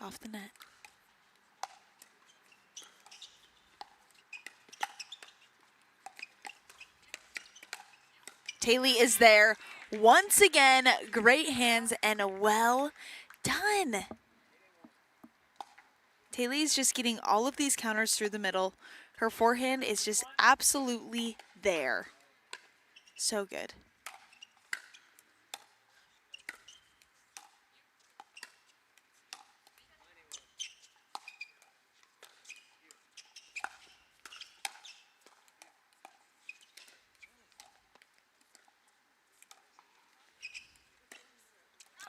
Off the net. Taylor is there once again. Great hands and well done. Taylor's just getting all of these counters through the middle. Her forehand is just absolutely there. So good.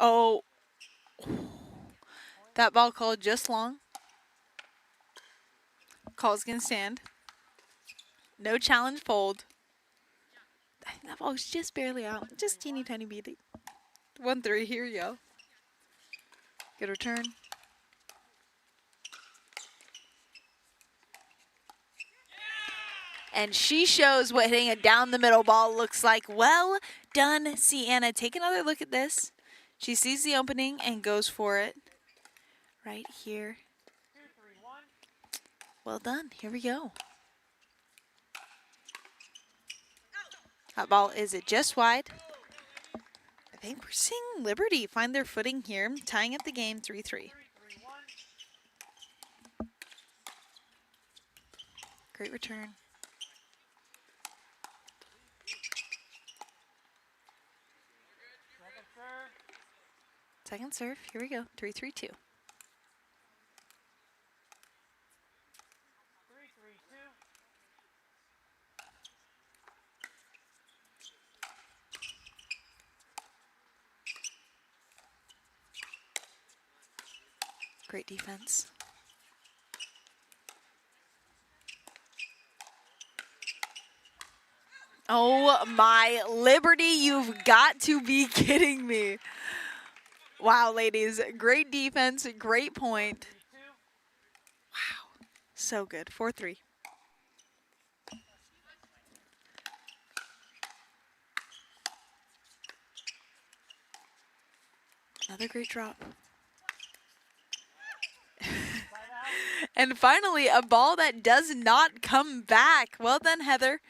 Oh, that ball called just long. Call's gonna stand. No challenge fold. I think that ball was just barely out. Just teeny tiny beady. 1-3, here you go. Good return. And she shows what hitting a down the middle ball looks like. Well done, Sienna. Take another look at this. She sees the opening and goes for it. Right here. Well done. Here we go. That ball is just wide. I think we're seeing Liberty find their footing here, tying up the game 3-3. Great return. Second serve. Here we go. 3-3-2. Great defense. Oh my, Liberty, you've got to be kidding me. Wow, ladies, great defense, great point. Wow, so good, 4-3. Another great drop. And finally, a ball that does not come back. Well done, Heather.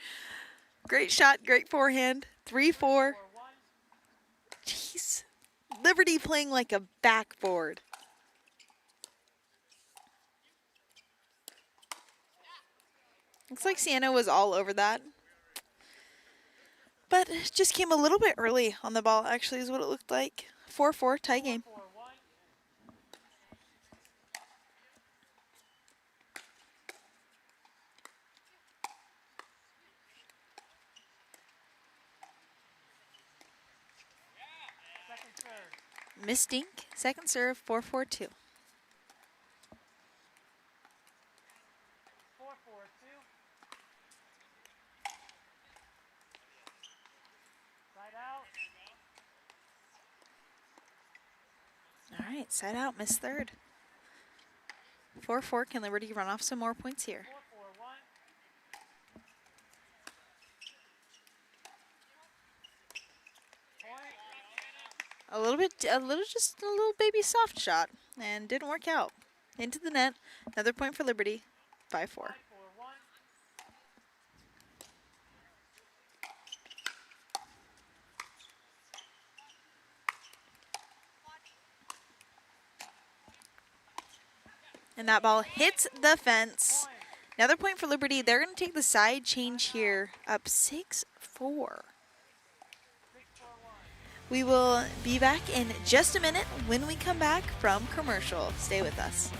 Great shot, great forehand. 3-4. Jeez. Liberty playing like a backboard. Looks like Sienna was all over that. But it just came a little bit early on the ball, actually, is what it looked like. 4-4, tie game. Mistink, second serve, 4-4-2. All right, side out, miss third. 4-4, can Liberty run off some more points here? Just a little baby soft shot, and didn't work out. Into the net, another point for Liberty, 5-4. And that ball hits the fence. Another point for Liberty. They're going to take the side change here, up 6-4. We will be back in just a minute when we come back from commercial. Stay with us.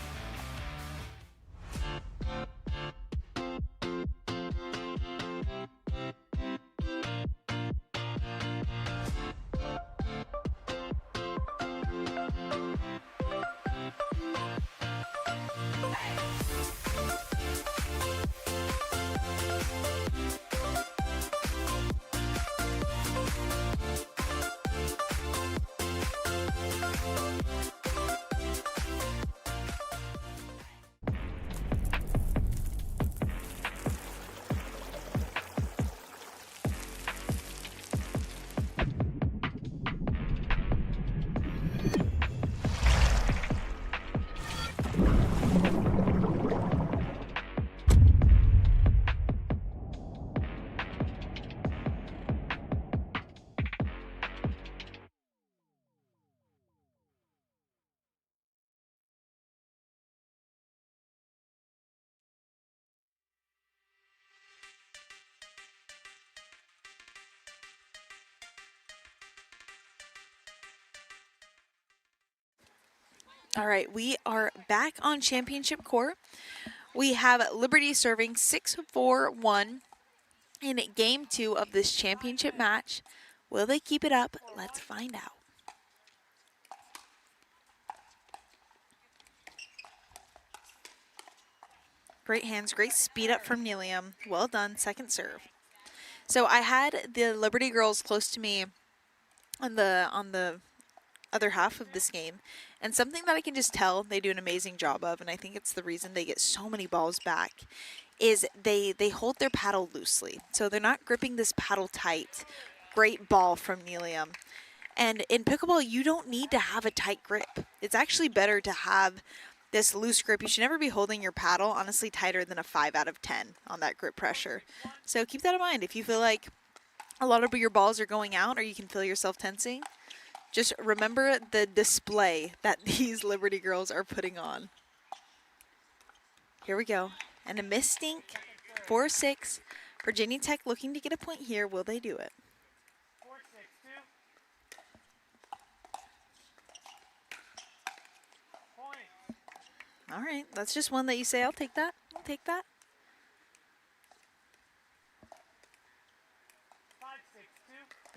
All right, we are back on championship court. We have Liberty serving 6-4-1 in game 2 of this championship match. Will they keep it up? Let's find out. Great hands, great speed up from Nelium. Well done, second serve. So I had the Liberty girls close to me on the other half of this game, and something that I can just tell they do an amazing job of, and I think it's the reason they get so many balls back, is they hold their paddle loosely. So they're not gripping this paddle tight. Great ball from Nelium. And in pickleball, you don't need to have a tight grip. It's actually better to have this loose grip. You should never be holding your paddle, honestly, tighter than a 5 out of 10 on that grip pressure. So keep that in mind. If you feel like a lot of your balls are going out or you can feel yourself tensing, just remember the display that these Liberty girls are putting on. Here we go. And a missed stink, 4-6. Virginia Tech looking to get a point here. Will they do it? All right, that's just one that you say, I'll take that. I'll take that.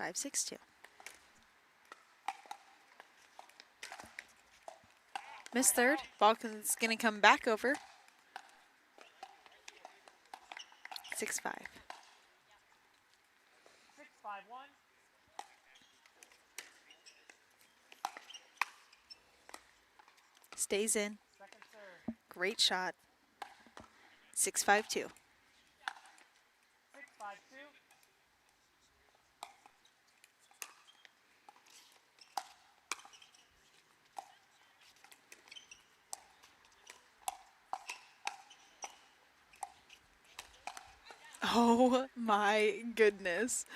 5-6-2. Miss third. Ball is going to come back over. 6-5. 6-5-1. Stays in. Great shot. 6-5-2. 6-5-2. Oh my goodness.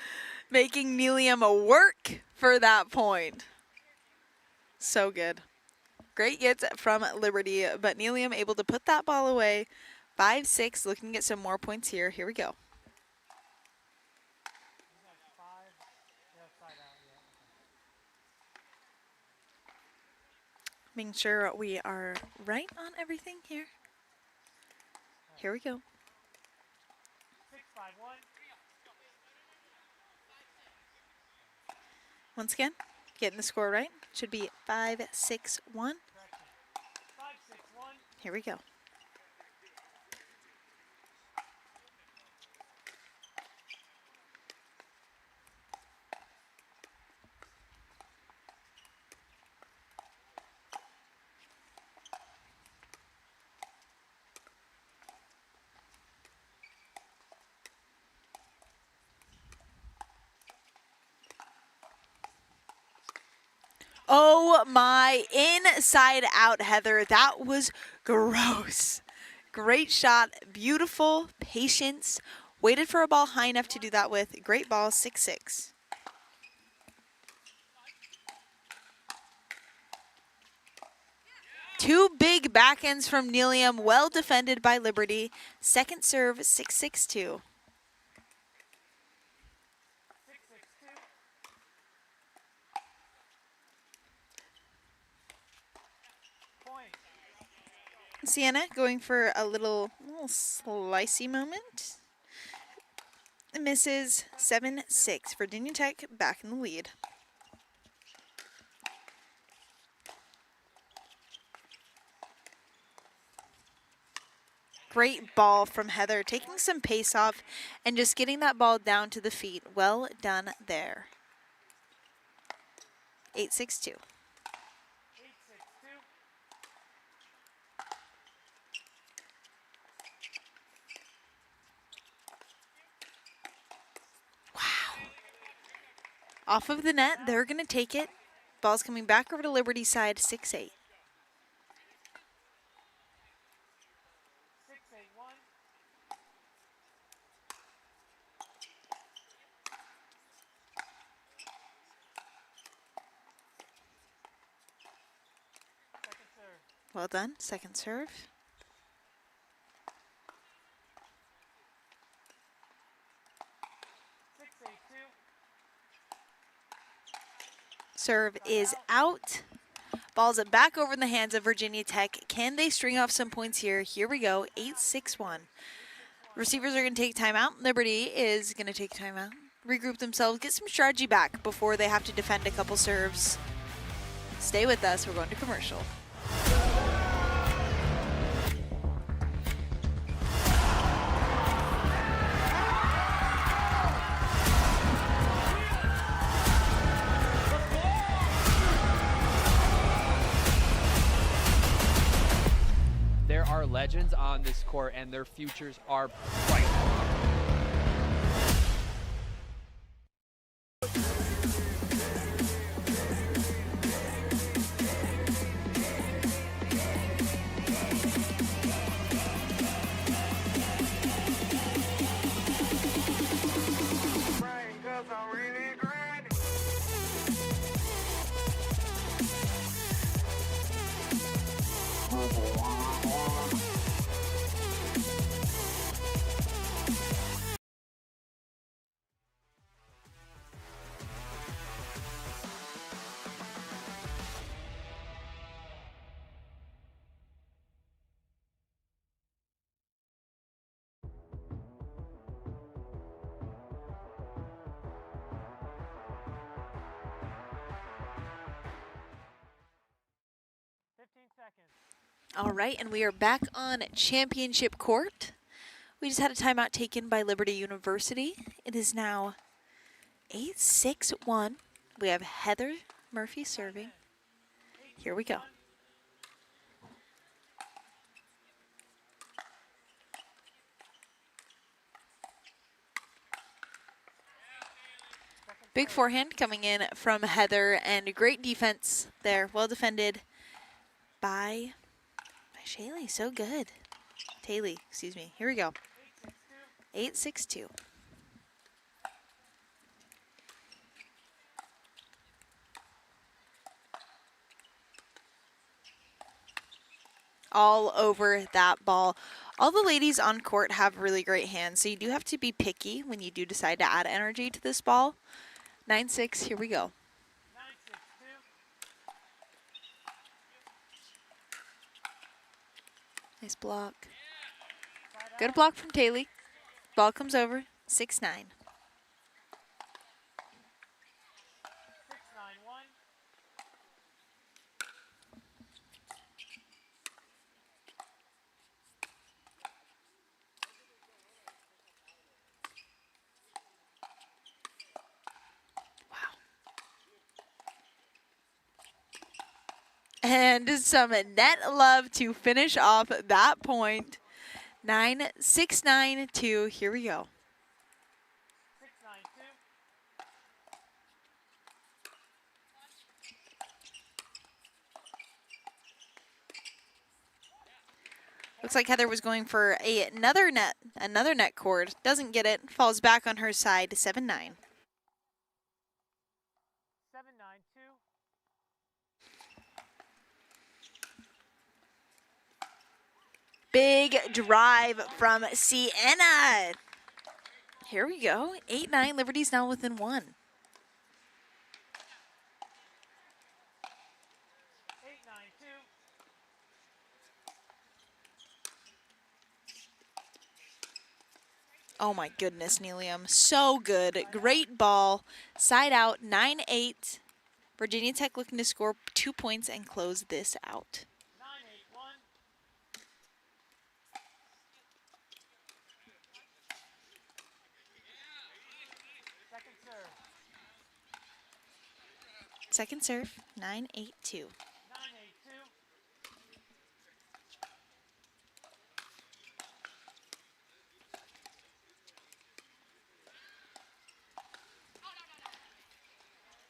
Making Nelium work for that point. So good. Great gets from Liberty, but Nelium able to put that ball away. 5-6, looking at some more points here. Here we go. Making sure we are right on everything here. Here we go. 6-5-1. Once again, getting the score right. Should be 5-6-1. 5-6-1. Here we go. Oh my, inside out, Heather. That was gross. Great shot, beautiful, patience. Waited for a ball high enough to do that with. Great ball, 6-6. Two big backends from Nelium, well defended by Liberty. Second serve, 6-6-2. Sienna going for a little slicey moment. Misses 7-6. Virginia Tech back in the lead. Great ball from Heather, taking some pace off and just getting that ball down to the feet. Well done there. 8-6-2. Off of the net, they're going to take it. Ball's coming back over to Liberty side, 6-8. Well done, second serve. Serve is out. Ball's back over in the hands of Virginia Tech. Can they string off some points here? Here we go, 8-6-1. Receivers are going to take timeout. Liberty is going to take timeout. Regroup themselves, get some strategy back before they have to defend a couple serves. Stay with us, we're going to commercial. There are legends on this court, and their futures are bright. All right, and we are back on championship court. We just had a timeout taken by Liberty University. It is now 8-6-1. We have Heather Murphy serving. Here we go. Big forehand coming in from Heather, and great defense there. Well defended by Shaylee. So good. Taylor, excuse me. Here we go. 8-6-2. All over that ball. All the ladies on court have really great hands, so you do have to be picky when you do decide to add energy to this ball. 9-6, here we go. Nice block. Good block from Taylor. Ball comes over, 6-9. And some net love to finish off that point. 9-6-9-2. Here we go. Looks like Heather was going for another net cord. Doesn't get it. Falls back on her side, 7-9. 7-9-2. Big drive from Sienna. Here we go. 8-9. Liberty's now within 1. 8-9-2. Oh my goodness, Nelium. So good. Great ball. Side out, 9-8. Virginia Tech looking to score 2 points and close this out. 9-8-1. Second serve, 9-8-2. 9-8-2.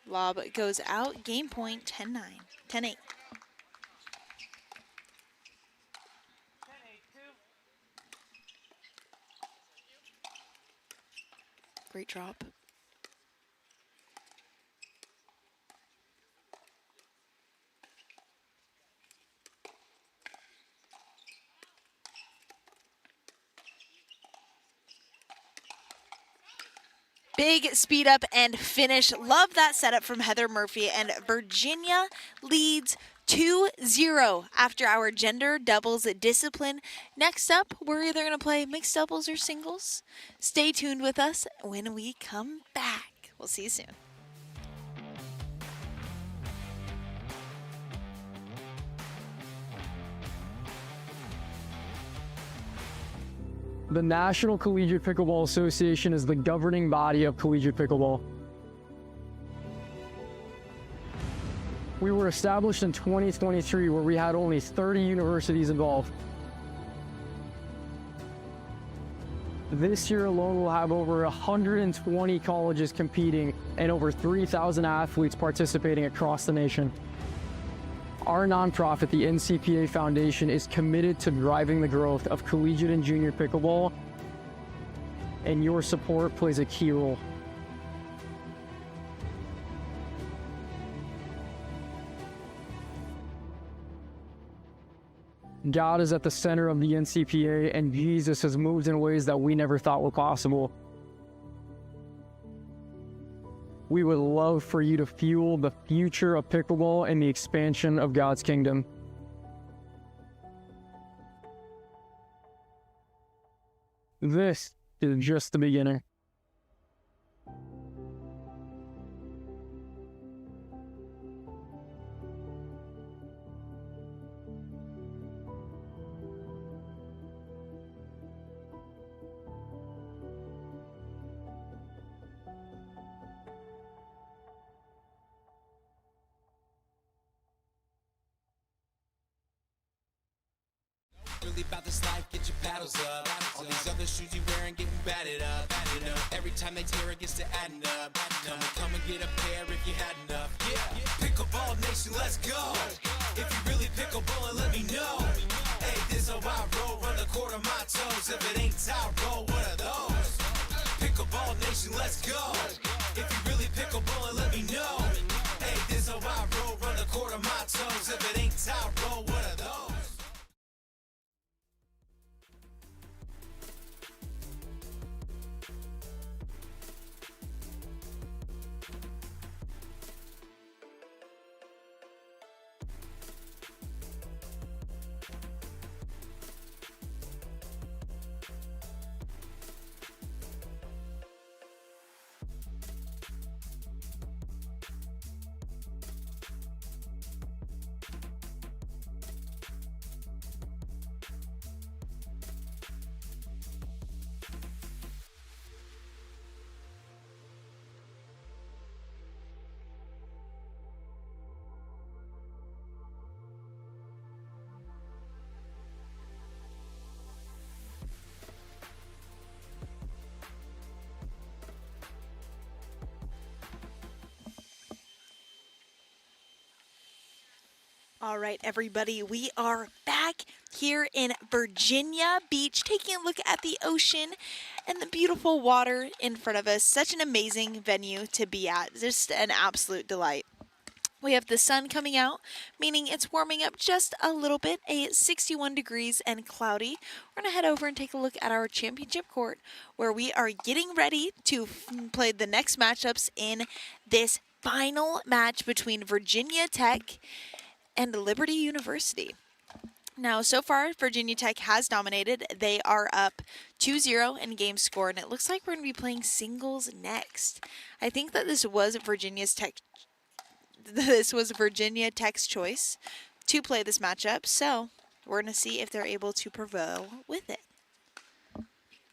Lob goes out. Game point, 10-9. 10-8. 10-8-2. Great drop. Big speed up and finish. Love that setup from Heather Murphy. And Virginia leads 2-0 after our gender doubles discipline. Next up, we're either going to play mixed doubles or singles. Stay tuned with us when we come back. We'll see you soon. The National Collegiate Pickleball Association is the governing body of collegiate pickleball. We were established in 2023, where we had only 30 universities involved. This year alone, we'll have over 120 colleges competing and over 3,000 athletes participating across the nation. Our nonprofit, the NCPA Foundation, is committed to driving the growth of collegiate and junior pickleball, and your support plays a key role. God is at the center of the NCPA, and Jesus has moved in ways that we never thought were possible. We would love for you to fuel the future of pickleball and the expansion of God's kingdom. This is just the beginning. Really about this life, get your paddles up. All these other shoes you wearing getting batted up. You know, every time they tear it gets to adding up. Come and get a pair if you had enough. Yeah, pickleball nation, let's go. If you really pickleball, let me know. Hey, this how I roll, run the court on my toes. If it ain't out, roll one of those. Pickleball nation, let's go. If you really pickleball, let me know. Hey, this how I roll, run the court on my toes. If it ain't out, roll one of those. All right, everybody, we are back here in Virginia Beach, taking a look at the ocean and the beautiful water in front of us. Such an amazing venue to be at. Just an absolute delight. We have the sun coming out, meaning it's warming up just a little bit, 61 degrees and cloudy. We're going to head over and take a look at our championship court, where we are getting ready to play the next matchups in this final match between Virginia Tech and Liberty University. Now, so far, Virginia Tech has dominated. They are up 2-0 in game score, and it looks like we're going to be playing singles next. I think that this was Virginia Tech's choice to play this matchup, so we're going to see if they're able to prevail with it.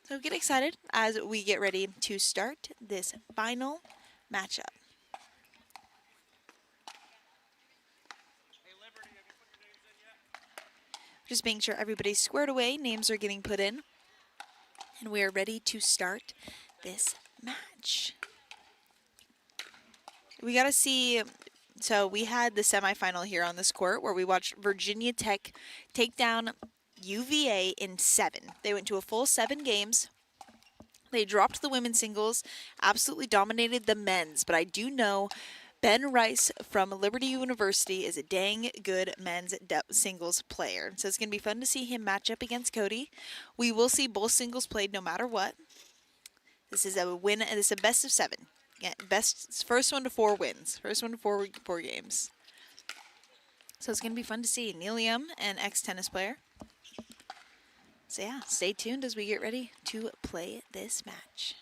So get excited as we get ready to start this final matchup. Just making sure everybody's squared away, names are getting put in, and we are ready to start this match. We got to see, so we had the semifinal here on this court where we watched Virginia Tech take down UVA in 7. They went to a full 7 games. They dropped the women's singles, absolutely dominated the men's, but I do know Ben Rice from Liberty University is a dang good men's singles player. So it's going to be fun to see him match up against Cody. We will see both singles played no matter what. This is a win, and this is a best of 7. Yeah, first one to 4 wins. First one to 4 games. So it's going to be fun to see. Neil Young, an ex-tennis player. So yeah, stay tuned as we get ready to play this match.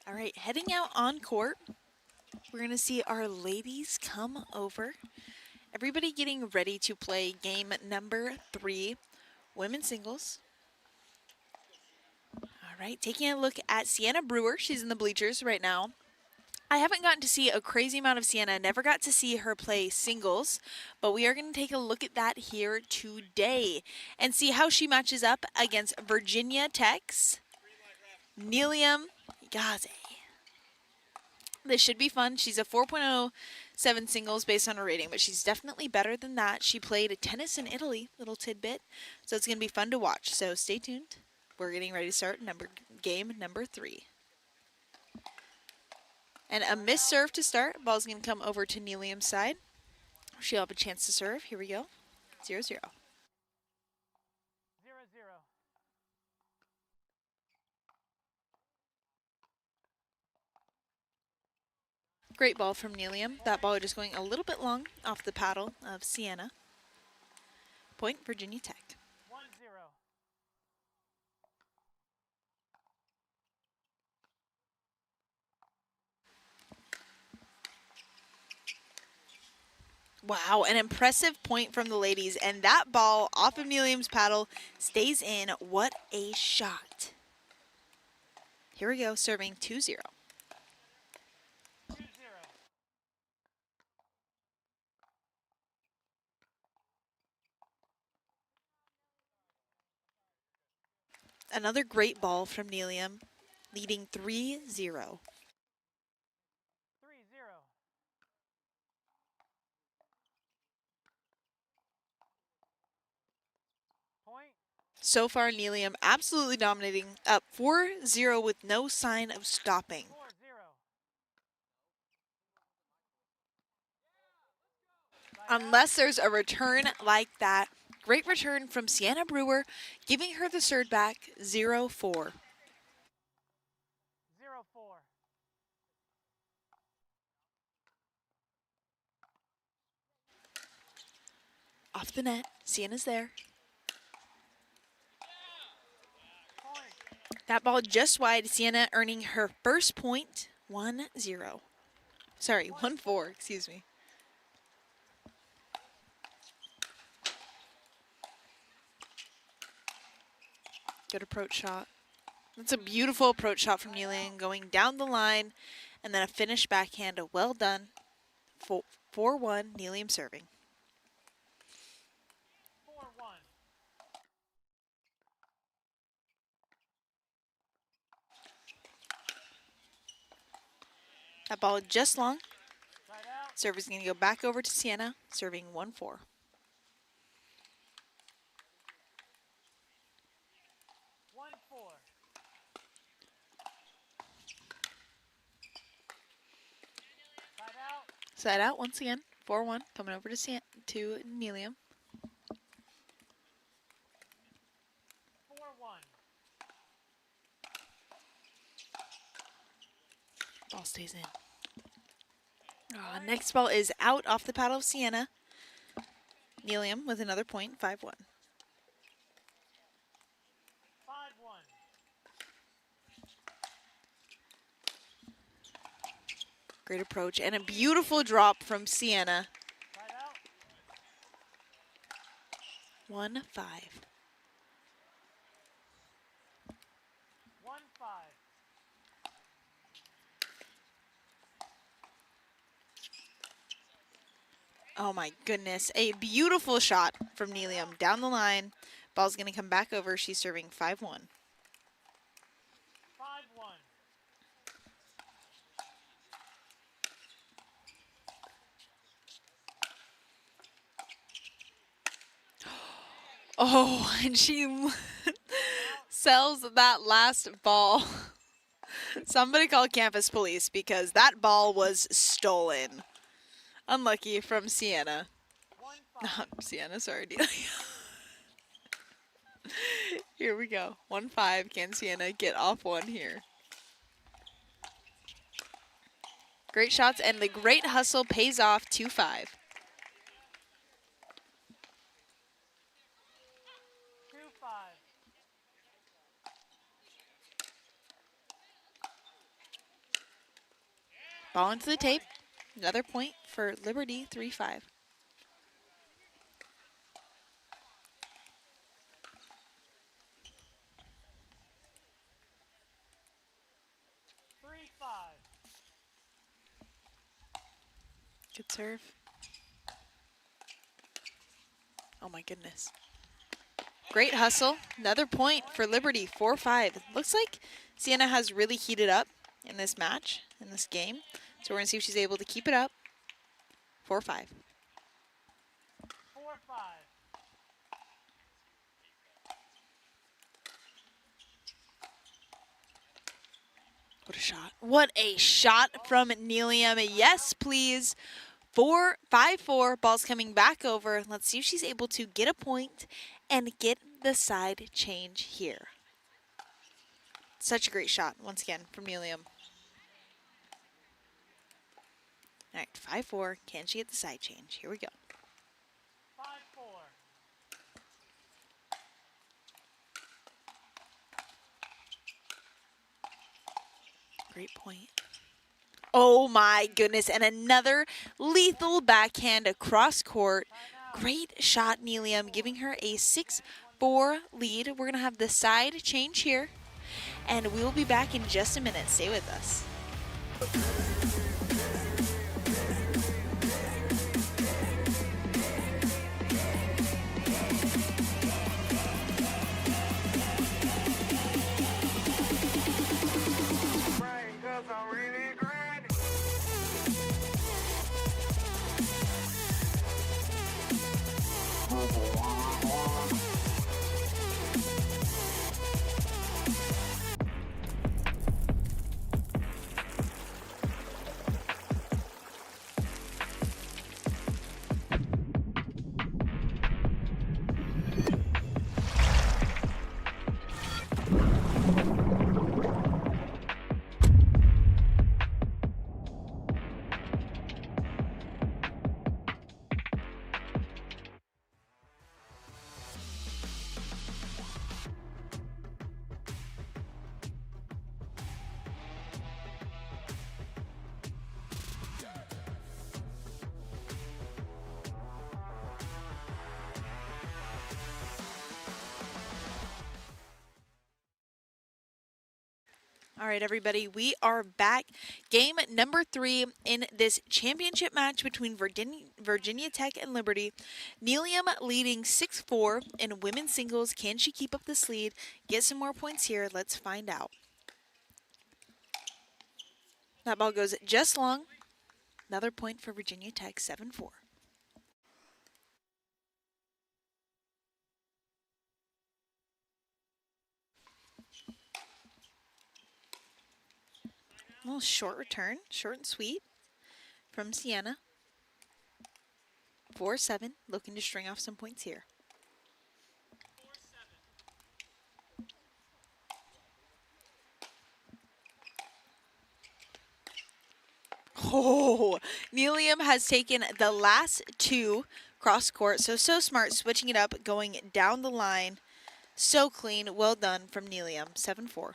All right, heading out on court, we're going to see our ladies come over. Everybody getting ready to play game number 3, women's singles. All right, taking a look at Sienna Brewer. She's in the bleachers right now. I haven't gotten to see a crazy amount of Sienna. Never got to see her play singles, but we are going to take a look at that here today and see how she matches up against Virginia Tech's Nelium Gaze. This should be fun. She's a 4.07 singles based on her rating, but she's definitely better than that. She played tennis in Italy, little tidbit, so it's going to be fun to watch. So stay tuned. We're getting ready to start game number 3. And a missed serve to start. Ball's going to come over to Nelium's side. She'll have a chance to serve. Here we go. 0-0. 0-0. Great ball from Nelium. That ball just going a little bit long off the paddle of Sienna. Point, Virginia Tech. 1-0. Wow, an impressive point from the ladies. And that ball off of Nelium's paddle stays in. What a shot. Here we go, serving 2-0. Another great ball from Nelium, leading 3-0. 3-0. Point. So far, Nelium absolutely dominating, up 4-0 with no sign of stopping. 4-0. Unless there's a return like that. Great return from Sienna Brewer, giving her the serve back, 0-4. 0-4. Off the net, Sienna's there. That ball just wide. Sienna earning her first point, 1-0. Sorry, 1-4, excuse me. Good approach shot. That's a beautiful approach shot from Neeling, going down the line, and then a finish backhand. Well done. 4-1, Neelium serving. That ball just long. Serve is going to go back over to Sienna, serving 1-4. Side out once again, 4-1, coming over to Neelium. Ball stays in. Next ball is out off the paddle of Sienna. Neelium with another point, 5-1. Great approach and a beautiful drop from Sienna. 1-5. Oh my goodness, a beautiful shot from Neelium down the line. Ball's gonna come back over, she's serving 5-1. Oh, and she sells that last ball. Somebody call campus police because that ball was stolen. Unlucky from Sienna. Not Sienna, sorry, Delia. Here we go. 1-5. Can Sienna get off one here? Great shots and the great hustle pays off. 2-5. Ball into the tape. Another point for Liberty, 3-5. Good serve. Oh my goodness. Great hustle. Another point for Liberty, 4-5. Looks like Sienna has really heated up in this match, in this game. So we're going to see if she's able to keep it up. 4-5. What a shot. What a shot from Neelium. Yes, please. 5-4. Ball's coming back over. Let's see if she's able to get a point and get the side change here. Such a great shot, once again, from Neelium. All right, 5-4. Can she get the side change? Here we go. Great point. Oh my goodness, and another lethal backhand across court. Great shot, Neelium, giving her a 6-4 lead. We're going to have the side change here, and we will be back in just a minute. Stay with us. All right, everybody, we are back. Game number 3 in this championship match between Virginia Tech and Liberty. Nelium leading 6-4 in women's singles. Can she keep up this lead? Get some more points here. Let's find out. That ball goes just long. Another point for Virginia Tech, 7-4. A little short return, short and sweet from Sienna. 4-7, looking to string off some points here. Oh, Nelium has taken the last 2 cross court, so smart, switching it up, going down the line. So clean, well done from Nelium, 7-4.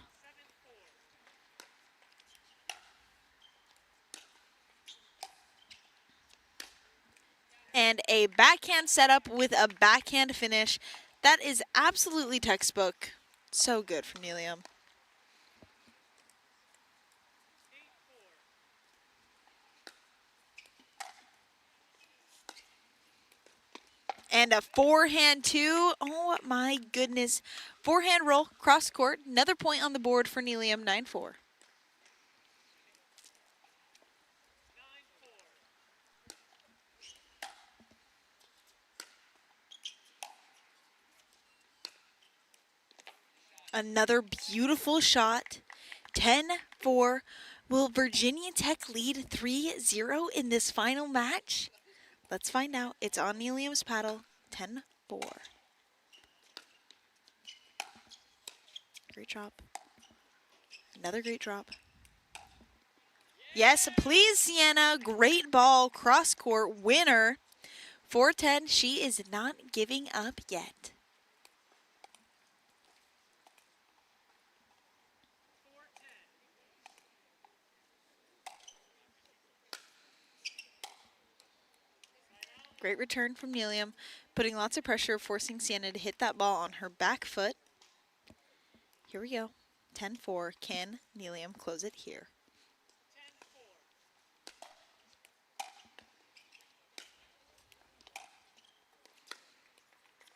And a backhand setup with a backhand finish. That is absolutely textbook. So good from Nelium. And a forehand too. Oh my goodness. Forehand roll, cross court. Another point on the board for Nelium, 9-4. Another beautiful shot, 10-4. Will Virginia Tech lead 3-0 in this final match? Let's find out. It's on Nelium's paddle, 10-4. Great drop. Another great drop. Yes, please, Sienna. Great ball, cross court winner. 4-10. She is not giving up yet. Great return from Nelium, putting lots of pressure, forcing Sienna to hit that ball on her back foot. Here we go. 10-4. Can Nelium close it here?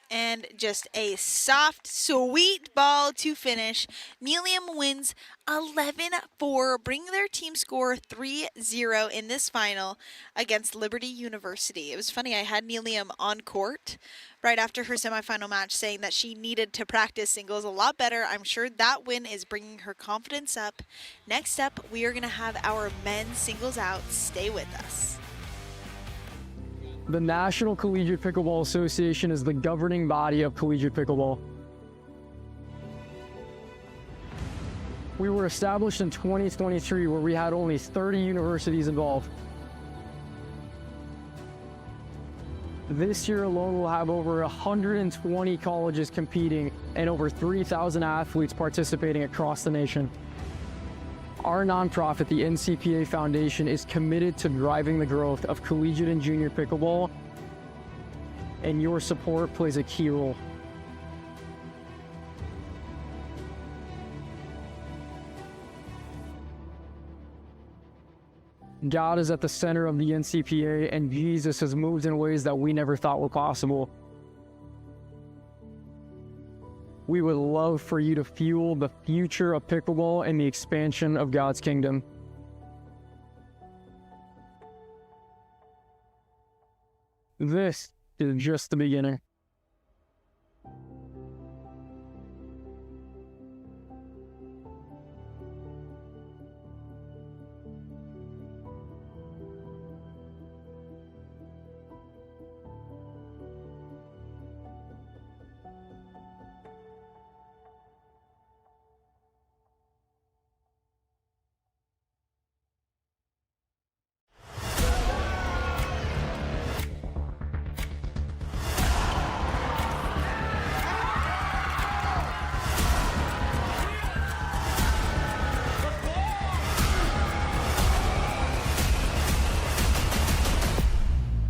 And just a soft, sweet ball to finish. Nelium wins 11-4, bringing their team score 3-0 in this final against Liberty University. It was funny, I had Nelium on court right after her semifinal match saying that she needed to practice singles a lot better. I'm sure that win is bringing her confidence up. Next up, we are going to have our men's singles out. Stay with us. The National Collegiate Pickleball Association is the governing body of collegiate pickleball. We were established in 2023, where we had only 30 universities involved. This year alone, we'll have over 120 colleges competing and over 3,000 athletes participating across the nation. Our nonprofit, the NCPA Foundation, is committed to driving the growth of collegiate and junior pickleball, and your support plays a key role. God is at the center of the NCPA, and Jesus has moved in ways that we never thought were possible. We would love for you to fuel the future of pickleball and the expansion of God's kingdom. This is just the beginning.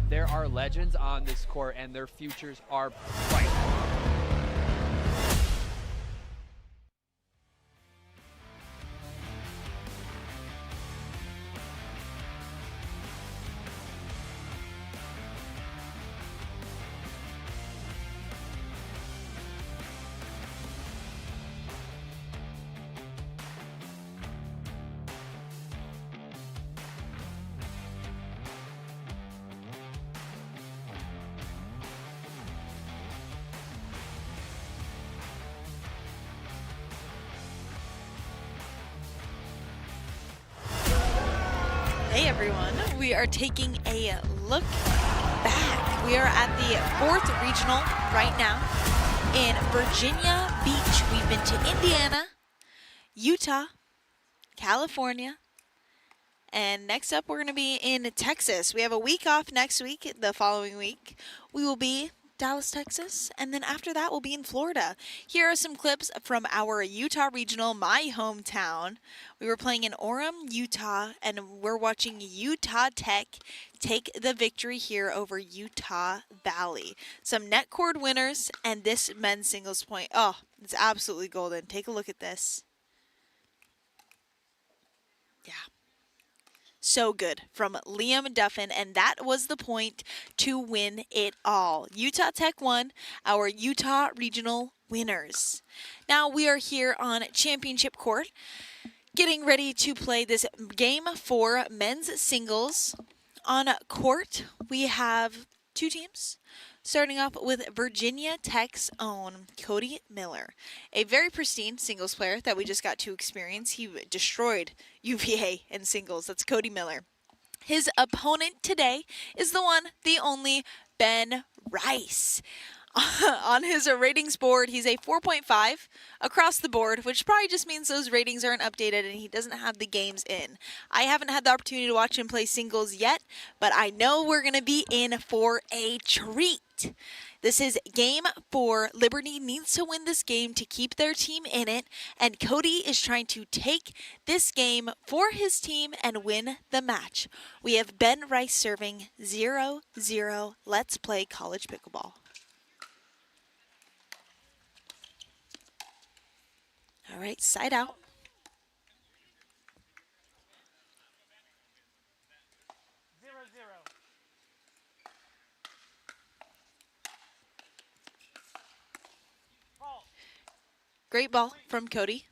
There are legends on this court, and their futures are bright. Hey everyone, we are taking a look back. We are at the 4th regional right now in Virginia Beach. We've been to Indiana, Utah, California, and next up we're going to be in Texas. We have a week off next week. The following week we will be Dallas, Texas, and then after that we'll be in Florida. Here are some clips from our Utah Regional, my hometown. We were playing in Orem, Utah, and we're watching Utah Tech take the victory here over Utah Valley. Some net cord winners and this men's singles point. Oh, it's absolutely golden. Take a look at this. Yeah. So good from Liam Duffin, and that was the point to win it all. Utah Tech won, our Utah Regional winners. Now we are here on Championship Court, getting ready to play this game for men's singles. On court, we have two teams. Starting off with Virginia Tech's own Cody Miller, a very pristine singles player that we just got to experience. He destroyed UVA in singles. That's Cody Miller. His opponent today is the one, the only, Ben Rice. On his ratings board, he's a 4.5 across the board, which probably just means those ratings aren't updated and he doesn't have the games in. I haven't had the opportunity to watch him play singles yet, but I know we're going to be in for a treat. This is game 4. Liberty needs to win this game to keep their team in it, and Cody is trying to take this game for his team and win the match. We have Ben Rice serving 0-0. Let's play college pickleball. All right, side out. Great ball from Cody.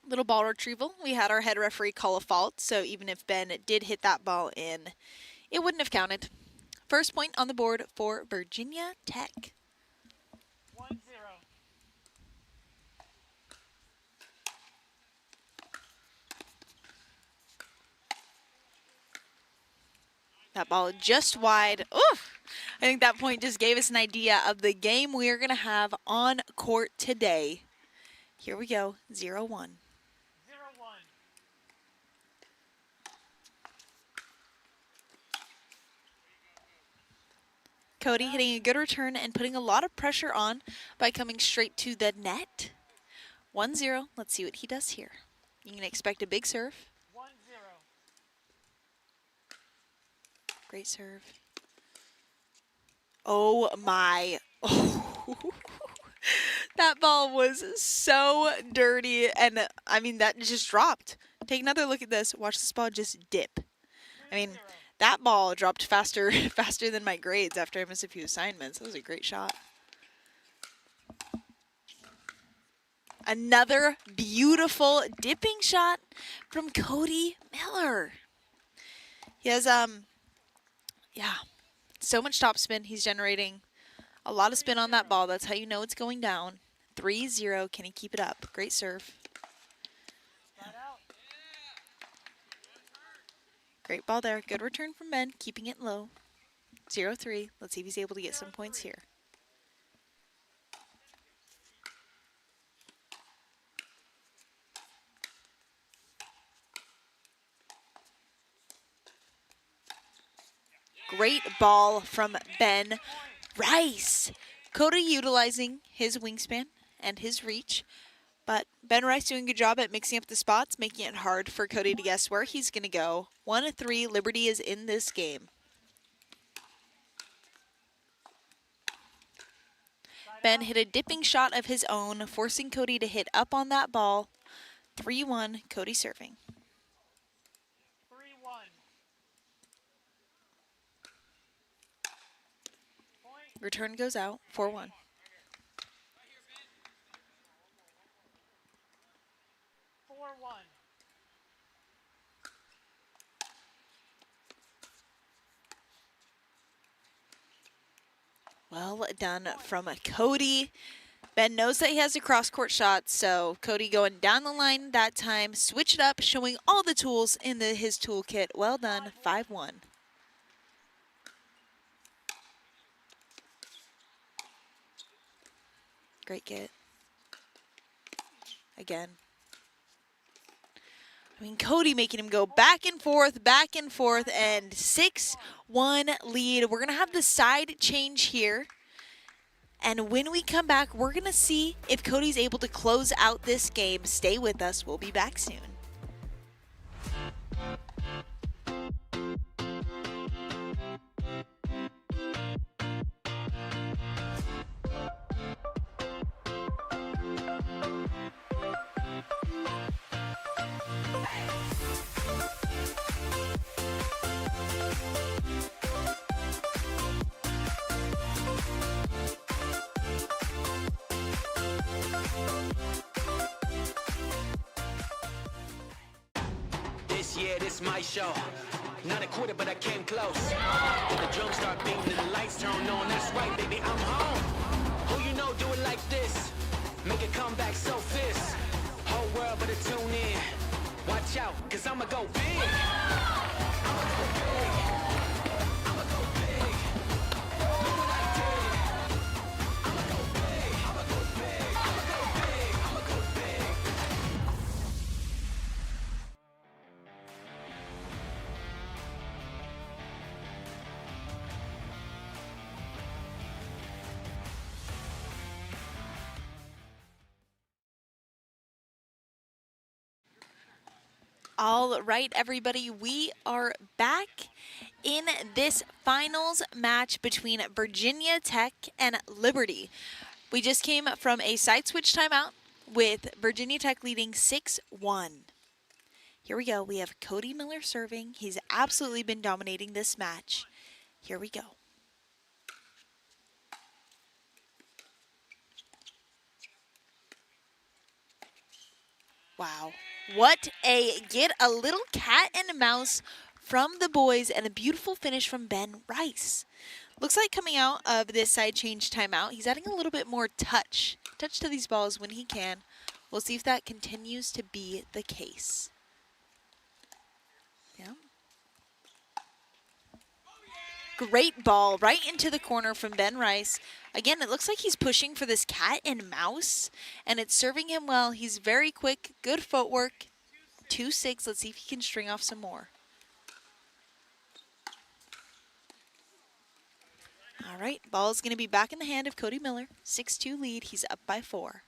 Little ball retrieval. We had our head referee call a fault, so even if Ben did hit that ball in, it wouldn't have counted. First point on the board for Virginia Tech. 1-0. That ball just wide. Oof! I think that point just gave us an idea of the game we are going to have on court today. Here we go, 0-1. 0-1. Cody hitting a good return and putting a lot of pressure on by coming straight to the net. 1-0. Let's see what he does here. You can expect a big serve. 1-0. Great serve. Oh my. Oh. That ball was so dirty, and I mean, that just dropped. Take another look at this. Watch this ball just dip. I mean, that ball dropped faster than my grades after I missed a few assignments. That was a great shot. Another beautiful dipping shot from Cody Miller. He has, yeah, so much topspin. He's generating a lot of spin on that ball. That's how you know it's going down. 3-0. Can he keep it up? Great serve. Great ball there. Good return from Ben, keeping it low. 0-3. Let's see if he's able to get some points here. Great ball from Ben Rice. Cody utilizing his wingspan and his reach, but Ben Rice doing a good job at mixing up the spots, making it hard for Cody to guess where he's going to go. 1-3, Liberty is in this game. Ben hit a dipping shot of his own, forcing Cody to hit up on that ball. 3-1, Cody serving. 3-1. Return goes out, 4-1. Well done from Cody. Ben knows that he has a cross-court shot, so Cody going down the line that time. Switch it up, showing all the tools in his toolkit. Well done, 5-1. Great get. Again. I mean, Cody making him go back and forth, and 6-1 lead. We're going to have the side change here. And when we come back, we're going to see if Cody's able to close out this game. Stay with us. We'll be back soon. Yeah, this my show. Not a quitter, but I came close. When the drums start beating and the lights turn on, that's right, baby, I'm home. Who you know do it like this? Make a comeback so fierce. Whole world better tune in. Watch out, cause I'ma go big. I'ma go big. I'ma go big. Look what I did. I'ma go big. I'ma go big. I'ma go big. I'ma go big. All right, everybody, we are back in this finals match between Virginia Tech and Liberty. We just came from a side switch timeout with Virginia Tech leading 6-1. Here we go. We have Cody Miller serving. He's absolutely been dominating this match. Here we go. Wow. What get a little cat and mouse from the boys and a beautiful finish from Ben Rice. Looks like coming out of this side change timeout, he's adding a little bit more touch to these balls when he can. We'll see if that continues to be the case. Yeah. Great ball right into the corner from Ben Rice. Again, it looks like he's pushing for this cat and mouse, and it's serving him well. He's very quick, good footwork. 2-6. Let's see if he can string off some more. All right, ball is going to be back in the hand of Cody Miller. 6-2 lead. He's up by 4.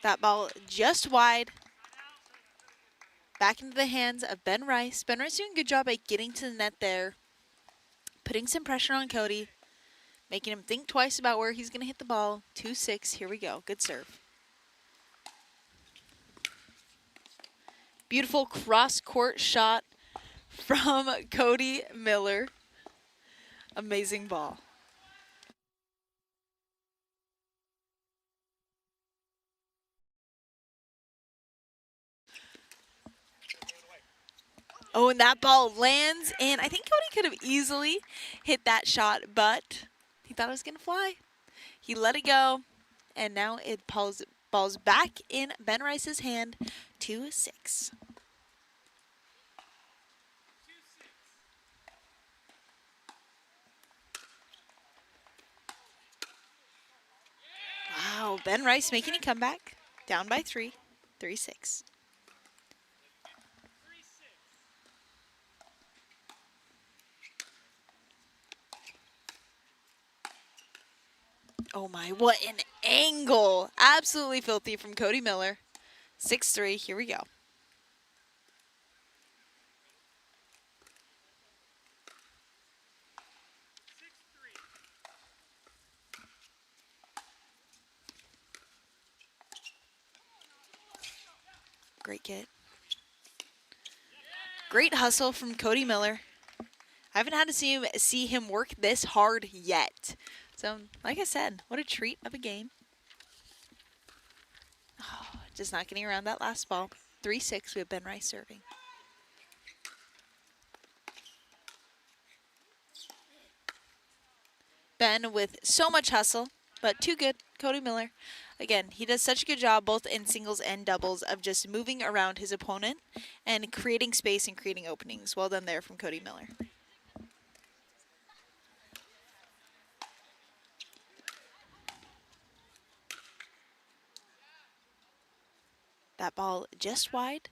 That ball just wide. Back into the hands of Ben Rice. Ben Rice doing a good job at getting to the net there. Putting some pressure on Cody. Making him think twice about where he's going to hit the ball. 2-6. Here we go. Good serve. Beautiful cross-court shot from Cody Miller. Amazing ball. Oh, and that ball lands, and I think Cody could have easily hit that shot, but he thought it was going to fly. He let it go, and now it balls back in Ben Rice's hand, 2-6. Wow, Ben Rice making a comeback, down by 3, 3-6. Oh my, what an angle. Absolutely filthy from Cody Miller. 6-3, here we go. Great get. Great hustle from Cody Miller. I haven't had to see him work this hard yet. So, like I said, what a treat of a game. Just not getting around that last ball. 3-6, we have Ben Rice serving. Ben with so much hustle, but too good. Cody Miller. Again, he does such a good job both in singles and doubles of just moving around his opponent and creating space and creating openings. Well done there from Cody Miller. That ball just wide.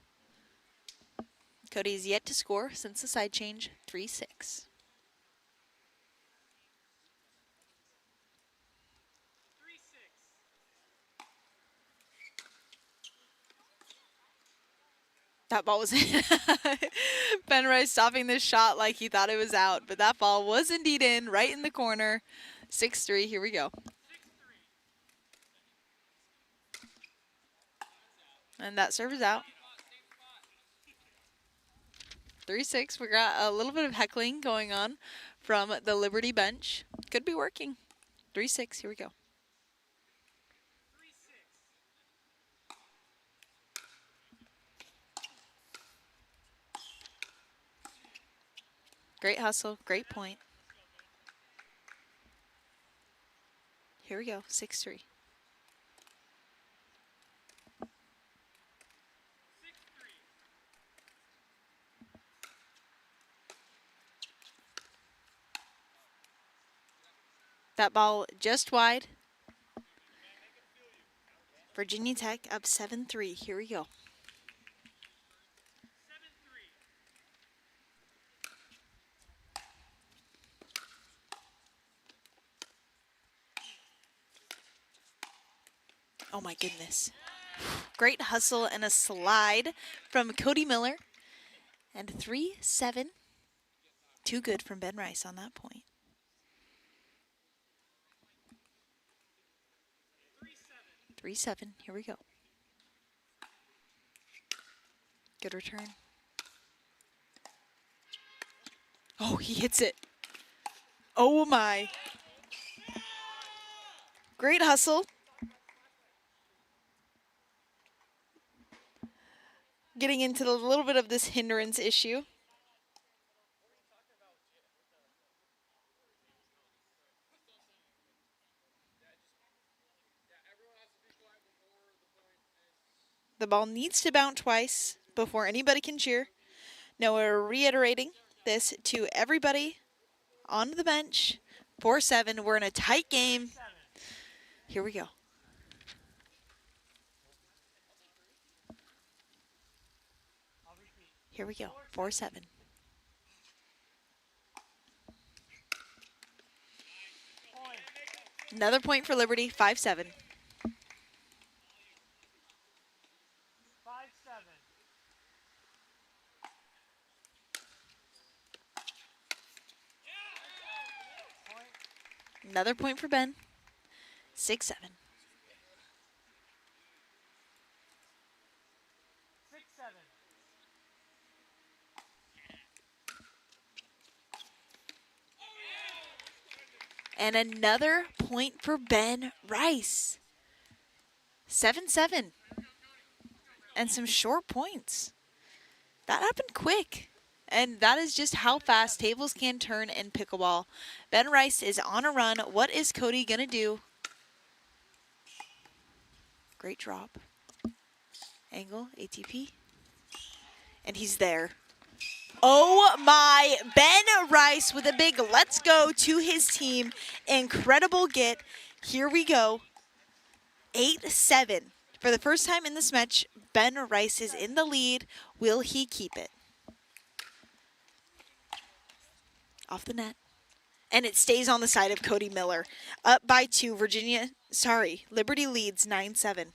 Cody's yet to score since the side change, 3-6. That ball was in. Ben Rice stopping this shot like he thought it was out, but that ball was indeed in, right in the corner. 6-3, here we go. And that serve is out. 3-6, we got a little bit of heckling going on from the Liberty bench. Could be working. 3-6, here we go. Great hustle, great point. Here we go, 6-3. That ball just wide. Virginia Tech up 7-3. Here we go. Oh my goodness. Great hustle and a slide from Cody Miller. And 3-7. Too good from Ben Rice on that point. 3-7. Here we go. Good return. Oh, he hits it. Oh my. Great hustle. Getting into a little bit of this hindrance issue. The ball needs to bounce twice before anybody can cheer. Now we're reiterating this to everybody on the bench. 4-7. We're in a tight game. Here we go. Here we go. 4-7. Another point for Liberty. 5-7. Another point for Ben. 6-7. And another point for Ben Rice. 7-7. And some short points. That happened quick. And that is just how fast tables can turn in pickleball. Ben Rice is on a run. What is Cody going to do? Great drop. Angle, ATP. And he's there. Oh my, Ben Rice with a big let's go to his team. Incredible get. Here we go. 8-7. For the first time in this match, Ben Rice is in the lead. Will he keep it? Off the net. And it stays on the side of Cody Miller. Up by 2. Liberty leads 9-7.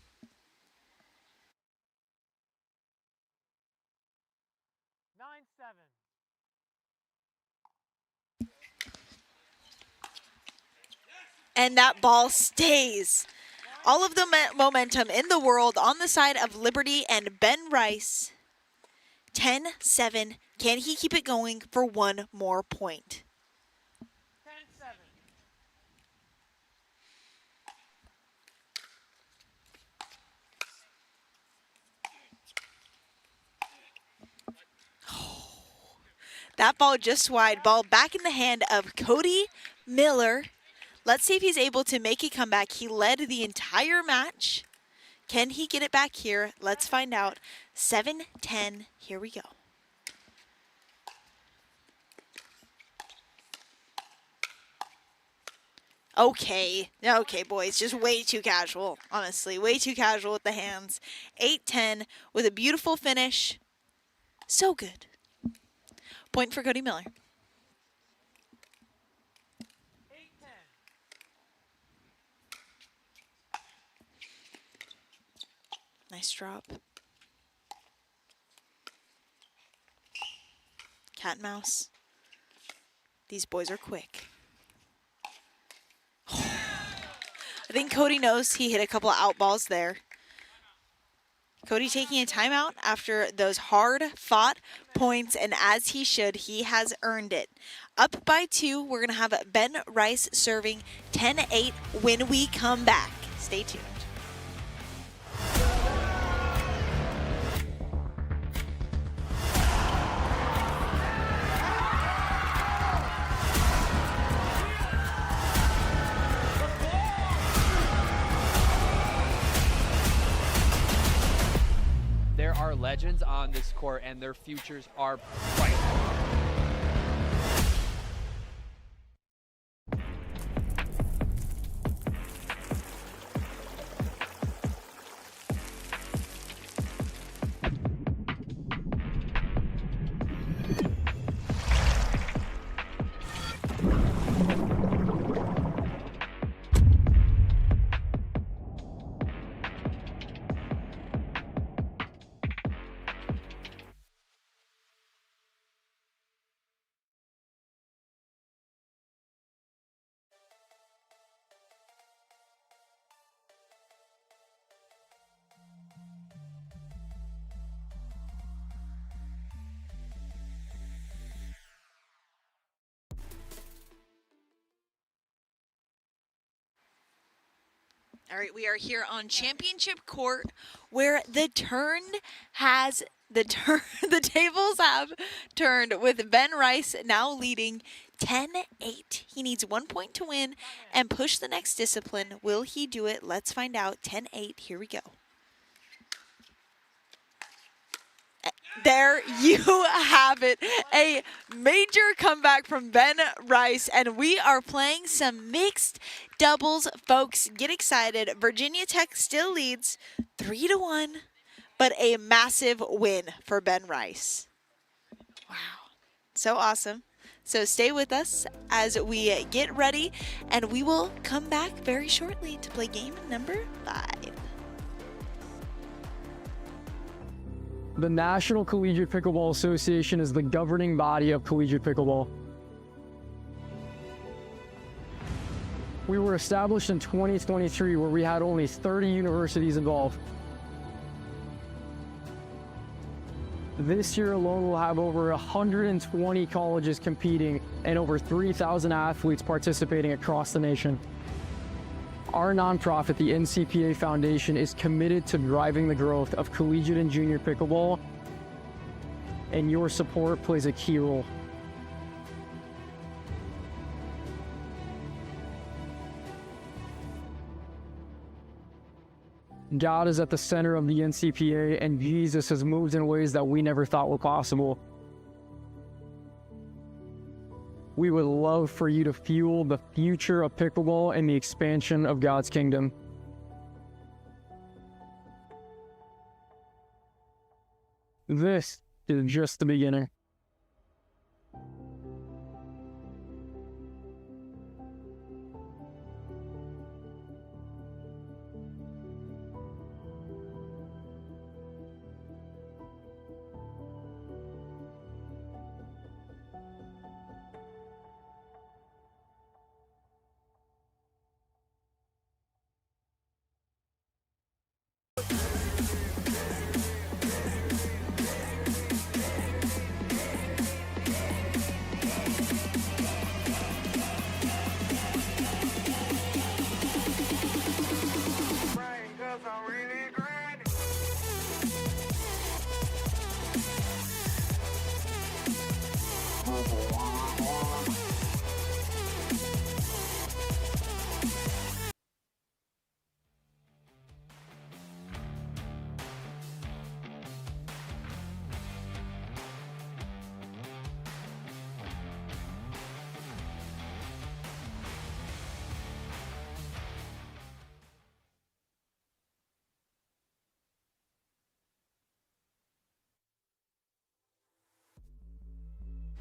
And that ball stays. All of the momentum in the world on the side of Liberty and Ben Rice. 10-7. Can he keep it going for one more point? 10-7. That ball just wide. Ball back in the hand of Cody Miller. Let's see if he's able to make a comeback. He led the entire match. Can he get it back here? Let's find out. 7-10. Here we go. Okay, boys, just way too casual, honestly, way too casual with the hands. 8-10 with a beautiful finish. So good. Point for Cody Miller. Nice drop. Cat and mouse. These boys are quick. I think Cody knows he hit a couple of out balls there. Cody taking a timeout after those hard-fought points, and as he should, he has earned it. Up by 2, we're going to have Ben Rice serving 10-8 when we come back. Stay tuned. There are legends on this court, and their futures are bright. All right, we are here on Championship Court where the tables have turned with Ben Rice now leading 10-8. He needs 1 point to win and push the next discipline. Will he do it? Let's find out. 10-8. Here we go. There you have it. A major comeback from Ben Rice, and we are playing some mixed doubles. Folks, get excited. Virginia Tech still leads 3-1, but a massive win for Ben Rice. Wow. So awesome. So stay with us as we get ready, and we will come back very shortly to play game number 5. The National Collegiate Pickleball Association is the governing body of collegiate pickleball. We were established in 2023, where we had only 30 universities involved. This year alone, we'll have over 120 colleges competing and over 3,000 athletes participating across the nation. Our nonprofit, the NCPA Foundation, is committed to driving the growth of collegiate and junior pickleball, and your support plays a key role. God is at the center of the NCPA, and Jesus has moved in ways that we never thought were possible. We would love for you to fuel the future of pickleball and the expansion of God's kingdom. This is just the beginning.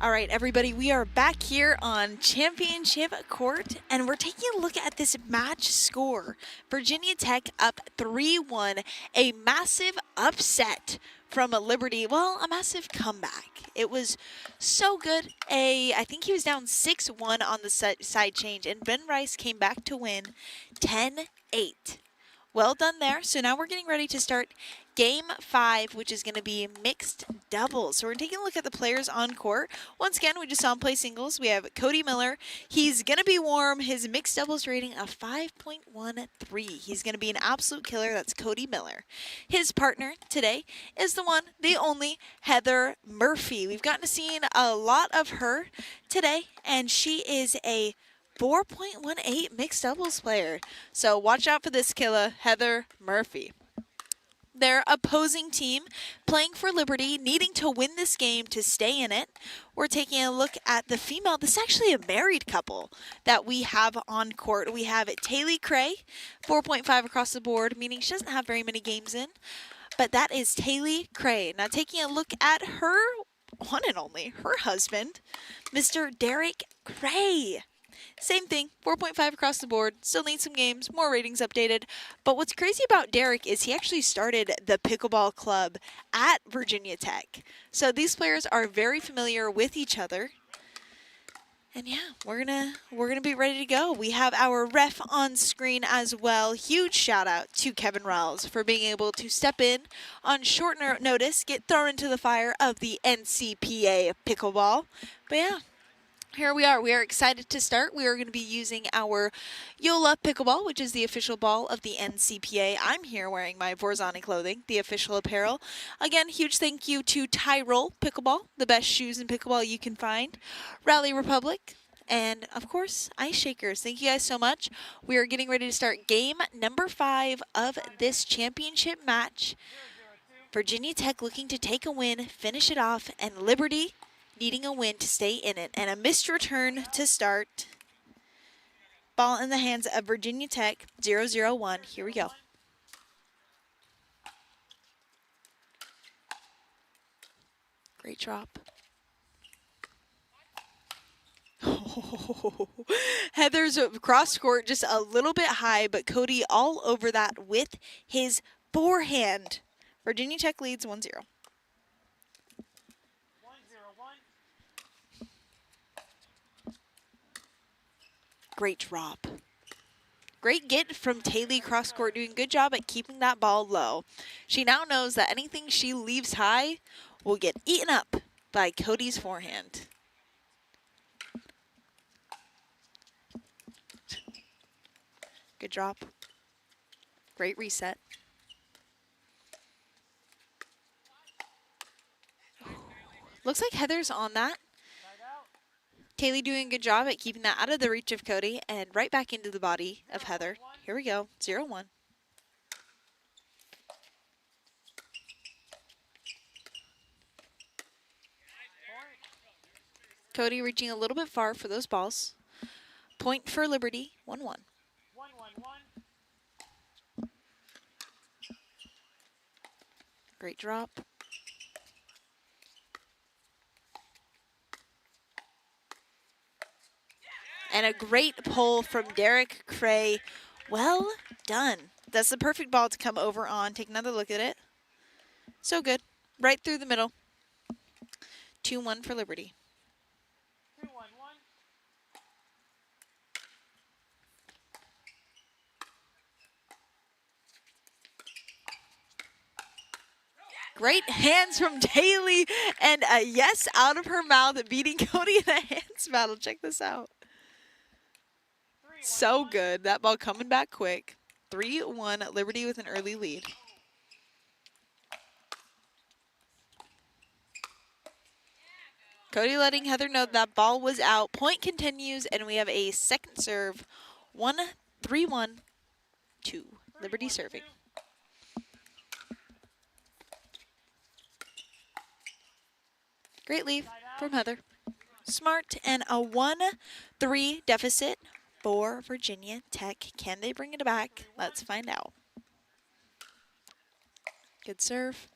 All right, everybody, we are back here on Championship Court, and we're taking a look at this match score. Virginia Tech up 3-1, a massive upset from a Liberty, well, a massive comeback. It was so good. I think he was down 6-1 on the side change, and Ben Rice came back to win 10-8. Well done there. So now we're getting ready to start Game 5, which is going to be mixed doubles. So we're taking a look at the players on court. Once again, we just saw him play singles. We have Cody Miller. He's going to be warm. His mixed doubles rating of 5.13. He's going to be an absolute killer. That's Cody Miller. His partner today is the one, the only, Heather Murphy. We've gotten to see a lot of her today, and she is a 4.18 mixed doubles player. So watch out for this killer, Heather Murphy. Their opposing team playing for Liberty, needing to win this game to stay in it. We're taking a look at the female. This is actually a married couple that we have on court. We have Taylor Cray, 4.5 across the board, meaning she doesn't have very many games in. But that is Taylor Cray. Now taking a look at her one and only, her husband, Mr. Derek Cray. Same thing, 4.5 across the board, still need some games, more ratings updated. But what's crazy about Derek is he actually started the pickleball club at Virginia Tech. So these players are very familiar with each other. And yeah, we're gonna be ready to go. We have our ref on screen as well. Huge shout out to Kevin Riles for being able to step in on short notice, get thrown into the fire of the NCPA pickleball. But yeah, here we are. We are excited to start. We are going to be using our Yola pickleball, which is the official ball of the NCPA. I'm here wearing my Vorzani clothing, the official apparel. Again, huge thank you to Tyrol Pickleball, the best shoes in pickleball you can find. Rally Republic, and of course, Ice Shakers. Thank you guys so much. We are getting ready to start game number 5 of this championship match. Virginia Tech looking to take a win, finish it off, and Liberty needing a win to stay in it. And a missed return to start. Ball in the hands of Virginia Tech, 0-0-1. Here we go. Great drop. Oh, Heather's cross court just a little bit high, but Cody all over that with his forehand. Virginia Tech leads 1-0. Great drop. Great get from Taylor cross court, doing a good job at keeping that ball low. She now knows that anything she leaves high will get eaten up by Cody's forehand. Good drop. Great reset. Looks like Heather's on that. Taylor doing a good job at keeping that out of the reach of Cody and right back into the body of Heather. Here we go, 0-1. Cody reaching a little bit far for those balls. Point for Liberty, 1-1. Great drop. And a great pull from Derek Cray. Well done. That's the perfect ball to come over on. Take another look at it. So good. Right through the middle. 2-1 for Liberty. Great hands from Taylor, and a yes out of her mouth, beating Cody in a hands battle. Check this out. So good. That ball coming back quick. 3-1, Liberty with an early lead. Cody letting Heather know that ball was out. Point continues, and we have a second serve. 3-1, 2. Liberty serving. Great leave from Heather. Smart, and a 1-3 deficit for Virginia Tech. Can they bring it back? Let's find out. Good serve.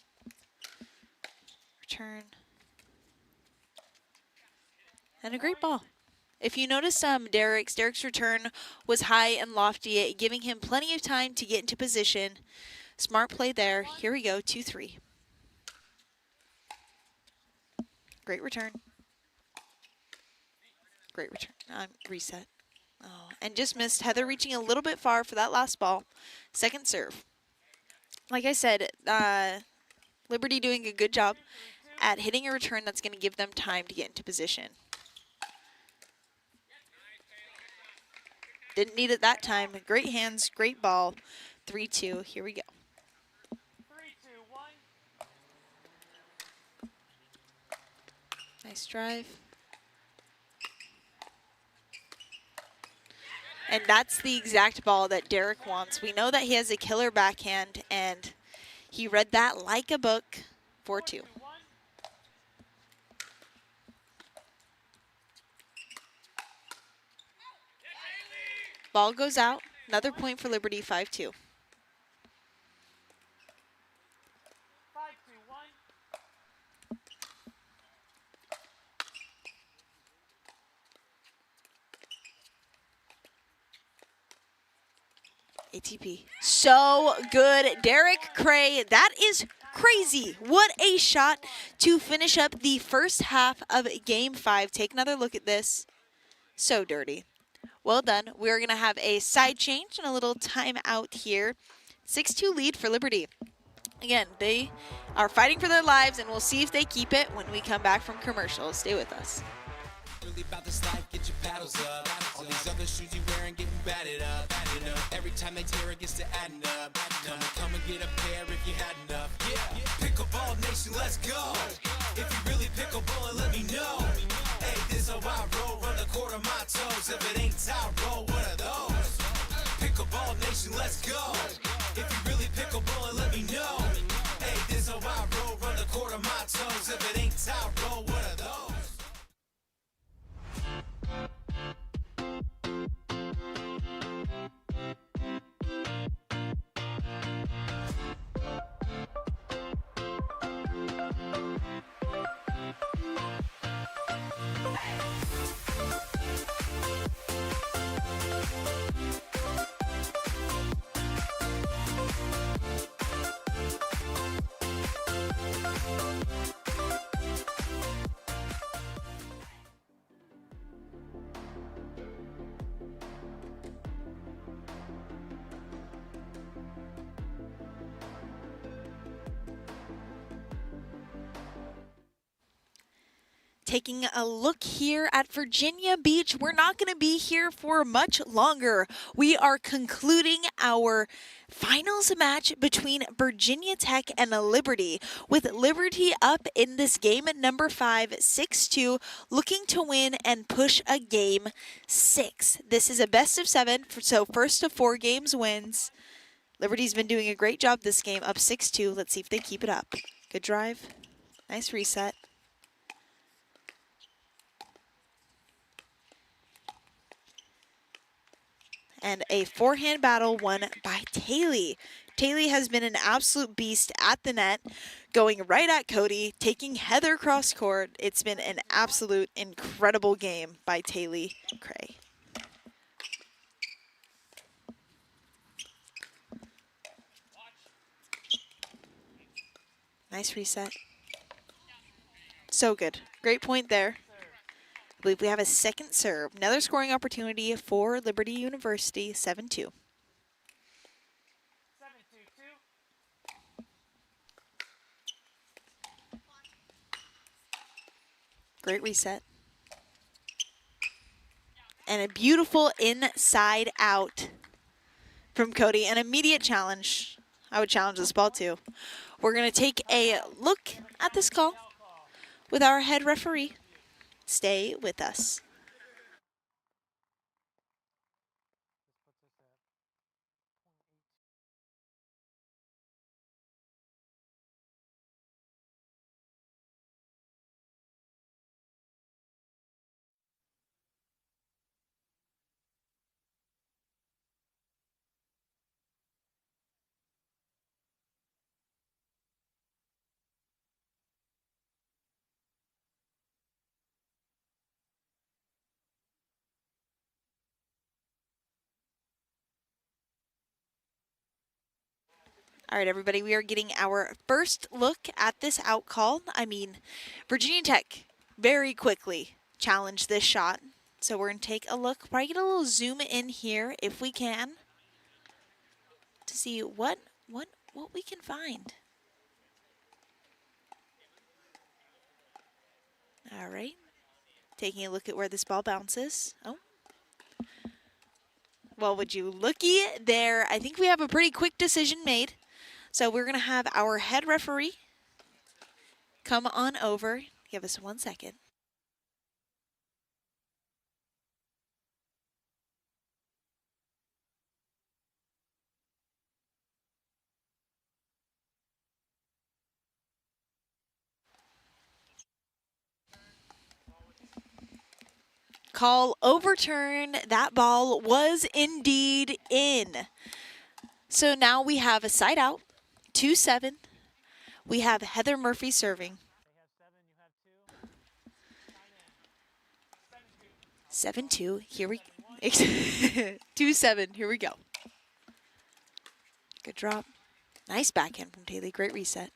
Return. And a great ball. If you notice Derek's return was high and lofty, giving him plenty of time to get into position. Smart play there. Here we go, 2-3. Great return. Great return. Reset. Oh, and just missed. Heather reaching a little bit far for that last ball. Second serve. Like I said, Liberty doing a good job at hitting a return that's going to give them time to get into position. Didn't need it that time. Great hands, great ball. 3-2. Here we go. 3-2-1. Nice drive. And that's the exact ball that Derek wants. We know that he has a killer backhand, and he read that like a book. 4-2. Ball goes out. Another point for Liberty, 5-2. 5-2-1. ATP. So good. Derek Cray, that is crazy. What a shot to finish up the first half of Game 5. Take another look at this. So dirty. Well done. We're going to have a side change and a little timeout here. 6-2 lead for Liberty. Again, they are fighting for their lives, and we'll see if they keep it when we come back from commercials. Stay with us. Really about this life, get your paddles up. All these other shoes you wearing getting batted up. You know, every time they tear it gets to adding up. Come and get a pair if you had enough. Yeah, pickleball nation, let's go. If you really pickleball, let me know. Hey, this how I roll, run the court on my toes. If it ain't tie roll, what are those? Pickleball nation, let's go. If you really pickleball, let me know. Hey, this how I roll, run the court on my toes. If it ain't tie roll, what are those? Taking a look here at Virginia Beach. We're not going to be here for much longer. We are concluding our finals match between Virginia Tech and Liberty, with Liberty up in this game at number 5, 6-2, looking to win and push a game 6. This is a best of 7, so first of 4 games wins. Liberty's been doing a great job this game, up 6-2. Let's see if they keep it up. Good drive. Nice reset. And a forehand battle won by Taylor. Taylor has been an absolute beast at the net, going right at Cody, taking Heather cross court. It's been an absolute incredible game by Taylor Cray. Nice reset. So good. Great point there. I believe we have a second serve. Another scoring opportunity for Liberty University, 7-2. 7-2-2. Great reset. And a beautiful inside out from Cody. An immediate challenge. I would challenge this ball too. We're going to take a look at this call with our head referee. Stay with us. All right, everybody, we are getting our first look at this out call. Virginia Tech very quickly challenged this shot. So we're going to take a look, probably get a little zoom in here if we can to see what we can find. All right, taking a look at where this ball bounces. Oh. Well, would you looky there? I think we have a pretty quick decision made. So we're going to have our head referee come on over. Give us 1 second. Call overturned. That ball was indeed in. So now we have a side out, 2-7. We have Heather Murphy serving. 7-2. Here we 2-7. Here we go. Good drop. Nice backhand from Taylor. Great reset.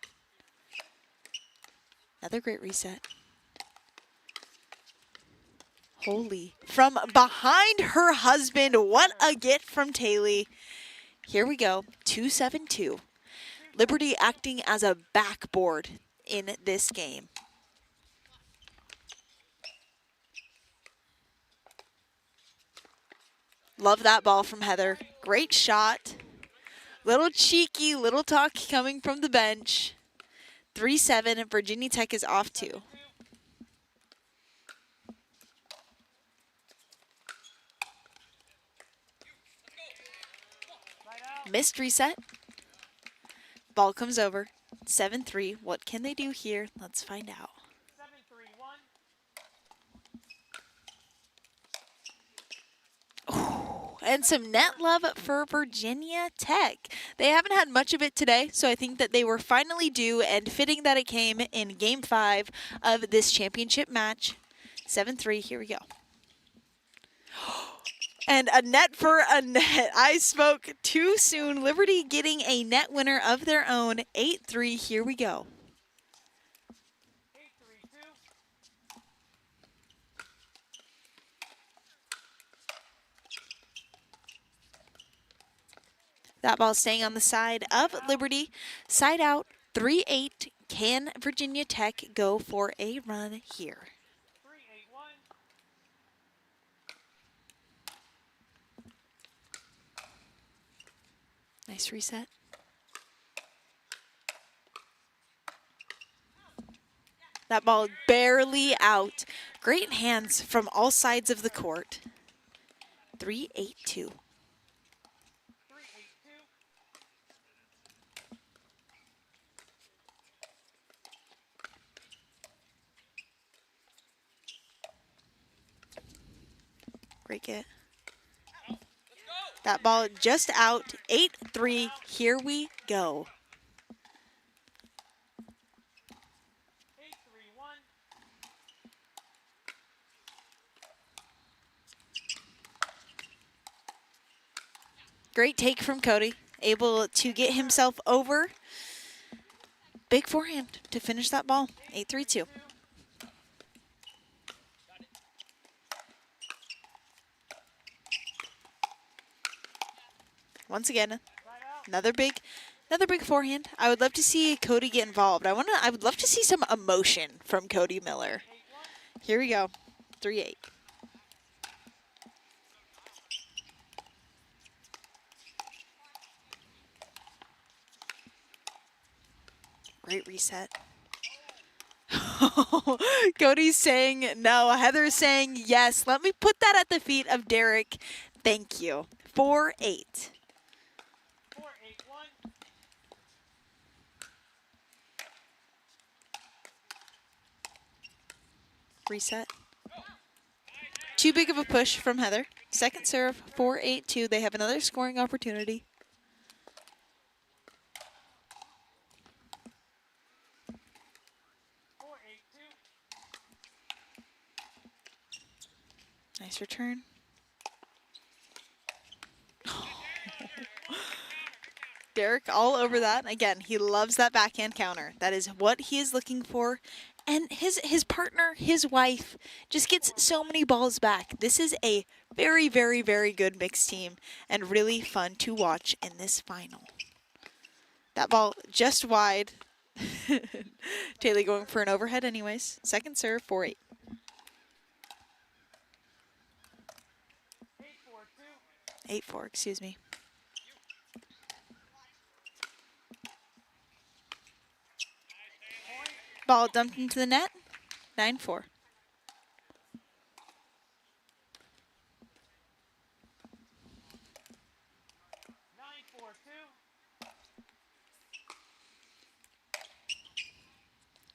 Another great reset. Holy. From behind her husband. What a get from Taylor. Here we go. 2-7-2. Liberty acting as a backboard in this game. Love that ball from Heather. Great shot. Little cheeky, little talk coming from the bench. 3-7, and Virginia Tech is off 2. Missed reset. Ball comes over. 7-3. What can they do here? Let's find out. And some net love for Virginia Tech. They haven't had much of it today, so I think that they were finally due, and fitting that it came in Game 5 of this championship match. 7-3, here we go. And a net for a net. I spoke too soon. Liberty getting a net winner of their own. 8-3, here we go. That ball staying on the side of Liberty. Side out, 3-8. Can Virginia Tech go for a run here? Nice reset. That ball barely out. Great hands from all sides of the court. 3-8-2. Great get. That ball just out. 8-3. Here we go. Great take from Cody. Able to get himself over. Big forehand to finish that ball. 8-3-2. Once again, another big forehand. I would love to see Cody get involved. I would love to see some emotion from Cody Miller. Here we go. 3-8. Great reset. Cody's saying no. Heather's saying yes. Let me put that at the feet of Derek. Thank you. 4-8. Reset. Too big of a push from Heather. Second serve, 4-8-2. They have another scoring opportunity. Nice return. Derek all over that. Again, he loves that backhand counter. That is what he is looking for. And his partner, his wife, just gets so many balls back. This is a very, very, very good mixed team and really fun to watch in this final. That ball just wide. Taylor going for an overhead anyways. Second serve, 4-8. 8-4, excuse me. Ball dumped into the net, 9-4.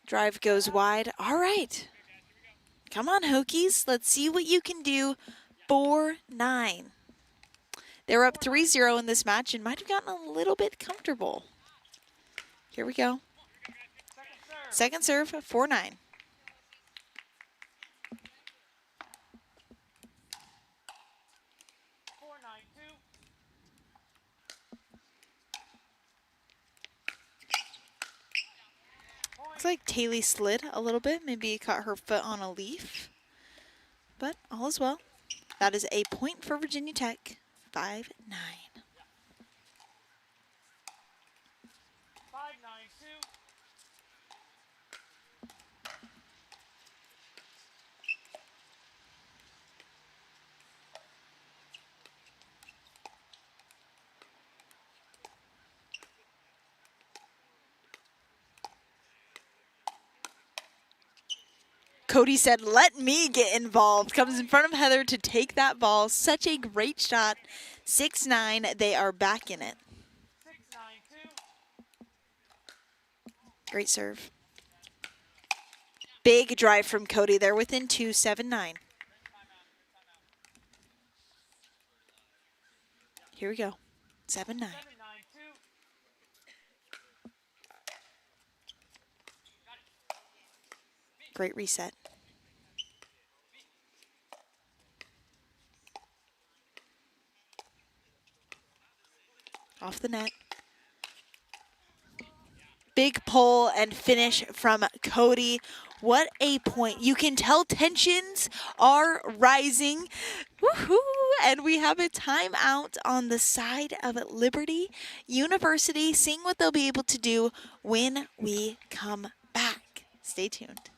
Drive goes wide. All right. Come on, Hokies. Let's see what you can do. 4-9. They were up 3-0 in this match and might have gotten a little bit comfortable. Here we go. Second serve, 4-9. Looks like Taylor slid a little bit. Maybe caught her foot on a leaf. But all is well. That is a point for Virginia Tech. 5-9. Cody said, let me get involved. Comes in front of Heather to take that ball. Such a great shot. 6-9. They are back in it. Great serve. Big drive from Cody. They're within 2, 7-9. Here we go. 7-9. Great reset. Off the net. Big pull and finish from Cody. What a point. You can tell tensions are rising. Woohoo! And we have a timeout on the side of Liberty University, seeing what they'll be able to do when we come back. Stay tuned.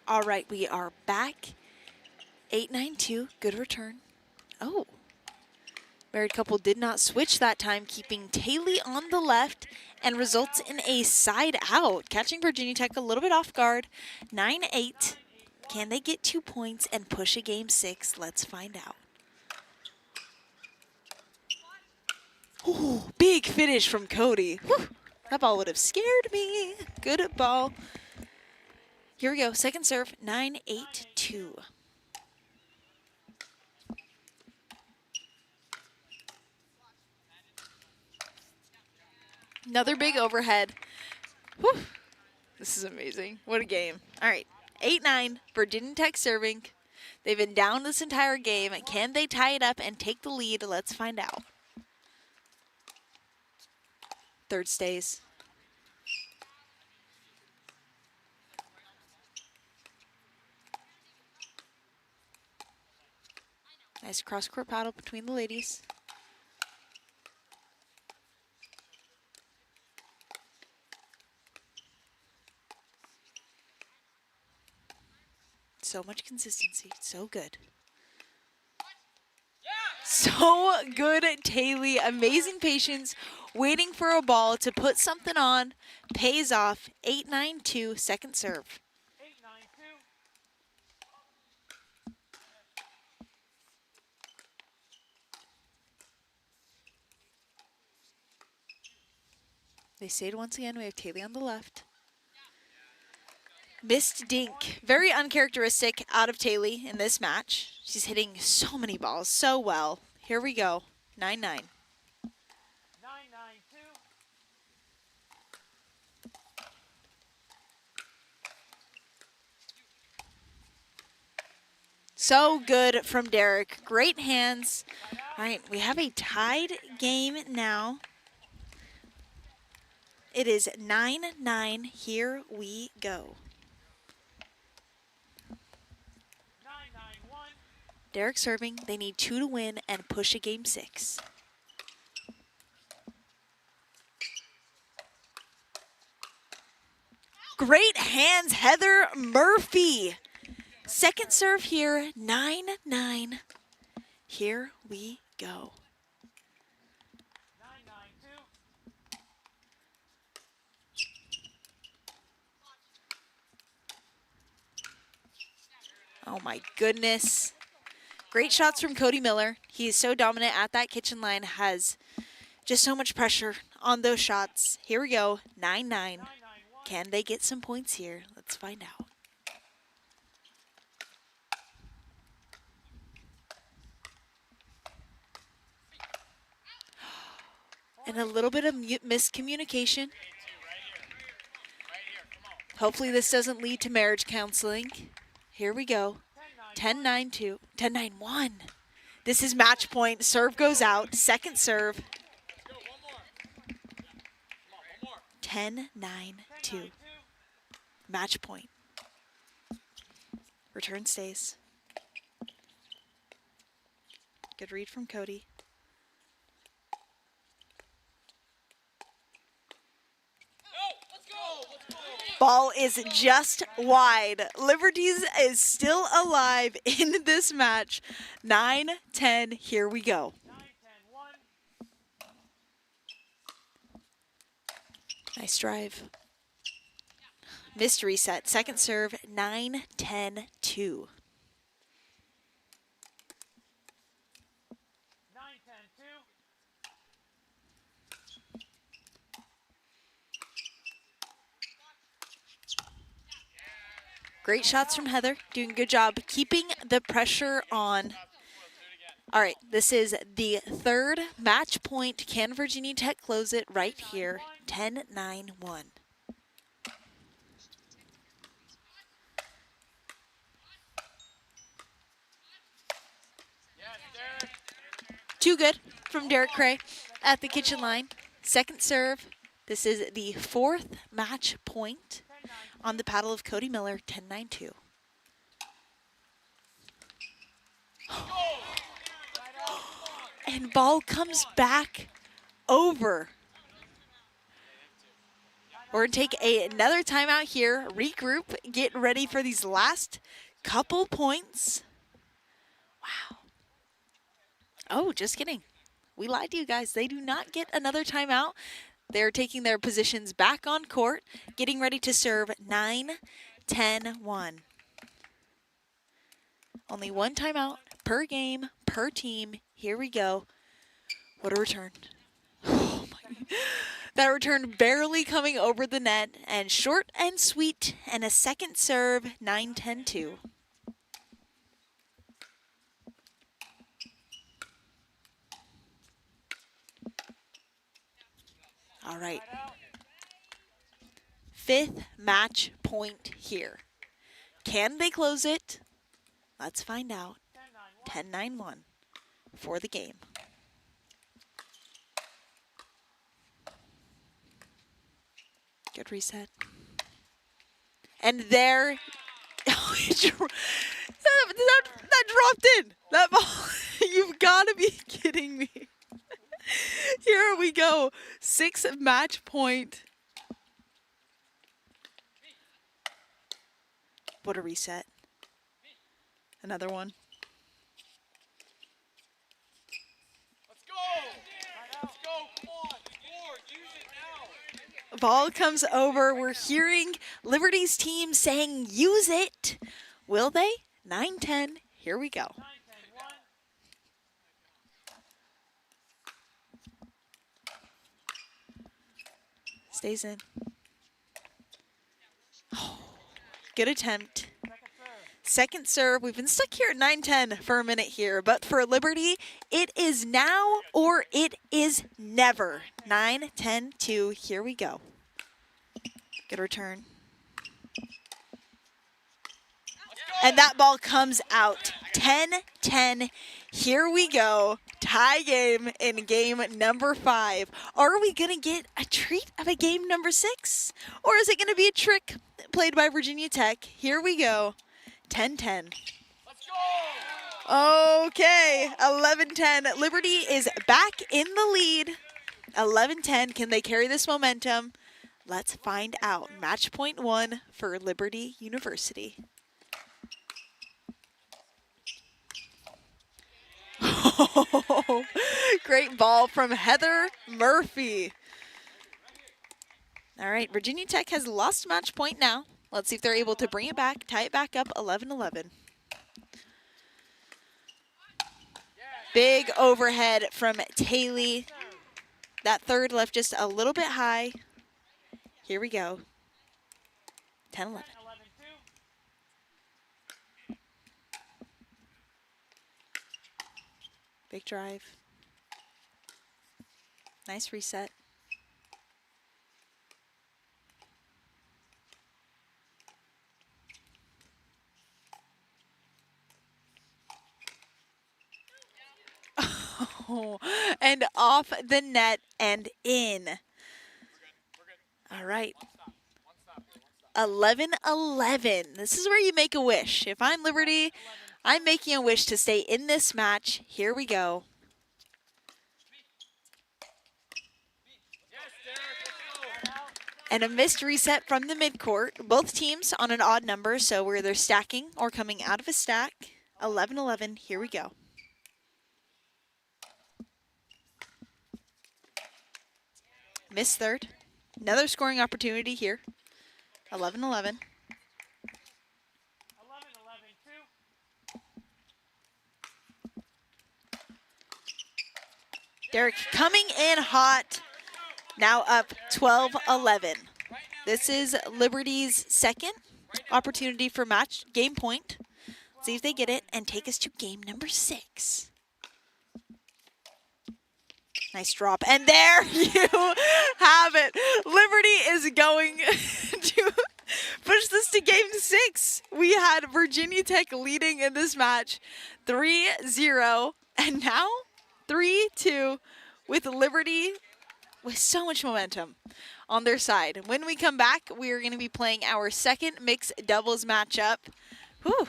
All right, we are back. 8-9-2, good return. Oh, married couple did not switch that time, keeping Taylor on the left, and results in a side out, catching Virginia Tech a little bit off guard. 9-8. Can they get 2 points and push a game 6? Let's find out. Ooh, big finish from Cody. Whew, that ball would have scared me. Good ball. Here we go, second serve, 9-8-2. Another big overhead. Whew. This is amazing. What a game. All right, 8-9, Virginia Tech serving. They've been down this entire game. Can they tie it up and take the lead? Let's find out. Third stays. Nice cross-court paddle between the ladies. So much consistency. So good. So good, Taylor. Amazing patience. Waiting for a ball to put something on. Pays off. 8-9-2, second serve. 8-9-2. They stayed once again. We have Taylor on the left. Missed dink. Very uncharacteristic out of Taylor in this match. She's hitting so many balls so well. Here we go. 9-9. 9-9-2. So good from Derek. Great hands. All right, we have a tied game now. It is 9-9. Here we go. 9-9-1. Derek serving. They need 2 to win and push a game 6. Great hands, Heather Murphy. Second serve here, 9-9. Here we go. 9-9-2. Oh my goodness. Great shots from Cody Miller. He is so dominant at that kitchen line, has just so much pressure on those shots. Here we go, 9-9. Can they get some points here? Let's find out. And a little bit of miscommunication. Hopefully this doesn't lead to marriage counseling. Here we go. 10-9-2. 10-9-1. This is match point. Serve goes out. Second serve. 10-9-2. Match point. Return stays. Good read from Cody. Ball is just wide. Liberties is still alive in this match. 9-10, here we go. 9-10-1. Nice drive. Missed reset. Second serve, 9-10-2. 9-10-2. Great shots from Heather. Doing a good job keeping the pressure on. All right, this is the third match point. Can Virginia Tech close it right here? 10-9-1. Too good from Derek Cray at the kitchen line. Second serve. This is the fourth match point on the paddle of Cody Miller, 10-9-2. And ball comes back over. We're going to take another timeout here, regroup, get ready for these last couple points. Wow. Oh, just kidding. We lied to you guys. They do not get another timeout. They're taking their positions back on court, getting ready to serve 9-10-1. Only one timeout per game, per team. Here we go. What a return. Oh my. That return barely coming over the net, and short and sweet, and a second serve, 9-10-2. All right. Fifth match point here. Can they close it? Let's find out. 10-9-1 for the game. Good reset. And there, that dropped in. That ball, you've got to be kidding me. Here we go. Sixth match point. What a reset. Another one. Let's go! Let's go! Come on! Score! Use it now! Ball comes over. We're hearing Liberty's team saying, use it. Will they? 9-10. Here we go. Stays in. Oh, good attempt. Second serve. We've been stuck here at 9-10 for a minute here, but for Liberty, it is now or it is never. 9-10-2. Here we go. Good return. And that ball comes out. 10-10. Here we go. Tie game in game number 5. Are we going to get a treat of a game number 6? Or is it going to be a trick played by Virginia Tech? Here we go. 10-10. Okay, 11-10. Liberty is back in the lead. 11-10. Can they carry this momentum? Let's find out. Match point 1 for Liberty University. Oh, great ball from Heather Murphy. All right, Virginia Tech has lost match point now. Let's see if they're able to bring it back, tie it back up, 11-11. Big overhead from Taylor. That third left just a little bit high. Here we go. 10-11. Big drive. Nice reset. Oh, and off the net and in. All right. 11-11. This is where you make a wish. If I'm Liberty, I'm making a wish to stay in this match. Here we go. And a missed reset from the midcourt. Both teams on an odd number, so we're either stacking or coming out of a stack. 11-11. Here we go. Missed third. Another scoring opportunity here. 11-11. Derek coming in hot. Now up 12-11. This is Liberty's second opportunity for match game point. See if they get it and take us to game number 6. Nice drop. And there you have it. Liberty is going to push this to game 6. We had Virginia Tech leading in this match 3-0 and now 3-2 with Liberty with so much momentum on their side. When we come back, we are going to be playing our second mixed doubles matchup. Whew.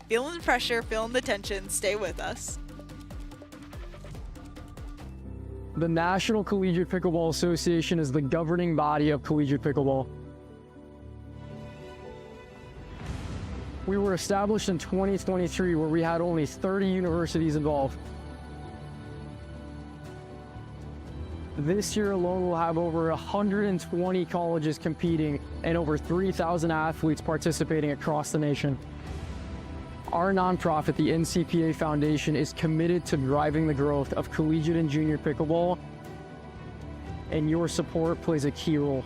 Feeling the pressure, feeling the tension. Stay with us. The National Collegiate Pickleball Association is the governing body of collegiate pickleball. We were established in 2023 where we had only 30 universities involved. This year alone, we'll have over 120 colleges competing and over 3,000 athletes participating across the nation. Our nonprofit, the NCPA Foundation, is committed to driving the growth of collegiate and junior pickleball, and your support plays a key role.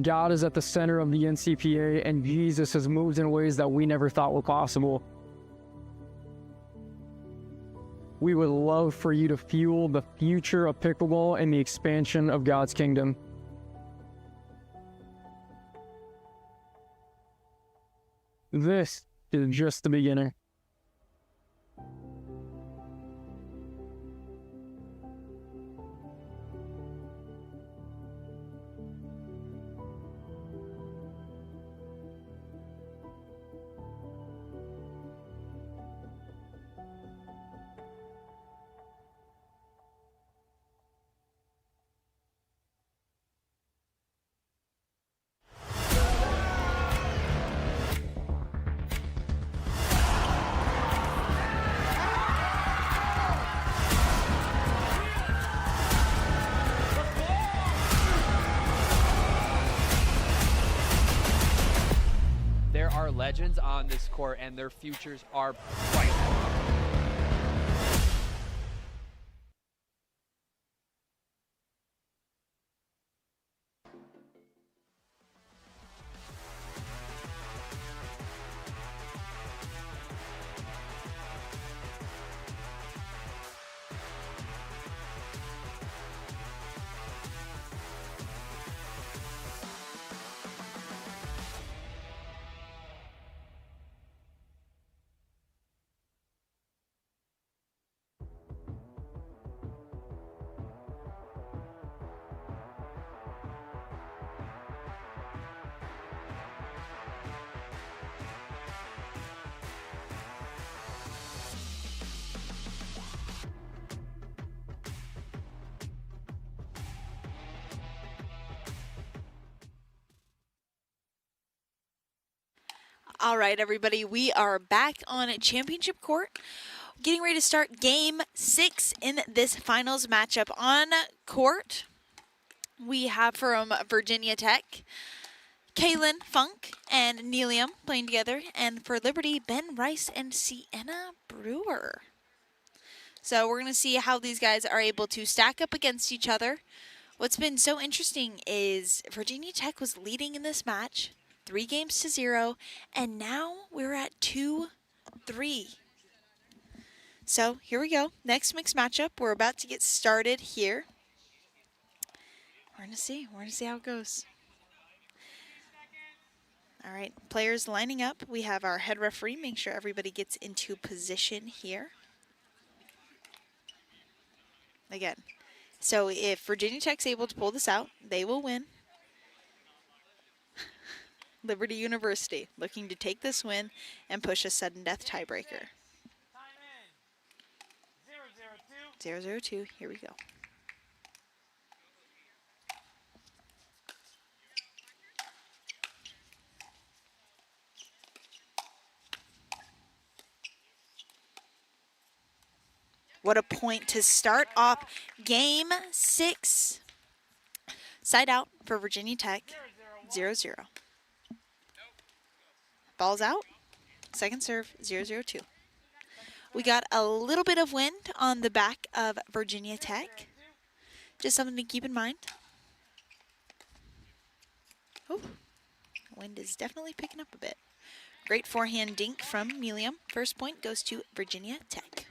God is at the center of the NCPA, and Jesus has moved in ways that we never thought were possible. We would love for you to fuel the future of pickleball and the expansion of God's kingdom. This is just the beginning. legends on this court, and their futures are bright. All right, everybody, we are back on championship court, getting ready to start game 6 in this finals matchup. On court, we have from Virginia Tech, Kaylin Funk and Nelium playing together, and for Liberty, Ben Rice and Sienna Brewer. So we're going to see how these guys are able to stack up against each other. What's been so interesting is Virginia Tech was leading in this match, 3-0, and now we're at 2-3. So here we go. Next mixed matchup. We're about to get started here. We're going to see. We're going to see how it goes. All right, players lining up. We have our head referee. Make sure everybody gets into position here. Again, so if Virginia Tech's able to pull this out, they will win. Liberty University looking to take this win and push a sudden death tiebreaker. 0-0-2. Here we go. What a point to start off game 6. Side out for Virginia Tech, 0-0. Ball's out. Second serve, 0-0-2. We got a little bit of wind on the back of Virginia Tech. Just something to keep in mind. Oh, wind is definitely picking up a bit. Great forehand dink from Nelium. First point goes to Virginia Tech.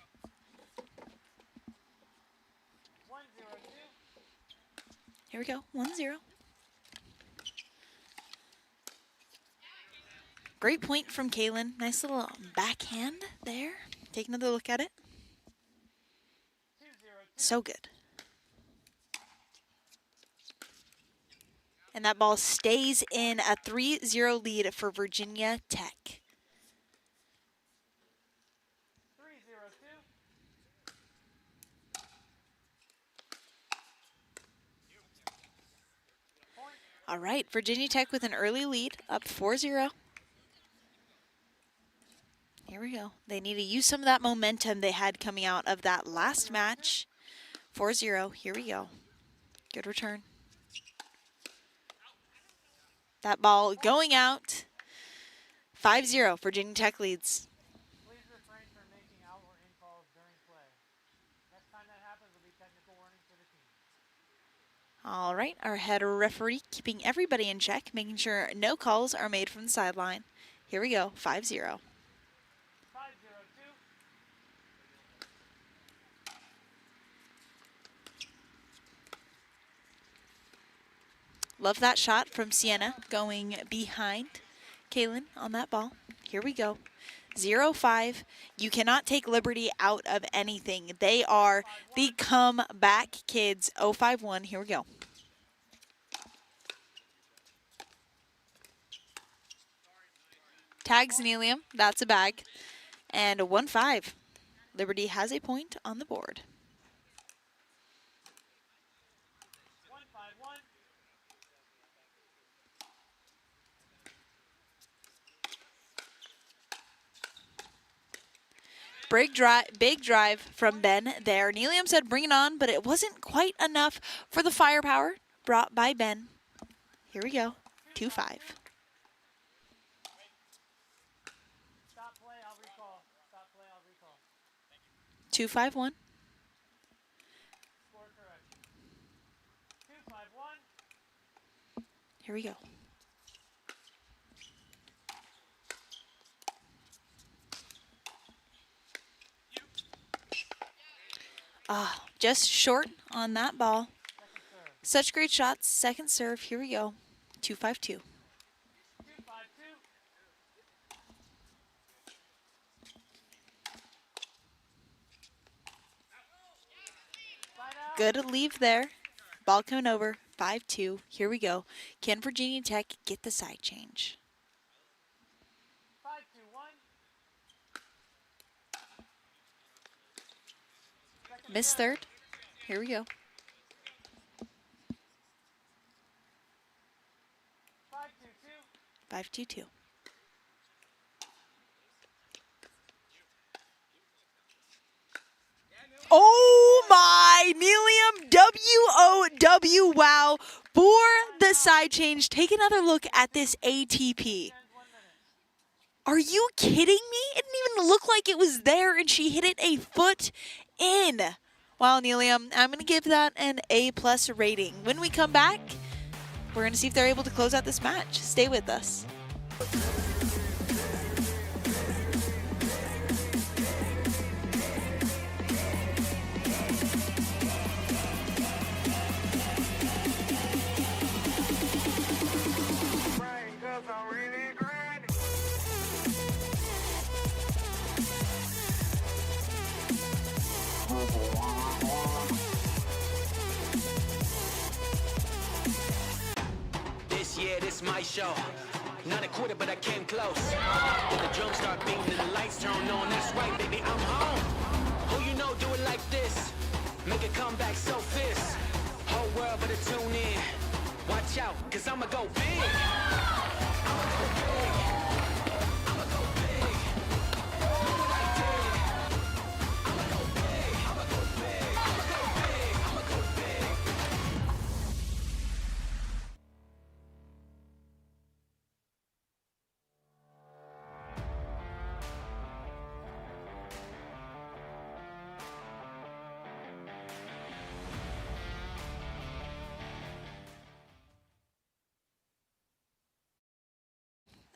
Here we go, 1-0. Great point from Kaylin. Nice little backhand there. Take another look at it. So good. And that ball stays in a 3-0 lead for Virginia Tech. All right, Virginia Tech with an early lead, up 4-0. Here we go. They need to use some of that momentum they had coming out of that last match. 4-0, here we go. Good return. That ball going out. 5-0, Virginia Tech leads. Please refrain from making out or in calls during play. Next time that happens will be technical warning for the team. All right, our head referee keeping everybody in check, making sure no calls are made from the sideline. Here we go, 5-0. Love that shot from Sienna going behind Kaylin on that ball. Here we go. 0-5. You cannot take Liberty out of anything. They are the comeback kids. 0-5-1. Here we go. Tags Nelium. That's a bag. And 1-5. Liberty has a point on the board. Big drive from Ben there. Nelium said bring it on, but it wasn't quite enough for the firepower brought by Ben. Here we go, 2-5. 2-5-1. Score correction. 2-5-1. Here we go. Ah, just short on that ball. Such great shots. Second serve. Here we go. 2-5-2. 2-5-2. Good leave there. Ball coming over. 5-2. Here we go. Can Virginia Tech get the side change? 5-2-1. Miss third. Here we go. 5-2-2. 5-2-2. Oh my! Nelium WOW. Wow. For the side change, take another look at this ATP. Are you kidding me? It didn't even look like it was there, and she hit it a foot in. Wow, Nelium, I'm going to give that an A+ rating. When we come back, we're going to see if they're able to close out this match. Stay with us. This my show. Not a quitter, but I came close. When the drums start beating and the lights turn on, that's right, baby, I'm home. Who you know do it like this? Make a comeback so fierce. Whole world better tune in. Watch out, cause I'ma go big. I'ma go big. I'ma go big. Do it like this. I'ma go big. I'ma go big. I'ma go big. I'ma go big.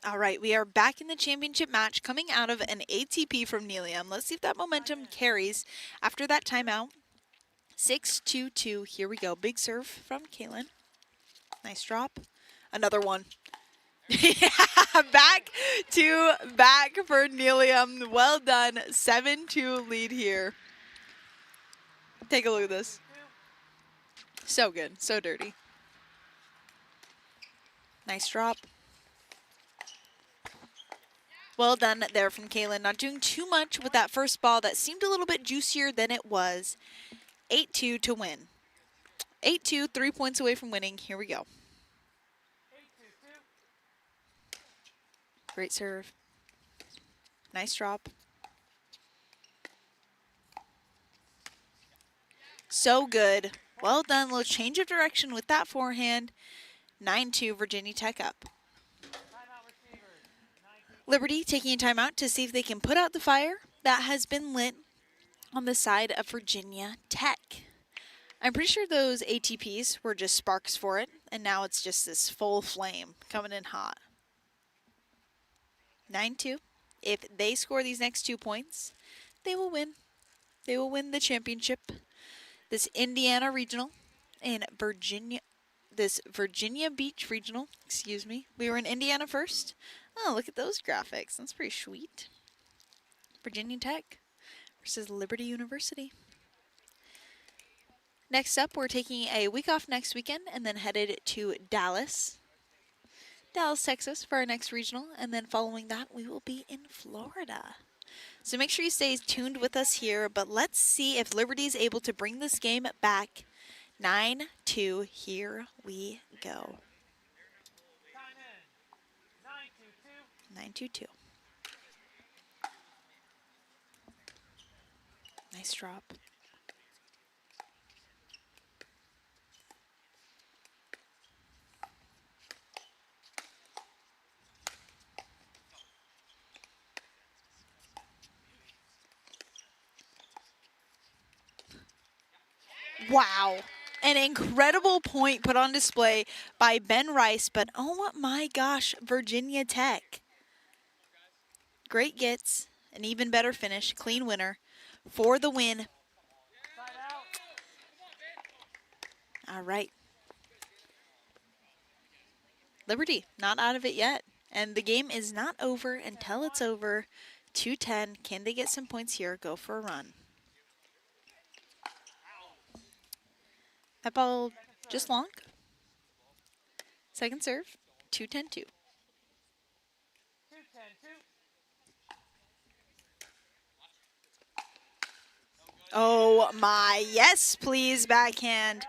All right, we are back in the championship match coming out of an ATP from Nelium. Let's see if that momentum carries after that timeout. 6-2-2. Here we go. Big serve from Kaylin. Nice drop. Another one. back for Nelium. Well done. 7-2 lead here. Take a look at this. So good. So dirty. Nice drop. Well done there from Kaylin. Not doing too much with that first ball. That seemed a little bit juicier than it was. 8-2 to win. 8-2, 3 points away from winning. Here we go. Great serve. Nice drop. So good. Well done. Little change of direction with that forehand. 9-2, Virginia Tech up. Liberty taking a timeout to see if they can put out the fire that has been lit on the side of Virginia Tech. I'm pretty sure those ATPs were just sparks for it, and now it's just this full flame coming in hot. 9-2. If they score these next 2 points, they will win. They will win the championship. This Indiana Regional in Virginia, this Virginia Beach Regional, excuse me. We were in Indiana first. Oh, look at those graphics. That's pretty sweet. Virginia Tech versus Liberty University. Next up, we're taking a week off next weekend and then headed to Dallas, Texas for our next regional. And then following that, we will be in Florida. So make sure you stay tuned with us here. But let's see if Liberty is able to bring this game back. 9-2. Here we go. 9-2-2. Nice drop. Wow. An incredible point put on display by Ben Rice, but oh my gosh, Virginia Tech. Great gets, an even better finish, clean winner for the win. All right. Liberty, not out of it yet. And the game is not over until it's over. 2-10. Can they get some points here? Go for a run. That ball just long. Second serve. 2-10-2. Oh my, yes please, backhand.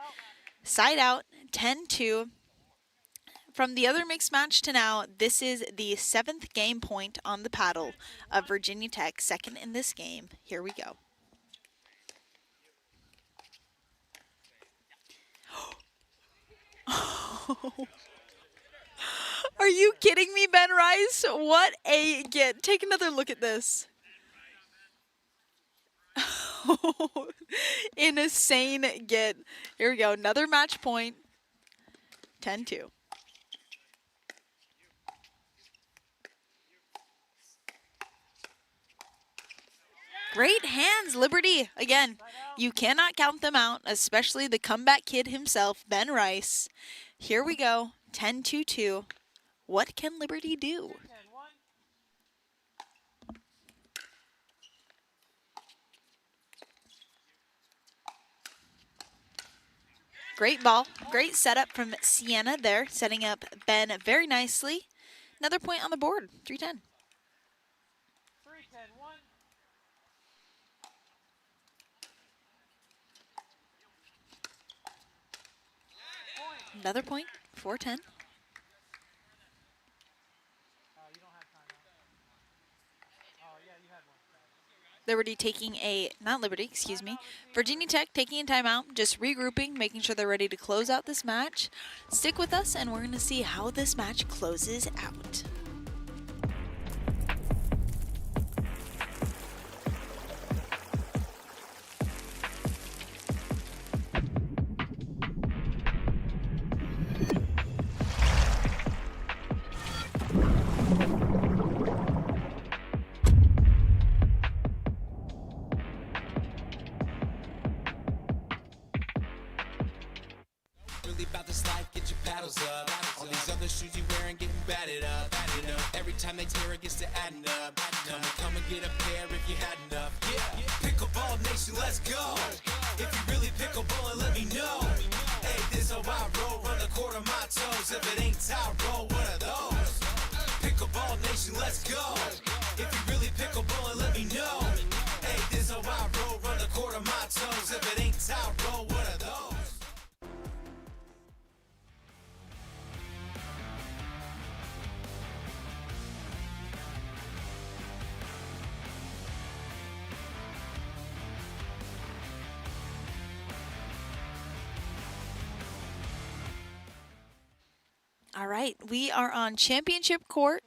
Side out, 10-2. From the other mixed match to now, this is the 7th game point on the paddle of Virginia Tech, second in this game. Here we go. Are you kidding me, Ben Rice? What a get. Take another look at this. Insane get. Here we go. Another match point. 10-2. Great hands, Liberty. Again, you cannot count them out, especially the comeback kid himself, Ben Rice. Here we go. 10-2-2. What can Liberty do? Great ball. Great setup from Sienna there, setting up Ben very nicely. Another point on the board, 3-10. Another point, 4-10. Liberty taking a, not Liberty, excuse me, Virginia Tech taking a timeout, just regrouping, making sure they're ready to close out this match. Stick with us and we're going to see how this match closes out. About this life, get your paddles up. All these other shoes you wearing getting batted up. You know, every time they tear it gets to adding up. Come and get a pair if you had enough. Yeah, pickleball nation, let's go. If you really pickleball, let me know. Hey, this how I roll, run the court on my toes. If it ain't tie, roll one of those. Pickleball nation, let's go. If you really pickleball, let me know. Hey, this how I roll, run the court on my toes. If it ain't tie, roll one of those. All right, we are on championship court,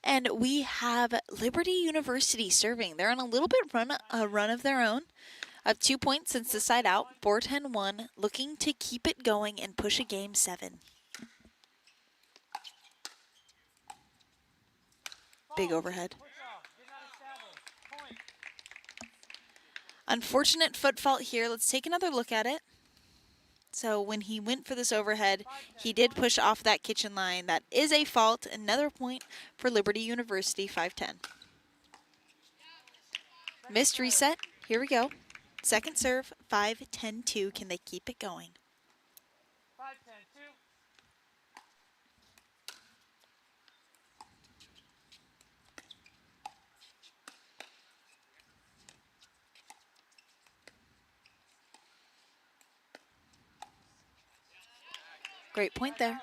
and we have Liberty University serving. They're on a little bit run of their own, of 2 points since the side out, 4-10-1, looking to keep it going and push a game 7. Big overhead. Unfortunate foot fault here. Let's take another look at it. So when he went for this overhead, he did push off that kitchen line. That is a fault. Another point for Liberty University, 5-10. Missed reset. Here we go. Second serve, 5-10-2. Can they keep it going? Great point there.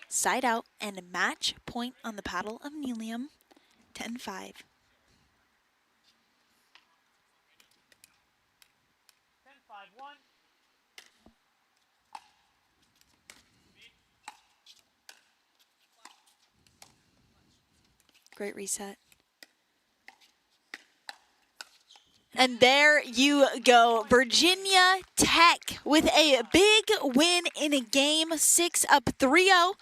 Side out and a match point on the paddle of Nelium, 10-5. Great reset. And there you go. Virginia Tech with a big win in a game 6, up 3-0,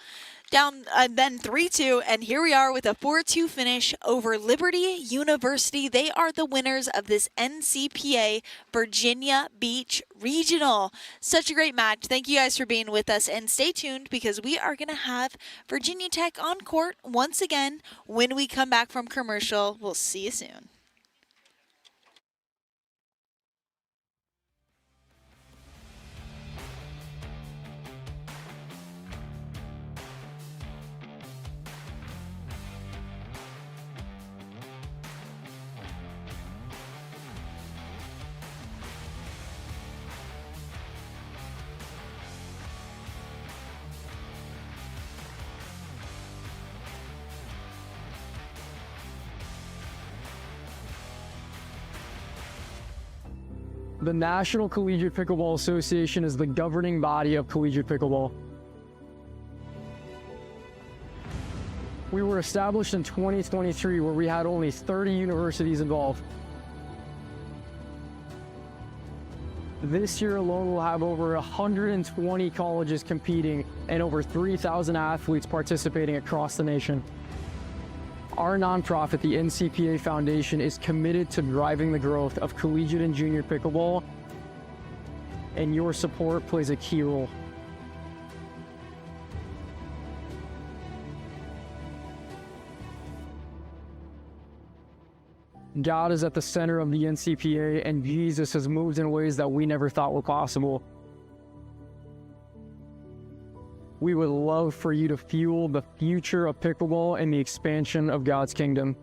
down then 3-2, and here we are with a 4-2 finish over Liberty University. They are the winners of this NCPA Virginia Beach Regional. Such a great match. Thank you guys for being with us, and stay tuned because we are going to have Virginia Tech on court once again when we come back from commercial. We'll see you soon. The National Collegiate Pickleball Association is the governing body of collegiate pickleball. We were established in 2023, where we had only 30 universities involved. This year alone, we'll have over 120 colleges competing and over 3,000 athletes participating across the nation. Our nonprofit, the NCPA Foundation, is committed to driving the growth of collegiate and junior pickleball, and your support plays a key role. God is at the center of the NCPA, and Jesus has moved in ways that we never thought were possible. We would love for you to fuel the future of pickleball and the expansion of God's kingdom.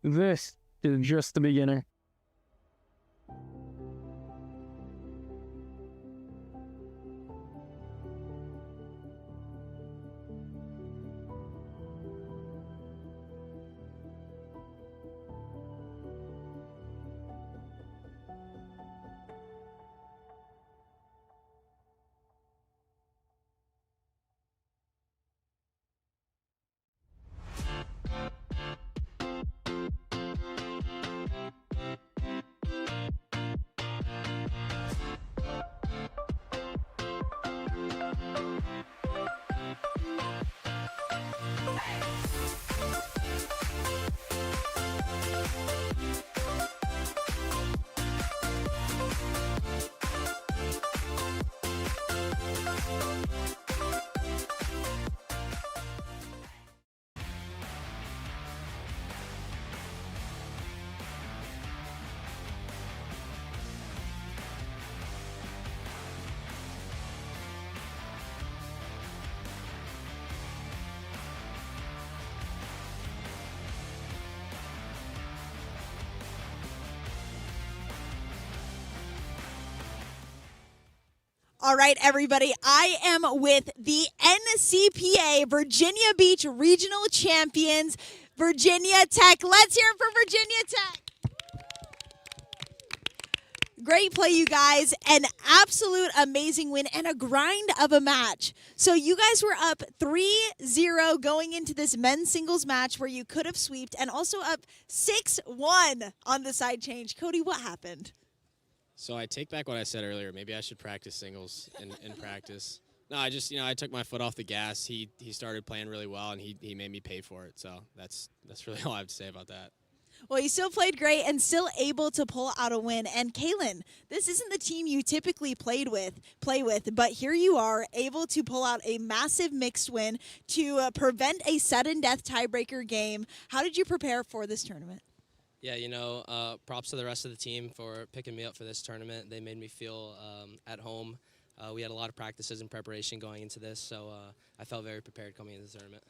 This is just the beginning. All right, everybody, I am with the NCPA Virginia Beach Regional Champions, Virginia Tech. Let's hear it for Virginia Tech. Great play, you guys. An absolute amazing win and a grind of a match. So you guys were up 3-0 going into this men's singles match where you could have sweeped, and also up 6-1 on the side change. Cody, what happened? So I take back what I said earlier. Maybe I should practice singles in practice. No, I just, I took my foot off the gas. He started playing really well, and he made me pay for it. So that's really all I have to say about that. Well, you still played great and still able to pull out a win. And Kaylin, this isn't the team you typically play with, but here you are able to pull out a massive mixed win to prevent a sudden death tiebreaker game. How did you prepare for this tournament? Yeah, props to the rest of the team for picking me up for this tournament. They made me feel at home. We had a lot of practices and preparation going into this, so I felt very prepared coming into the tournament.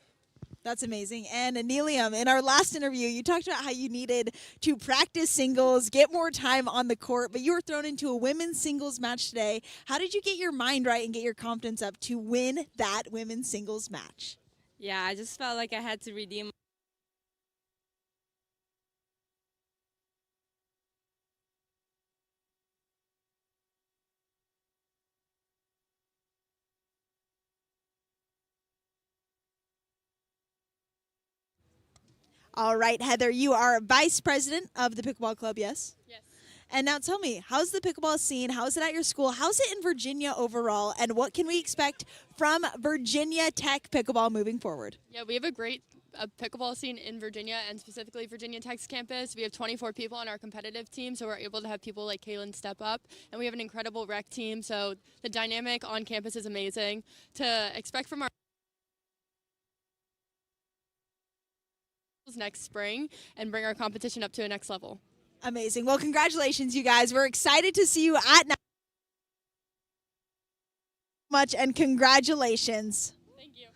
That's amazing. And Anelium, in our last interview, you talked about how you needed to practice singles, get more time on the court, but you were thrown into a women's singles match today. How did you get your mind right and get your confidence up to win that women's singles match? Yeah, I just felt like I had to redeem. All right, Heather, you are vice president of the pickleball club, yes? Yes. And now tell me, how's the pickleball scene? How's it at your school? How's it in Virginia overall? And what can we expect from Virginia Tech pickleball moving forward? Yeah, we have a great pickleball scene in Virginia, and specifically Virginia Tech's campus. We have 24 people on our competitive team, so we're able to have people like Kaylin step up. And we have an incredible rec team, so the dynamic on campus is amazing. To expect from our next spring and bring our competition up to a next level. Amazing. Well, congratulations, you guys. We're excited to see you at night. Much and congratulations. Thank you.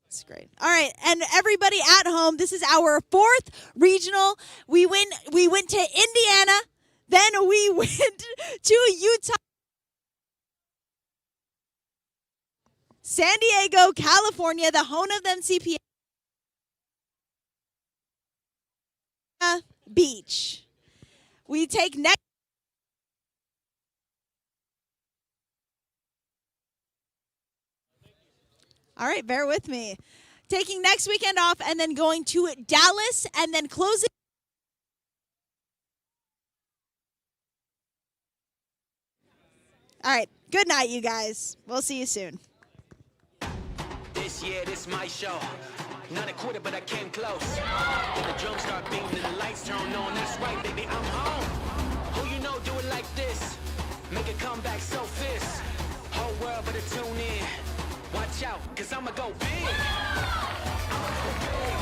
That's great. All right, and everybody at home, this is our 4th regional. We went to Indiana, then we went to Utah, San Diego, California, the home of the NCPA Beach. We take next. All right, bear with me. Taking next weekend off and then going to Dallas and then closing. All right, good night, you guys. We'll see you soon. This year, this my show. Not a quarter, but I came close. When the drums start beating and the lights turn on, that's right, baby, I'm home. Who you know do it like this? Make a comeback so fierce. Whole world better tune in. Watch out, cause I'ma go big. I'ma go big.